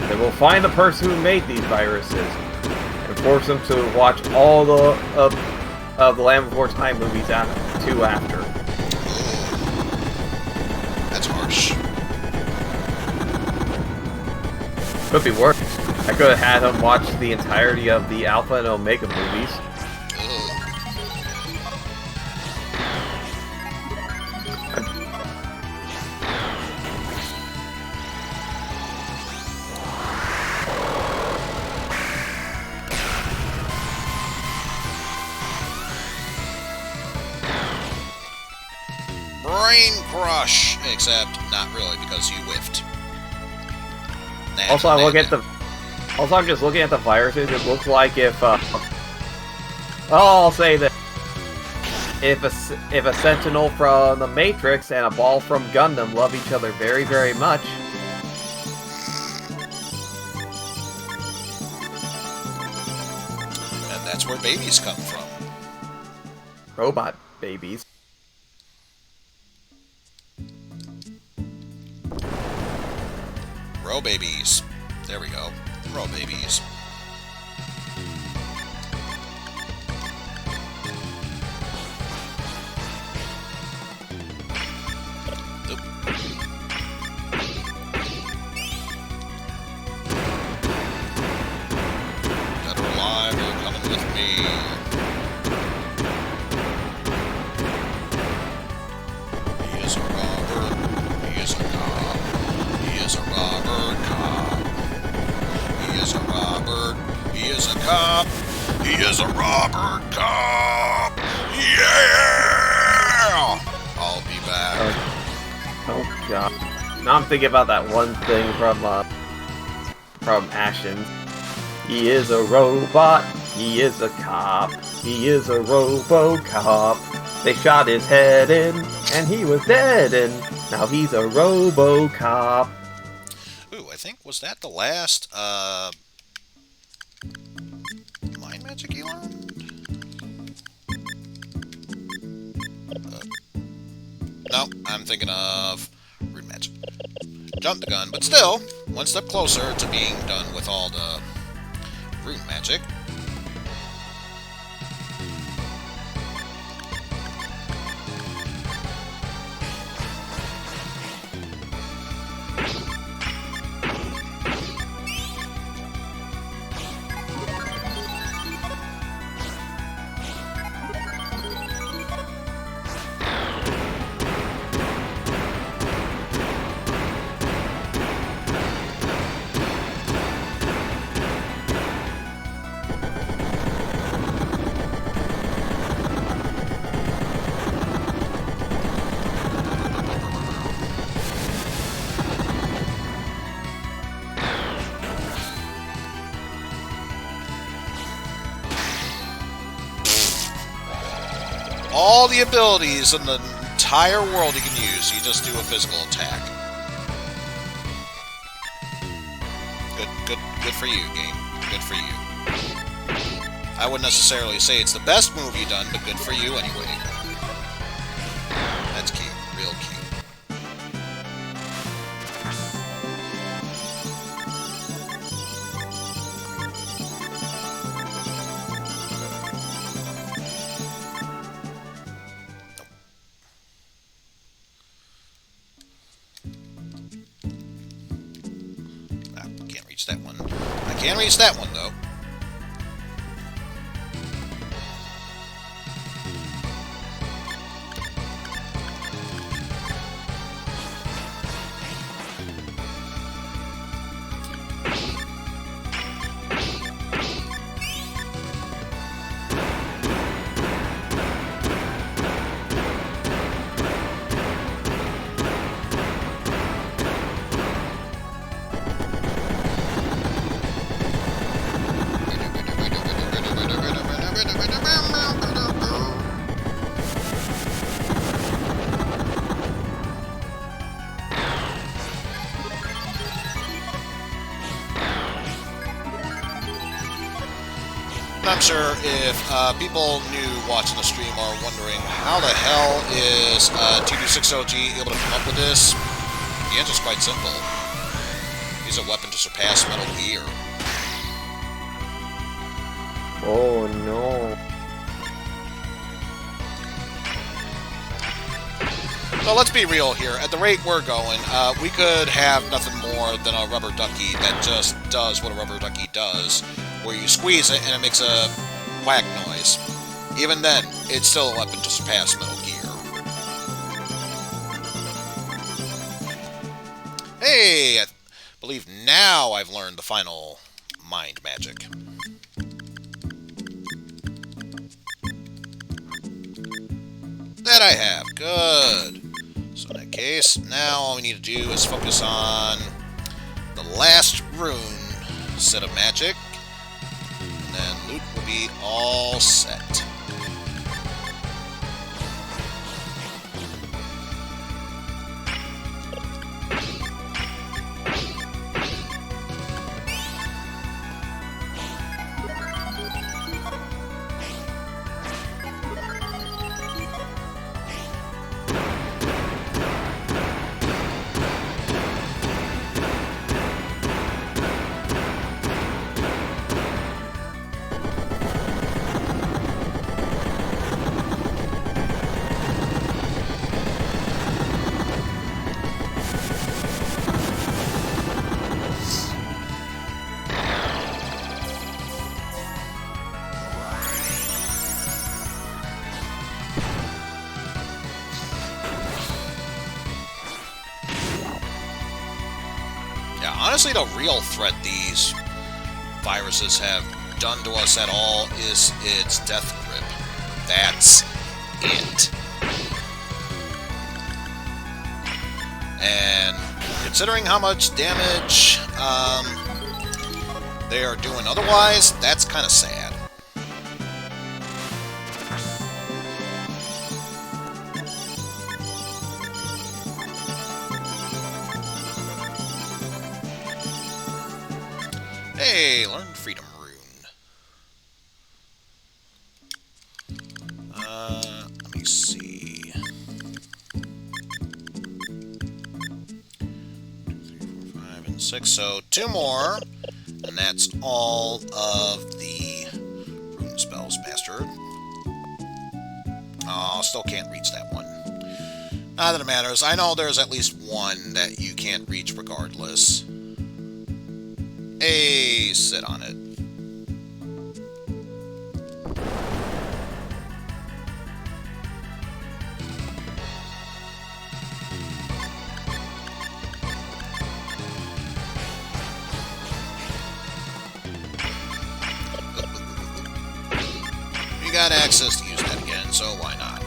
They will find the person who made these viruses and force them to watch all the Land Before Time movies after. That's harsh. Could be worse. I could have had him watch the entirety of the Alpha and Omega movies. Brain crush, except not really, because you whiffed. Also, I will get the Also, I'm just looking at the viruses. It looks like if, well, I'll say that if a Sentinel from the Matrix and a ball from Gundam love each other very, very much, and that's where babies come from. robot babies. Row babies. There we go. Row babies. Oop. Dead or alive, you're coming with me. He is a robber. He is a cop. He is a robber cop. He is a robber. He is a cop. He is a robber cop. Yeah! I'll be back. Oh god. Now I'm thinking about that one thing from Ashen. He is a robot. He is a cop. He is a robo-cop. They shot his head in, and he was dead, and now he's a robo-cop. Ooh, I think, was that the last, Mind Magic Elon? No, I'm thinking of Rune Magic. Jumped the gun, but still, one step closer to being done with all the Rune Magic. All the abilities in the entire world you can use. You just do a physical attack. Good for you, game. Good for you. I wouldn't necessarily say it's the best move you've done, but good for you anyway. That's cute. Real cute. That one. I can't reach that one, though. I'm sure if people new watching the stream are wondering how the hell is T260G able to come up with this, the answer's quite simple. He's a weapon to surpass Metal Gear. Oh no. So let's be real here. At the rate we're going, we could have nothing more than a rubber ducky that just does what a rubber ducky does, where you squeeze it and it makes a whack noise. Even then, it's still a weapon to surpass Metal Gear. Hey, I believe now I've learned the final mind magic. That I have. Good. So in that case, now all we need to do is focus on the last rune set of magic, and then loot will be all set. Honestly, the real threat these viruses have done to us at all is its death grip. That's it. And considering how much damage they are doing otherwise, that's kind of sad. Hey, learn Freedom Rune. Let me see. 2, 3, 4, 5, and 6. So 2 more, and that's all of the rune spells mastered. Oh, still can't reach that one. Not that it matters. I know there's at least one that you can't reach regardless. Hey, sit on it. We got access to use that again, so why not?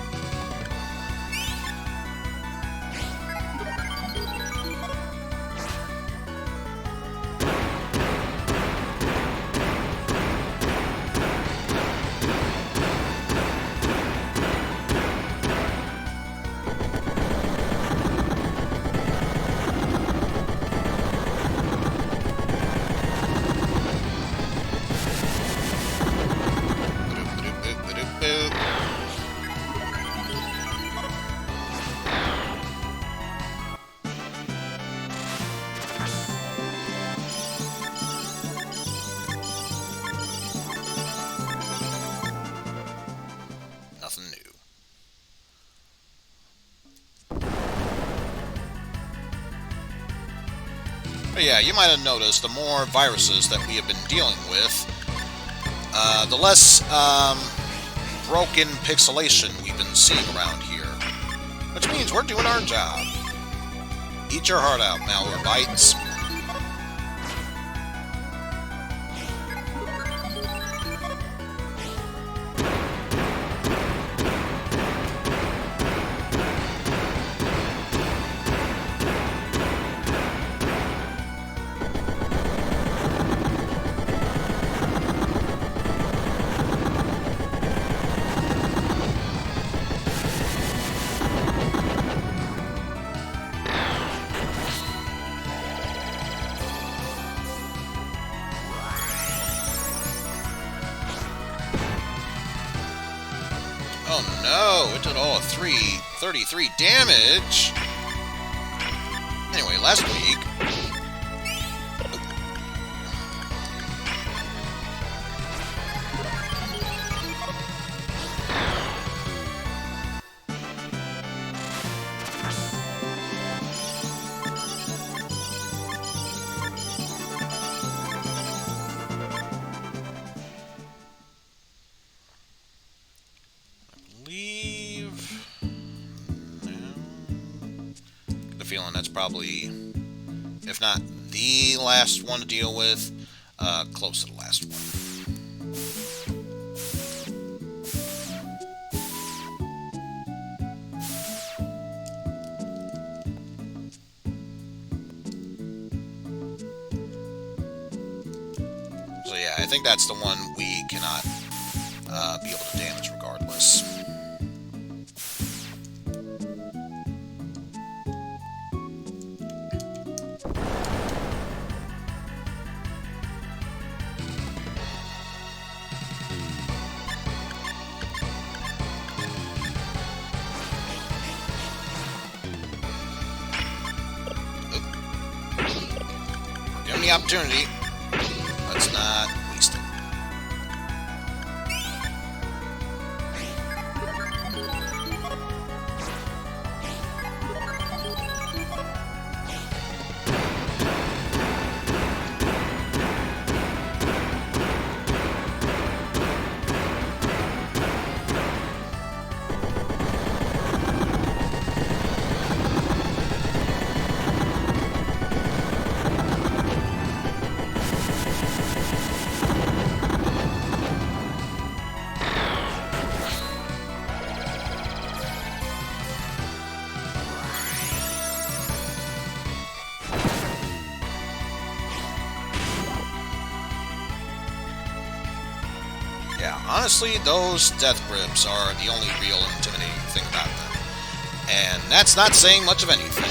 Nothing new. But yeah, you might have noticed the more viruses that we have been dealing with, the less broken pixelation we've been seeing around here. Which means we're doing our job. Eat your heart out, Malwarebytes. Oh no, it did all of 33 damage! Anyway, last week... feeling that's probably, if not the last one to deal with, close to the last one. think that's the one we cannot be able to damage regardless. Given the opportunity, let's not waste it. Yeah, honestly, those death grips are the only real intimidating thing about them. And that's not saying much of anything.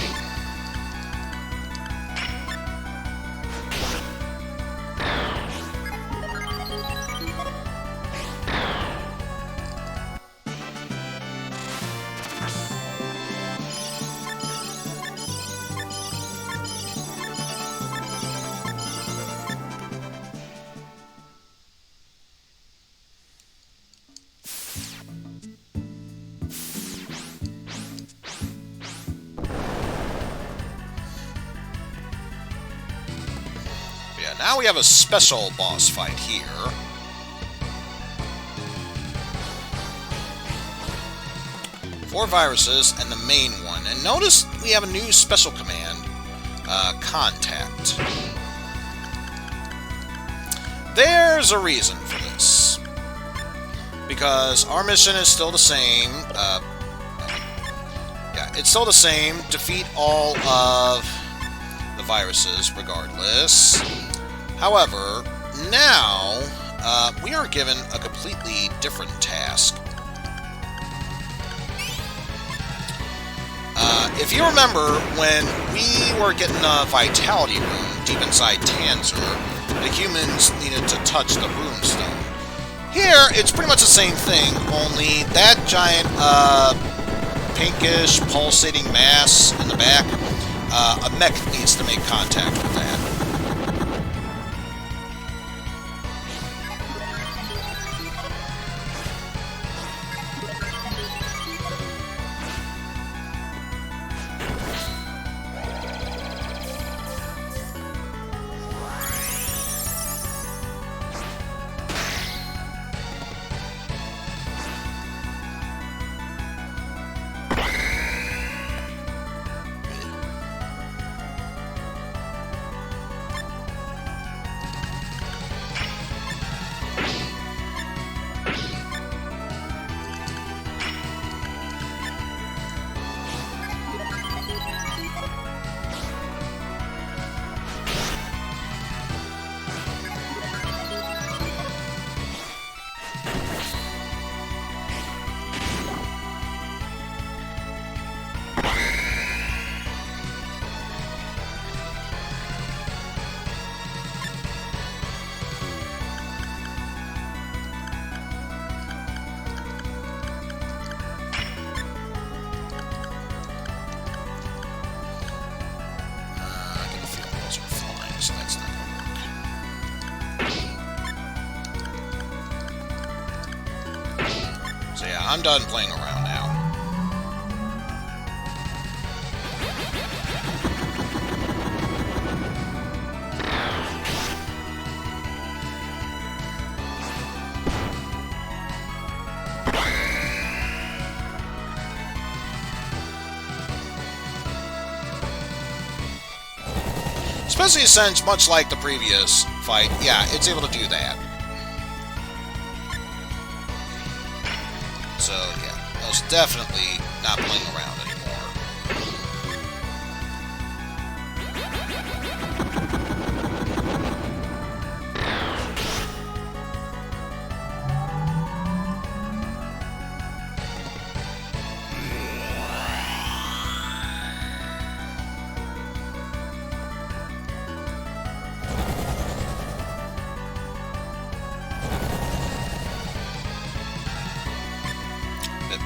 Now we have a special boss fight here. Four viruses and the main one. And notice we have a new special command, Contact. There's a reason for this. Because our mission is still the same. Yeah, it's still the same. Defeat all of the viruses regardless. However, now we are given a completely different task. If you remember, when we were getting a Vitality Rune deep inside Tanzer, the humans needed to touch the rune stone. Here, it's pretty much the same thing, only that giant pinkish pulsating mass in the back, a mech needs to make contact with that. I'm done playing around now. Especially since, much like the previous fight, yeah, it's able to do that. So, yeah, most definitely not playing around anymore.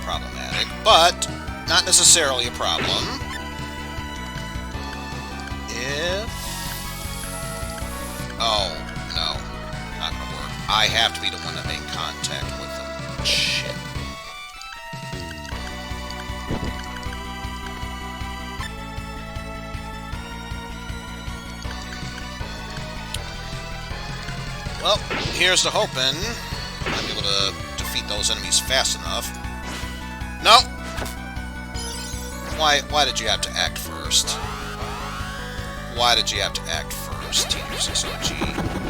problematic, but not necessarily a problem. If... Oh, no. Not gonna work. I have to be the one that made contact with them. Shit. Well, here's the hoping I'll be able to defeat those enemies fast enough. No! Why did you have to act first? Why did you have to act first, T6OG?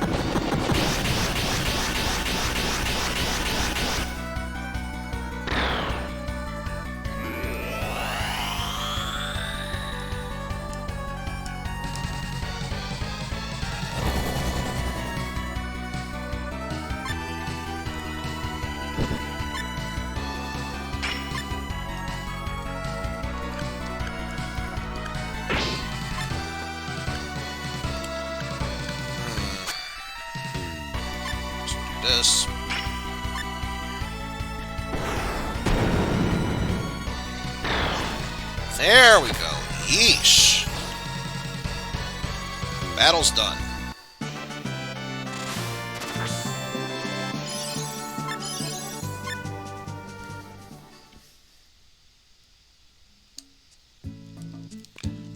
This. There we go. Yeesh. Battle's done.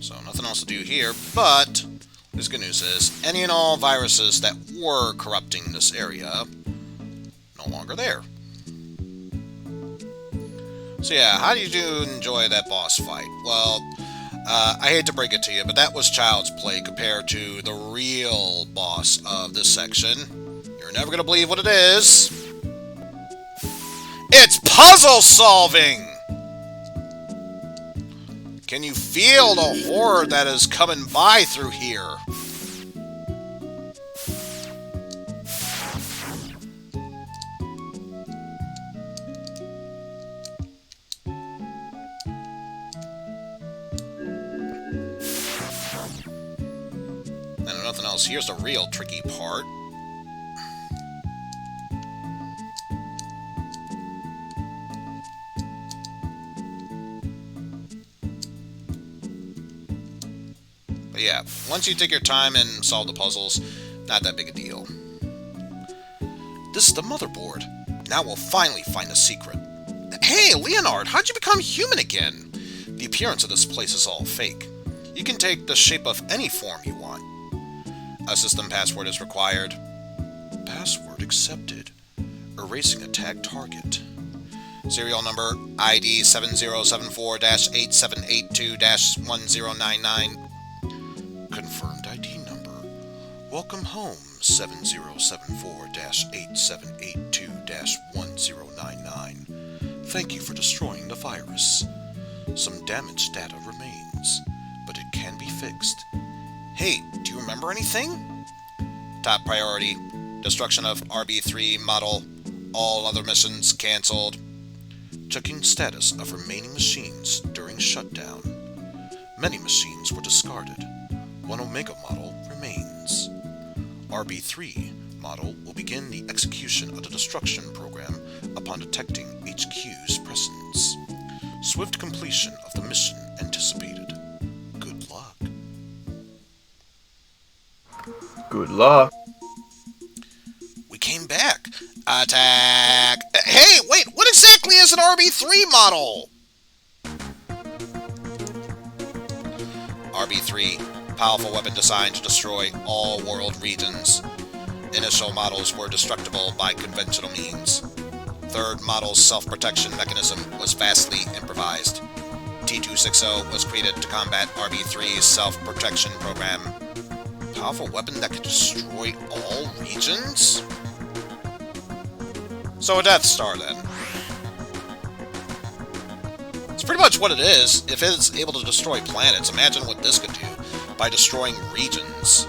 So nothing else to do here, but the good news is, any and all viruses that were corrupting this area, no longer there. So yeah, how did you enjoy that boss fight? Well, I hate to break it to you, but that was child's play compared to the real boss of this section. You're never gonna believe what it is. It's puzzle solving! Can you feel the horror that is coming by through here? And if nothing else, here's the real tricky part. But yeah, once you take your time and solve the puzzles, not that big a deal. This is the motherboard. Now we'll finally find the secret. Hey, Leonard, how'd you become human again? The appearance of this place is all fake. You can take the shape of any form you want. A system password is required. Password accepted. Erasing a tagged target. Serial number ID 7074-8782-1099. Confirmed ID number. Welcome home 7074-8782-1099. Thank you for destroying the virus. Some damaged data remains, but it can be fixed. Hey, do you remember anything? Top priority. Destruction of RB3 model. All other missions cancelled. Checking status of remaining machines during shutdown. Many machines were discarded. One Omega model remains. RB3 model will begin the execution of the destruction program upon detecting HQ's presence. Swift completion of the mission anticipated. Good luck. Good luck. We came back. Attack! Hey, wait, what exactly is an RB3 model? RB3, powerful weapon designed to destroy all world regions. Initial models were destructible by conventional means. Third model's self-protection mechanism was vastly improvised. T260 was created to combat RB3's self-protection program. Powerful weapon that could destroy all regions? So a Death Star, then. It's pretty much what it is. If it's able to destroy planets, imagine what this could do by destroying regions.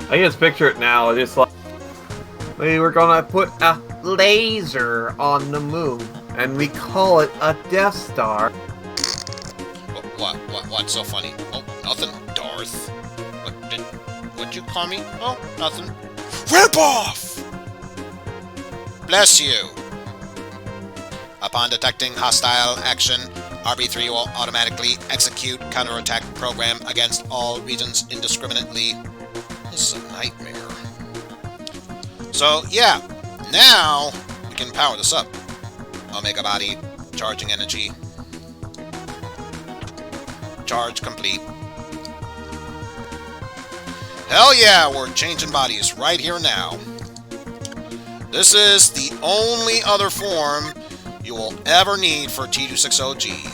I just picture it now. It's like we were gonna put a laser on the moon, and we call it a Death Star. What's so funny? Oh, nothing, Darth. What'd you call me? Oh, nothing. Rip off! Bless you. Upon detecting hostile action, RB3 will automatically execute counterattack program against all regions indiscriminately. This is a nightmare. So, yeah, now we can power this up. Omega Body, charging energy. Charge complete. Hell yeah, we're changing bodies right here and now. This is the only other form you will ever need for T260G.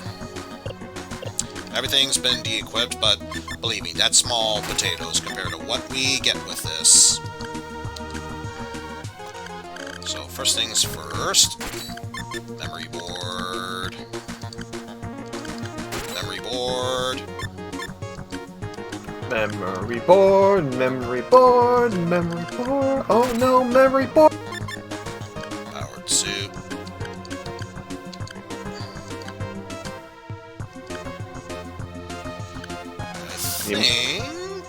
Everything's been de-equipped, but believe me, that's small potatoes compared to what we get with this. So first things first, memory board. Memory board. Memory board, memory board, memory board. Oh no, memory board! Powered suit. I think...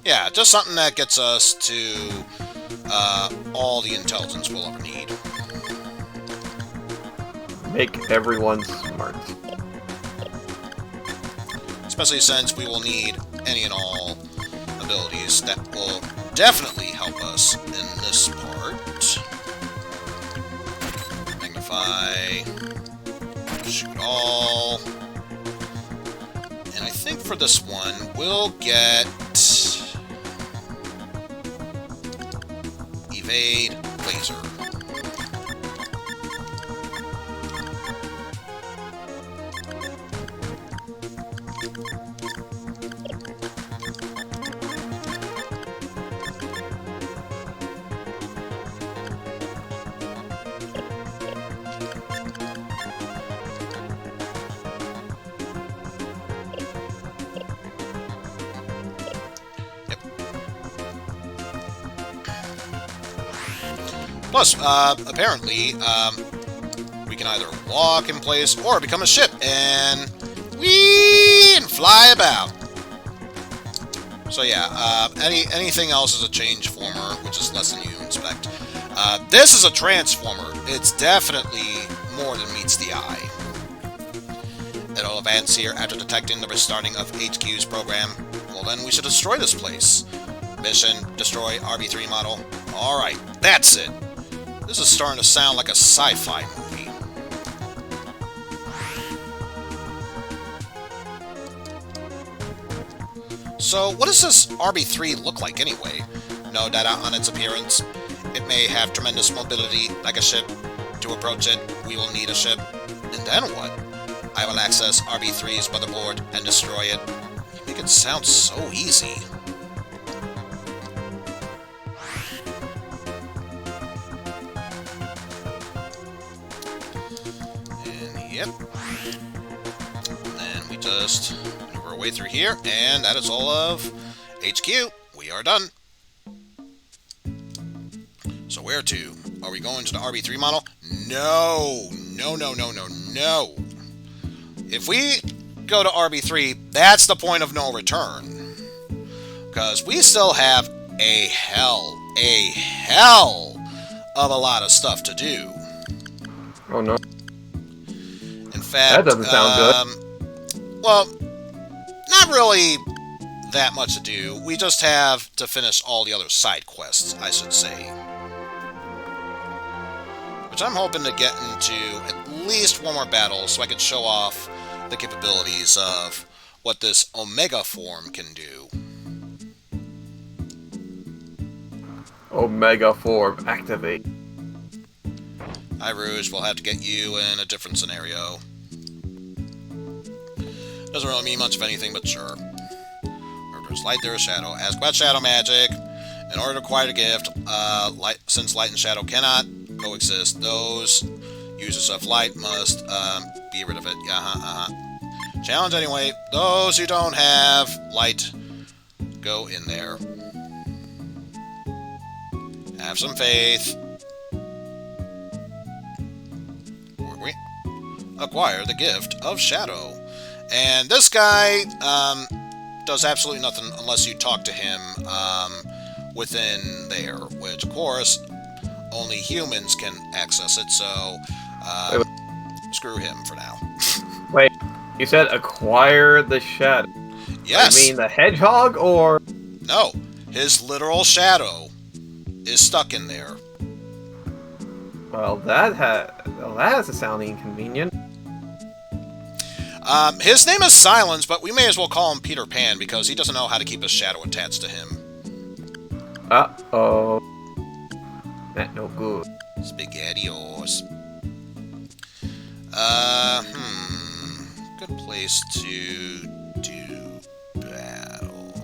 yeah, just something that gets us to all the intelligence we'll ever need. Make everyone smart. Especially since we will need any and all abilities that will definitely help us in this part. Magnify, shoot all, and I think for this one we'll get evade laser. Plus, apparently, we can either walk in place or become a ship and fly about. So yeah, anything else is a change former, which is less than you inspect. This is a transformer. It's definitely more than meets the eye. It'll advance here after detecting the restarting of HQ's program. Well, then we should destroy this place. Mission: destroy RB3 model. Alright, that's it. This is starting to sound like a sci-fi movie. So, what does this RB3 look like anyway? No data on its appearance. It may have tremendous mobility, like a ship. To approach it, we will need a ship. And then what? I will access RB3's motherboard and destroy it. You make it sound so easy. Yep. And we just maneuver our way through here, and that is all of HQ. We are done. So where to? Are we going to the RB3 model? No! No, no, no, no, no! If we go to RB3, that's the point of no return. Because we still have a hell of a lot of stuff to do. Oh no. In fact, that doesn't sound good. Well, not really that much to do. We just have to finish all the other side quests, I should say. Which I'm hoping to get into at least one more battle so I can show off the capabilities of what this Omega form can do. Omega form, activate. Hi, Rouge. We'll have to get you in a different scenario. Doesn't really mean much of anything, but sure. Where there's light, there is shadow. Ask about shadow magic. In order to acquire the gift, since light and shadow cannot coexist, those users of light must be rid of it. Challenge anyway. Those who don't have light, go in there. Have some faith. Where we acquire the gift of shadow. And this guy, does absolutely nothing unless you talk to him within there, which, of course, only humans can access it, so screw him for now. Wait, you said acquire the shadow. Yes. You mean the hedgehog, or...? No, his literal shadow is stuck in there. Well, that has to sound inconvenient. His name is Silence, but we may as well call him Peter Pan because he doesn't know how to keep his shadow attached to him. Uh-oh. That no good. SpaghettiOs. Good place to do battle.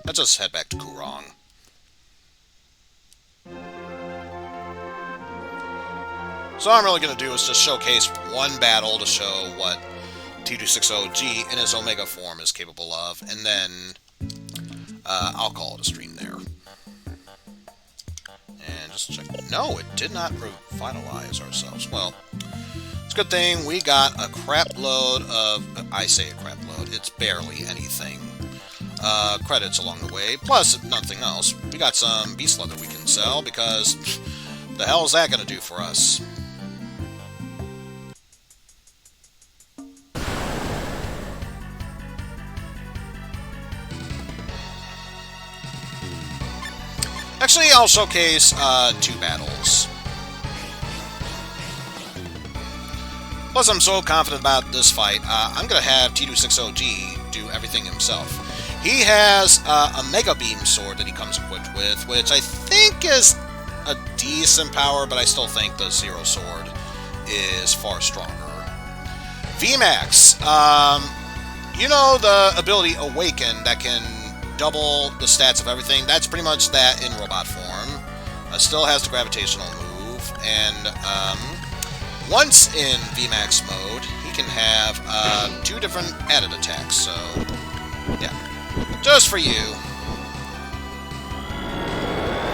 Let's just head back to Kurong. So all I'm really going to do is just showcase one battle to show what T260G in his Omega form is capable of, and then I'll call it a stream there. And just check. No, it did not revitalize ourselves. Well, it's a good thing we got a crap load of... I say a crap load. It's barely anything. Credits along the way. Plus, if nothing else, we got some beast leather we can sell, because the hell is that going to do for us? Actually, I'll showcase 2 battles. Plus, I'm so confident about this fight, I'm going to have T260G do everything himself. He has a Mega Beam sword that he comes equipped with, which I think is a decent power, but I still think the Zero Sword is far stronger. VMAX, you know the ability Awaken that can double the stats of everything? That's pretty much that in robot form. Still has the gravitational move, and once in VMAX mode, he can have 2 different added attacks, so yeah. Just for you.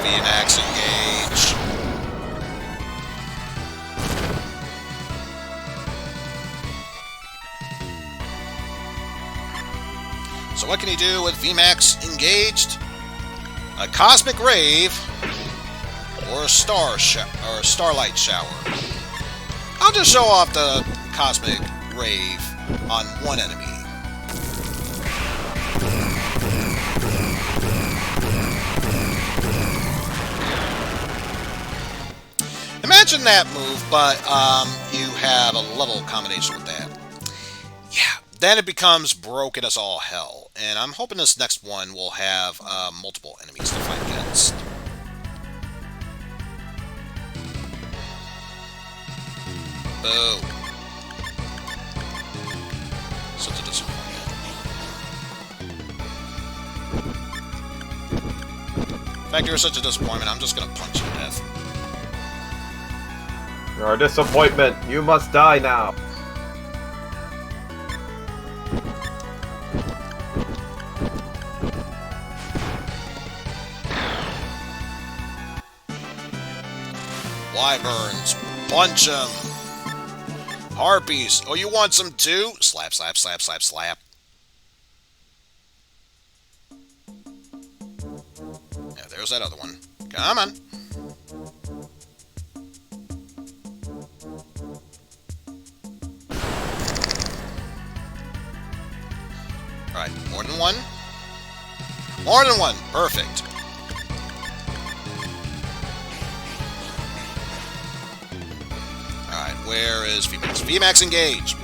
VMAX engage. So what can he do with VMAX engaged? A Cosmic Rave or a Starlight Shower. I'll just show off the Cosmic Rave on one enemy. Imagine that move, but you have a level combination with that. Yeah, then it becomes broken as all hell. And I'm hoping this next one will have multiple enemies to fight against. Oh. Such a disappointment. In fact, you're such a disappointment, I'm just gonna punch you to death. You're a disappointment. You must die now. Wyverns, punch them. Harpies, oh, you want some too? Slap, slap, slap, slap, slap. Yeah, there's that other one. Come on. Alright, more than one? More than one, perfect. Alright, where is VMAX? VMAX engage!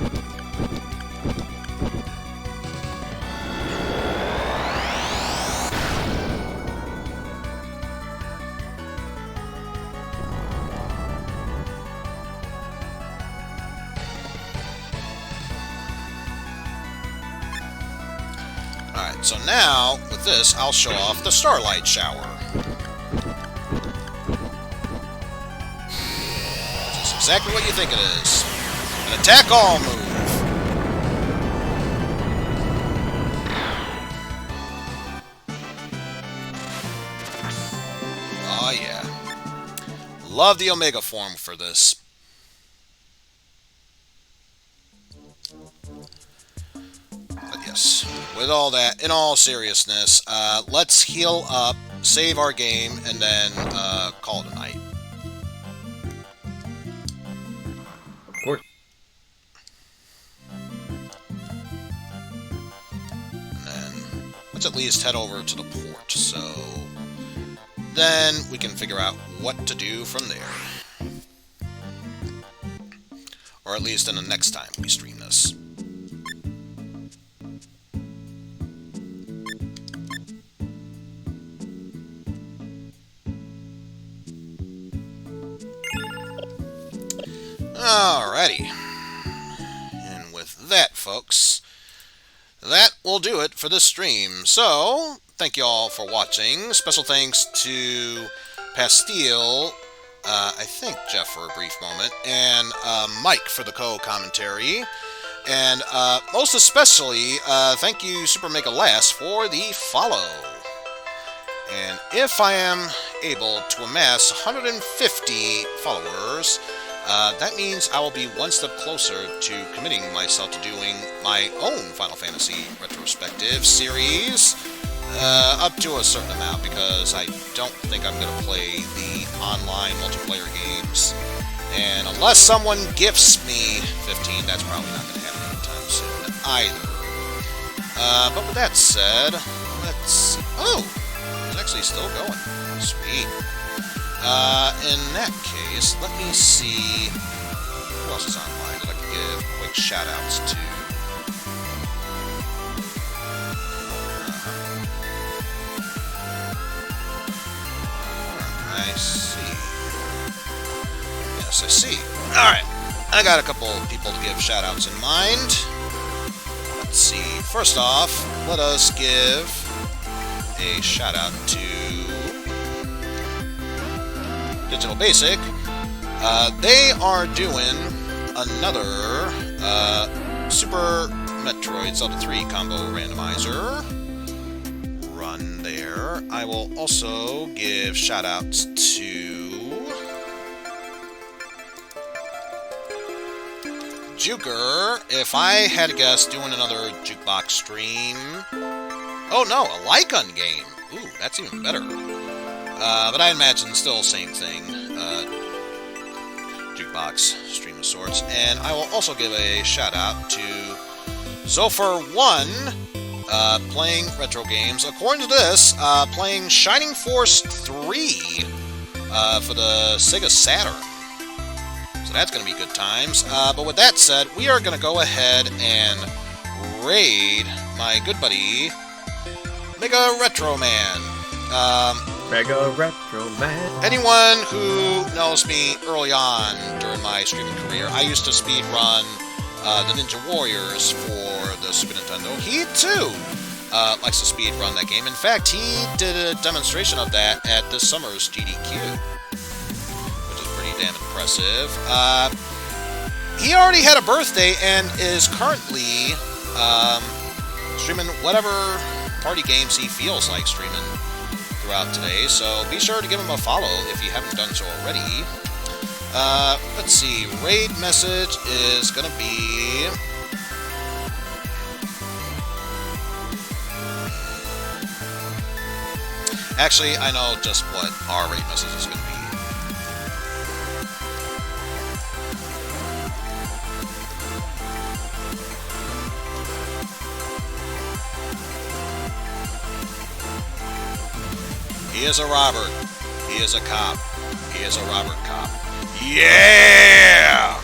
Alright, so now, with this, I'll show off the Starlight Shower. Which is exactly what you think it is. An attack all move. Oh yeah. Love the Omega form for this. But yes, with all that, in all seriousness, let's heal up, save our game, and then call it a night. Of course. And then let's at least head over to the port, so then we can figure out what to do from there. Or at least in the next time we stream this. Alrighty. And with that, folks, that will do it for this stream. So, thank you all for watching. Special thanks to Pastille, I think Jeff for a brief moment, and Mike for the co-commentary. And most especially, thank you Super Mega Last for the follow. And if I am able to amass 150 followers, that means I will be one step closer to committing myself to doing my own Final Fantasy retrospective series, up to a certain amount, because I don't think I'm going to play the online multiplayer games. And unless someone gifts me 15, that's probably not going to happen anytime soon either. But with that said, let's see. Oh, it's actually still going. Sweet. In that case, let me see who else is online that I can give quick shout-outs to. I see. Yes, I see. Alright, I got a couple people to give shout-outs in mind. Let's see. First off, let us give a shout-out to Digital Basic. They are doing another Super Metroid Zelda 3 combo randomizer run there. I will also give shoutouts to Juker. If I had to guess, doing another jukebox stream. Oh no, a Lycon game. Ooh, that's even better. But I imagine still same thing. Jukebox stream of sorts. And I will also give a shout out to Zopher1, playing retro games. According to this, playing Shining Force 3 for the Sega Saturn. So that's going to be good times. But with that said, we are going to go ahead and raid my good buddy, Mega Retro Man. Mega Retro Man. Anyone who knows me early on during my streaming career, I used to speedrun the Ninja Warriors for the Super Nintendo. He too likes to speedrun that game. In fact, he did a demonstration of that at this summer's GDQ, which is pretty damn impressive. He already had a birthday and is currently streaming whatever party games he feels like streaming throughout today, so be sure to give him a follow if you haven't done so already. Let's see, raid message is gonna be... Actually, I know just what our raid message is gonna be. He is a robber. He is a cop. He is a Robert cop. Yeah!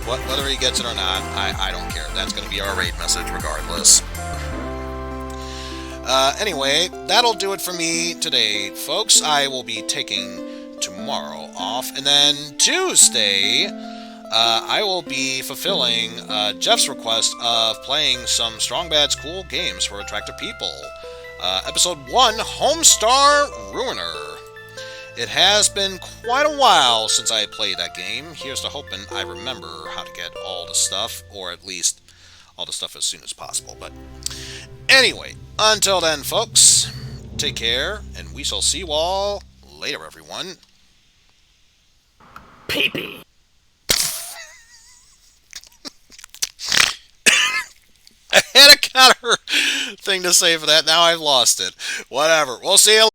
Whether he gets it or not, I don't care. That's going to be our raid message regardless. Anyway, that'll do it for me today, folks. I will be taking tomorrow off. And then Tuesday, I will be fulfilling Jeff's request of playing some Strong Bad's cool games for attractive people. Episode 1, Homestar Ruiner. It has been quite a while since I played that game. Here's to hoping I remember how to get all the stuff, or at least all the stuff as soon as possible. But anyway, until then, folks, take care, and we shall see you all later, everyone. Pee-pee. thing to say for that. Now I've lost it. Whatever. We'll see you